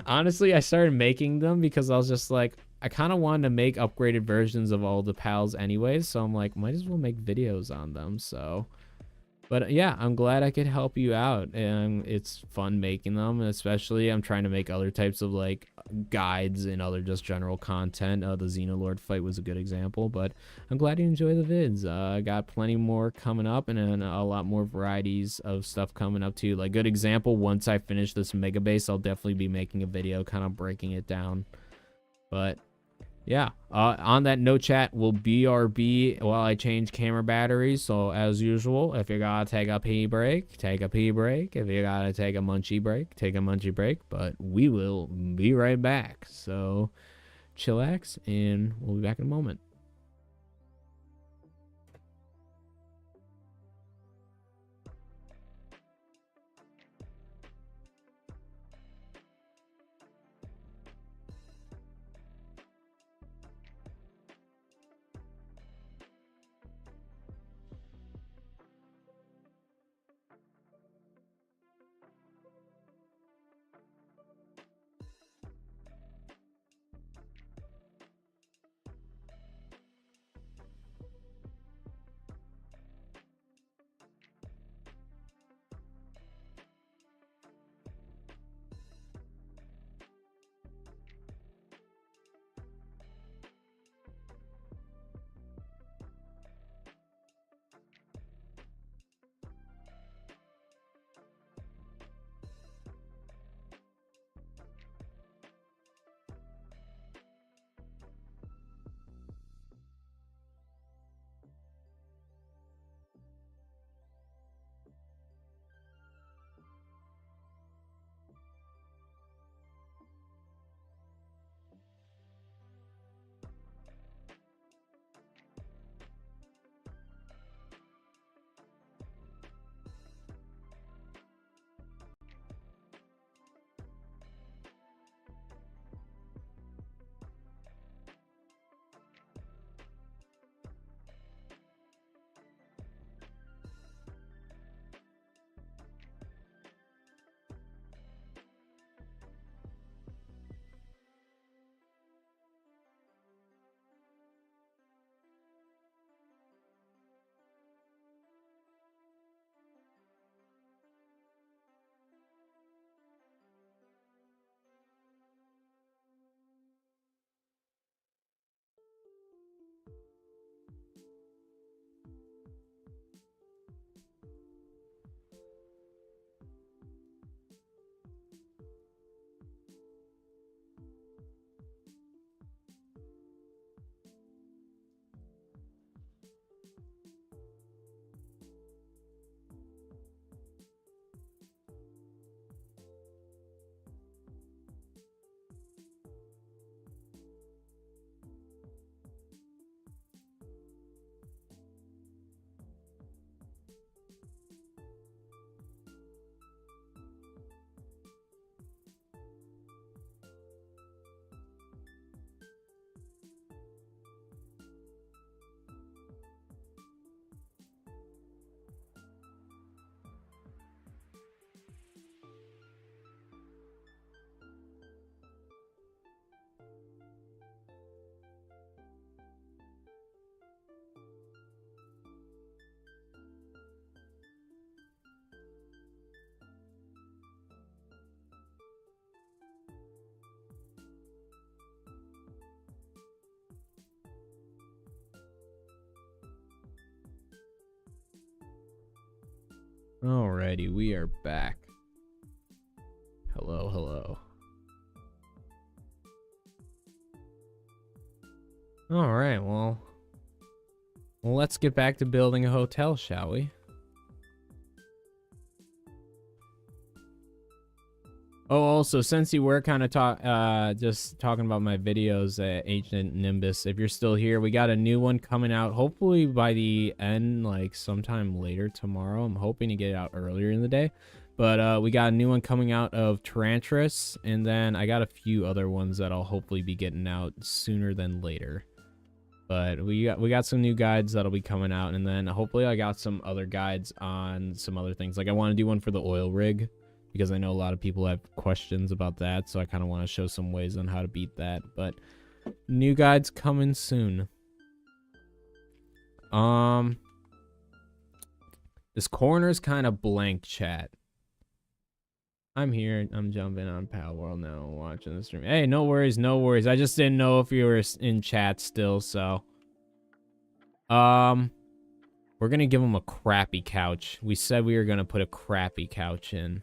Speaker 1: Honestly, I started making them because I was just like, I kind of wanted to make upgraded versions of all the pals anyways. So I'm like, might as well make videos on them. So, but yeah, I'm glad I could help you out. And it's fun making them. Especially I'm trying to make other types of like guides and other just general content. The Xenolord fight was a good example, but I'm glad you enjoy the vids. I got plenty more coming up, and then a lot more varieties of stuff coming up too. Like good example, once I finish this mega base, I'll definitely be making a video kind of breaking it down. But yeah, on that note, chat, will BRB while I change camera batteries. So as usual, if you gotta take a pee break, take a pee break. If you gotta take a munchie break, take a munchie break. But we will be right back. So chillax, and we'll be back in a moment. Alrighty, we are back. Hello, hello. Alright, well, let's get back to building a hotel, shall we? Oh, also, since you were kind of just talking about my videos, Ancient Nimbus, if you're still here, we got a new one coming out, hopefully by the end, like sometime later tomorrow. I'm hoping to get it out earlier in the day. But we got a new one coming out of Tarantras, and then I got a few other ones that I'll hopefully be getting out sooner than later. But we got some new guides that'll be coming out, and then hopefully I got some other guides on some other things. Like I want to do one for the oil rig, because I know a lot of people have questions about that, so I kind of want to show some ways on how to beat that. But new guides coming soon. This corner's kind of blank, chat. I'm here. I'm jumping on Palworld now, watching the stream. Hey, no worries, no worries. I just didn't know if you were in chat still, so. We're gonna give him a crappy couch. We said we were gonna put a crappy couch in.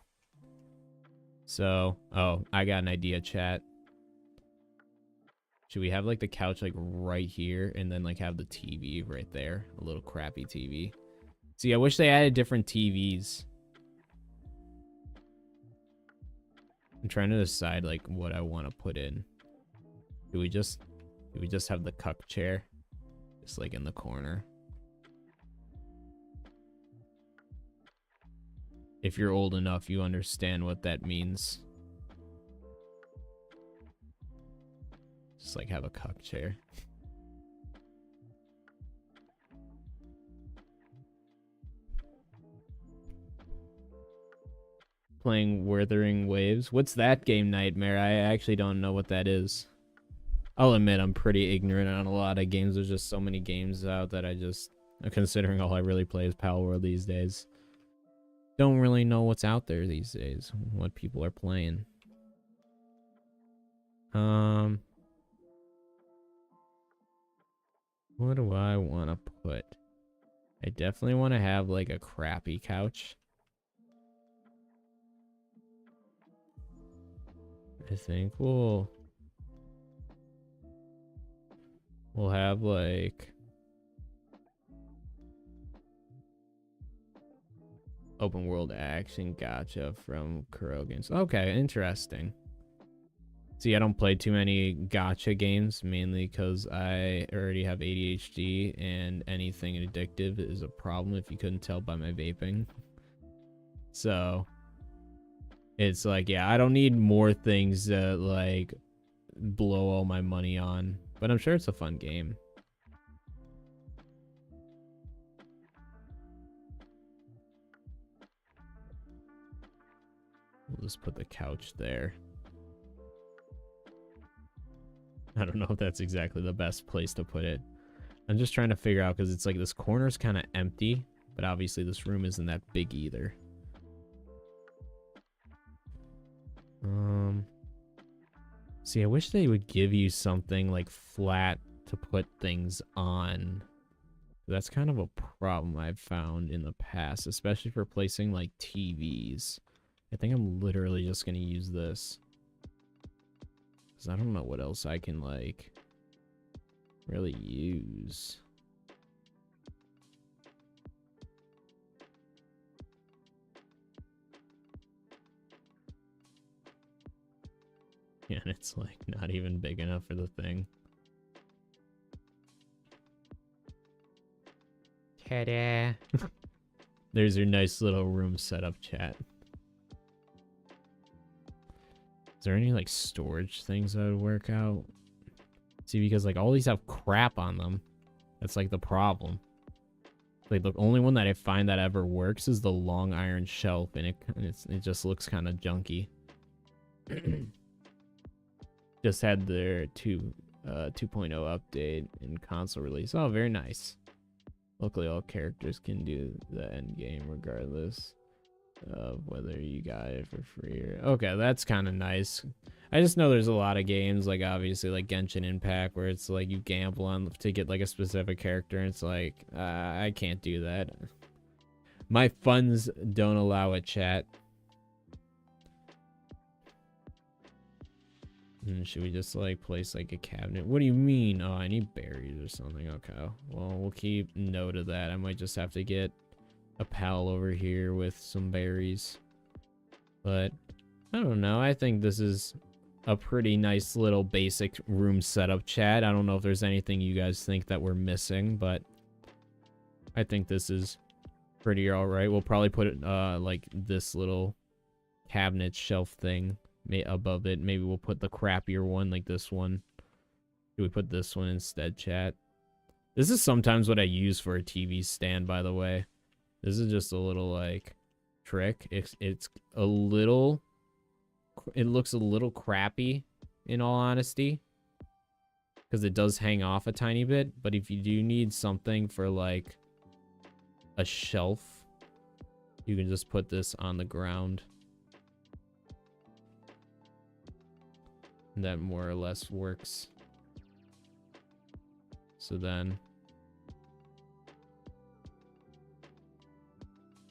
Speaker 1: So, oh, I got an idea, chat. Should we have like the couch like right here and then like have the TV right there? A little crappy TV. See, I wish they added different TVs. I'm trying to decide like what I want to put in. Do we just have the cuck chair? Just like in the corner. If you're old enough, you understand what that means. Just like have a cuck chair. Playing Wuthering Waves. What's that game, Nightmare? I actually don't know what that is. I'll admit I'm pretty ignorant on a lot of games. There's just so many games out that considering all I really play is Palworld these days. Don't really know what's out there these days, what people are playing. What do I want to put? I definitely want to have like a crappy couch. I think we'll have like open world action gacha from Kuro Games. Okay, interesting. See, I don't play too many gacha games, mainly because I already have ADHD, and anything addictive is a problem if you couldn't tell by my vaping. So, it's like, yeah, I don't need more things that, like, blow all my money on. But I'm sure it's a fun game. We'll just put the couch there. I don't know if that's exactly the best place to put it. I'm just trying to figure out, because it's like this corner's kind of empty, but obviously this room isn't that big either. See, I wish they would give you something like flat to put things on. That's kind of a problem I've found in the past, especially for placing like TVs. I think I'm literally just going to use this. Because I don't know what else I can, like, really use. Yeah, and it's, like, not even big enough for the thing. Ta-da! There's your nice little room setup, chat. Is there any, like, storage things that would work out? See, because, like, all these have crap on them. That's, like, the problem. Like, the only one that I find that ever works is the long iron shelf, and it just looks kind of junky. Just had their 2.0 update and console release. Oh, very nice. Luckily, all characters can do the end game regardless of whether you got it for free or... Okay, that's kind of nice. I just know there's a lot of games, like obviously like Genshin Impact, where it's like you gamble on to get like a specific character, and it's like, I can't do that. My funds don't allow it, chat. Should we just like place like a cabinet? What do you mean? Oh, I need berries or something. Okay, well, we'll keep note of that. I might just have to get a pal over here with some berries. But I don't know. I think this is a pretty nice little basic room setup, chat. I don't know if there's anything you guys think that we're missing, but I think this is pretty all right. We'll probably put it like this little cabinet shelf thing above it. Maybe we'll put the crappier one like this one. Do we put this one instead, chat? This is sometimes what I use for a TV stand, by the way. This is just a little like trick. It's a little, it looks a little crappy in all honesty, because it does hang off a tiny bit. But if you do need something for like a shelf, you can just put this on the ground. That more or less works. So then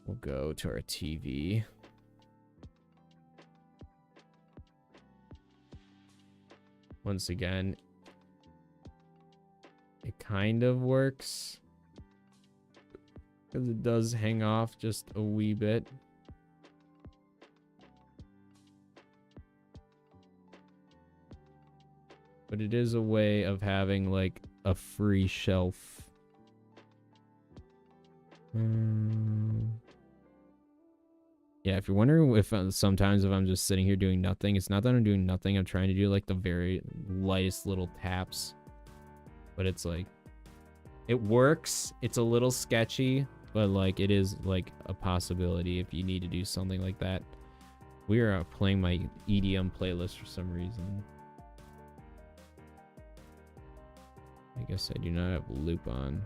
Speaker 1: we'll go to our TV. Once again, kind of works. Because it does hang off just a wee bit. But it is a way of having like a free shelf. Yeah, if you're wondering if sometimes if I'm just sitting here doing nothing, it's not that I'm doing nothing. I'm trying to do like the very lightest little taps. But it's like, it works. It's a little sketchy, but like it is like a possibility if you need to do something like that. We are playing my EDM playlist for some reason. I guess I do not have loop on.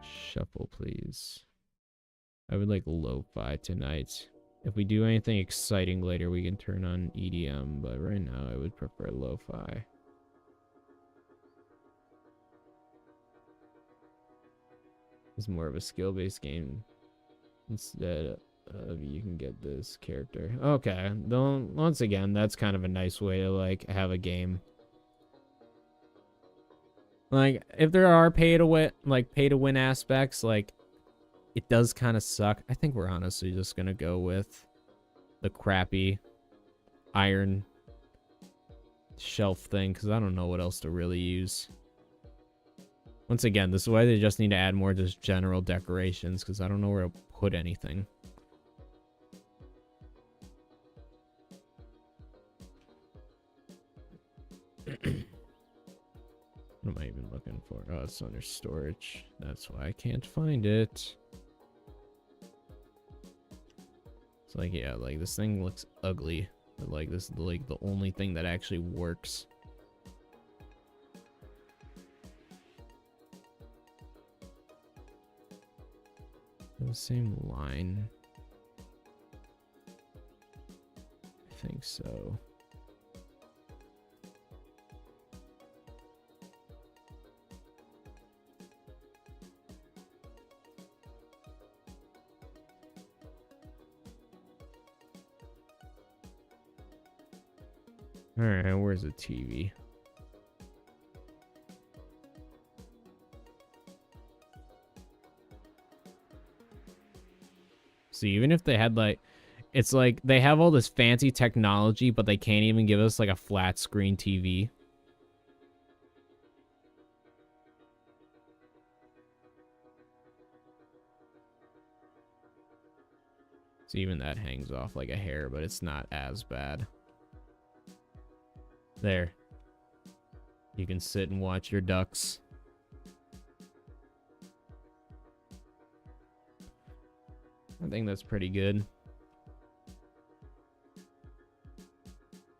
Speaker 1: Shuffle, please. I would like lo-fi tonight. If we do anything exciting later, we can turn on EDM, but right now I would prefer lo-fi. It's more of a skill-based game instead of you can get this character. Okay, then once again, that's kind of a nice way to like have a game. Like, if there are pay to win aspects, like, it does kind of suck. I think we're honestly just gonna go with the crappy iron shelf thing, because I don't know what else to really use. Once again, this is why they just need to add more just general decorations, because I don't know where to put anything. What am I even looking for? Oh, it's under storage. That's why I can't find it. It's like, yeah, like this thing looks ugly. But like this is like the only thing that actually works. The same line. I think so. Alright, where's the TV? So even if they had like, it's like they have all this fancy technology, but they can't even give us like a flat screen TV. So even that hangs off like a hair, but it's not as bad. There. You can sit and watch your ducks. I think that's pretty good.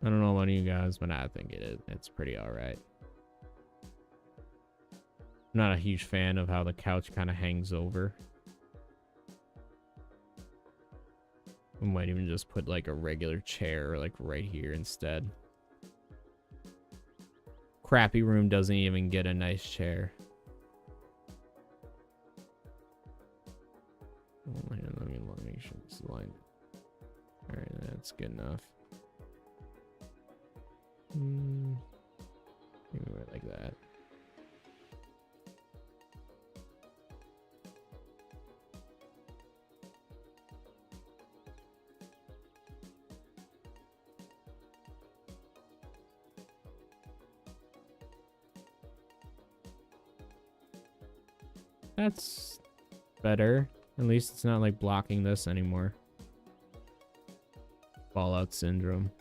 Speaker 1: I don't know about you guys, but I think it is. It's pretty alright. I'm not a huge fan of how the couch kind of hangs over. We might even just put like a regular chair like right here instead. Crappy room doesn't even get a nice chair. Oh, man, let me make sure this line. Alright, that's good enough. Maybe right like that. That's better. At least it's not like blocking this anymore. Fallout syndrome.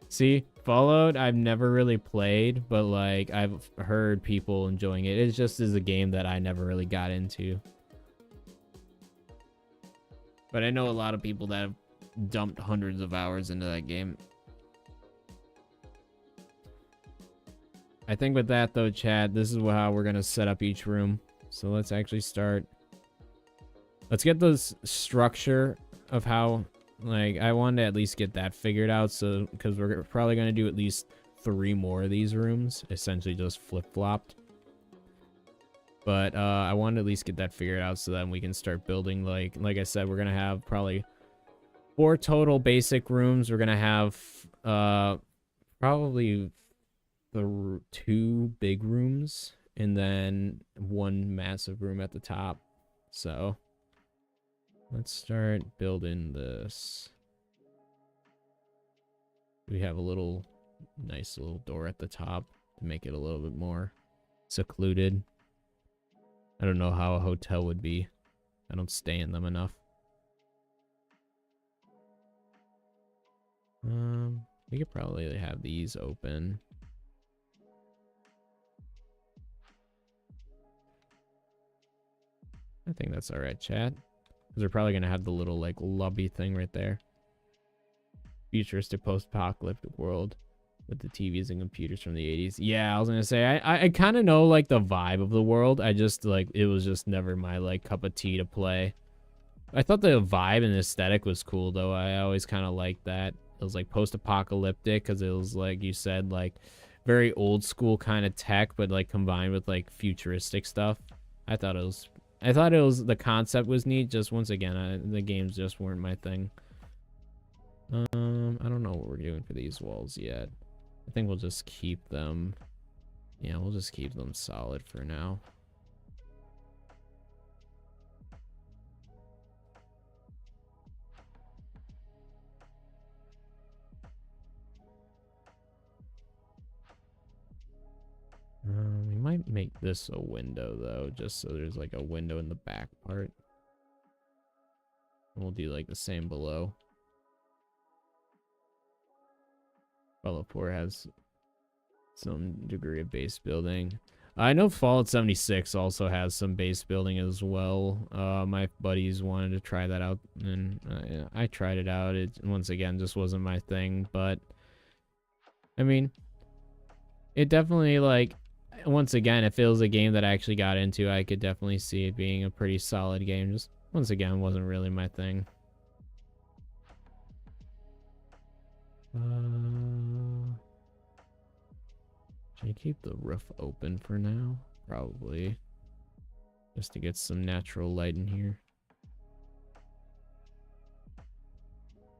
Speaker 1: See, Fallout I've never really played, but like I've heard people enjoying it. It just is a game that I never really got into. But I know a lot of people that have dumped hundreds of hours into that game. I think with that though, Chad, this is how we're gonna set up each room. So let's actually start. Let's get the structure of how, like, I wanted to at least get that figured out. So, because we're probably going to do at least 3 more of these rooms, essentially just flip-flopped. But I wanted to at least get that figured out so that we can start building, like I said, we're going to have probably 4 total basic rooms. We're gonna have probably the 2 big rooms and then 1 massive room at the top. So let's start building this. We have a little nice little door at the top to make it a little bit more secluded. I don't know how a hotel would be. I don't stay in them enough. We could probably have these open. I think that's all right, chat. Because we're probably gonna have the little like lobby thing right there. Futuristic post-apocalyptic world with the TVs and computers from the 80s. Yeah, I was gonna say I kind of know like the vibe of the world. I just like it was just never my like cup of tea to play. I thought the vibe and aesthetic was cool though. I always kind of liked that. It was like post-apocalyptic because it was like you said like very old school kind of tech, but like combined with like futuristic stuff. I thought it was the concept was neat. Just once again, the games just weren't my thing. I don't know what we're doing for these walls yet. I think we'll just keep them. Yeah, we'll just keep them solid for now. We might make this a window though, just so there's like a window in the back part. And we'll do like the same below. Fallout 4 has some degree of base building. I know Fallout 76 also has some base building as well. My buddies wanted to try that out, and I tried it out. It once again just wasn't my thing, but I mean, it definitely like once again, if it was a game that I actually got into, I could definitely see it being a pretty solid game. Just once again, wasn't really my thing. Should I keep the roof open for now? Probably. Just to get some natural light in here.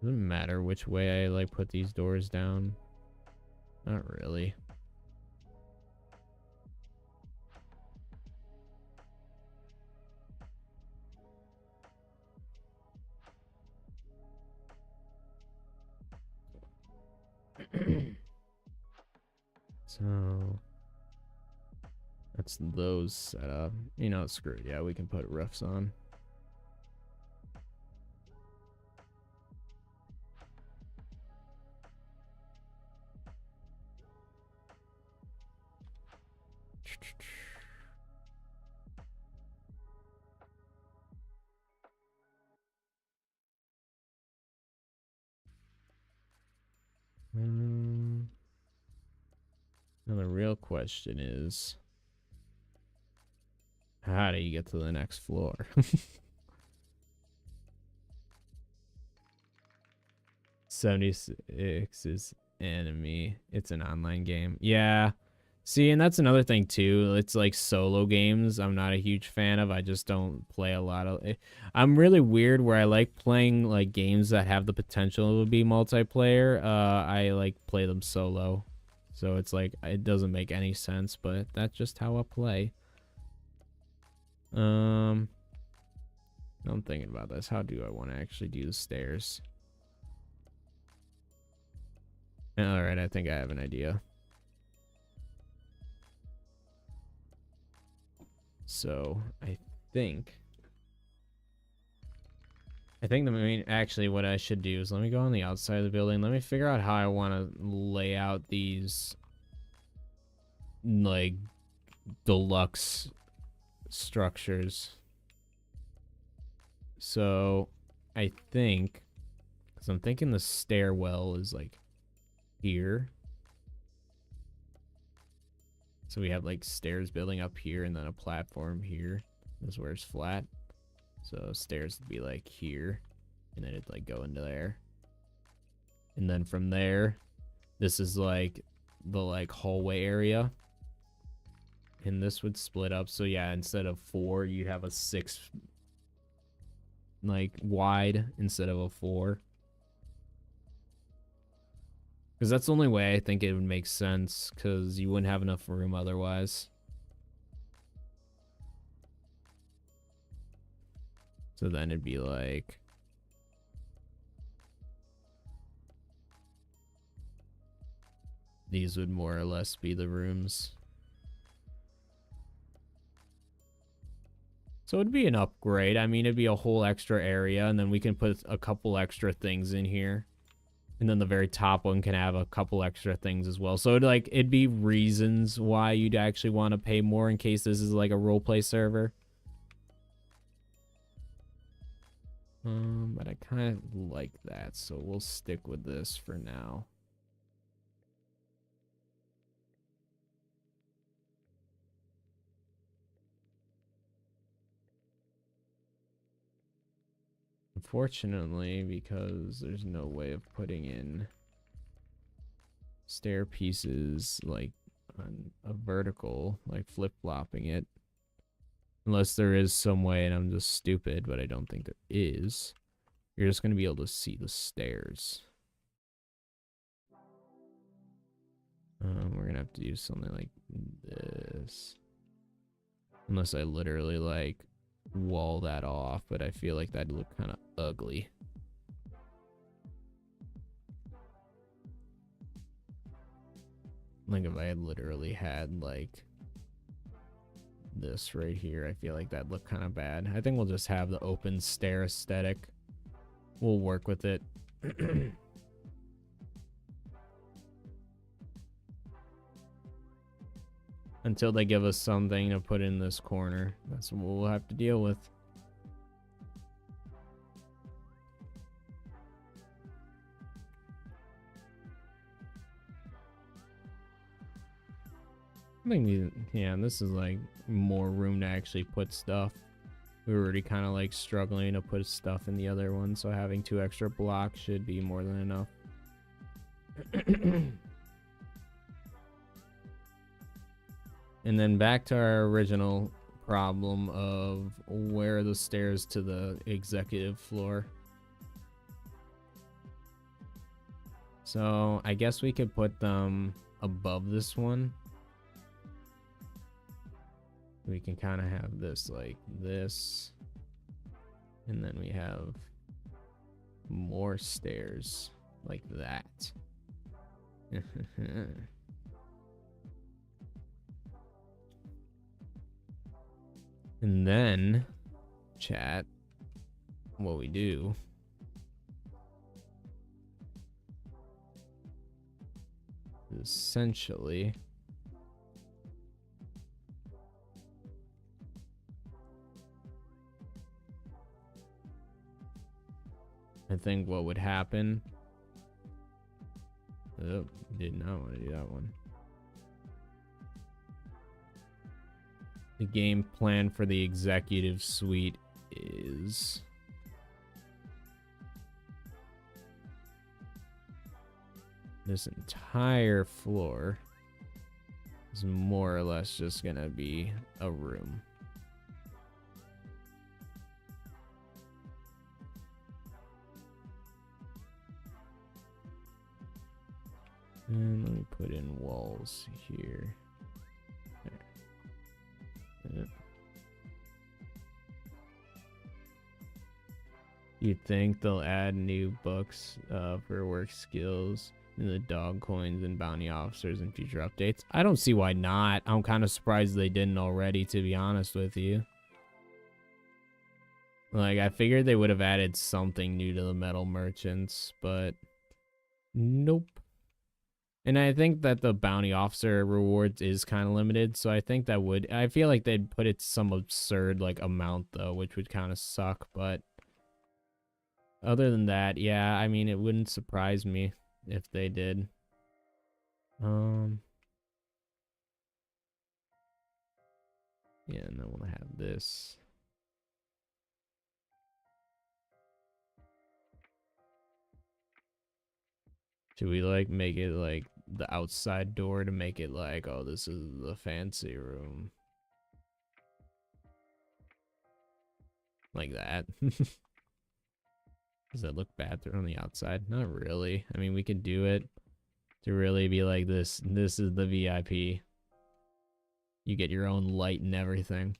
Speaker 1: Doesn't matter which way I like put these doors down. Not really. So that's those set up. You know, screw it. Yeah, we can put roofs on. Now the real question is, how do you get to the next floor? 76 is enemy. It's an online game. Yeah. See, and that's another thing too. It's like solo games I'm not a huge fan of. I just don't play a lot of it. I'm really weird where I like playing like games that have the potential to be multiplayer. I like play them solo. So it's like it doesn't make any sense, but that's just how I play. I'm thinking about this. How do I want to actually do the stairs? All right, I think I have an idea. So I think the main, actually what I should do is let me go on the outside of the building. Let me figure out how I want to lay out these like deluxe structures. So I think, because I'm thinking the stairwell is like here. So we have like stairs building up here and then a platform here. This is where it's flat. So stairs would be like here. And then it'd like go into there. And then from there, this is like the like hallway area. And this would split up. So yeah, instead of 4, you'd have a 6 like wide instead of a 4. Because that's the only way I think it would make sense, because you wouldn't have enough room otherwise. So then it'd be like... these would more or less be the rooms. So it'd be an upgrade. I mean, it'd be a whole extra area, and then we can put a couple extra things in here. And then the very top one can have a couple extra things as well. So it'd be reasons why you'd actually want to pay more in case this is like a roleplay server. But I kind of like that, so we'll stick with this for now. Unfortunately, because there's no way of putting in stair pieces like on a vertical, like flip-flopping it. Unless there is some way and I'm just stupid, but I don't think there is. You're just going to be able to see the stairs. We're going to have to do something like this. Unless I literally like wall that off, but I feel like that'd look kind of ugly. Like if I had literally had like this right here, I feel like that'd look kind of bad. I think we'll just have the open stair aesthetic. We'll work with it. Until they give us something to put in this corner. That's what we'll have to deal with. I think, yeah, this is like more room to actually put stuff. We were already kind of like struggling to put stuff in the other one, so having 2 extra blocks should be more than enough. And then back to our original problem of where are the stairs to the executive floor. So I guess we could put them above this one. We can kind of have this like this. And then we have more stairs like that. And then, chat, what we do is essentially I think what would happen. Oh, did not want to do that one. The game plan for the executive suite is this entire floor is more or less just gonna be a room. And let me put in walls here. Yeah. You'd think they'll add new books for work skills in the dog coins and bounty officers in future updates. I don't see why not. I'm kind of surprised they didn't already, to be honest with you. Like, I figured they would have added something new to the metal merchants, but nope. And I think that the bounty officer rewards is kind of limited, so I think that would... I feel like they'd put it some absurd, like, amount, though, which would kind of suck, but... Other than that, yeah, I mean, it wouldn't surprise me if they did. Yeah, and then we'll have this. Should we, like, make it, like, the outside door to make it like, oh, this is the fancy room? Like that. Does that look bad on the outside? Not really. I mean, we could do it. To really be like this is the VIP. You get your own light and everything.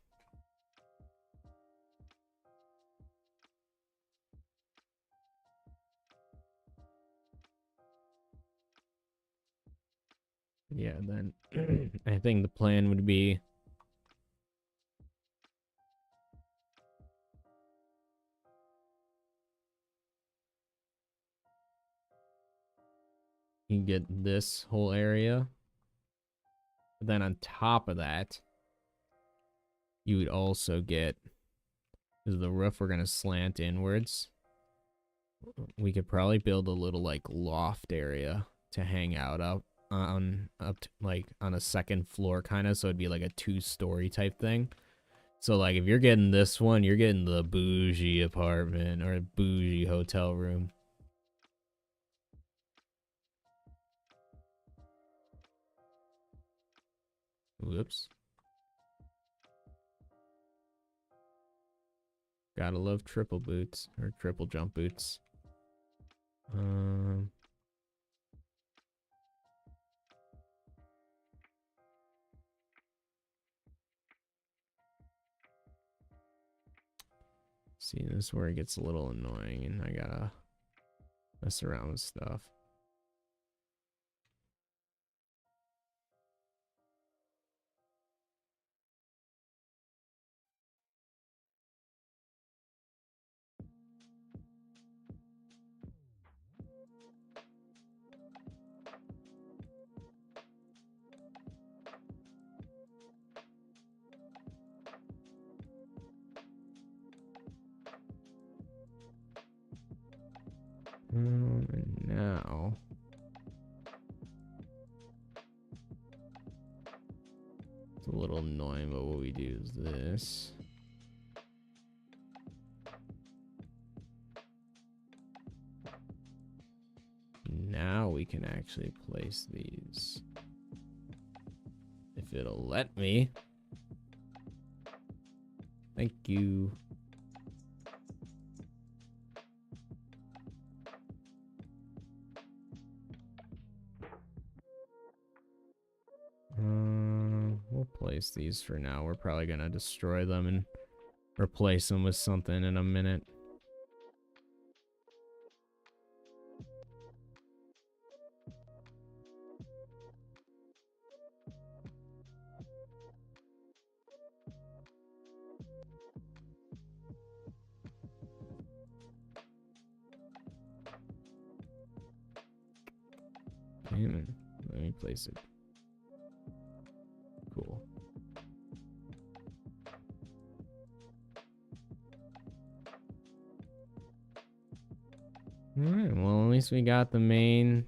Speaker 1: Yeah, then I think the plan would be you get this whole area. But then on top of that, you would also get, because the roof we're going to slant inwards, we could probably build a little like loft area to hang out up on like on a second floor kind of, so it'd be like a 2-story type thing. So like if you're getting this one, you're getting the bougie apartment or bougie hotel room. Whoops. Gotta love triple boots or triple jump boots. See, this is where it gets a little annoying and I gotta mess around with stuff. And now it's a little annoying, but what we do is this. Now we can actually place these. If it'll let me. Thank you. We'll place these for now. We're probably gonna destroy them and replace them with something in a minute. Let me place it. Cool. Alright, well at least we got the main.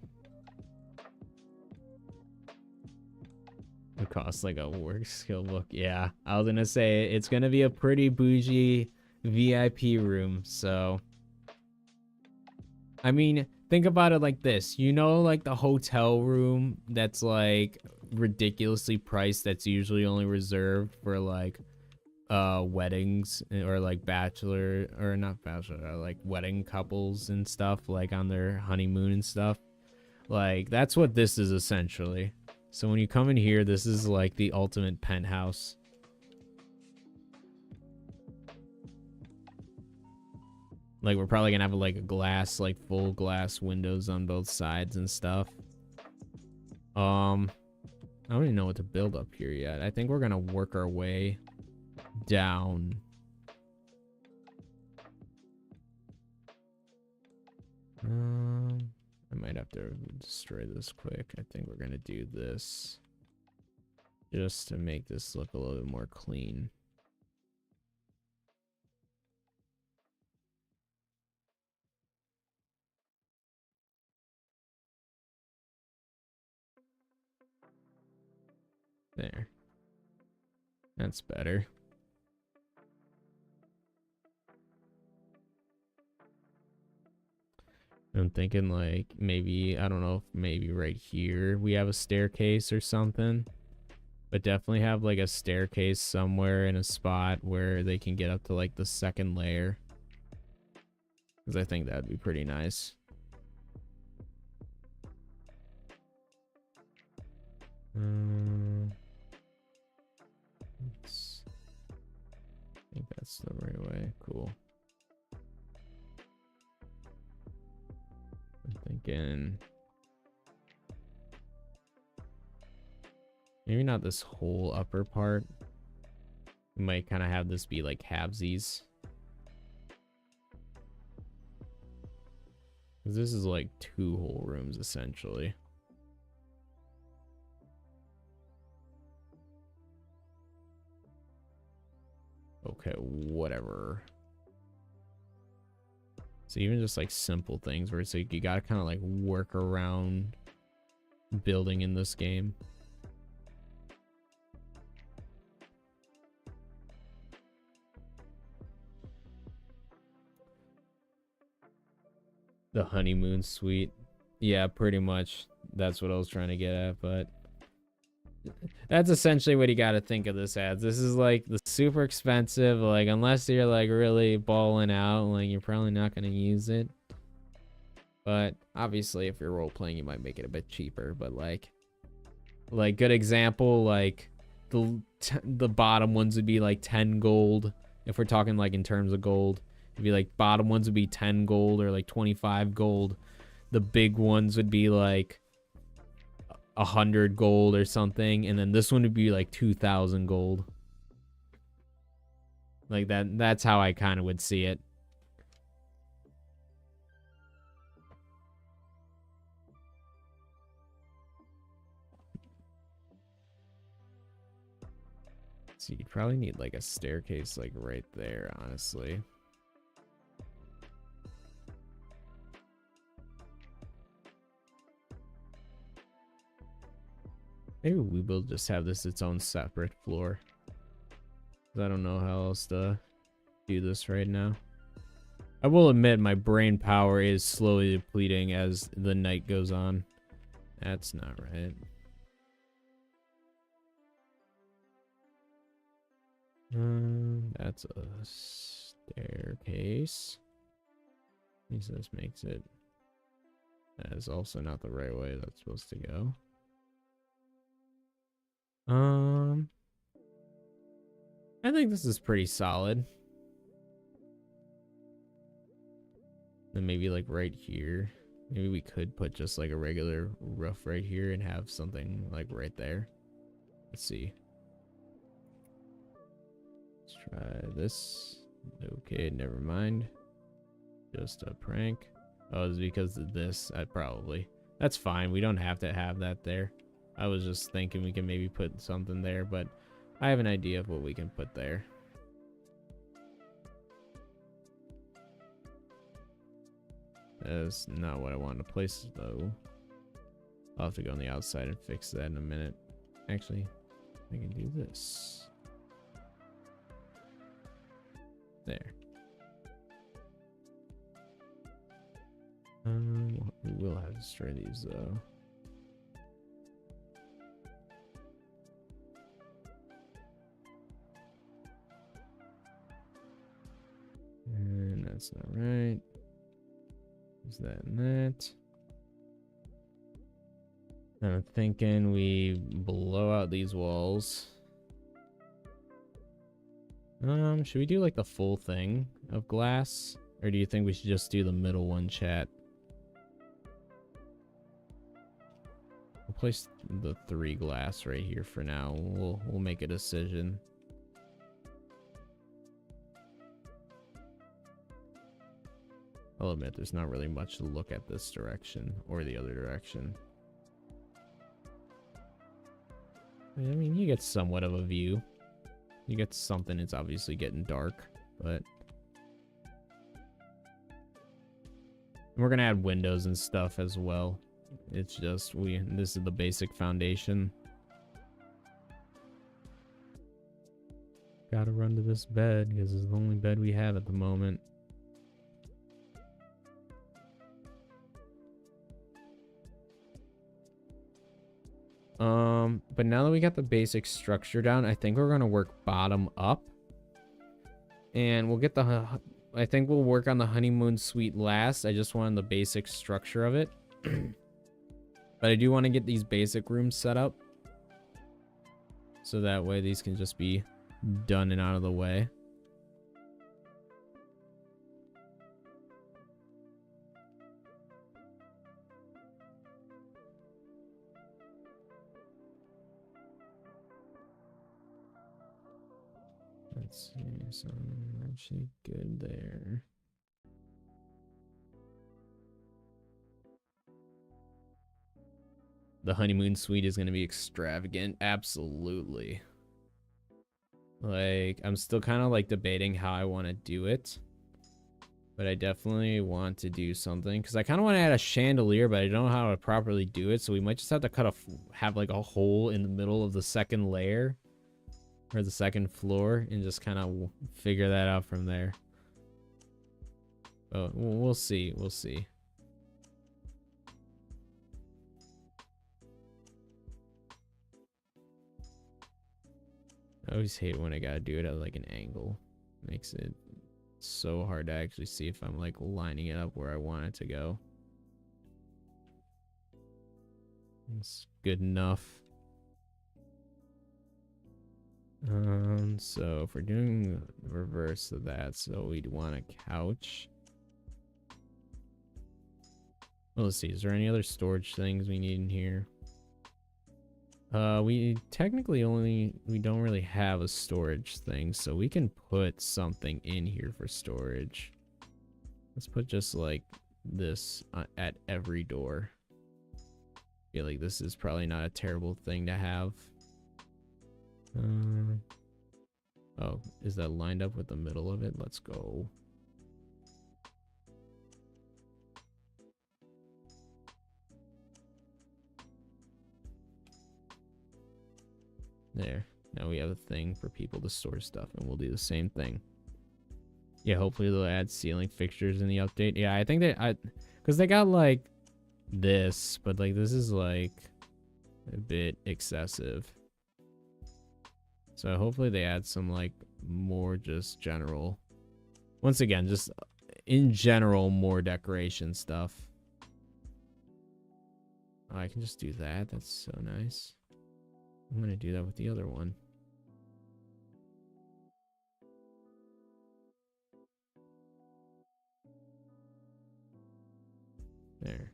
Speaker 1: It costs like a work skill book. Yeah, I was gonna say it's gonna be a pretty bougie VIP room, so I mean, think about it like this. You know, like the hotel room that's like ridiculously priced, that's usually only reserved for like weddings or like bachelor or not bachelor, like wedding couples and stuff, like on their honeymoon and stuff. Like that's what this is essentially. So when you come in here, this is like the ultimate penthouse. Like we're probably gonna have like a glass, like full glass windows on both sides and stuff. I don't even know what to build up here yet. I think we're gonna work our way down. I might have to destroy this quick. I think we're gonna do this just to make this look a little bit more clean. There. That's better. I'm thinking like maybe, I don't know, if maybe right here we have a staircase or something. But definitely have like a staircase somewhere in a spot where they can get up to like the second layer. Because I think that'd be pretty nice. I think that's the right way. Cool. I'm thinking maybe not this whole upper part. We might kind of have this be like halvesies. Because this is like 2 whole rooms essentially. Okay, whatever. So even just like simple things where it's like you gotta kind of like work around building in this game. The honeymoon suite. Yeah, pretty much. That's what I was trying to get at, but that's essentially what you got to think of this as. This is like the super expensive, like unless you're like really balling out, like you're probably not going to use it. But obviously if you're role playing, you might make it a bit cheaper, but like good example, like the bottom ones would be like 10 gold. If we're talking like in terms of gold, it'd be like bottom ones would be 10 gold or like 25 gold. The big ones would be like 100 gold or something, and then this one would be like 2,000 gold. Like that's how I kind of would see it. So you'd probably need like a staircase like right there, honestly. Maybe we will just have this its own separate floor. I don't know how else to do this right now. I will admit my brain power is slowly depleting as the night goes on. That's not right. That's a staircase. At least this makes it. That is also not the right way that's supposed to go. I think this is pretty solid. Then maybe like right here. Maybe we could put just like a regular roof right here and have something like right there. Let's see. Let's try this. Okay, never mind. Just a prank. Oh, it's because of this. That's fine. We don't have to have that there. I was just thinking we can maybe put something there, but I have an idea of what we can put there. That's not what I wanted to place, though. I'll have to go on the outside and fix that in a minute. Actually, I can do this. There. We will have to destroy these, though. And that's not right. Is that and that? I'm thinking we blow out these walls. Should we do like the full thing of glass? Or do you think we should just do the middle one, chat? We'll place the 3 glass right here for now. We'll make a decision. I'll admit there's not really much to look at this direction or the other direction. I mean, you get somewhat of a view. You get something. It's obviously getting dark, but we're gonna add windows and stuff as well. It's just this is the basic foundation. Gotta run to this bed because it's the only bed we have at the moment. But now that we got the basic structure down, I think we're gonna work bottom up, and we'll get I think we'll work on the honeymoon suite last. I just wanted the basic structure of it. But I do want to get these basic rooms set up. So that way these can just be done and out of the way. Let's see, so I'm actually good there. The honeymoon suite is going to be extravagant. Absolutely. Like, I'm still kind of like debating how I want to do it. But I definitely want to do something. Because I kind of want to add a chandelier, but I don't know how to properly do it. So we might just have to have like a hole in the middle of the second layer. Or the second floor. And just kind of figure that out from there. But we'll see. We'll see. I always hate when I gotta do it at like an angle. Makes it so hard to actually see if I'm like lining it up where I want it to go. It's good enough. So if we're doing the reverse of that, so we'd want a couch. Well, let's see, is there any other storage things we need in here? We technically we don't really have a storage thing, so we can put something in here for storage. Let's put just like this at every door. I feel like this is probably not a terrible thing to have. Oh, is that lined up with the middle of it? Let's go. There. Now we have a thing for people to store stuff, and we'll do the same thing. Yeah, hopefully they'll add ceiling fixtures in the update. Yeah, I think because they got like this, but like this is like a bit excessive. So hopefully they add some like more just general. Once again, just in general, more decoration stuff. Oh, I can just do that. That's so nice. I'm gonna do that with the other one. There.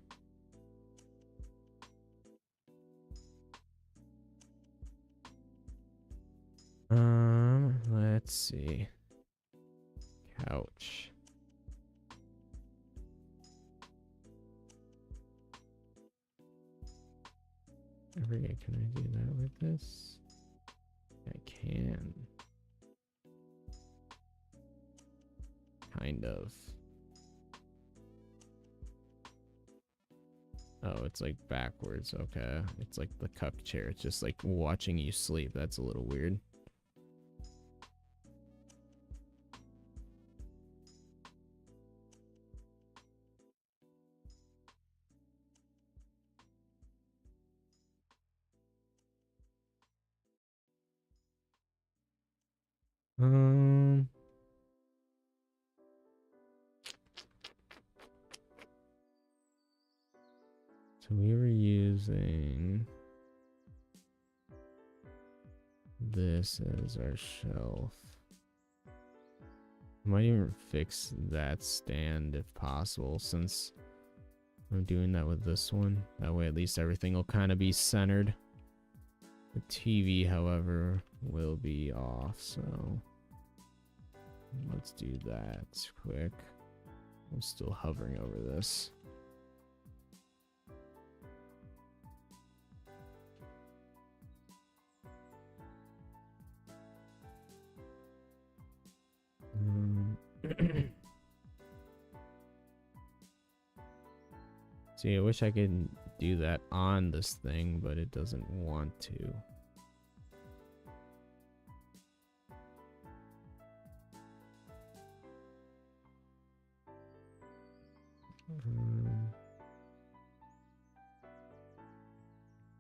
Speaker 1: Let's see. Couch. Can I do that with this? I can. Kind of. Oh, it's like backwards. Okay. It's like the cup chair. It's just like watching you sleep. That's a little weird. So we were using this as our shelf. Might even fix that stand if possible, since I'm doing that with this one. That way at least everything will kind of be centered. The TV, however, will be off, so let's do that quick. I'm still hovering over this. See, I wish I could do that on this thing, but it doesn't want to.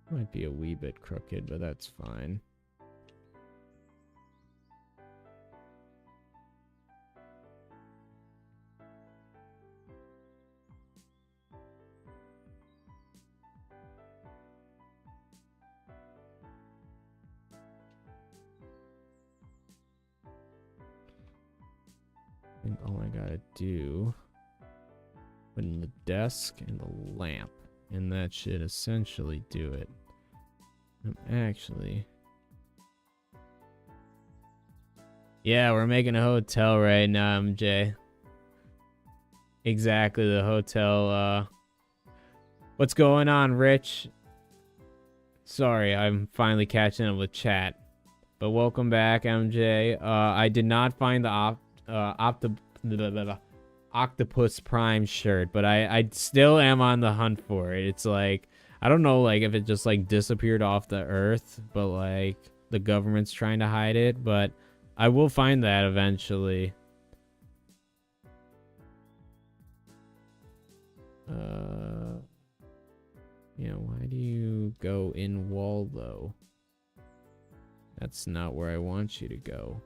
Speaker 1: Might be a wee bit crooked, but that's fine. think all I gotta do, put in the desk and the lamp, and that should essentially do it. Actually, yeah, we're making a hotel right now, MJ. Exactly, the hotel. What's going on, Rich? Sorry, I'm finally catching up with chat. But welcome back, MJ. I did not find the Octopus Prime shirt, but I still am on the hunt for it. It's like, I don't know, like, if it just, like, disappeared off the earth, but, like, the government's trying to hide it, but I will find that eventually. Yeah, why do you go in wall, though? That's not where I want you to go.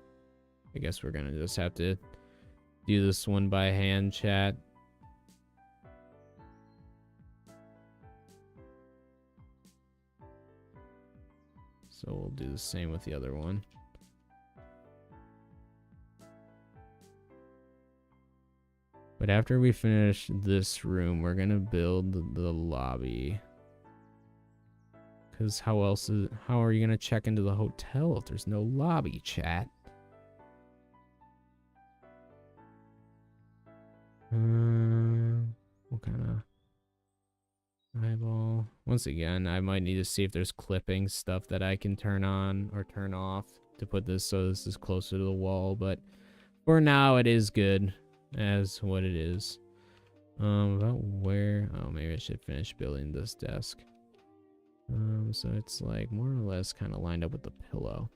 Speaker 1: I guess we're gonna just have to do this one by hand, chat. So we'll do the same with the other one. But after we finish this room, we're gonna build the lobby. Because how are you gonna check into the hotel if there's no lobby, chat? What kind of eyeball? Once again, I might need to see if there's clipping stuff that I can turn on or turn off to put this so this is closer to the wall. But for now, it is good as what it is. About where? Oh, maybe I should finish building this desk. So it's like more or less kind of lined up with the pillow.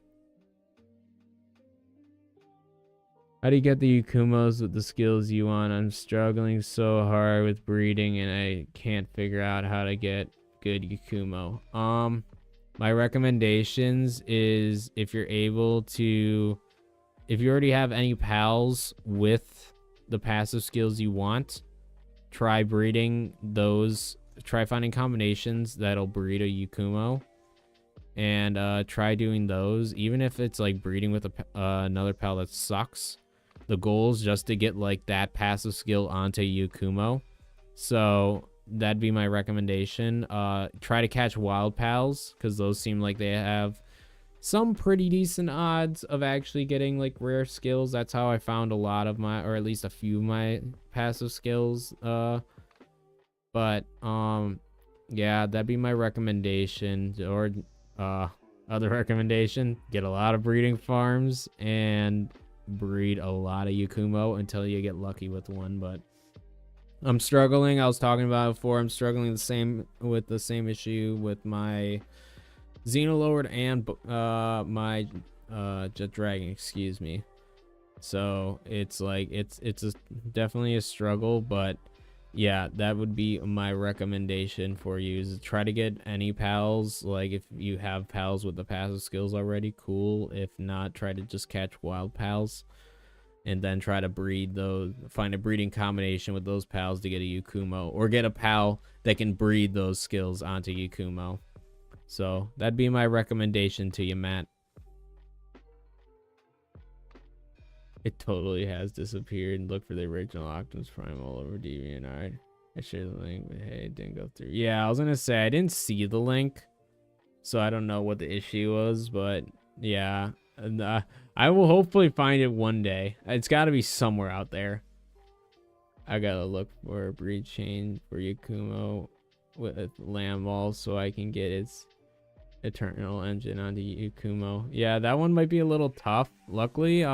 Speaker 1: How do you get the Yukumos with the skills you want? I'm struggling so hard with breeding and I can't figure out how to get good Yukumo. My recommendations is if you're able to, if you already have any pals with the passive skills you want, try breeding those. Try finding combinations that'll breed a Yukumo, and try doing those. Even if it's like breeding with another pal that sucks, the goal is just to get like that passive skill onto Yukumo. So that'd be my recommendation. Try to catch wild pals, because those seem like they have some pretty decent odds of actually getting like rare skills. That's how I found a lot of my, or at least a few of my passive skills. But yeah, that'd be my recommendation. Or other recommendation, get a lot of breeding farms and breed a lot of Yukumo until you get lucky with one. But I'm struggling. I was talking about it before. I'm struggling with the same issue with my Xenoloord and my Jet Dragon, excuse me. So it's like it's definitely a struggle, but yeah, that would be my recommendation for you, is to try to get any pals. Like if you have pals with the passive skills already, cool. If not, try to just catch wild pals and then try to breed those, find a breeding combination with those pals to get a Yukumo, or get a pal that can breed those skills onto Yukumo. So that'd be my recommendation to you, Matt. It totally has disappeared. Look for the original Optimus Prime all over DeviantArt. I shared the link, but hey, it didn't go through. Yeah, I was gonna say I didn't see the link, so I don't know what the issue was, but yeah, and, I will hopefully find it one day. It's got to be somewhere out there. I gotta look for a breed change for Yukumo with a lamb ball so I can get its eternal engine onto Yukumo. Yeah, that one might be a little tough. Luckily,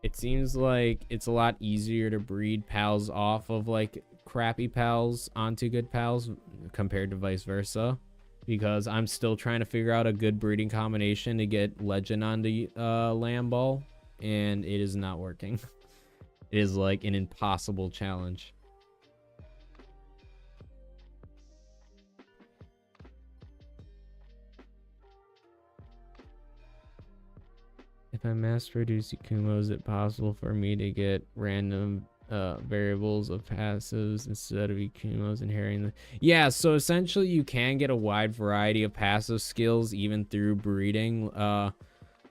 Speaker 1: it seems like it's a lot easier to breed pals off of like crappy pals onto good pals compared to vice versa, because I'm still trying to figure out a good breeding combination to get legend onto lamb ball, and it is not working. It is like an impossible challenge. If I mass produce Yukumo, is it possible for me to get random variables of passives instead of Yukumos inheriting the... Yeah, so essentially you can get a wide variety of passive skills even through breeding.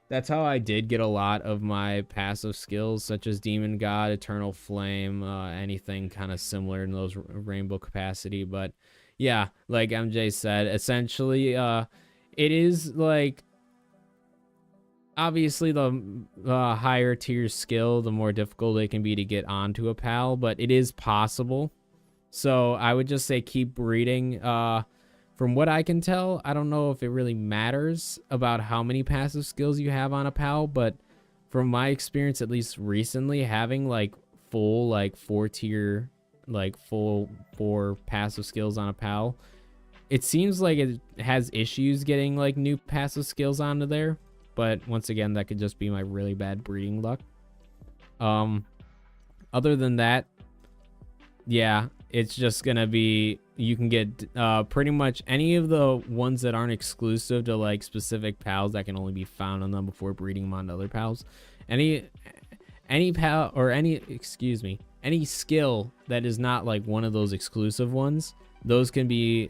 Speaker 1: That's how I did get a lot of my passive skills, such as Demon God, Eternal Flame, anything kind of similar in those rainbow capacity. But yeah, like MJ said, essentially, it is like obviously the higher tier skill, the more difficult it can be to get onto a pal, but it is possible. So I would just say keep breeding. From what I can tell, I don't know if it really matters about how many passive skills you have on a pal, but from my experience, at least recently, having like full like 4-tier, like full 4 passive skills on a pal, it seems like it has issues getting like new passive skills onto there. But once again, that could just be my really bad breeding luck. Other than that, yeah, it's just gonna be, you can get pretty much any of the ones that aren't exclusive to like specific pals that can only be found on them before breeding them onto other pals. Any pal or any skill that is not like one of those exclusive ones, those can be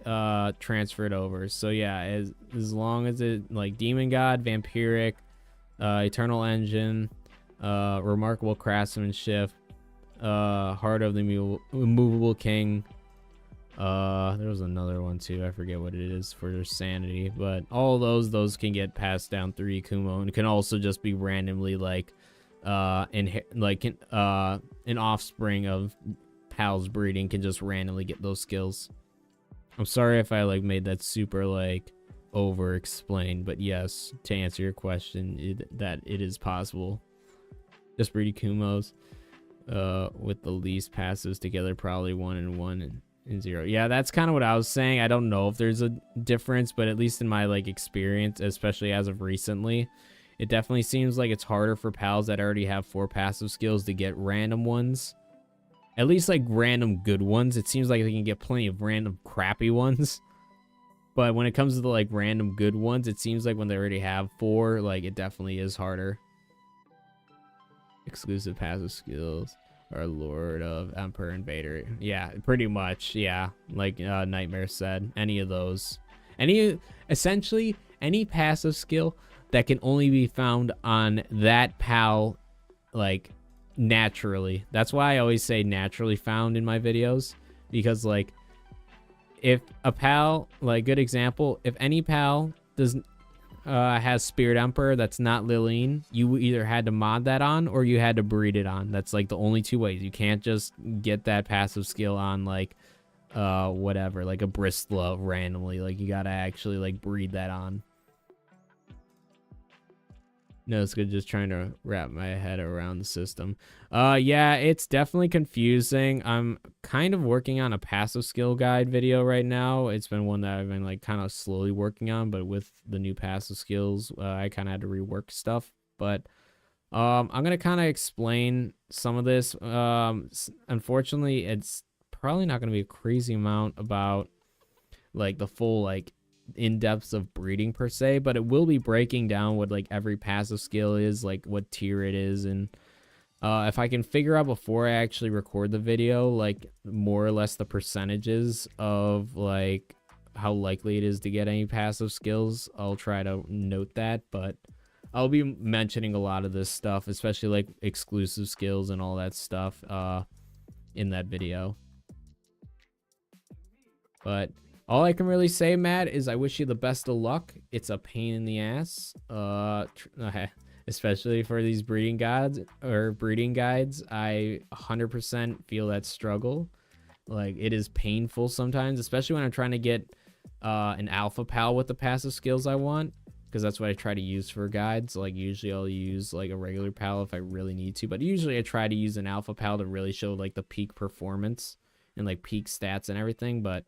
Speaker 1: transferred over. So yeah, as long as it like Demon God, Vampiric, Eternal Engine, Remarkable Craftsmanship, Heart of the Immovable King. There was another one too. I forget what it is for their sanity, but all those can get passed down through Ikumo, and can also just be randomly like an offspring of pals breeding can just randomly get those skills. I'm sorry if I like made that super like over explained, but yes, to answer your question, that it is possible. Just breed Ikumos with the least passives together, probably 1 and 1 and 0. Yeah, that's kind of what I was saying. I don't know if there's a difference, but at least in my like experience, especially as of recently, it definitely seems like it's harder for pals that already have 4 passive skills to get random ones. At least like random good ones. It seems like they can get plenty of random crappy ones. But when it comes to the like random good ones, it seems like when they already have 4, like it definitely is harder. Exclusive passive skills are Lord of Emperor Invader. Yeah, pretty much. Yeah, like Nightmare said, any of those, essentially any passive skill that can only be found on that pal, like naturally. That's why I always say naturally found in my videos, because like if a pal, like good example, if any pal does has Spirit Emperor that's not Lillian, you either had to mod that on or you had to breed it on. That's like the only 2 ways. You can't just get that passive skill on like whatever, like a Bristla randomly. Like you gotta actually like breed that on. No, it's good just trying to wrap my head around the system. Yeah, it's definitely confusing. I'm kind of working on a passive skill guide video right now. It's been one that I've been like kind of slowly working on, but with the new passive skills, I kind of had to rework stuff. But I'm gonna kind of explain some of this. Unfortunately, it's probably not gonna be a crazy amount about like the full like in-depth of breeding per se, but it will be breaking down what like every passive skill is, like what tier it is, and if I can figure out before I actually record the video like more or less the percentages of like how likely it is to get any passive skills, I'll try to note that. But I'll be mentioning a lot of this stuff, especially like exclusive skills and all that stuff in that video. But all I can really say, Matt, is I wish you the best of luck. It's a pain in the ass, especially for these breeding guides. I 100% feel that struggle. Like, it is painful sometimes, especially when I'm trying to get an alpha pal with the passive skills I want, because that's what I try to use for guides. Like, usually I'll use like a regular pal if I really need to, but usually I try to use an alpha pal to really show like the peak performance and like peak stats and everything. But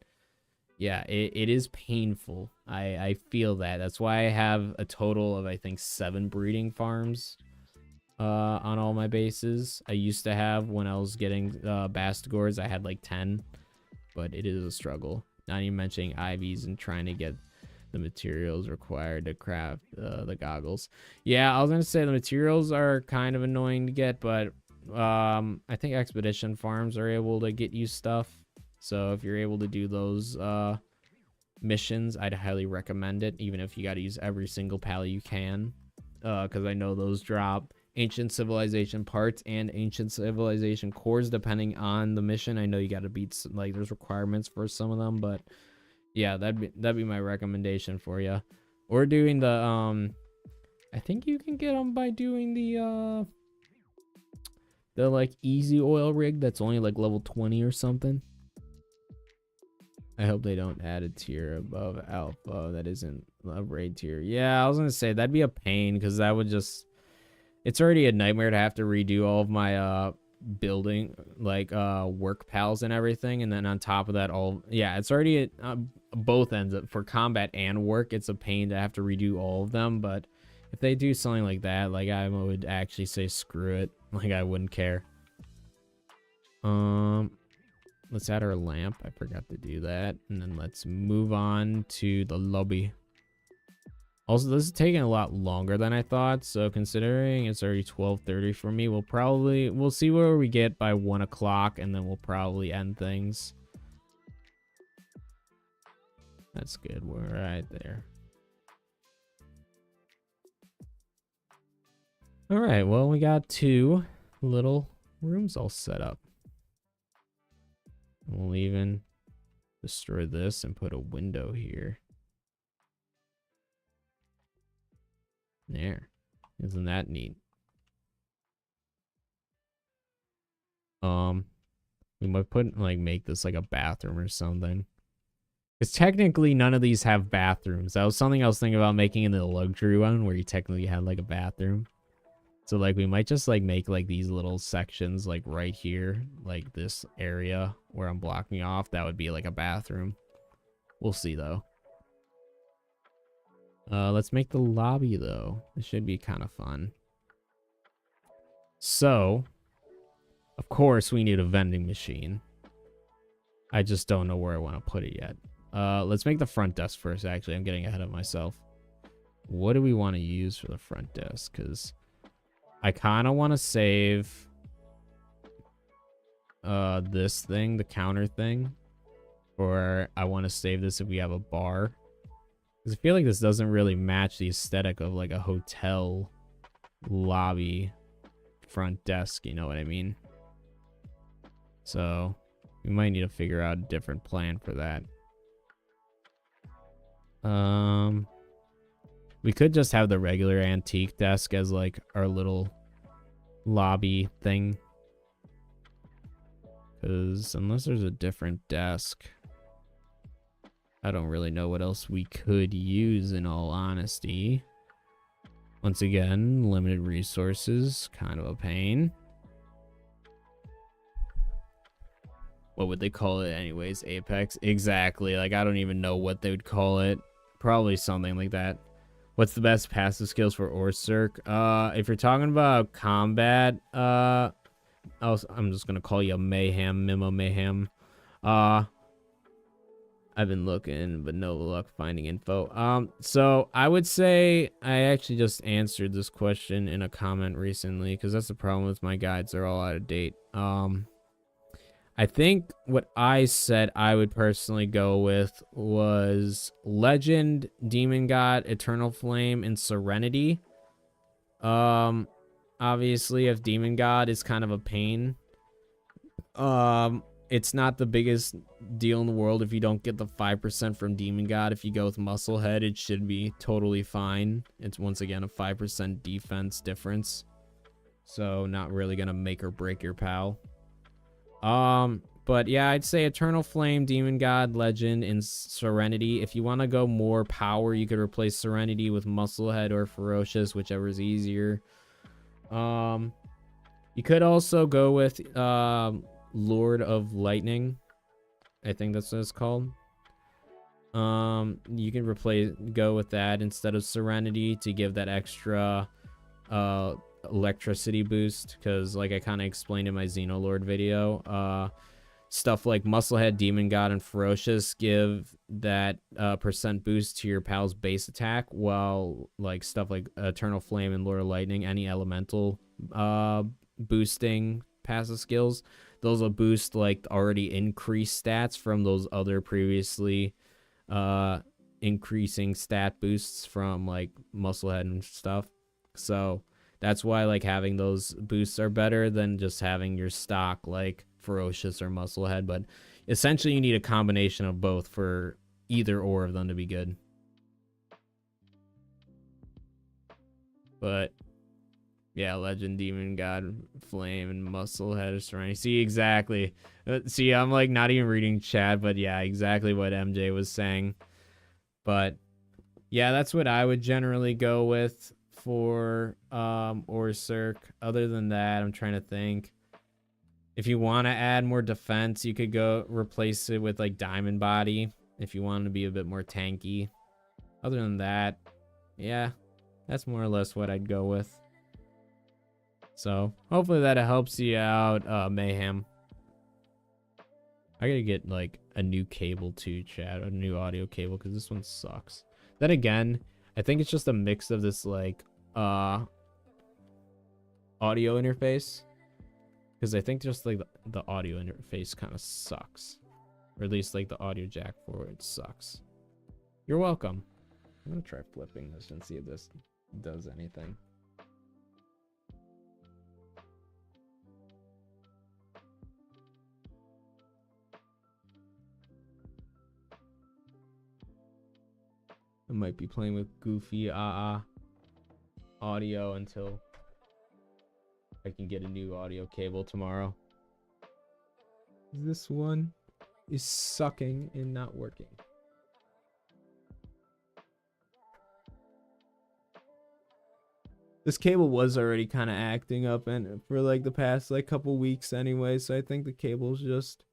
Speaker 1: yeah, it is painful. I feel that. That's why I have a total of, I think, 7 breeding farms on all my bases. I used to have, when I was getting Bastagors, I had like 10. But it is a struggle. Not even mentioning IVs and trying to get the materials required to craft the goggles. Yeah, I was going to say the materials are kind of annoying to get, but I think expedition farms are able to get you stuff. So if you're able to do those missions, I'd highly recommend it, even if you got to use every single pal you can. because I know those drop ancient civilization parts and ancient civilization cores depending on the mission. I know you got to beat like there's requirements for some of them, but yeah, that'd be my recommendation for you. Or doing the I think you can get them by doing the like easy oil rig that's only like level 20 or something. I hope they don't add a tier above alpha that isn't a raid tier. Yeah, I was gonna say that'd be a pain because that would just, it's already a nightmare to have to redo all of my building like work pals and everything, and then on top of that it's already at both ends for combat and work. It's a pain to have to redo all of them, but if they do something like that, like I would actually say screw it. Like I wouldn't care. Let's add our lamp. I forgot to do that. And then let's move on to the lobby. Also, this is taking a lot longer than I thought. So considering it's already 12:30 for me, we'll see where we get by 1 o'clock, and then we'll probably end things. That's good. We're right there. All right. Well, we got 2 little rooms all set up. We'll even destroy this and put a window here. There. Isn't that neat? We might make this like a bathroom or something. Because technically none of these have bathrooms. That was something I was thinking about making in the luxury one where you technically had like a bathroom. So like we might just like make like these little sections like right here, like this area where I'm blocking off. That would be like a bathroom. We'll see though. Let's make the lobby though. This should be kind of fun. So, of course we need a vending machine. I just don't know where I want to put it yet. Let's make the front desk first. Actually, I'm getting ahead of myself. What do we want to use for the front desk? Because I kind of want to save this thing, the counter thing, or I want to save this if we have a bar, because I feel like this doesn't really match the aesthetic of like a hotel lobby front desk, you know what I mean? So we might need to figure out a different plan for that. We could just have the regular antique desk as like our little lobby thing. Because unless there's a different desk, I don't really know what else we could use in all honesty. Once again, limited resources, kind of a pain. What would they call it anyways? Apex? Exactly. Like, I don't even know what they would call it. Probably something like that. What's the best passive skills for Orsurk? If you're talking about combat, I'm just gonna call you a Mayhem, Mimo Mayhem. I've been looking, but no luck finding info. So I would say I actually just answered this question in a comment recently, because that's the problem with my guides. They're all out of date. I think what I said I would personally go with was Legend, Demon God, Eternal Flame, and Serenity. Obviously, if Demon God is kind of a pain, it's not the biggest deal in the world if you don't get the 5% from Demon God. If you go with Musclehead, it should be totally fine. It's once again a 5% defense difference, so not really gonna make or break your pal. But yeah, I'd say Eternal Flame, Demon God, Legend, and Serenity. If you want to go more power, you could replace Serenity with Musclehead or Ferocious, whichever is easier. You could also go with Lord of Lightning. I think that's what it's called. You can go with that instead of Serenity to give that extra electricity boost, because like I kind of explained in my Xenolord video, stuff like Musclehead, Demon God, and Ferocious give that percent boost to your pal's base attack, while like stuff like Eternal Flame and Lord of Lightning, any elemental boosting passive skills, those will boost like already increased stats from those other previously increasing stat boosts from like Musclehead and stuff. So that's why like having those boosts are better than just having your stock like ferocious or musclehead. But essentially you need a combination of both for either or of them to be good. But yeah, Legend, Demon, God, Flame, and Musclehead is trying. See, exactly. See, I'm like not even reading chat, but yeah, exactly what MJ was saying. But yeah, that's what I would generally go with for Orsurk. Other than that, I'm trying to think. If you want to add more defense, you could go replace it with like Diamond Body if you want to be a bit more tanky. Other than that, yeah, that's more or less what I'd go with. So hopefully that helps you out, Mayhem. I gotta get like a new cable too, chat, a new audio cable, because this one sucks. Then again, I think it's just a mix of this like audio interface, because I think just like the audio interface kind of sucks, or at least like the audio jack for it sucks. You're welcome. I'm gonna try flipping this and see if this does anything. I might be playing with goofy audio until I can get a new audio cable tomorrow. This one is sucking and not working. This cable was already kind of acting up and for like the past like couple weeks anyway, so I think the cable's just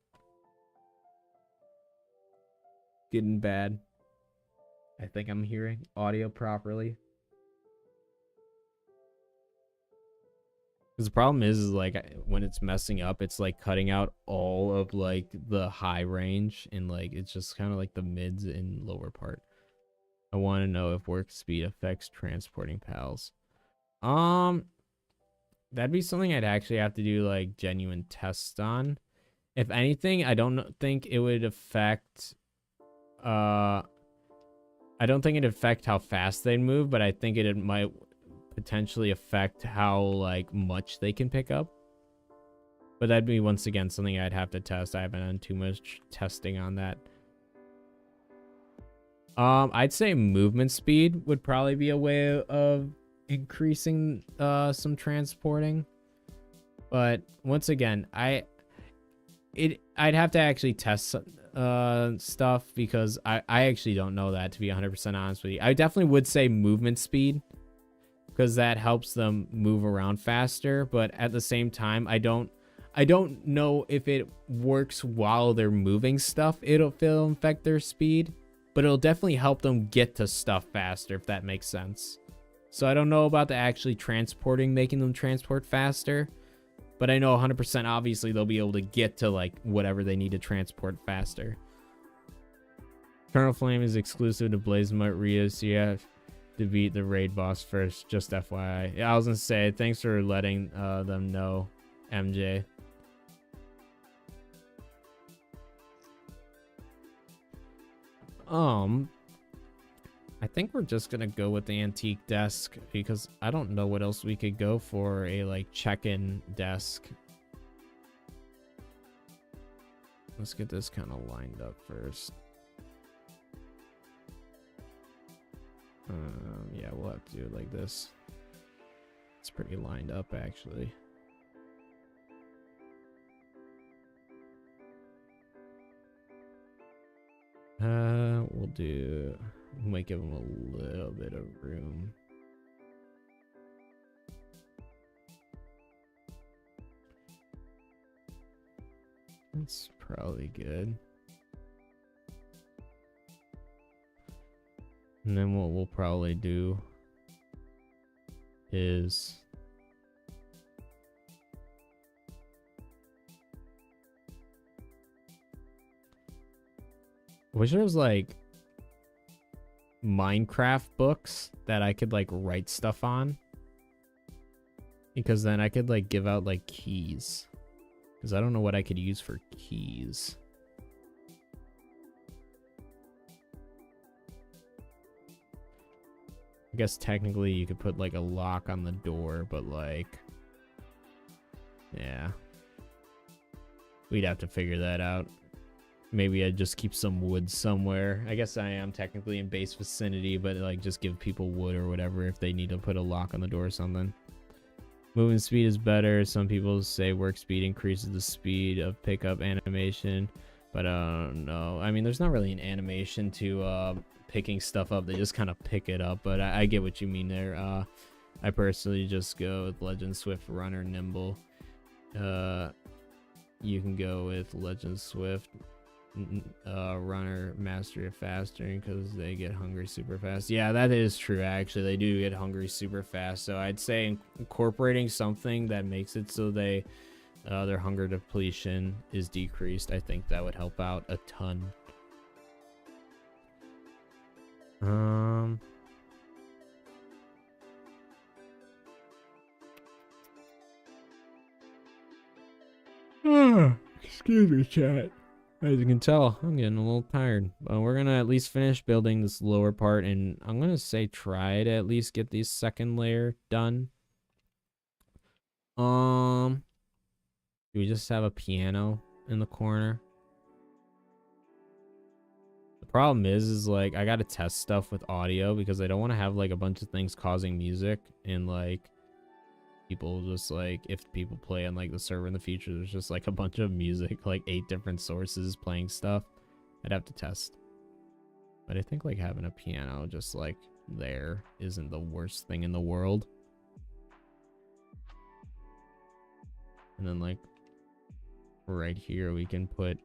Speaker 1: getting bad. I think I'm hearing audio properly. Because the problem is like when it's messing up, it's like cutting out all of like the high range and like it's just kind of like the mids and lower part. I want to know if work speed affects transporting pals. That'd be something I'd actually have to do like genuine tests on. If anything, I don't think it would affect I don't think it'd affect how fast they move, but I think it might potentially affect how like much they can pick up. But that'd be once again something I'd have to test. I haven't done too much testing on that. I'd say movement speed would probably be a way of increasing some transporting. But once again, I'd have to actually test stuff because I actually don't know that, to be 100% honest with you. I definitely would say movement speed because that helps them move around faster, but at the same time I don't know if it works while they're moving stuff. It'll affect their speed, but it'll definitely help them get to stuff faster, if that makes sense. So I don't know about the actually transporting, making them transport faster. But I know 100% obviously they'll be able to get to like whatever they need to transport faster. Eternal Flame is exclusive to Blazemite Rio, so you have to beat the raid boss first, just FYI. Yeah, I was gonna say, thanks for letting them know, MJ. I think we're just gonna go with the antique desk because I don't know what else we could go for a like check-in desk. Let's get this kind of lined up first. Yeah, we'll have to do it like this. It's pretty lined up actually. We might give them a little bit of room. That's probably good. And then what we'll probably do is I wish there was like Minecraft books that I could like write stuff on, because then I could like give out like keys, because I don't know what I could use for keys. I guess technically you could put like a lock on the door, but like, yeah. We'd have to figure that out. Maybe I'd just keep some wood somewhere. I guess I am technically in base vicinity, but like just give people wood or whatever if they need to put a lock on the door or something. Moving speed is better. Some people say work speed increases the speed of pickup animation, but I don't know. I mean, there's not really an animation to picking stuff up. They just kind of pick it up, but I get what you mean there. I personally just go with Legend Swift Runner Nimble. You can go with Legend Swift Runner Mastery of Fasting because they get hungry super fast. Yeah, that is true. Actually, they do get hungry super fast. So I'd say incorporating something that makes it so they their hunger depletion is decreased. I think that would help out a ton. Excuse me, chat. As you can tell, I'm getting a little tired. But we're gonna at least finish building this lower part, and I'm gonna say try to at least get this second layer done. Do we just have a piano in the corner? The problem is like I gotta test stuff with audio because I don't want to have like a bunch of things causing music and like people just like if people play on like the server in the future there's just like a bunch of music, like 8 different sources playing stuff. I'd have to test, but I think like having a piano just like there isn't the worst thing in the world. And then like right here we can put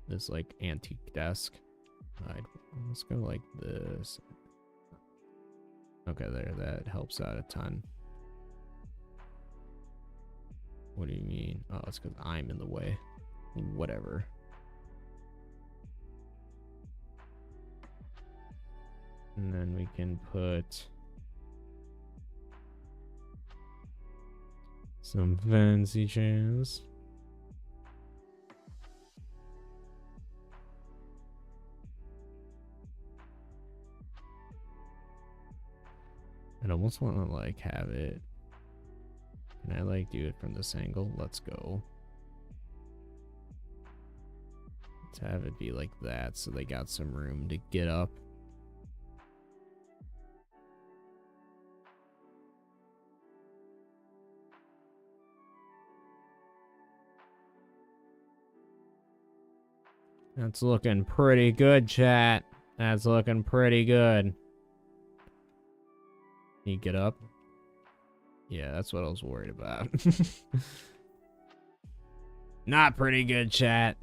Speaker 1: this like antique desk. Let's go like this. Okay, there, that helps out a ton. What do you mean? Oh, it's because I'm in the way. Whatever. And then we can put some fancy chairs. I almost want to like have it. Can I like do it from this angle? Let's go. Let's have it be like that so they got some room to get up. That's looking pretty good, chat. That's looking pretty good. Can you get up? Yeah, that's what I was worried about. Not pretty good, chat.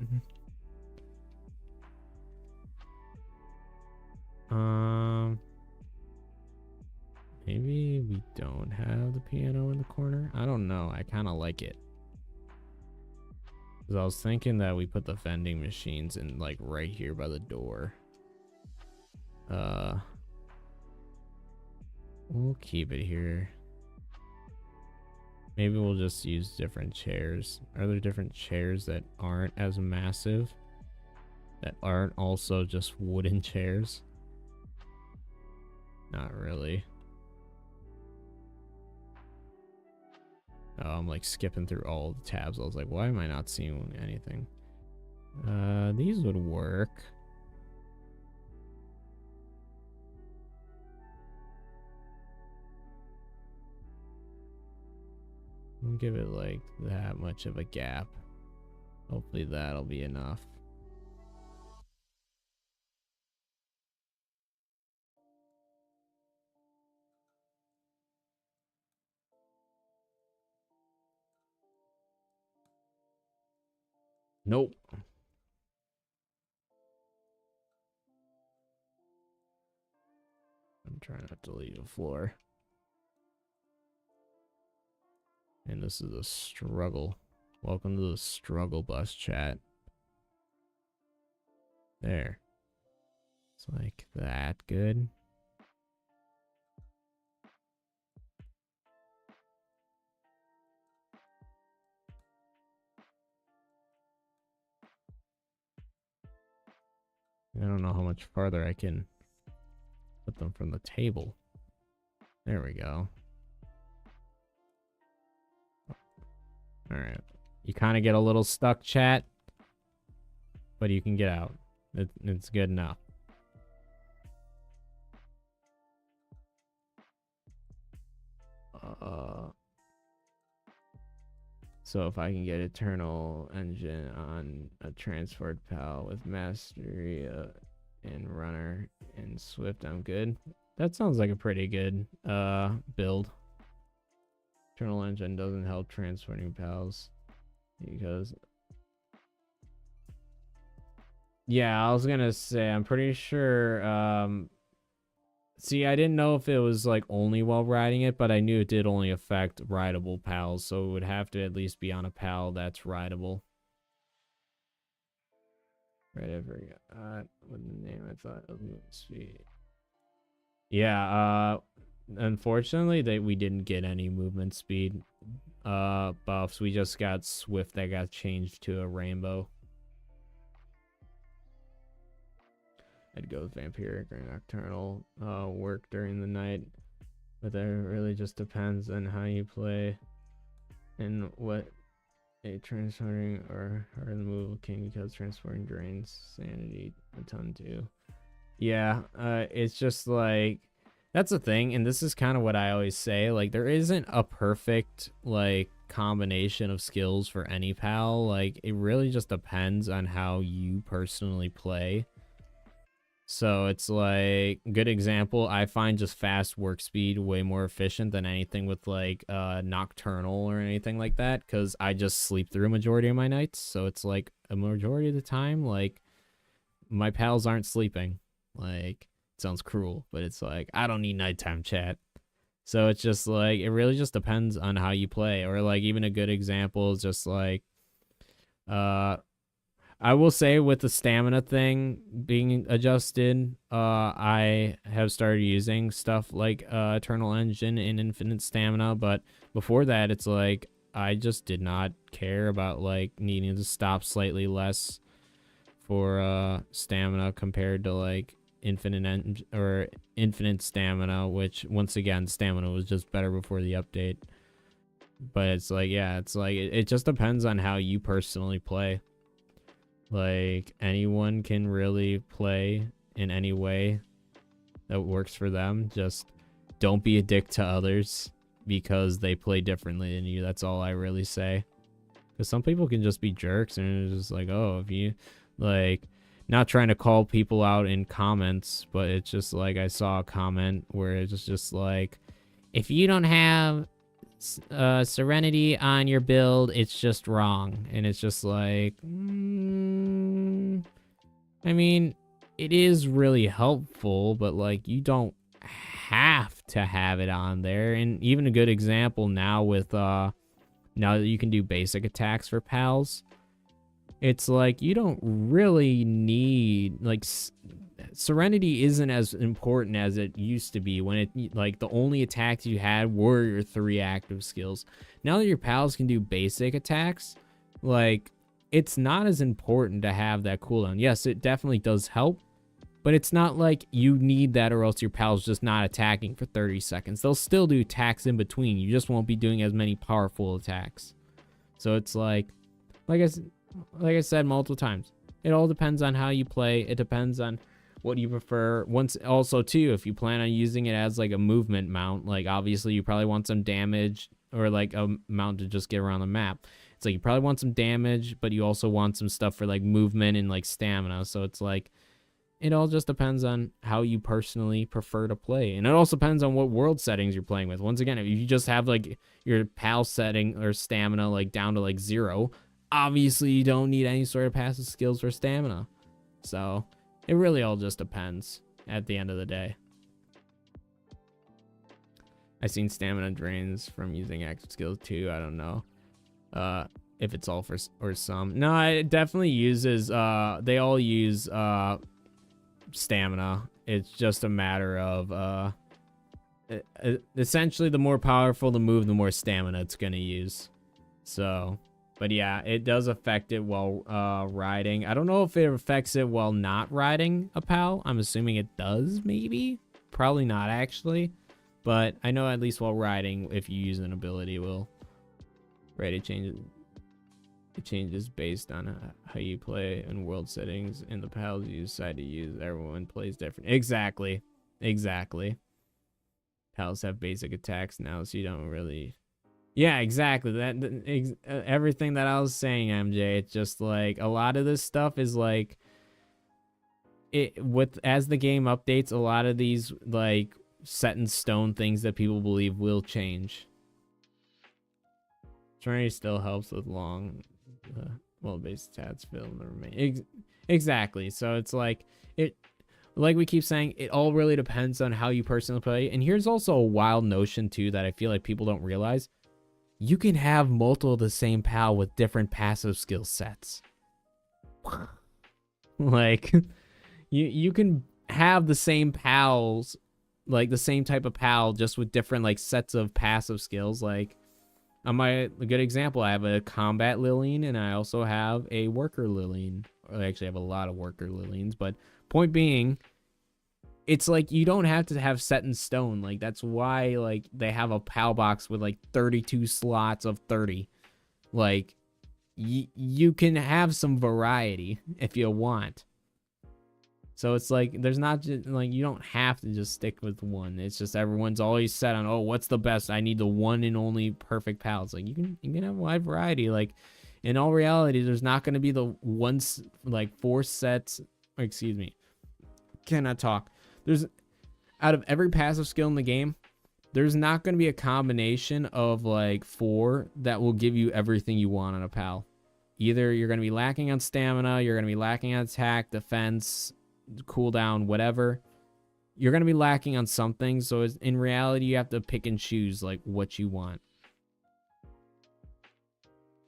Speaker 1: Maybe we don't have the piano in the corner. I don't know. I kind of like it. Because I was thinking that we put the vending machines in like right here by the door. We'll keep it here. Maybe we'll just use different chairs. Are there different chairs that aren't as massive? That aren't also just wooden chairs? Not really. Oh, I'm like skipping through all the tabs. I was like, why am I not seeing anything? These would work. I'll give it like that much of a gap. Hopefully that'll be enough. Nope. I'm trying not to leave the floor. And this is a struggle. Welcome to the struggle bus, chat. There. It's like that good. don't know how much farther I can put them from the table. There we go. Alright. You kind of get a little stuck, chat, but you can get out. It's good enough. So if I can get Eternal Engine on a transport pal with Mastery and Runner and Swift, I'm good. That sounds like a pretty good build. Eternal Engine doesn't help transporting pals because... Yeah, I was gonna say, I'm pretty sure... See, I didn't know if it was like only while riding it, but I knew it did only affect rideable pals, so it would have to at least be on a pal that's rideable. Right, I forgot what the name I thought of movement speed. Yeah, unfortunately we didn't get any movement speed buffs. We just got Swift that got changed to a rainbow. I'd go with Vampiric or Nocturnal work during the night, but that really just depends on how you play and what a transporting or hard move king, because transporting drains sanity a ton too. Yeah, it's just like, that's the thing, and this is kind of what I always say, like there isn't a perfect like combination of skills for any pal. Like it really just depends on how you personally play. So it's like, good example, I find just fast work speed way more efficient than anything with like Nocturnal or anything like that, because I just sleep through a majority of my nights. So it's like a majority of the time, like my pals aren't sleeping. Like, it sounds cruel, but it's like, I don't need nighttime chat. So it's just like, it really just depends on how you play. Or like, even a good example is just like, I will say with the stamina thing being adjusted, I have started using stuff like Eternal Engine and Infinite Stamina, but before that, it's like, I just did not care about like needing to stop slightly less for stamina compared to like Infinite Stamina, which once again, stamina was just better before the update. But it's like, yeah, it's like, it just depends on how you personally play. Like, anyone can really play in any way that works for them. Just don't be a dick to others because they play differently than you. That's all I really say. Because some people can just be jerks, and it's just like, oh, if you, like, not trying to call people out in comments, but it's just like, I saw a comment where it's just like, if you don't have Serenity on your build, it's just wrong. And it's just like, I mean, it is really helpful, but like, you don't have to have it on there. And even a good example now with now that you can do basic attacks for pals, it's like, you don't really need, like, Serenity isn't as important as it used to be when it, like, the only attacks you had were your 3 active skills. Now that your pals can do basic attacks, like, it's not as important to have that cooldown. Yes, it definitely does help, but it's not like you need that or else your pal's just not attacking for 30 seconds. They'll still do attacks in between. You just won't be doing as many powerful attacks. So it's like I said multiple times, it all depends on how you play. It depends on what you prefer. Once also too, if you plan on using it as like a movement mount, like obviously you probably want some damage or like a mount to just get around the map. It's like you probably want some damage, but you also want some stuff for like movement and like stamina. So it's like, it all just depends on how you personally prefer to play. And it also depends on what world settings you're playing with. Once again, if you just have like your pal setting or stamina like down to like 0, obviously you don't need any sort of passive skills for stamina. So it really all just depends at the end of the day. I've seen stamina drains from using active skills too. I don't know if it's all for or some. No, it definitely uses they all use stamina. It's just a matter of essentially the more powerful the move, the more stamina it's gonna use. So, But yeah, it does affect it while riding. I don't know if it affects it while not riding a PAL. I'm assuming it does, maybe. Probably not, actually. But I know at least while riding, if you use an ability, it will. Right, it changes based on how you play in world settings. And the PALs you decide to use, everyone plays different. Exactly. Exactly. PALs have basic attacks now, so you don't really... Yeah, exactly. Everything that I was saying, MJ, it's just like a lot of this stuff is like as the game updates, a lot of these like set in stone things that people believe will change. Trinity still helps with long base stats fill in the remain. Exactly. So it's like like we keep saying, it all really depends on how you personally play. And here's also a wild notion too that I feel like people don't realize. You can have multiple of the same PAL with different passive skill sets. Like, you can have the same PALs, like the same type of PAL, just with different like sets of passive skills. Like, a good example, I have a combat Lillian and I also have a worker Lillian. I actually have a lot of worker Lillians, but point being, it's like you don't have to have set in stone. Like that's why like they have a PAL box with like 32 slots of 30. Like you can have some variety if you want. So it's like there's not just like you don't have to just stick with one. It's just everyone's always set on, oh, what's the best? I need the one and only perfect PAL. It's like you can have a wide variety. Like in all reality, there's not going to be the once like 4 sets. Excuse me, cannot talk. There's out of every passive skill in the game, there's not going to be a combination of like 4 that will give you everything you want on a PAL. Either you're going to be lacking on stamina, you're going to be lacking on attack, defense, cooldown, whatever. You're going to be lacking on something. So in reality, you have to pick and choose like what you want.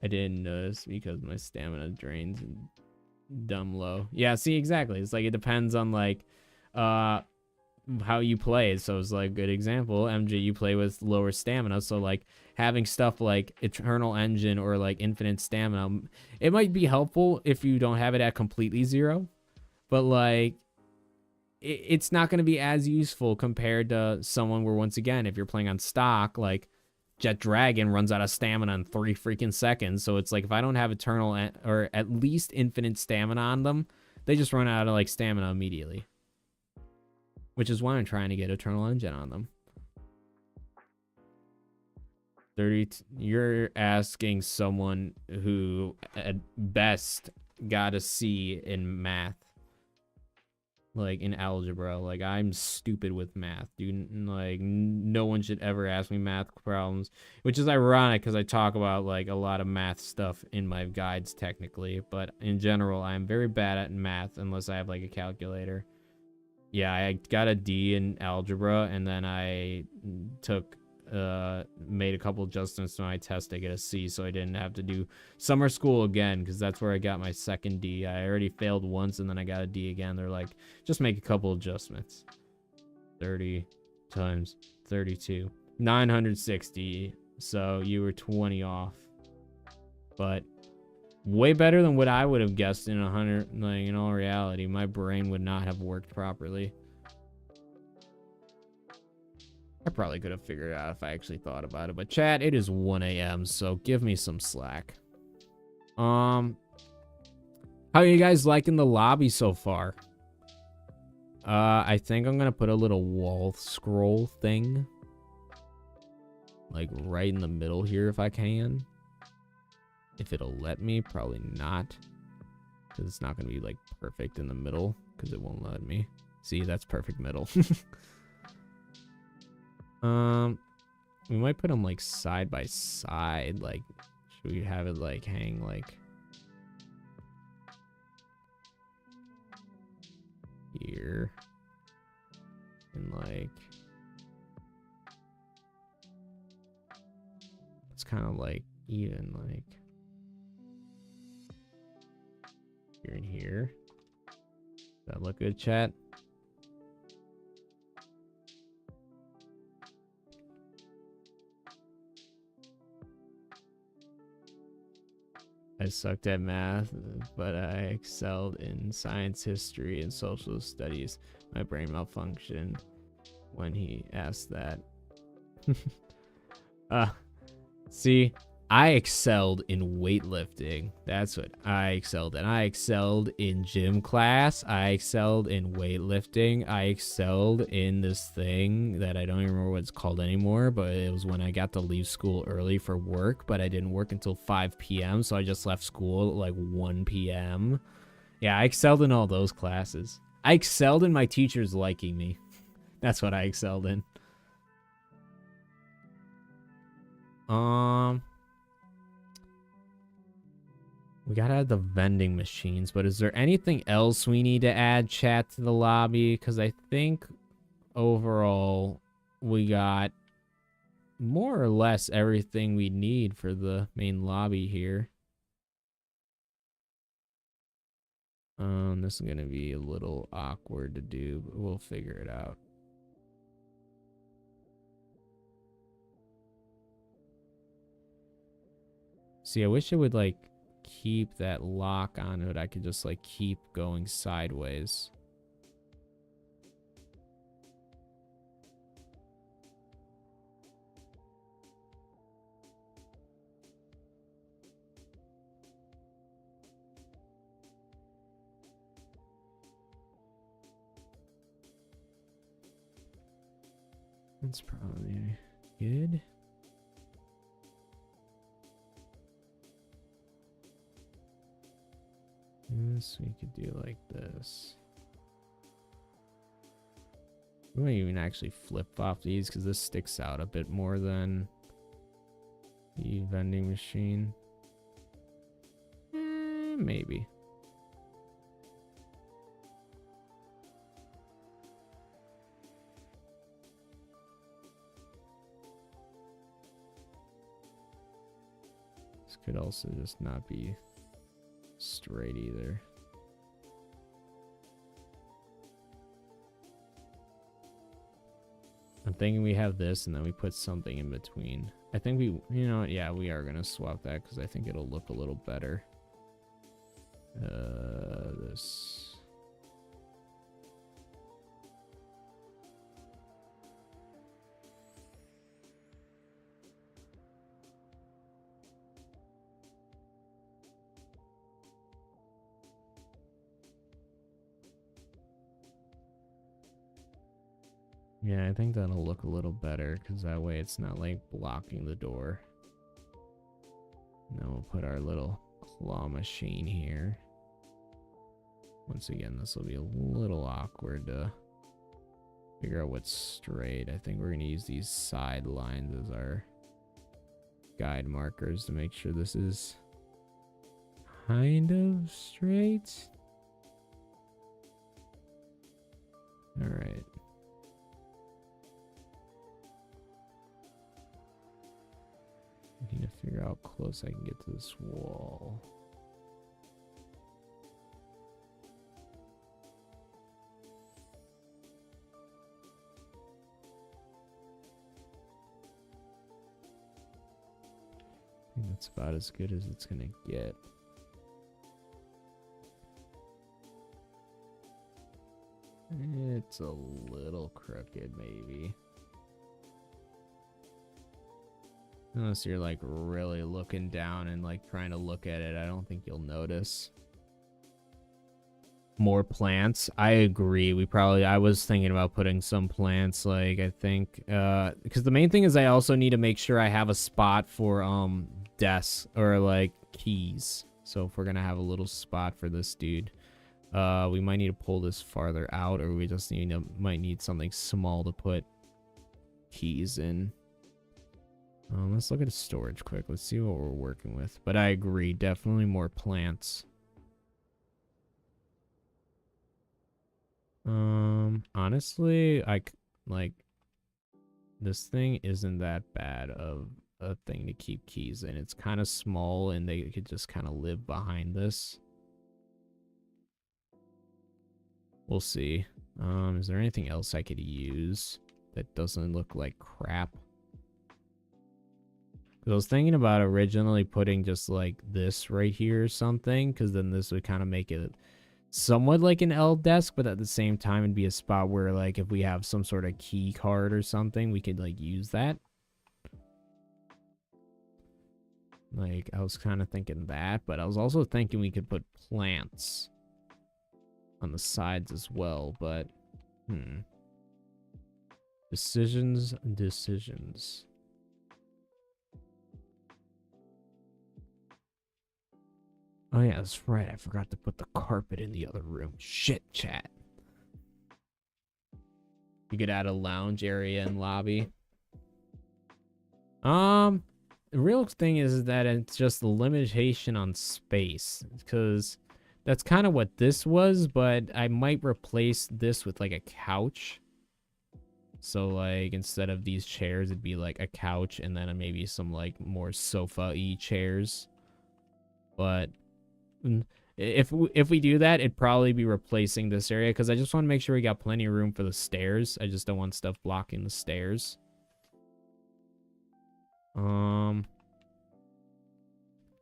Speaker 1: I didn't notice because my stamina drains dumb low. Yeah, see, exactly. It's like it depends on like how you play. So it's like a good example, MJ, you play with lower stamina, so like having stuff like eternal engine or like infinite stamina, it might be helpful if you don't have it at completely 0, but like it's not going to be as useful compared to someone where, once again, if you're playing on stock, like Jet Dragon runs out of stamina in 3 freaking seconds. So it's like if I don't have eternal or at least infinite stamina on them, they just run out of like stamina immediately. Which is why I'm trying to get Eternal Engine on them. 30. You're asking someone who at best got a C in math. Like in algebra. Like I'm stupid with math, dude. Like no one should ever ask me math problems. Which is ironic because I talk about like a lot of math stuff in my guides technically. But in general, I'm very bad at math unless I have like a calculator. Yeah, I got a D in algebra, and then I made a couple adjustments to my test to get a C, so I didn't have to do summer school again, because that's where I got my second D. I already failed once, and then I got a D again. They're like, just make a couple adjustments. 30 times 32. 960, so you were 20 off. But way better than what I would have guessed in 100. Like in all reality, my brain would not have worked properly. I probably could have figured it out if I actually thought about it. But chat, it is 1 a.m. so give me some slack. How are you guys liking the lobby so far? I think I'm gonna put a little wall scroll thing, like right in the middle here if I can. If it'll let me, probably not. Because it's not going to be, like, perfect in the middle. Because it won't let me. See, that's perfect middle. We might put them, like, side by side. Like, should we have it, like, hang, like... here. And, like... it's kind of, like, even, like... here and here. Does that look good, chat? I sucked at math, but I excelled in science, history, and social studies. My brain malfunctioned when he asked that. See, I excelled in weightlifting. That's what I excelled in. I excelled in gym class. I excelled in weightlifting. I excelled in this thing that I don't even remember what it's called anymore, but it was when I got to leave school early for work, but I didn't work until 5 p.m., so I just left school at like 1 p.m. Yeah, I excelled in all those classes. I excelled in my teachers liking me. That's what I excelled in. We gotta add the vending machines, but is there anything else we need to add, chat, to the lobby? Because I think overall we got more or less everything we need for the main lobby here. This is gonna be a little awkward to do, but we'll figure it out. See, I wish it would like keep that lock on it. I could just like keep going sideways. That's probably good. This we could do like this. We might even actually flip off these because this sticks out a bit more than the vending machine. Maybe. This could also just not be straight either. I'm thinking we have this and then we put something in between. I think we, you know, yeah, we are gonna swap that because I think it'll look a little better. This. Yeah, I think that'll look a little better because that way it's not like blocking the door. And then we'll put our little claw machine here. Once again, this will be a little awkward to figure out what's straight. I think we're going to use these side lines as our guide markers to make sure this is kind of straight. All right. I need to figure out how close I can get to this wall. I think that's about as good as it's gonna get. It's a little crooked, maybe. Unless you're like really looking down and like trying to look at it, I don't think you'll notice. More plants. I agree. I was thinking about putting some plants, like I think because the main thing is I also need to make sure I have a spot for desks or like keys. So if we're gonna have a little spot for this dude, we might need to pull this farther out, or we just might need something small to put keys in. Let's look at the storage quick. Let's see what we're working with. But I agree, definitely more plants. Honestly, like this thing isn't that bad of a thing to keep keys in. It's kind of small and they could just kind of live behind this. We'll see. Is there anything else I could use that doesn't look like crap? 'Cause I was thinking about originally putting just like this right here or something, because then this would kind of make it somewhat like an L desk, but at the same time it'd be a spot where like if we have some sort of key card or something, we could like use that. Like I was kind of thinking that, but I was also thinking we could put plants on the sides as well, but decisions. Oh yeah, that's right. I forgot to put the carpet in the other room. Shit, chat. You could add a lounge area and lobby. The real thing is that it's just the limitation on space, because that's kind of what this was, but I might replace this with like a couch. So like instead of these chairs, it'd be like a couch and then maybe some like more sofa-y chairs. But if we do that, it'd probably be replacing this area, because I just want to make sure we got plenty of room for the stairs. I just don't want stuff blocking the stairs.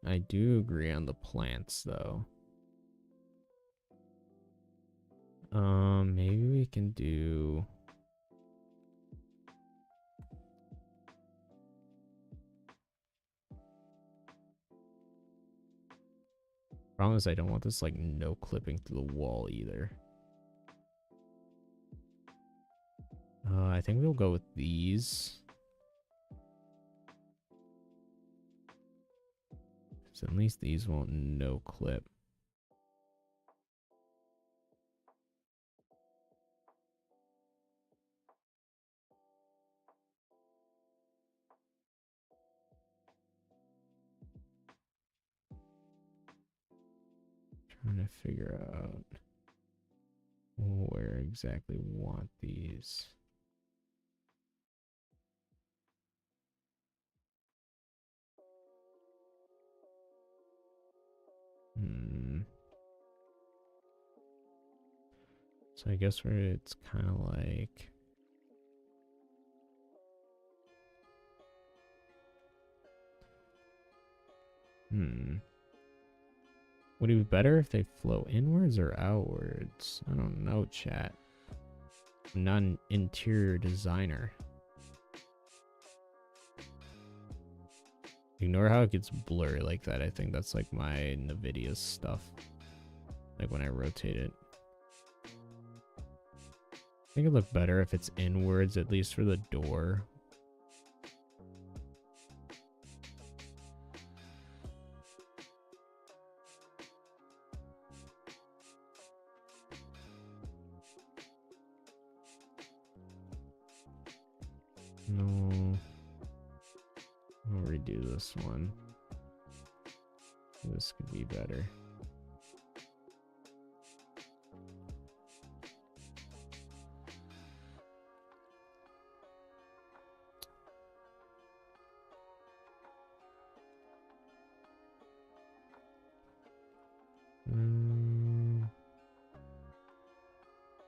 Speaker 1: I do agree on the plants though. Maybe we can do problem is I don't want this like no clipping through the wall either. I think we'll go with these. So at least these won't no clip. Trying to figure out where exactly we want these. So I guess where it's kind of like would it be better if they flow inwards or outwards? I don't know, chat. I'm not an interior designer. Ignore how it gets blurry like that. I think that's like my NVIDIA stuff. Like when I rotate it. I think it'd look better if it's inwards, at least for the door. No. I'll redo this one. This could be better.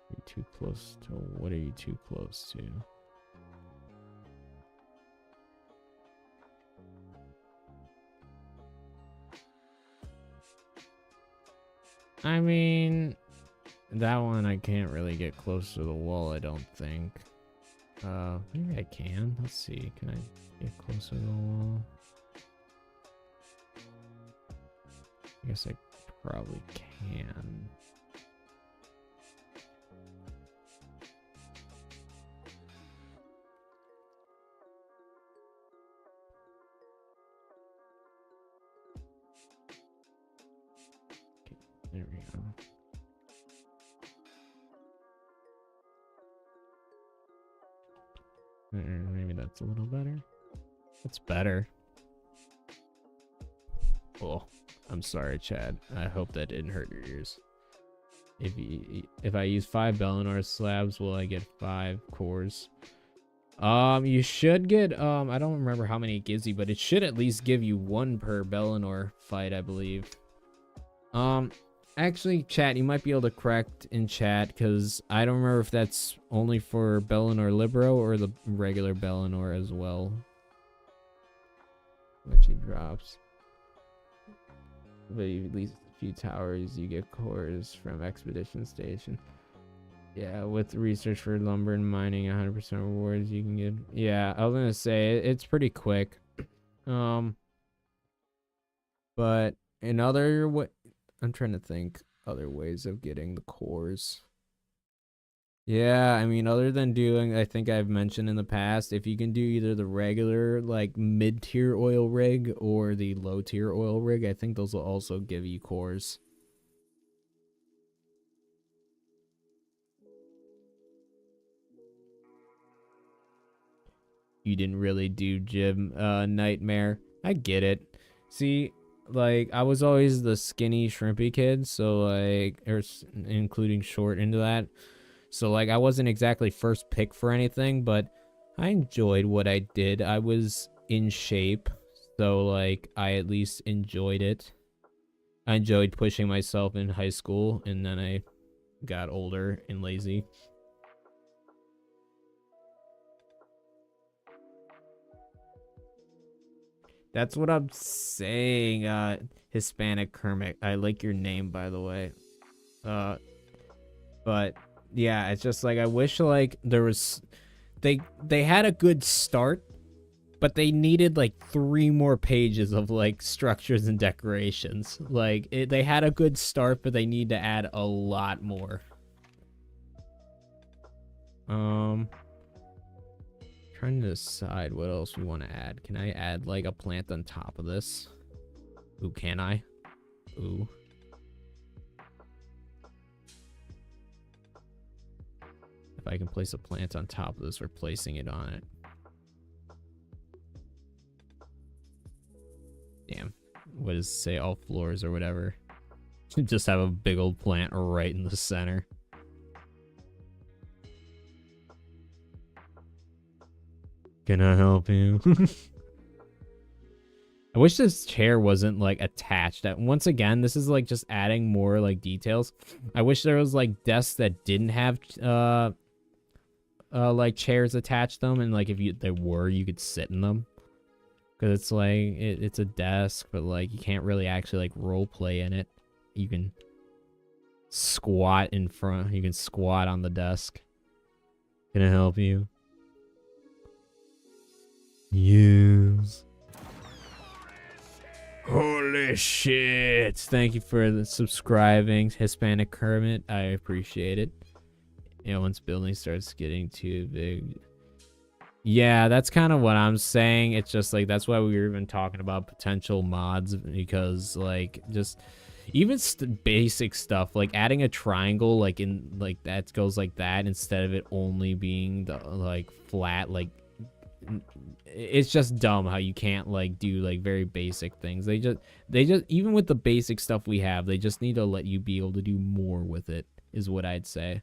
Speaker 1: You're too close to, what are you too close to? I mean, that one I can't really get close to the wall, I don't think. Maybe I can. Let's see. Can I get closer to the wall? I guess I probably can. There we go. Maybe that's a little better. That's better. Oh, I'm sorry, Chad. I hope that didn't hurt your ears. If I use 5 Bellinor slabs, will I get 5 cores? You should get I don't remember how many it gives you, but it should at least give you 1 per Bellinor fight, I believe. Actually, chat, you might be able to correct in chat, because I don't remember if that's only for Bellinor Libero or the regular Bellinor as well. which he drops. But you least a few towers, you get cores from Expedition Station. Yeah, with research for lumber and mining, 100% rewards you can get. Yeah, I was gonna say it's pretty quick. But in other way, I'm trying to think other ways of getting the cores. Yeah, I mean, other than doing, I think I've mentioned in the past, if you can do either the regular, like, mid-tier oil rig or the low-tier oil rig, I think those will also give you cores. You didn't really do gym nightmare. I get it. See, like, I was always the skinny, shrimpy kid, so, like, including short into that. So, like, I wasn't exactly first pick for anything, but I enjoyed what I did. I was in shape, so, like, I at least enjoyed it. I enjoyed pushing myself in high school, and then I got older and lazy. That's what I'm saying, Hispanic Kermit. I like your name, by the way. But yeah, it's just like I wish like there was they had a good start, but they needed like 3 more pages of like structures and decorations. Like they had a good start, but they need to add a lot more. Trying to decide what else we want to add. Can I add like a plant on top of this? Ooh, can I? Ooh. If I can place a plant on top of this, we're placing it on it. Damn. What does it say? All floors or whatever. Just have a big old plant right in the center. Can I help you? I wish this chair wasn't like attached. Once again, this is like just adding more like details. I wish there was like desks that didn't have like chairs attached to them, and like if there were, you could sit in them. Because it's like it's a desk, but like you can't really actually like role play in it. You can squat in front. You can squat on the desk. Can I help you? Yes. Holy shit. Thank you for the subscribing, Hispanic Kermit. I appreciate it. You know, once building starts getting too big. Yeah, that's kind of what I'm saying. It's just like, that's why we were even talking about potential mods, because like just even basic stuff, like adding a triangle, like in like that goes like that instead of it only being the like flat, like it's just dumb how you can't like do like very basic things. They just even with the basic stuff we have, they just need to let you be able to do more with it, is what I'd say.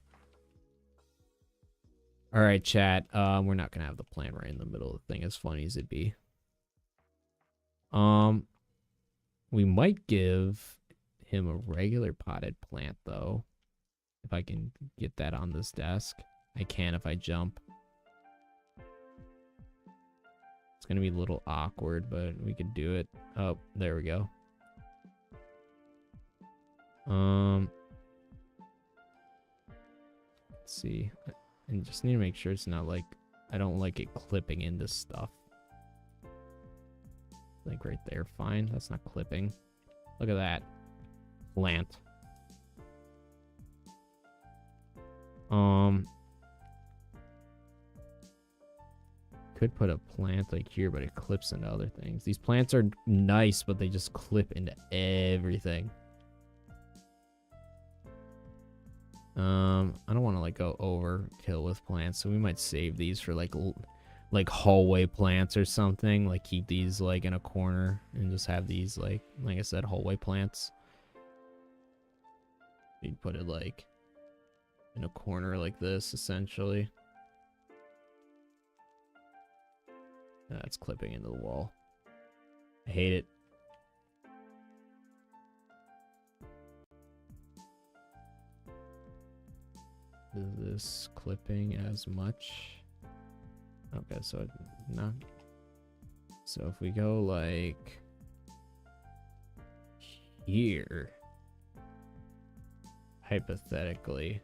Speaker 1: All right, chat. We're not gonna have the plant right in the middle of the thing, as funny as it'd be. We might give him a regular potted plant though, if I can get that on this desk. I can if I jump. It's gonna be a little awkward, but we could do it. Oh, there we go. Let's see. And just need to make sure it's not like, I don't like it clipping into stuff. Like right there, fine. That's not clipping. Look at that. Plant. Could put a plant like here, but it clips into other things. These plants are nice, but they just clip into everything. I don't want to like go overkill with plants, so we might save these for like hallway plants or something. Like keep these like in a corner and just have these like I said, hallway plants. You'd put it like in a corner like this, essentially. That's clipping into the wall. I hate it. Is this clipping as much? Okay, so no. So if we go like here, hypothetically.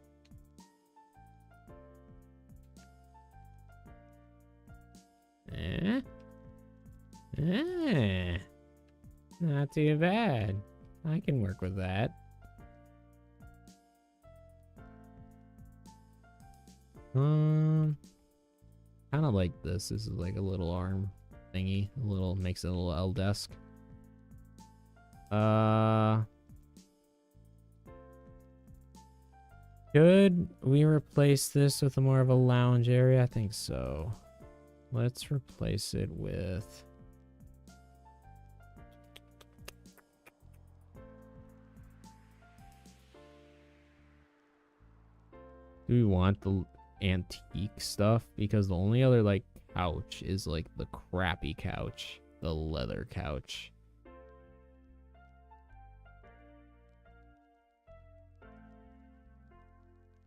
Speaker 1: Not too bad. I can work with that. Kind of like this. This is like a little arm thingy. Makes it a little L desk. Could we replace this with a more of a lounge area? I think so. Let's replace it with... Do we want the antique stuff? Because the only other, like, couch is, like, the crappy couch. The leather couch.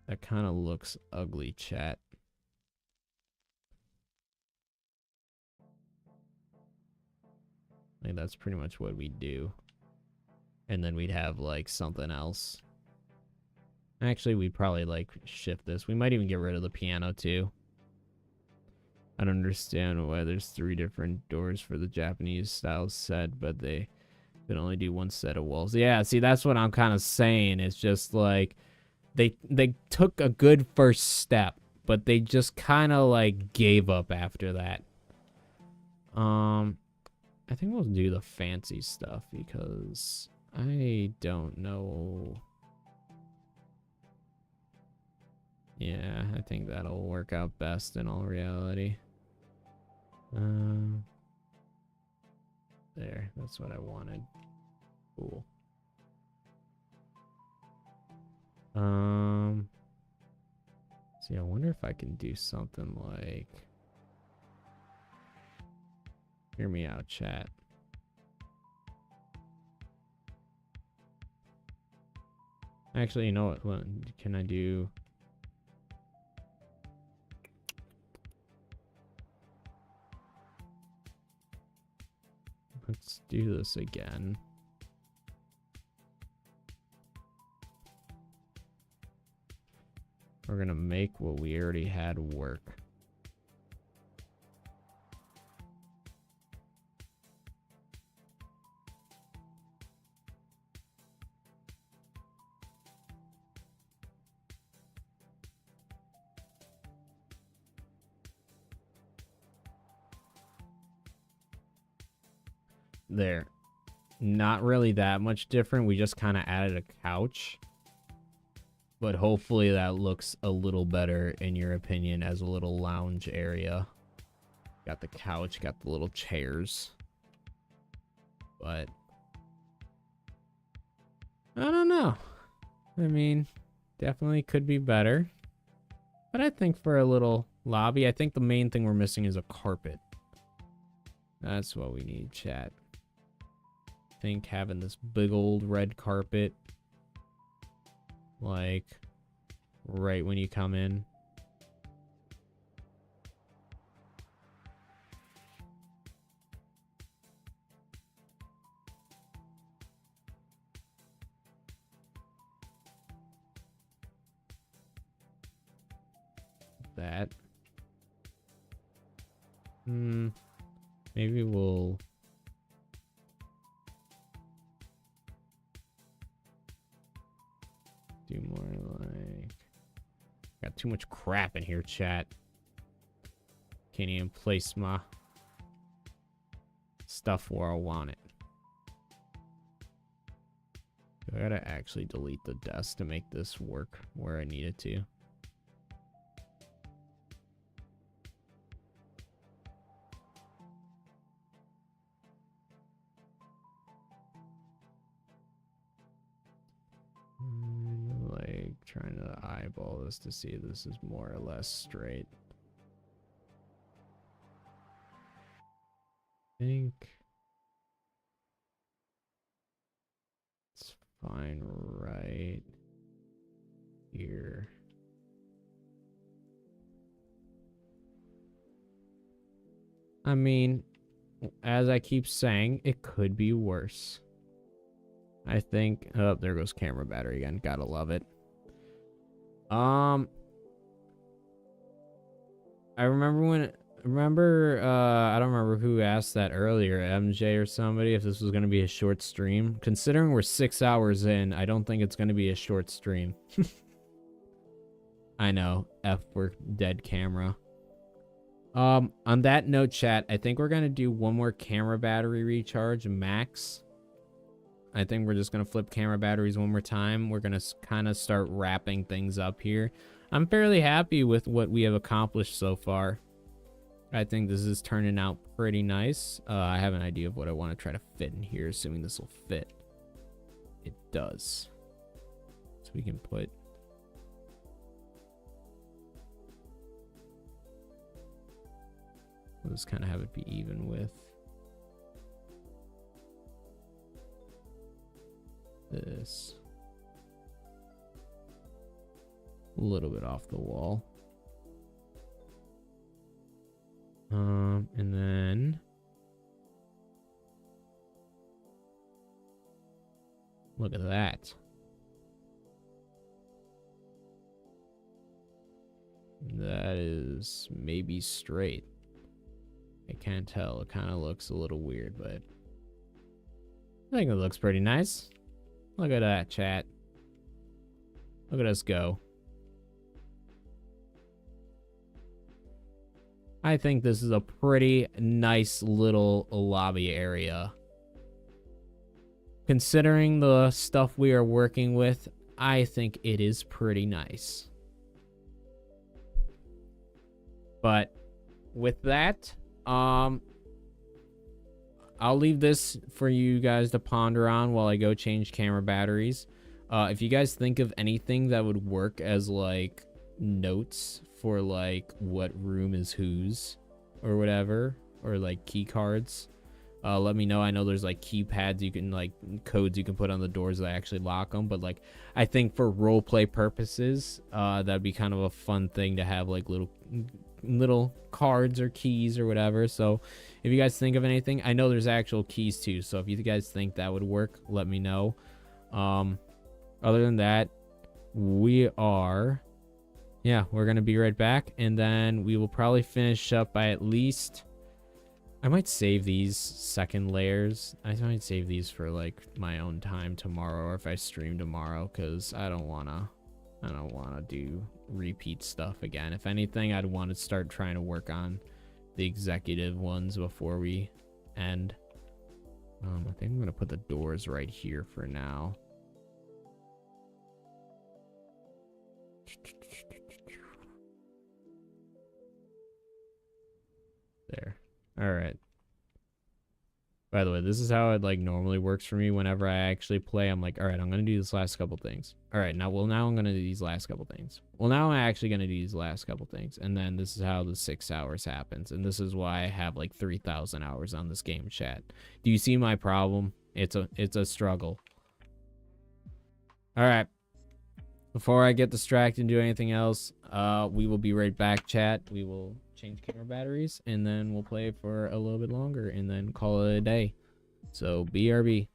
Speaker 1: That kind of looks ugly, chat. Like, that's pretty much what we do. And then we'd have, like, something else. Actually, we'd probably, like, shift this. We might even get rid of the piano, too. I don't understand why there's 3 different doors for the Japanese style set, but they can only do 1 set of walls. Yeah, see, that's what I'm kind of saying. It's just, like, they took a good first step, but they just kind of, like, gave up after that. I think we'll do the fancy stuff because I don't know. Yeah, I think that'll work out best in all reality. There, that's what I wanted. Cool. See, I wonder if I can do something like... Hear me out, chat. Actually, you know what can I do? Let's do this again. We're gonna make what we already had work. There. Not really that much different. We just kind of added a couch. But hopefully that looks a little better, in your opinion, as a little lounge area. Got the couch, got the little chairs. But I don't know. I mean, definitely could be better. But I think for a little lobby, I think the main thing we're missing is a carpet. That's what we need, chat. I think having this big old red carpet, like, right when you come in. That. Maybe we'll... do more like... Got too much crap in here, chat. Can't even place my stuff where I want it. I gotta actually delete the desk to make this work where I need it to. Like, trying to eyeball this to see if this is more or less straight. I think it's fine right here. I mean, as I keep saying, it could be worse. I think, oh, there goes camera battery again. Gotta love it. I remember I don't remember who asked that earlier, MJ or somebody, if this was going to be a short stream. Considering we're 6 hours in, I don't think it's going to be a short stream. I know, we're dead camera. On that note, chat, I think we're going to do one more camera battery recharge, max. I think we're just going to flip camera batteries one more time. We're going to kind of start wrapping things up here. I'm fairly happy with what we have accomplished so far. I think this is turning out pretty nice. I have an idea of what I want to try to fit in here, assuming this will fit. It does. So we can put... We'll just kind of have it be even with this. A little bit off the wall. And then look at that. That is maybe straight. I can't tell. It kind of looks a little weird, but I think it looks pretty nice. Look at that, chat. Look at us go. I think this is a pretty nice little lobby area. Considering the stuff we are working with, I think it is pretty nice. But with that, I'll leave this for you guys to ponder on while I go change camera batteries. If you guys think of anything that would work as like notes for like what room is whose or whatever, or like key cards, let me know. I know there's like keypads you can, like codes you can put on the doors that actually lock them, but like I think for role play purposes, that'd be kind of a fun thing to have, like little cards or keys or whatever. So if you guys think of anything, I know there's actual keys too, so if you guys think that would work, let me know. Other than that, we're gonna be right back, and then we will probably finish up by at least, I might save these second layers. I might save these for like my own time tomorrow, or if I stream tomorrow, because I don't wanna do repeat stuff again. If anything, I'd want to start trying to work on the executive ones before we end. I think I'm gonna put the doors right here for now. There. All right. By the way, this is how it like normally works for me whenever I actually play. I'm like, all right, I'm going to do this last couple things. All right, now I'm going to do these last couple things. Well, now I'm actually going to do these last couple things. And then this is how the 6 hours happens. And this is why I have like 3,000 hours on this game, chat. Do you see my problem? It's a struggle. All right. Before I get distracted and do anything else, we will be right back, chat. We will change camera batteries, and then we'll play for a little bit longer, and then call it a day. So, BRB.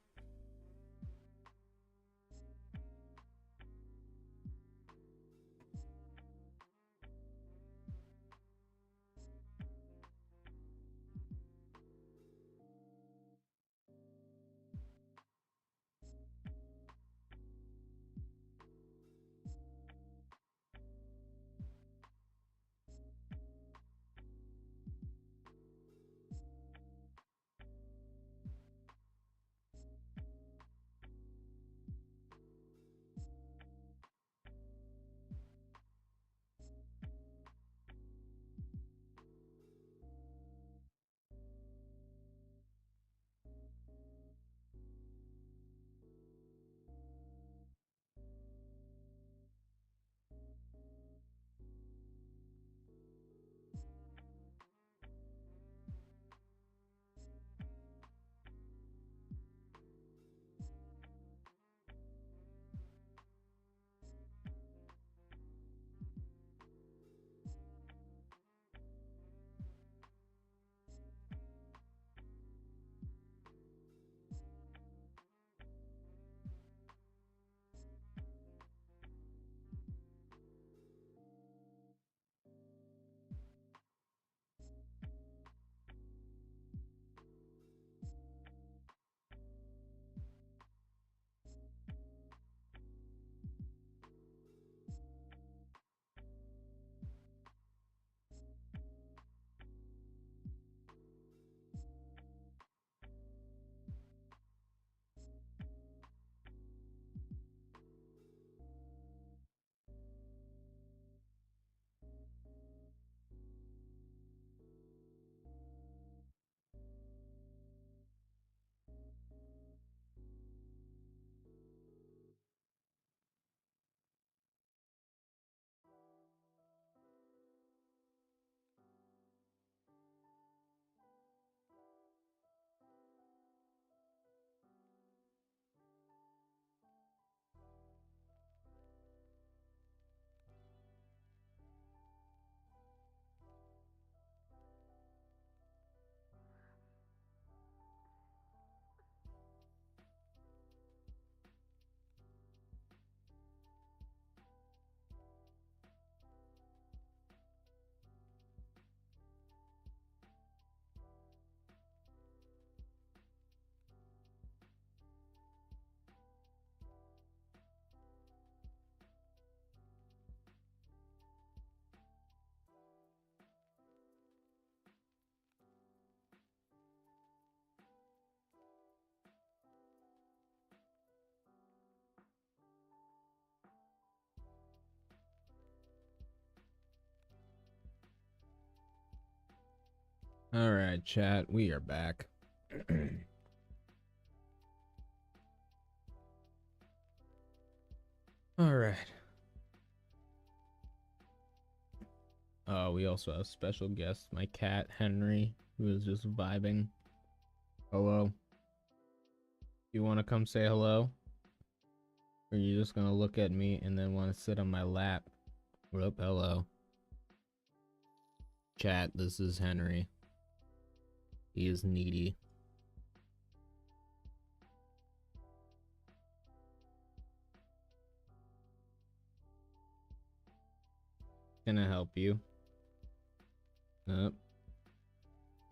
Speaker 1: All right, chat, we are back. All right. We also have special guest, my cat Henry, who is just vibing. Hello. You want to come say hello? Or are you just gonna look at me and then want to sit on my lap? Whoop, hello. Chat, this is Henry. He is needy. Can I help you? Yep.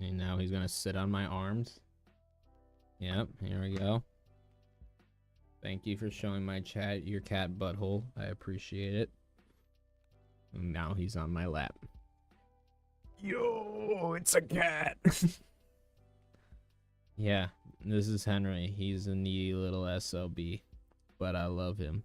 Speaker 1: And now he's gonna sit on my arms. Yep, here we go. Thank you for showing my chat your cat butthole. I appreciate it. And now he's on my lap. Yo, it's a cat. Yeah, this is Henry. He's a needy little SLB, but I love him.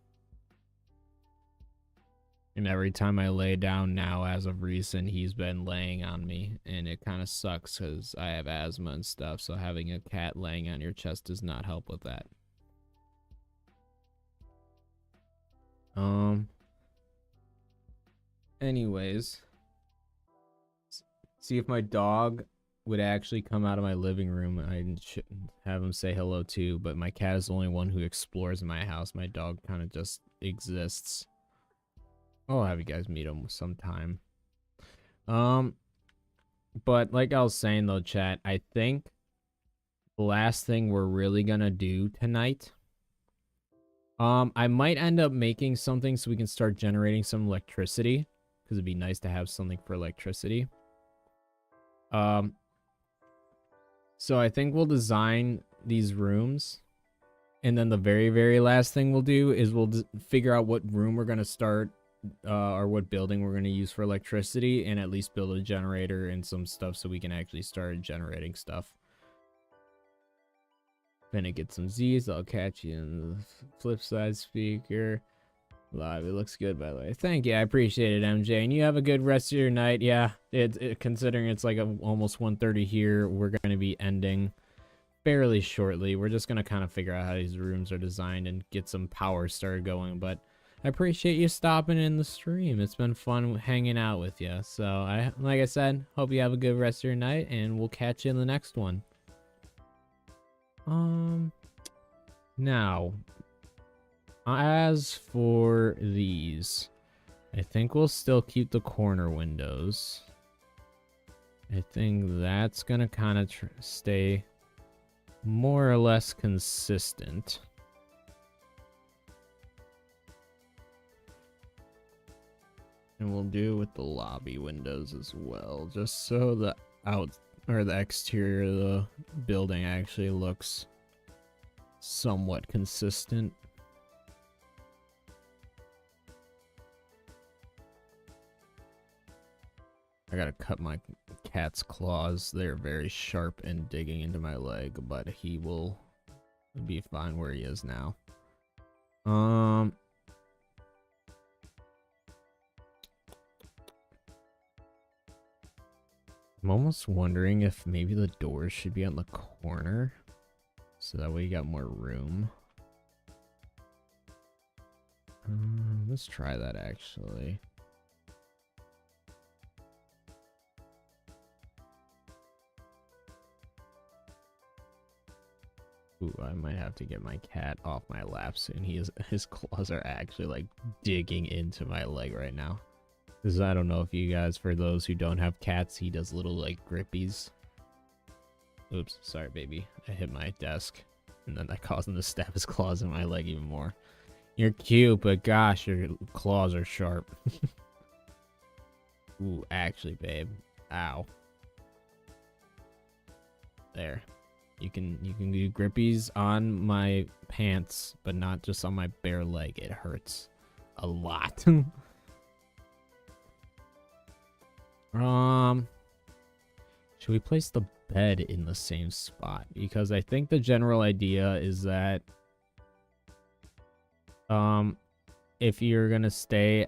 Speaker 1: And every time I lay down now, as of recent, he's been laying on me, and it kind of sucks because I have asthma and stuff, so having a cat laying on your chest does not help with that. Anyways, see if my dog would actually come out of my living room. I should have him say hello too, but my cat is the only one who explores my house. My dog kind of just exists. I'll have you guys meet him sometime. But like I was saying though, chat, I think the last thing we're really gonna do tonight, I might end up making something so we can start generating some electricity, because it'd be nice to have something for electricity. So I think we'll design these rooms, and then the very last thing we'll do is we'll figure out what room we're gonna start, or what building we're gonna use for electricity, and at least build a generator and some stuff so we can actually start generating stuff. Gonna get some Z's. I'll catch you in the flip side speaker. Live. It looks good, by the way. Thank you. I appreciate it, MJ. And you have a good rest of your night. Yeah, considering it's like almost 1:30 here, we're going to be ending fairly shortly. We're just going to kind of figure out how these rooms are designed and get some power started going. But I appreciate you stopping in the stream. It's been fun hanging out with you. So, like I said, hope you have a good rest of your night, and we'll catch you in the next one. Now, as for these, I think we'll still keep the corner windows. I think that's gonna kind of stay more or less consistent. And we'll do with the lobby windows as well, just so the the exterior of the building actually looks somewhat consistent. I gotta cut my cat's claws. They're very sharp and digging into my leg, but he will be fine where he is now. I'm almost wondering if maybe the doors should be on the corner, so that way you got more room. Let's try that actually. Ooh, I might have to get my cat off my lap soon. His claws are actually like digging into my leg right now. Because I don't know if you guys, for those who don't have cats, he does little like grippies. Oops, sorry baby. I hit my desk and then that caused him to stab his claws in my leg even more. You're cute, but gosh, your claws are sharp. Ooh, actually, babe. Ow. There. You can do grippies on my pants, but not just on my bare leg. It hurts a lot. Should we place the bed in the same spot? Because I think the general idea is that if you're gonna stay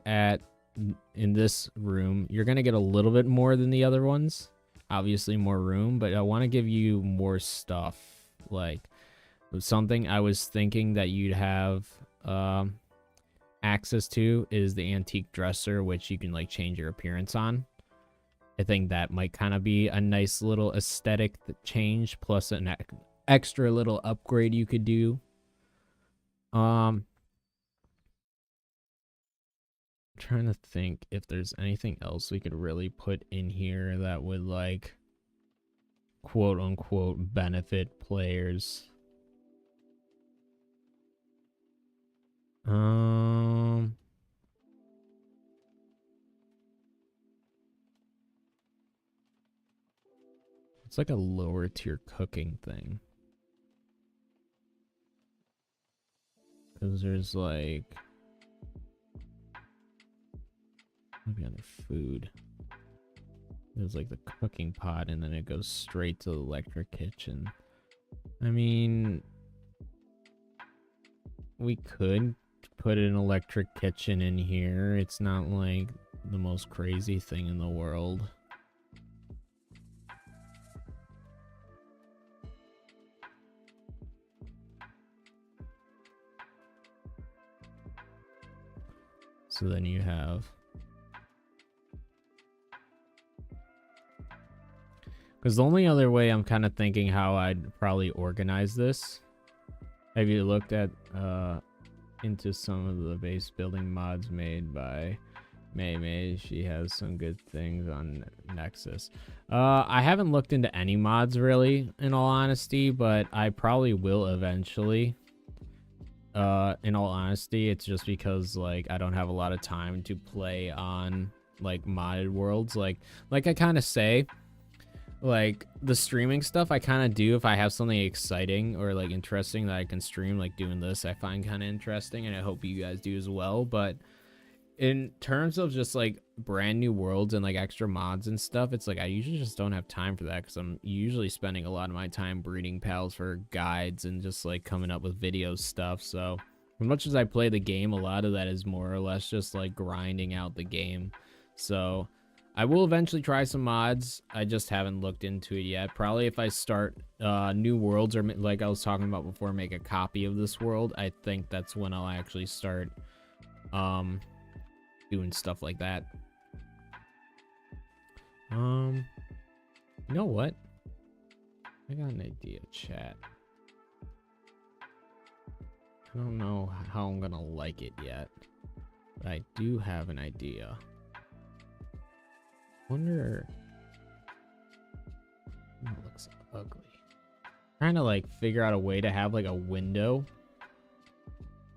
Speaker 1: in this room, you're gonna get a little bit more than the other ones. obviously more room, but I want to give you more stuff. Like something I was thinking that you'd have access to is the antique dresser, which you can like change your appearance on. I think that might kind of be a nice little aesthetic change, plus an extra little upgrade you could do. I'm trying to think if there's anything else we could really put in here that would like quote unquote benefit players. It's like a lower tier cooking thing. Because there's like maybe under food. There's like the cooking pot, and then it goes straight to the electric kitchen. I mean, we could put an electric kitchen in here. It's not like the most crazy thing in the world. So then you have, because the only other way I'm kind of thinking how I'd probably organize this. Have you looked at into some of the base building mods made by May? She has some good things on Nexus. I haven't looked into any mods really, in all honesty, but I probably will eventually. In all honesty, it's just because like I don't have a lot of time to play on like modded worlds. Like I kind of say, like the streaming stuff I kind of do if I have something exciting or like interesting that I can stream, like doing this I find kind of interesting, and I hope you guys do as well. But in terms of just like brand new worlds and like extra mods and stuff, it's like I usually just don't have time for that, because I'm usually spending a lot of my time breeding pals for guides and just like coming up with video stuff. So as much as I play the game, a lot of that is more or less just like grinding out the game. So I will eventually try some mods. I just haven't looked into it yet. Probably if I start new worlds, or like I was talking about before, make a copy of this world, I think that's when I'll actually start doing stuff like that. You know what? I got an idea, chat. I don't know how I'm gonna like it yet, but I do have an idea. Wonder. That looks ugly. Trying to like figure out a way to have like a window,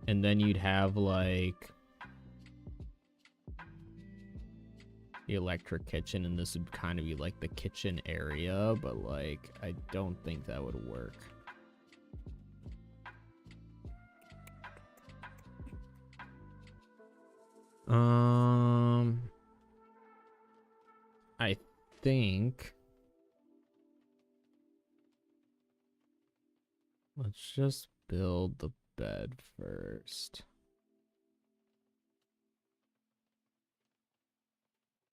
Speaker 1: and then you'd have like the electric kitchen, and this would kind of be like the kitchen area, but like I don't think that would work. I think let's just build the bed first.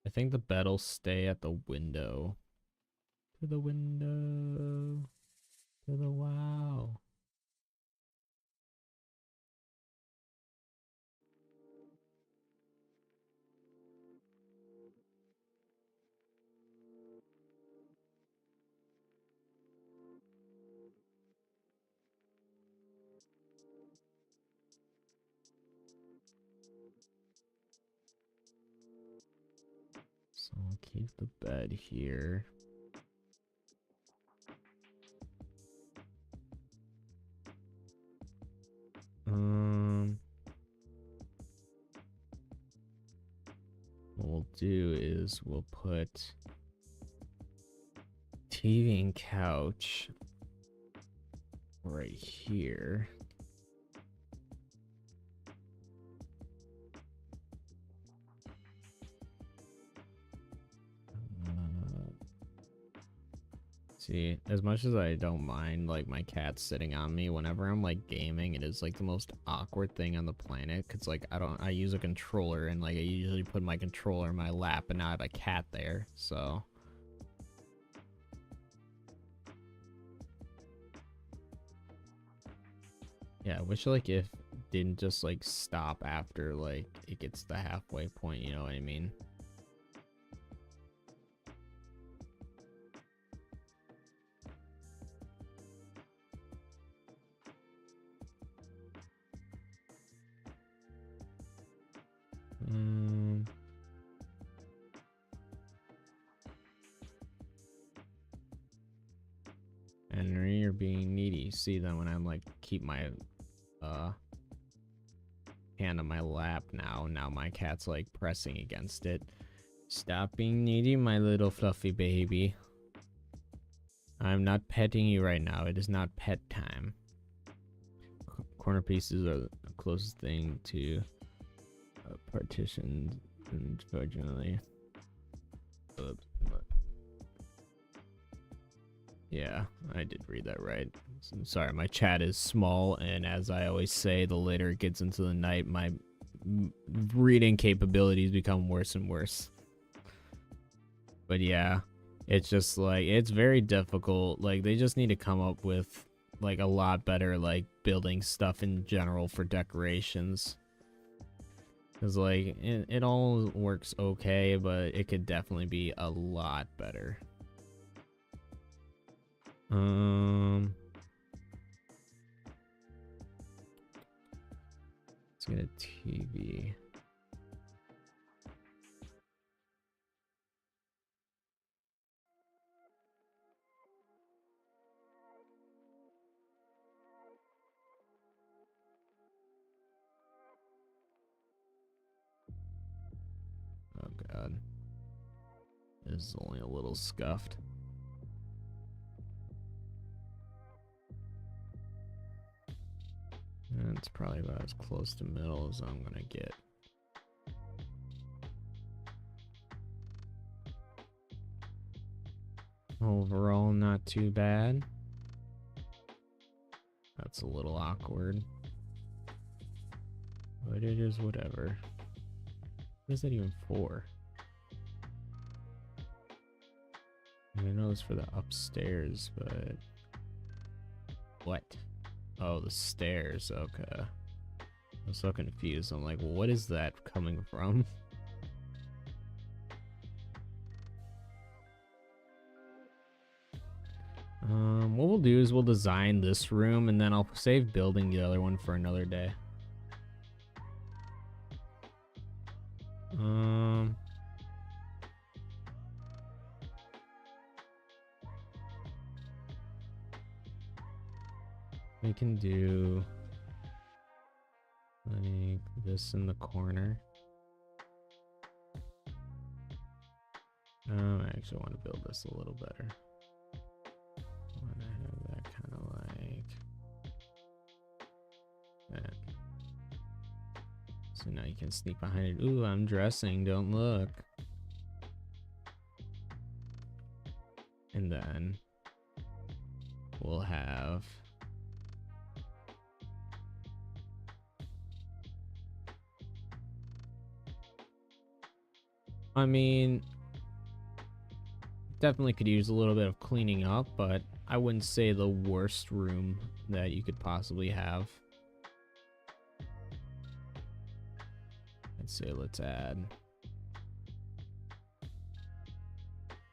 Speaker 1: I think the bed will stay at the window. To the window. To the wow. So I'll keep the bed here. What we'll do is we'll put TV and couch right here. See, as much as I don't mind like my cat sitting on me whenever I'm like gaming, it is like the most awkward thing on the planet, because like I use a controller, and like I usually put my controller in my lap, and now I have a cat there. So Yeah, I wish like if it didn't just like stop after like it gets the halfway point, you know what I mean? Henry, you're being needy. See that when I'm like keep my hand on my lap now. Now my cat's like pressing against it. Stop being needy, my little fluffy baby. I'm not petting you right now. It is not pet time. Corner pieces are the closest thing to partitions, unfortunately. Oops. Yeah, I did read that right. Sorry, my chat is small, and as I always say, the later it gets into the night, my reading capabilities become worse and worse. But yeah, it's just like, it's very difficult. Like, they just need to come up with like a lot better like building stuff in general for decorations. Because like, it all works okay, but it could definitely be a lot better. Let's get a TV. Oh god. This is only a little scuffed. That's probably about as close to middle as I'm gonna get. Overall, not too bad. That's a little awkward. But it is whatever. What is that even for? I know it's for the upstairs, but... What? Oh, the stairs, okay. I'm so confused. I'm like, what is that coming from? What we'll do is we'll design this room, and then I'll save building the other one for another day. We can do like this in the corner. I actually want to build this a little better. I want to have that kind of like that. So now you can sneak behind it. Ooh, I'm dressing, don't look. And then we'll have I mean, definitely could use a little bit of cleaning up, but I wouldn't say the worst room that you could possibly have. I'd say let's add.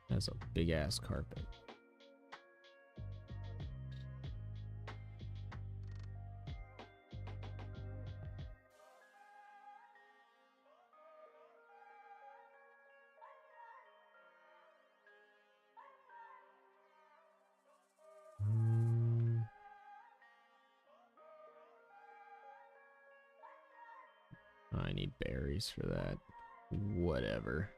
Speaker 1: That's a big ass carpet. I need berries for that. Whatever.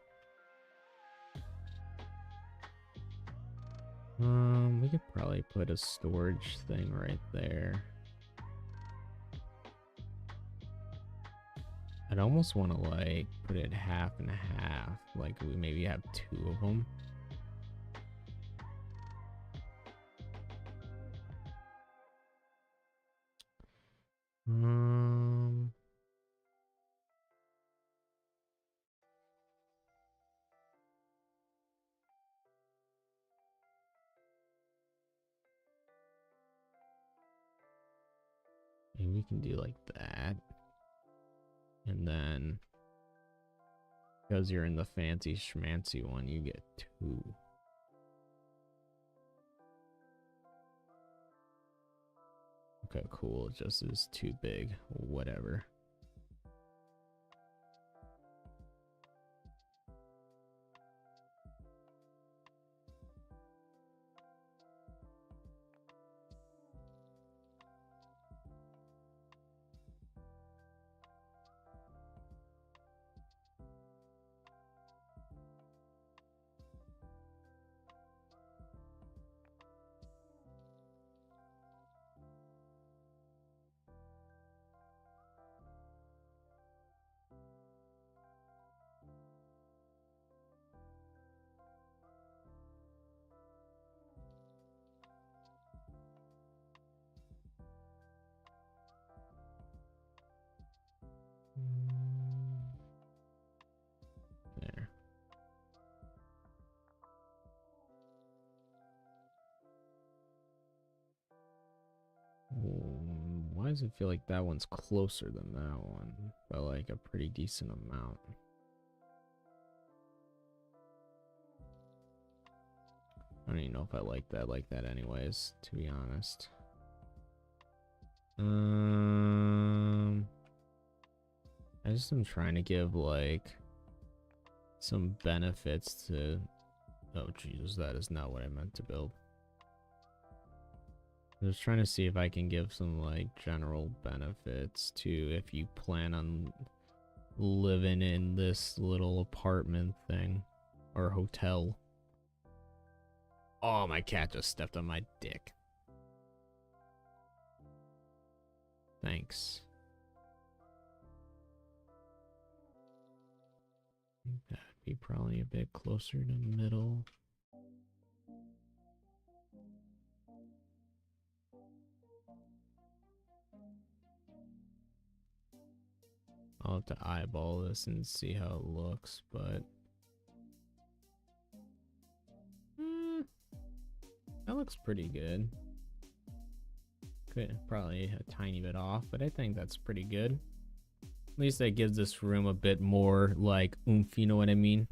Speaker 1: We could probably put a storage thing right there. I'd almost want to like put it half and half, like we maybe have two of them. we can do like that. And then, because you're in the fancy schmancy one, you get 2. Okay, cool. It just is too big. Whatever. There. Why does it feel like that one's closer than that one by like a pretty decent amount? I don't even know if I like that anyways, to be honest. I just am trying to give like some benefits to, oh Jesus, that is not what I meant to build. I'm just trying to see if I can give some like general benefits to if you plan on living in this little apartment thing or hotel. Oh, my cat just stepped on my dick. Thanks. I think that'd be probably a bit closer to middle. I'll have to eyeball this and see how it looks, but that looks pretty good. Could probably a tiny bit off, but I think that's pretty good. At least that gives this room a bit more like oomph, you know what I mean?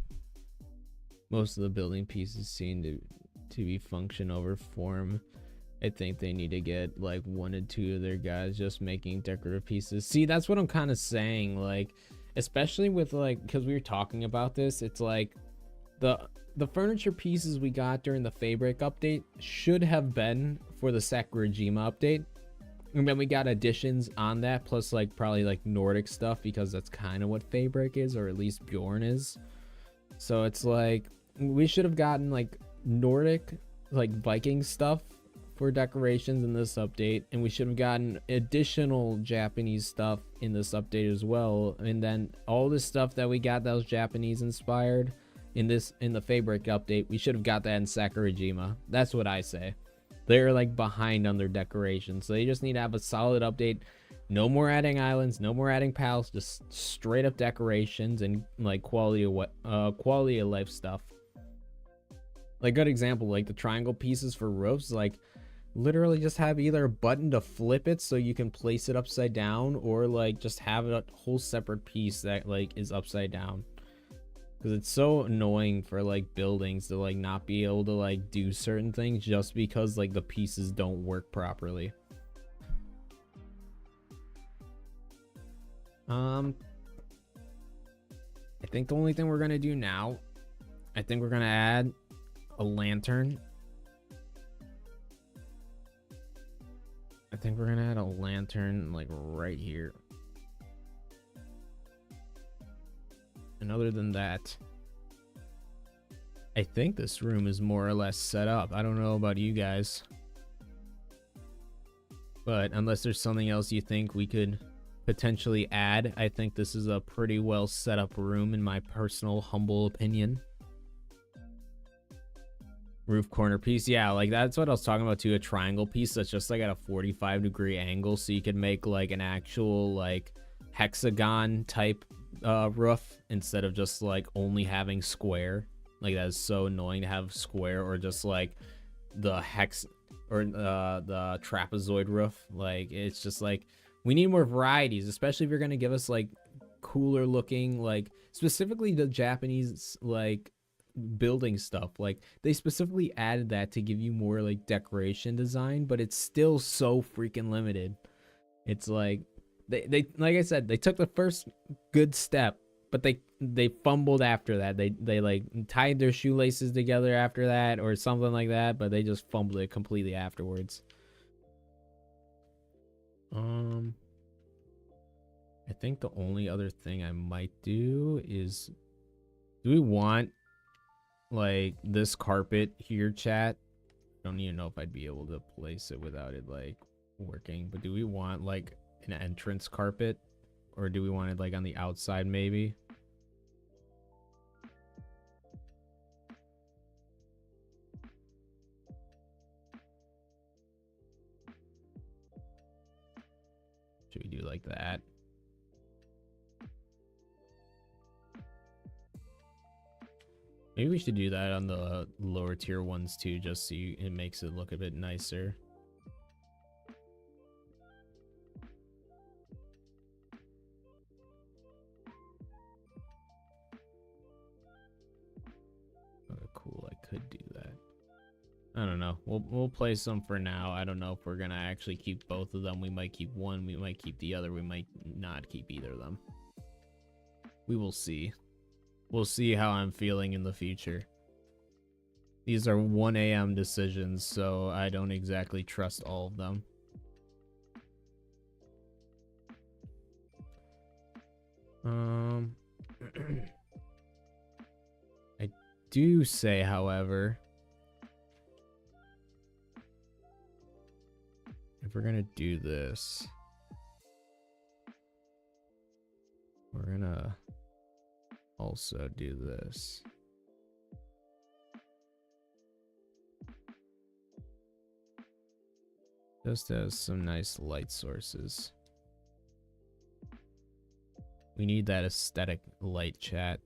Speaker 1: Most of the building pieces seem to be function over form. I think they need to get like 1 or 2 of their guys just making decorative pieces. See, that's what I'm kind of saying, like, especially with like, because we were talking about this, it's like the furniture pieces we got during the Fabric update should have been for the Sakurajima update. And then we got additions on that, plus like probably like Nordic stuff, because that's kind of what Fabric is, or at least Bjorn is. So it's like we should have gotten like Nordic, like Viking stuff for decorations in this update, and we should have gotten additional Japanese stuff in this update as well. And then all this stuff that we got that was Japanese inspired in the Fabric update, we should have got that in Sakurajima. That's what I say. They're like behind on their decorations, so they just need to have a solid update. No more adding islands, no more adding pals, just straight up decorations and like quality of life stuff. Like, good example, like the triangle pieces for roofs, like literally just have either a button to flip it so you can place it upside down, or like just have a whole separate piece that like is upside down. Because it's so annoying for like buildings to like not be able to like do certain things just because like the pieces don't work properly. I think the only thing we're gonna do now, I think we're gonna add a lantern. I think we're gonna add a lantern like right here. And other than that, I think this room is more or less set up. I don't know about you guys, but unless there's something else you think we could potentially add, I think this is a pretty well set up room in my personal humble opinion. Roof corner piece, yeah, like that's what I was talking about too, a triangle piece that's just like at a 45-degree angle, so you could make like an actual like hexagon type roof instead of just like only having square. Like, that is so annoying to have square, or just like the hex or the trapezoid roof. Like, it's just like, We need more varieties, especially if you're gonna give us like cooler looking, like specifically the Japanese like building stuff. Like they specifically added that to give you more like decoration design, but it's still so freaking limited. It's like they like I said, they took the first good step, but they fumbled after that. They like tied their shoelaces together after that or something like that, but they just fumbled it completely afterwards. I think the only other thing I might do is, do we want like this carpet here, chat? I don't even know if I'd be able to place it without it like working, but do we want like an entrance carpet, or do we want it like on the outside maybe? Should we do like that? Maybe we should do that on the lower tier ones too, just so it makes it look a bit nicer. Oh, cool, I could do that. I don't know. We'll play some for now. I don't know if we're gonna actually keep both of them. We might keep one, we might keep the other, we might not keep either of them. We will see. We'll see how I'm feeling in the future. These are 1 a.m. decisions, so I don't exactly trust all of them. I do say, however, if we're gonna do this, we're gonna also do this. Just as some nice light sources. We need that aesthetic light, chat.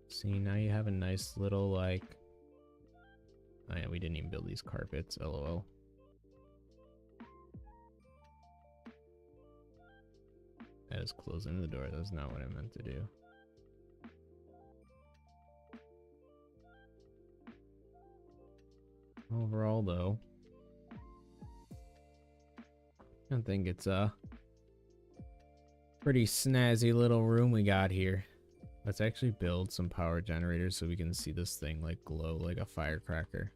Speaker 1: See, now you have a nice little like... Oh yeah, we didn't even build these carpets, lol. I just closing the door, that's not what I meant to do. Overall though, I think it's a pretty snazzy little room we got here. Let's actually build some power generators so we can see this thing like glow like a firecracker.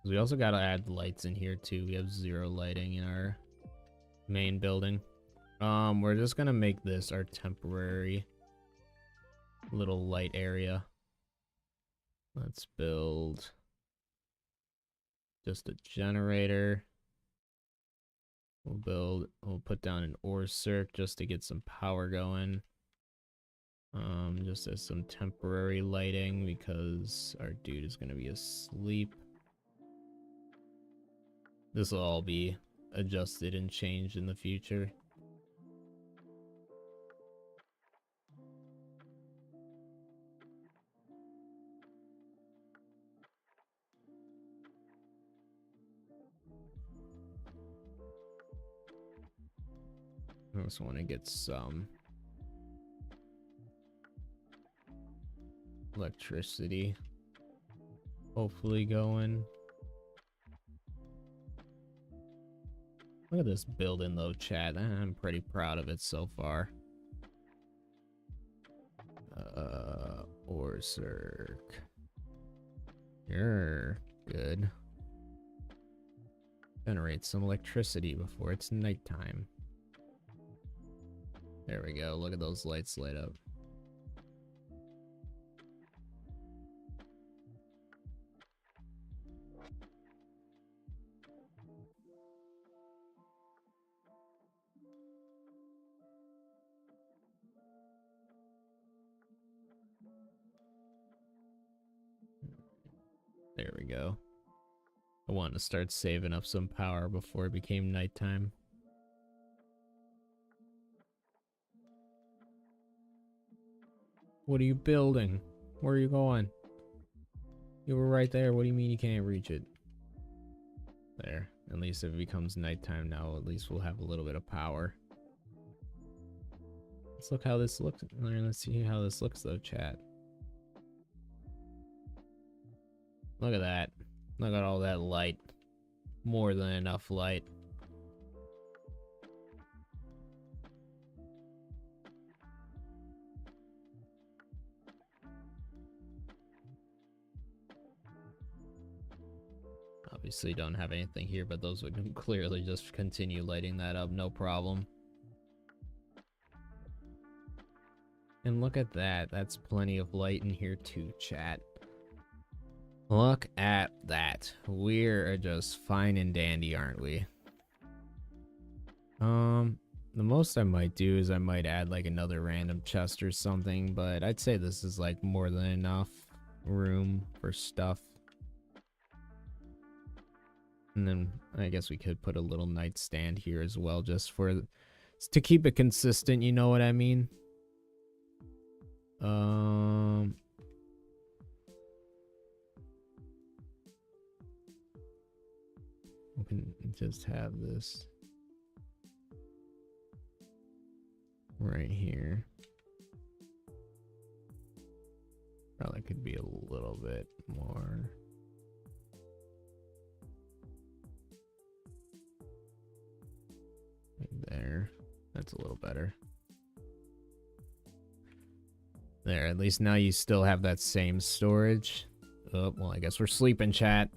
Speaker 1: We also gotta add lights in here too. We have 0 lighting in our main building. We're just gonna make this our temporary little light area. Let's build just a generator. We'll put down an ore circ just to get some power going. Just as some temporary lighting because our dude is gonna be asleep. This will all be adjusted and changed in the future. I just want to get some electricity hopefully going. Look at this building though, chat. I'm pretty proud of it so far. Ore circ. You're good. Generate some electricity before it's nighttime. There we go. Look at those lights light up. There we go. want to start saving up some power before it became nighttime. What are you building? Where are you going? You were right there. What do you mean you can't reach it? There. At least if it becomes nighttime now, at least we'll have a little bit of power. Let's look how this looks. Let's see how this looks though, chat. Look at that. Look at all that light. More than enough light. Obviously don't have anything here, but those would clearly just continue lighting that up, no problem. And look at that. That's plenty of light in here too, chat. Look at that. We're just fine and dandy, aren't we? The most I might do is I might add like another random chest or something, but I'd say this is like more than enough room for stuff. And then I guess we could put a little nightstand here as well, just for to keep it consistent, you know what I mean? We can just have this right here. Probably could be a little bit more. Right there. That's a little better. There, at least now you still have that same storage. Oh, well, I guess we're sleeping, chat.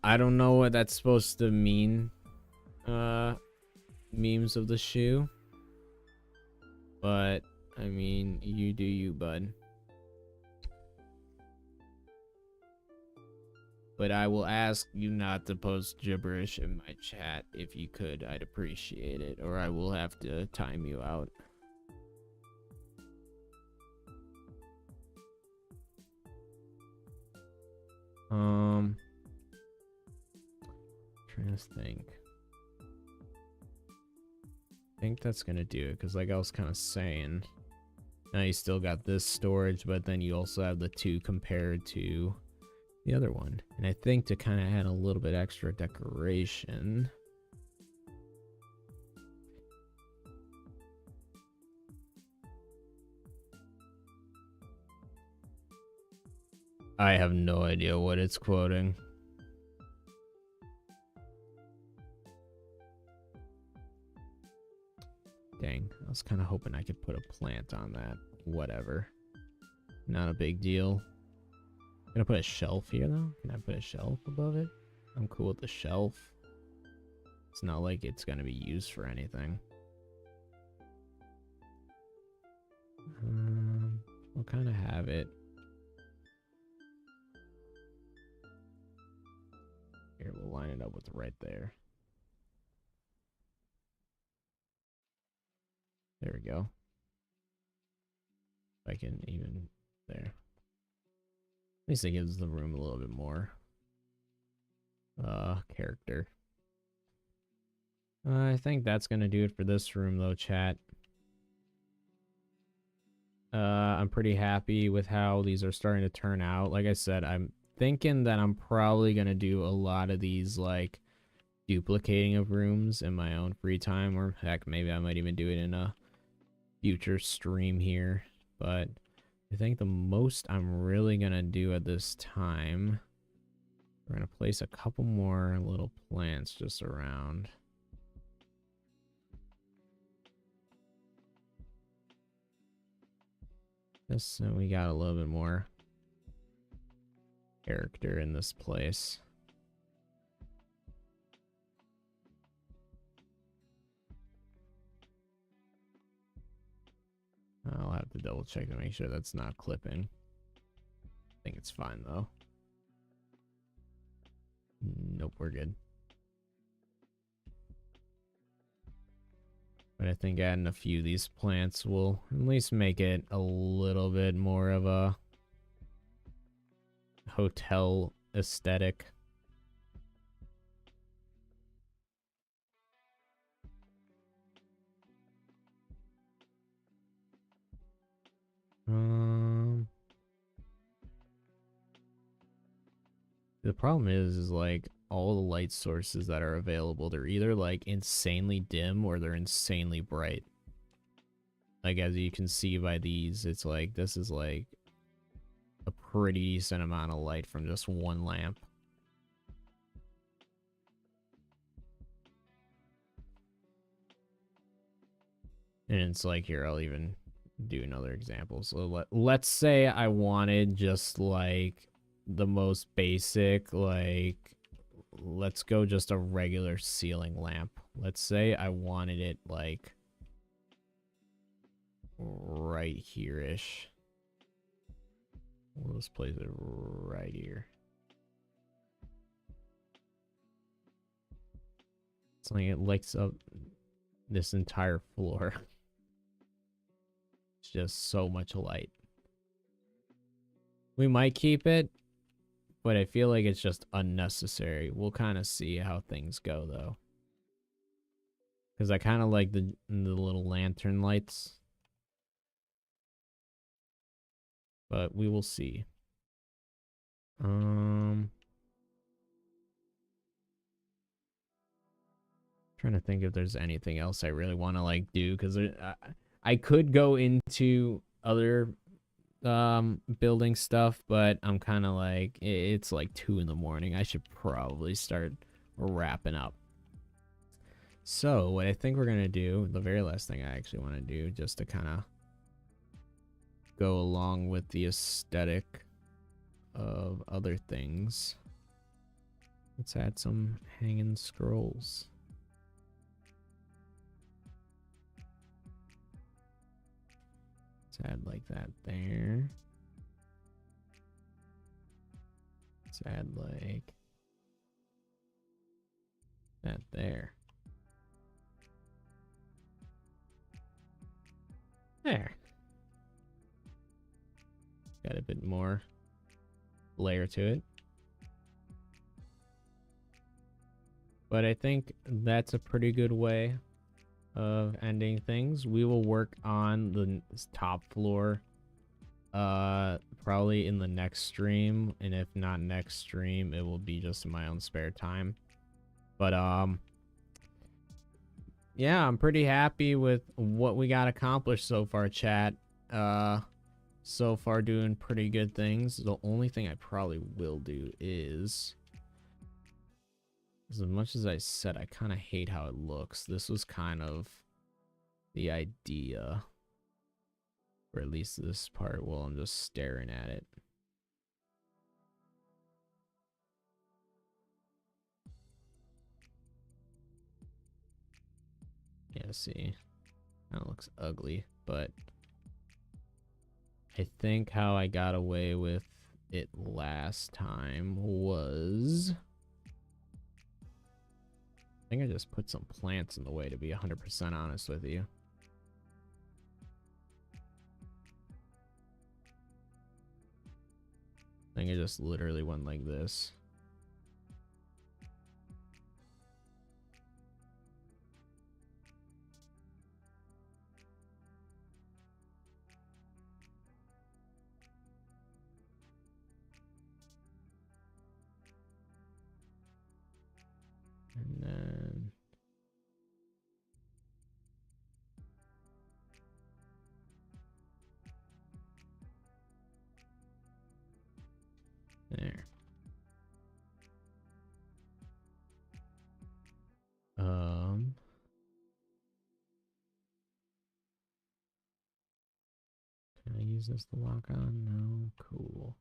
Speaker 1: I don't know what that's supposed to mean. Memes of the shoe. But, I mean, you do you, bud. But I will ask you not to post gibberish in my chat. If you could, I'd appreciate it. Or I will have to time you out. Trying to think. I think that's gonna do it, because like I was kind of saying, now you still got this storage, but then you also have the two compared to the other one. And I think to kind of add a little bit extra decoration, I have no idea what it's quoting. Dang, I was kind of hoping I could put a plant on that. Whatever. Not a big deal. Gonna put a shelf here though? Can I put a shelf above it? I'm cool with the shelf. It's not like it's gonna be used for anything. We'll kind of have it. Here, we'll line it up with right there. There we go. If I can even there. At least it gives the room a little bit more character. I think that's gonna do it for this room though, chat. I'm pretty happy with how these are starting to turn out. Like I said, I'm thinking that I'm probably gonna do a lot of these like duplicating of rooms in my own free time, or heck, maybe I might even do it in a future stream here. But I think the most I'm really gonna do at this time, we're gonna place a couple more little plants just around. Just so we got a little bit more character in this place. I'll have to double check to make sure that's not clipping. I think it's fine though. Nope, we're good. But I think adding a few of these plants will at least make it a little bit more of a hotel aesthetic. The problem is like all the light sources that are available, they're either like insanely dim or they're insanely bright. Like as you can see by these, it's like this is like a pretty decent amount of light from just one lamp. And it's like, here, I'll even do another example. So let's say I wanted just like the most basic, like, let's go just a regular ceiling lamp. Let's say I wanted it like right here-ish. We'll just place it right here. It's like it lights up this entire floor. It's just so much light. We might keep it, but I feel like it's just unnecessary. We'll kind of see how things go, though. Because I kind of like the little lantern lights. But we will see. Trying to think if there's anything else I really want to like do, because I could go into other building stuff, but I'm kind of like, it's like 2 in the morning. I should probably start wrapping up. So what I think we're gonna do, the very last thing I actually want to do, just to kind of go along with the aesthetic of other things, let's add some hanging scrolls. Let's add like that there. Let's add like that there. There. Got a bit more layer to it. But I think that's a pretty good way of ending things. We will work on the top floor probably in the next stream, and if not next stream, it will be just in my own spare time. But yeah, I'm pretty happy with what we got accomplished so far, chat. So far doing pretty good things. The only thing I probably will do is, as much as I said I kind of hate how it looks, this was kind of the idea, or at least this part while I'm just staring at it. Yeah, see, kind of looks ugly, but I think how I got away with it last time was, I think I just put some plants in the way, to be 100% honest with you. I think I just literally went like this. And then there. Can I use this to lock on? No. Cool.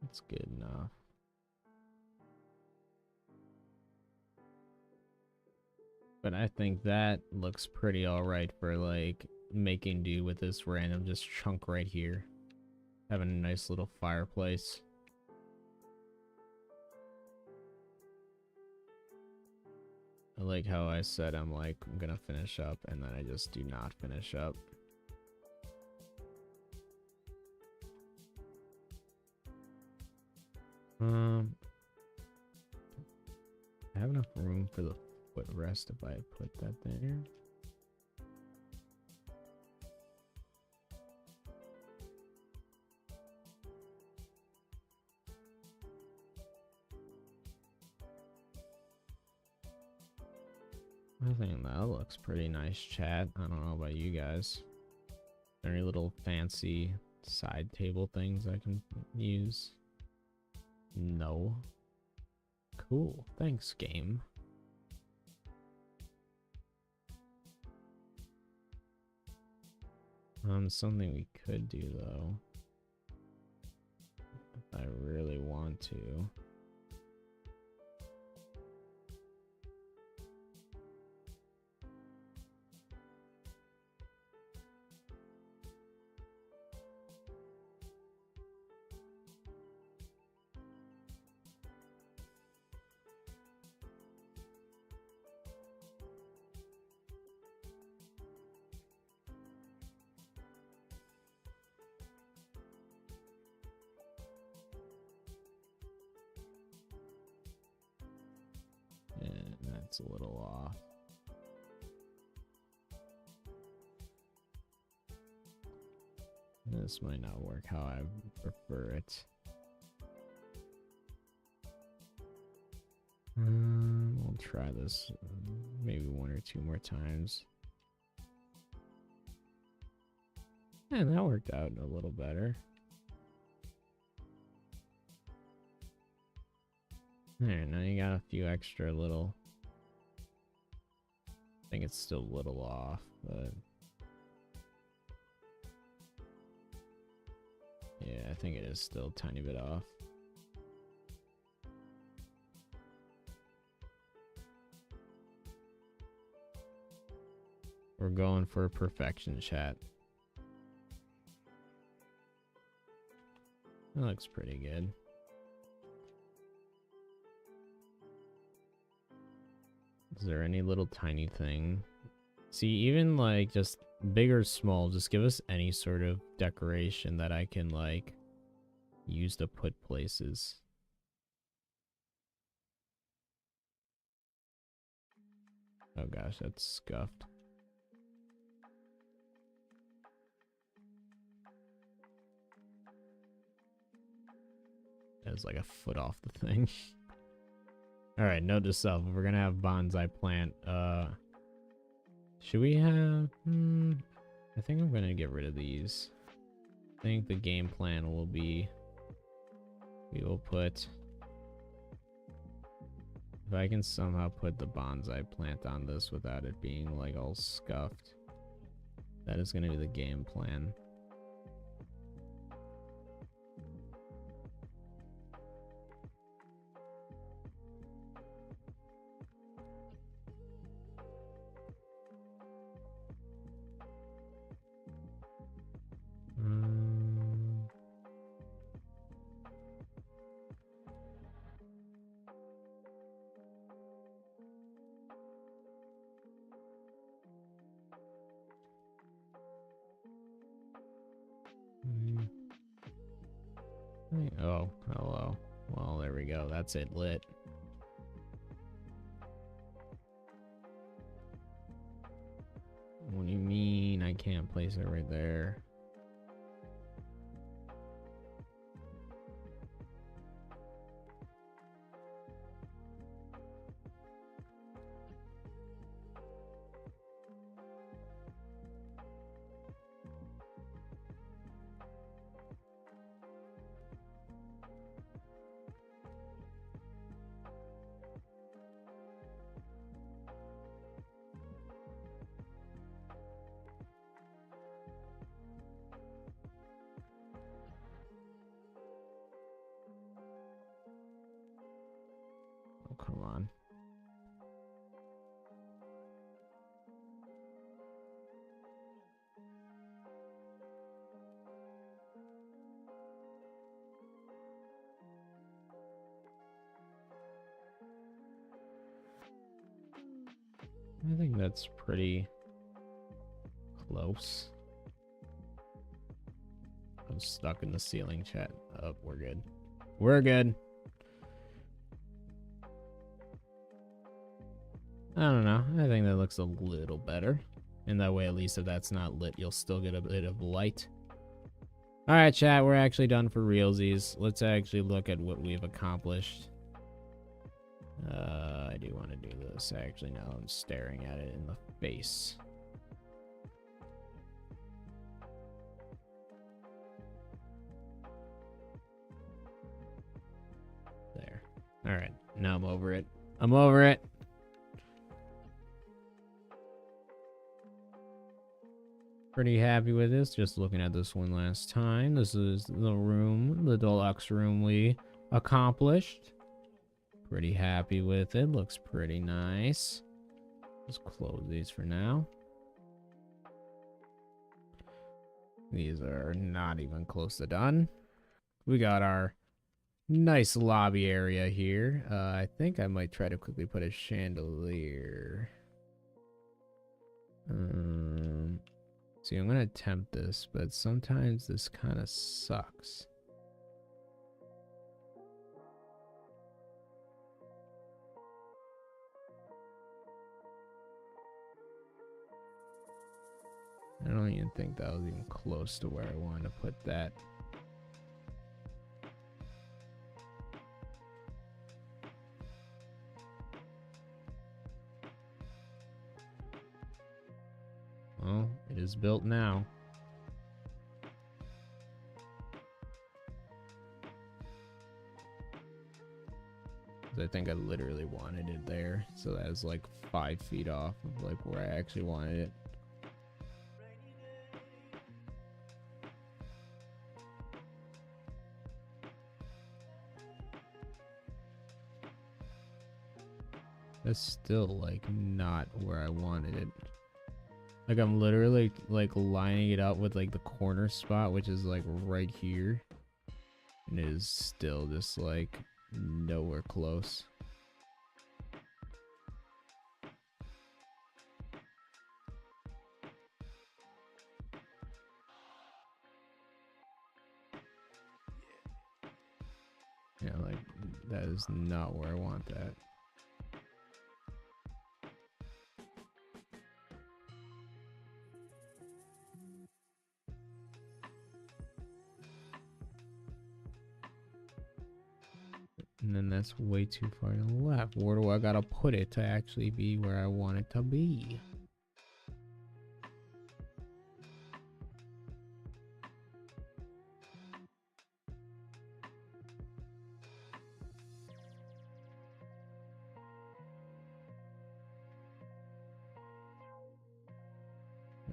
Speaker 1: That's good enough. But I think that looks pretty alright for like making do with this random just chunk right here. Having a nice little fireplace. I like how I said I'm gonna finish up and then I just do not finish up. I have enough room for the footrest if I put that there. I think that looks pretty nice, chat. I don't know about you guys. Are there any little fancy side table things I can use? No. Cool. Thanks, game. Something we could do though, if I really want to. That's a little off. This might not work how I prefer it. We'll try this maybe 1 or 2 more times. And that worked out a little better. There, now you got a few extra little... I think it's still a little off, but... yeah, I think it is still a tiny bit off. We're going for perfection, chat. That looks pretty good. Is there any little tiny thing? See, even like just big or small, just give us any sort of decoration that I can like use to put places. Oh gosh, that's scuffed. That's like a foot off the thing. Alright, note to self, if we're gonna have bonsai plant, should we have, I think I'm gonna get rid of these. I think the game plan will be, we will put, if I can somehow put the bonsai plant on this without it being like all scuffed, that is gonna be the game plan. Oh, hello. Well, there we go. That's it lit. What do you mean I can't place it right there? Oh, come on. I think that's pretty close. I'm stuck in the ceiling, chat. Oh, we're good. We're good. I don't know. I think that looks a little better. And that way, at least if that's not lit, you'll still get a bit of light. All right, chat. We're actually done for realsies. Let's actually look at what we've accomplished. I do want to do this. Actually, now I'm staring at it in the face. There. All right. Now I'm over it. I'm over it. Pretty happy with this. Just looking at this one last time. This is the room, the deluxe room we accomplished. Pretty happy with it. Looks pretty nice. Let's close these for now. These are not even close to done. We got our nice lobby area here. I think I might try to quickly put a chandelier. See, I'm gonna attempt this, but sometimes this kind of sucks. I don't even think that was even close to where I wanted to put that. Well, it is built now. I think I literally wanted it there, so that was like 5 feet off of like where I actually wanted it. That's still like not where I wanted it. Like I'm literally like lining it up with like the corner spot, which is like right here. And it is still just like nowhere close. Yeah, like that is not where I want that. And then that's way too far to the left. Where do I gotta put it to actually be where I want it to be?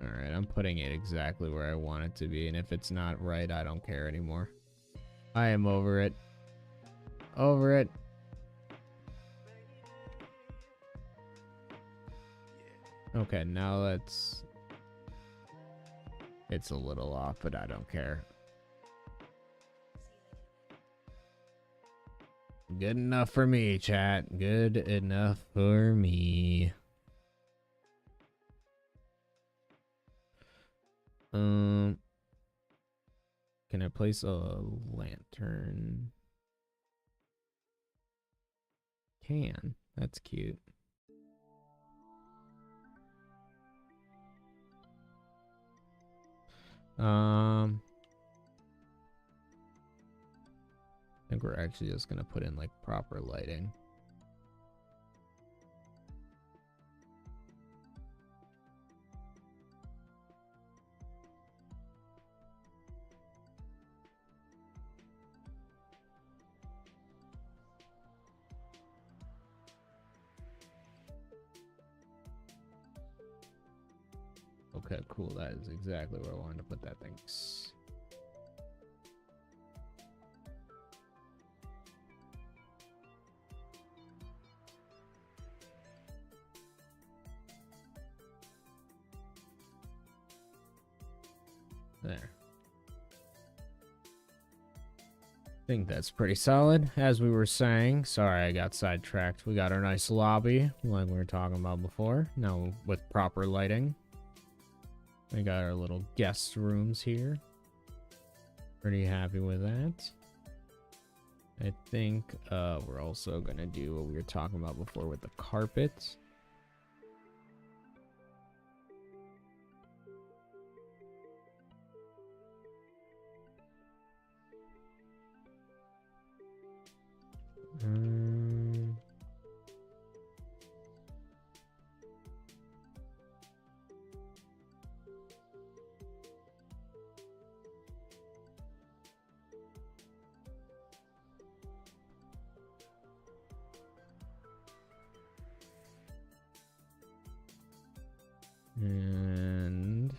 Speaker 1: Alright, I'm putting it exactly where I want it to be. And if it's not right, I don't care anymore. I am over it. Over it. Okay, now let's... It's a little off, but I don't care. Good enough for me, chat. Good enough for me. Can I place a lantern? Can. That's cute. I think we're actually just gonna put in like proper lighting. Okay, cool. That is exactly where I wanted to put that thing. There. I think that's pretty solid. As we were saying, sorry I got sidetracked. We got our nice lobby, like we were talking about before. Now with proper lighting. We got our little guest rooms here. Pretty happy with that. I think we're also gonna do what we were talking about before with the carpet. And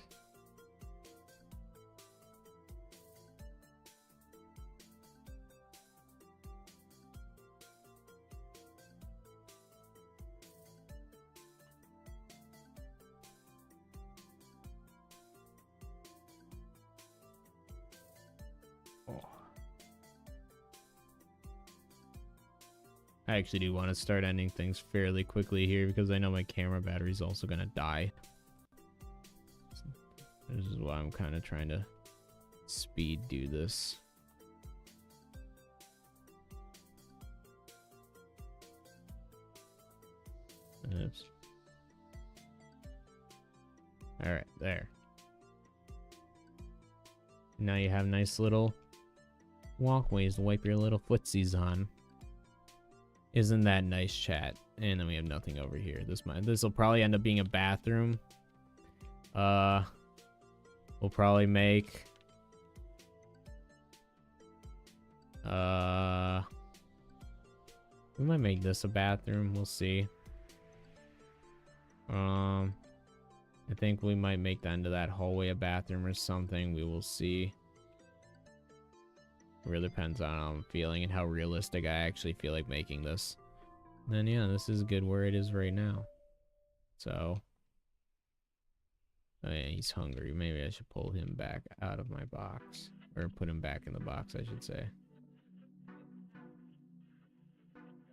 Speaker 1: I actually do want to start ending things fairly quickly here because I know my camera battery is also going to die. This is why I'm kind of trying to speed do this. Oops. Alright, there. Now you have nice little walkways to wipe your little footsies on. Isn't that nice, chat? And then we have nothing over here. This will probably end up being a bathroom. We'll probably make we might make this a bathroom. We'll see. I think we might make the end of that hallway a bathroom or something. We will see. It really depends on how I'm feeling and how realistic I actually feel like making this. And then yeah, this is good where it is right now. So, oh yeah, he's hungry. Maybe I should pull him back out of my box, or put him back in the box, I should say.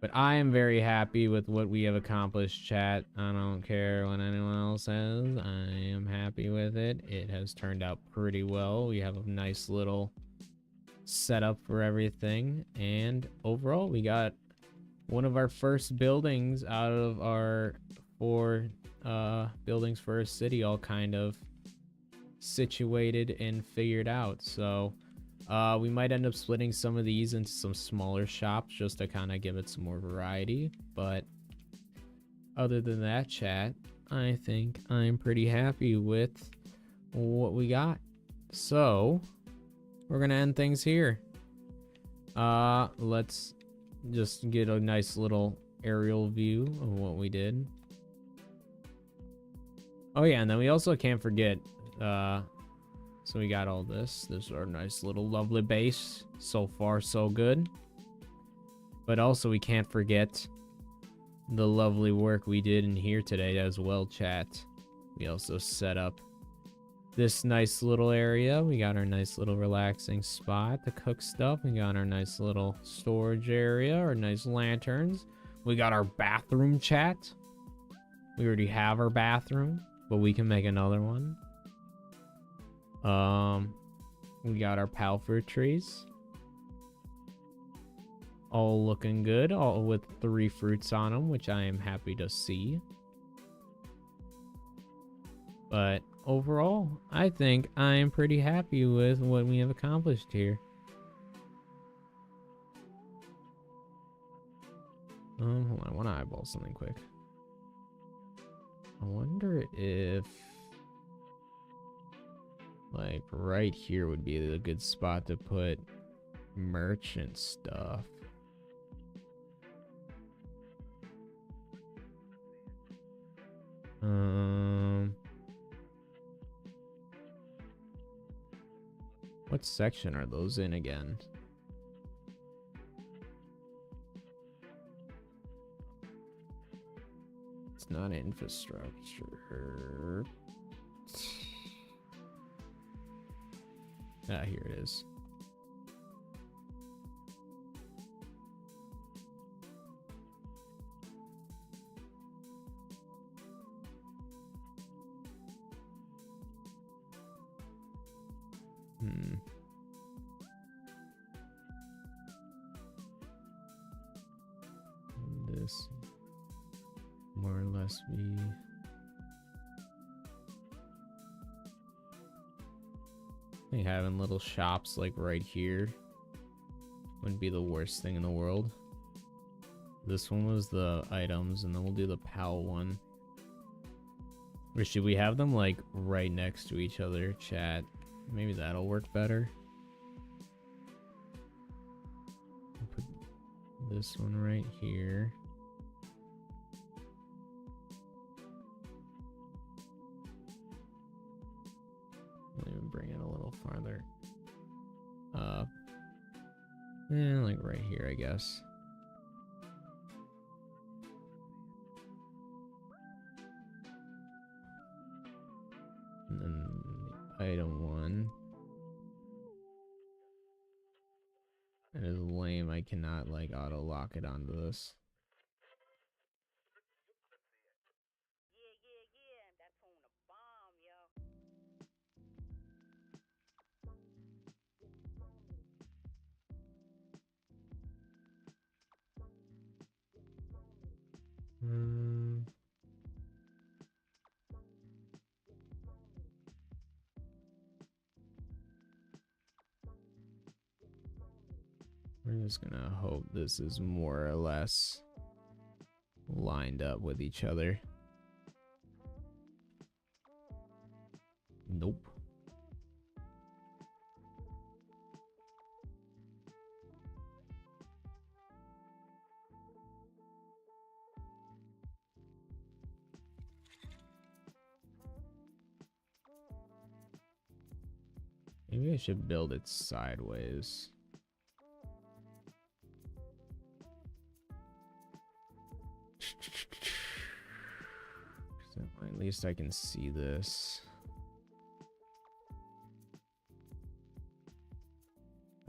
Speaker 1: But I am very happy with what we have accomplished, chat. I don't care what anyone else says. I am happy with it. It has turned out pretty well. We have a nice little setup for everything, and overall we got one of our first buildings out of our 4 buildings for a city all kind of situated and figured out. So we might end up splitting some of these into some smaller shops just to kind of give it some more variety, but other than that, chat, I think I'm pretty happy with what we got. So we're gonna end things here. Let's just get a nice little aerial view of what we did. Oh yeah, and then we also can't forget, so we got all this. This is our nice little lovely base. So far, so good. But also we can't forget the lovely work we did in here today as well, chat. We also set up this nice little area. We got our nice little relaxing spot to cook stuff. We got our nice little storage area, our nice lanterns. We got our bathroom, chat. We already have our bathroom, but we can make another one. We got our pal fruit trees. All looking good, all with 3 fruits on them, which I am happy to see. But overall, I think I am pretty happy with what we have accomplished here. Hold on, I want to eyeball something quick. I wonder if, like, right here would be a good spot to put merchant stuff. What section are those in again? It's not infrastructure. Ah, here it is. must be. I think having little shops like right here wouldn't be the worst thing in the world. This one was the items, and then we'll do the PAL one. Or should we have them like right next to each other, chat? Maybe that'll work better. I'll put this one right here. I'll even bring it a little farther up. Yeah, like right here, I guess. And then the item one. It is lame. I cannot like auto lock it onto this. We're just gonna hope this is more or less lined up with each other. Nope. Maybe I should build it sideways. So at least I can see this.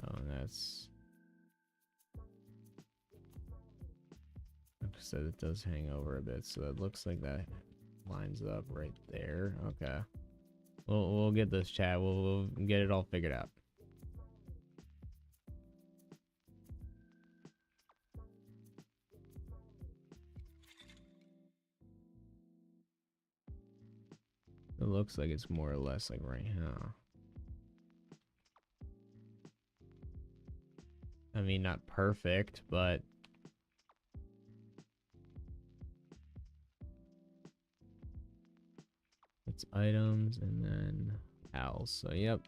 Speaker 1: Oh, that's... Like I said, it does hang over a bit, so it looks like that lines up right there. Okay. We'll get this, chat. We'll get it all figured out. It looks like it's more or less like right here. I mean, not perfect, but it's items and then owls. So, yep.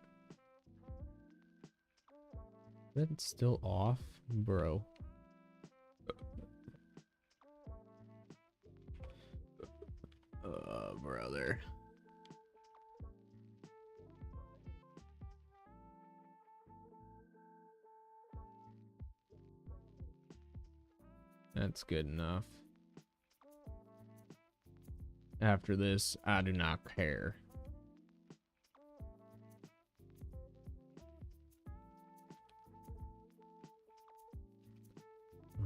Speaker 1: That's still off, bro. Brother. That's good enough. After this, I do not care.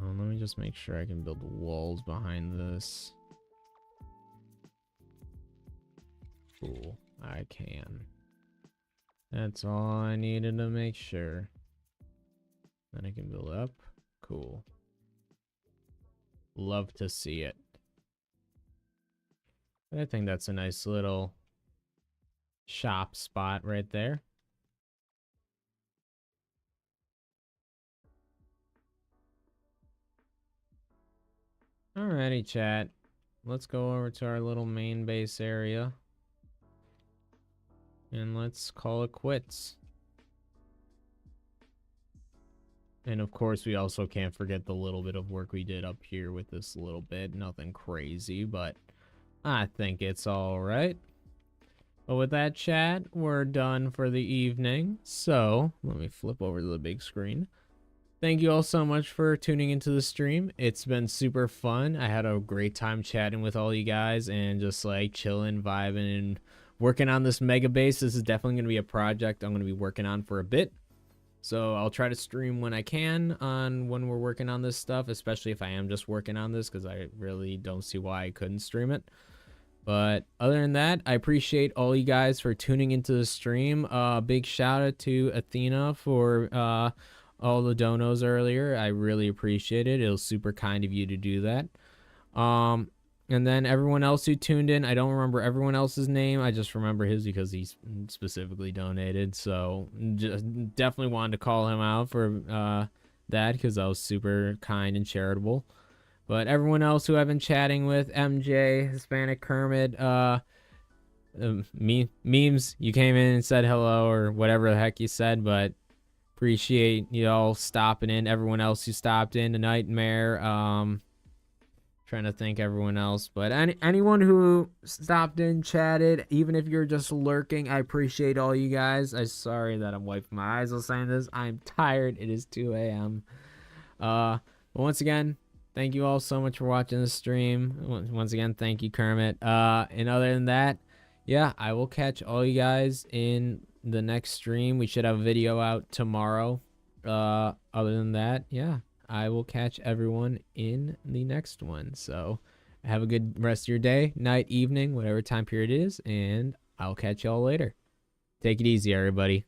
Speaker 1: Let me just make sure I can build the walls behind this. Cool, I can. That's all I needed to make sure. Then I can build up. Cool. Love to see it. I think that's a nice little shop spot right there. Alrighty, chat. Let's go over to our little main base area. And let's call it quits. And of course, we also can't forget the little bit of work we did up here with this little bit. Nothing crazy, but I think it's all right. But with that, chat, we're done for the evening. So let me flip over to the big screen. Thank you all so much for tuning into the stream. It's been super fun. I had a great time chatting with all you guys and just like chilling, vibing, and working on this mega base. This is definitely going to be a project I'm going to be working on for a bit. So I'll try to stream when I can on when we're working on this stuff, especially if I am just working on this, because I really don't see why I couldn't stream it. But other than that, I appreciate all you guys for tuning into the stream. Big shout out to Athena for all the donos earlier. I really appreciate it. It was super kind of you to do that. And then everyone else who tuned in, I don't remember everyone else's name. I just remember his because he specifically donated. So just definitely wanted to call him out for that because that was super kind and charitable. But everyone else who I've been chatting with, MJ, Hispanic Kermit, memes, you came in and said hello or whatever the heck you said, but appreciate you all stopping in. Everyone else who stopped in, the Nightmare, trying to thank everyone else, but anyone who stopped in, chatted, even if you're just lurking, I appreciate all you guys. I'm sorry that I'm wiping my eyes while saying this. I'm tired. It is 2 a.m. But once again, thank you all so much for watching the stream. Once again, thank you, Kermit. And other than that, yeah, I will catch all you guys in the next stream. We should have a video out tomorrow. Other than that, yeah, I will catch everyone in the next one. So have a good rest of your day, night, evening, whatever time period it is, and I'll catch y'all later. Take it easy, everybody.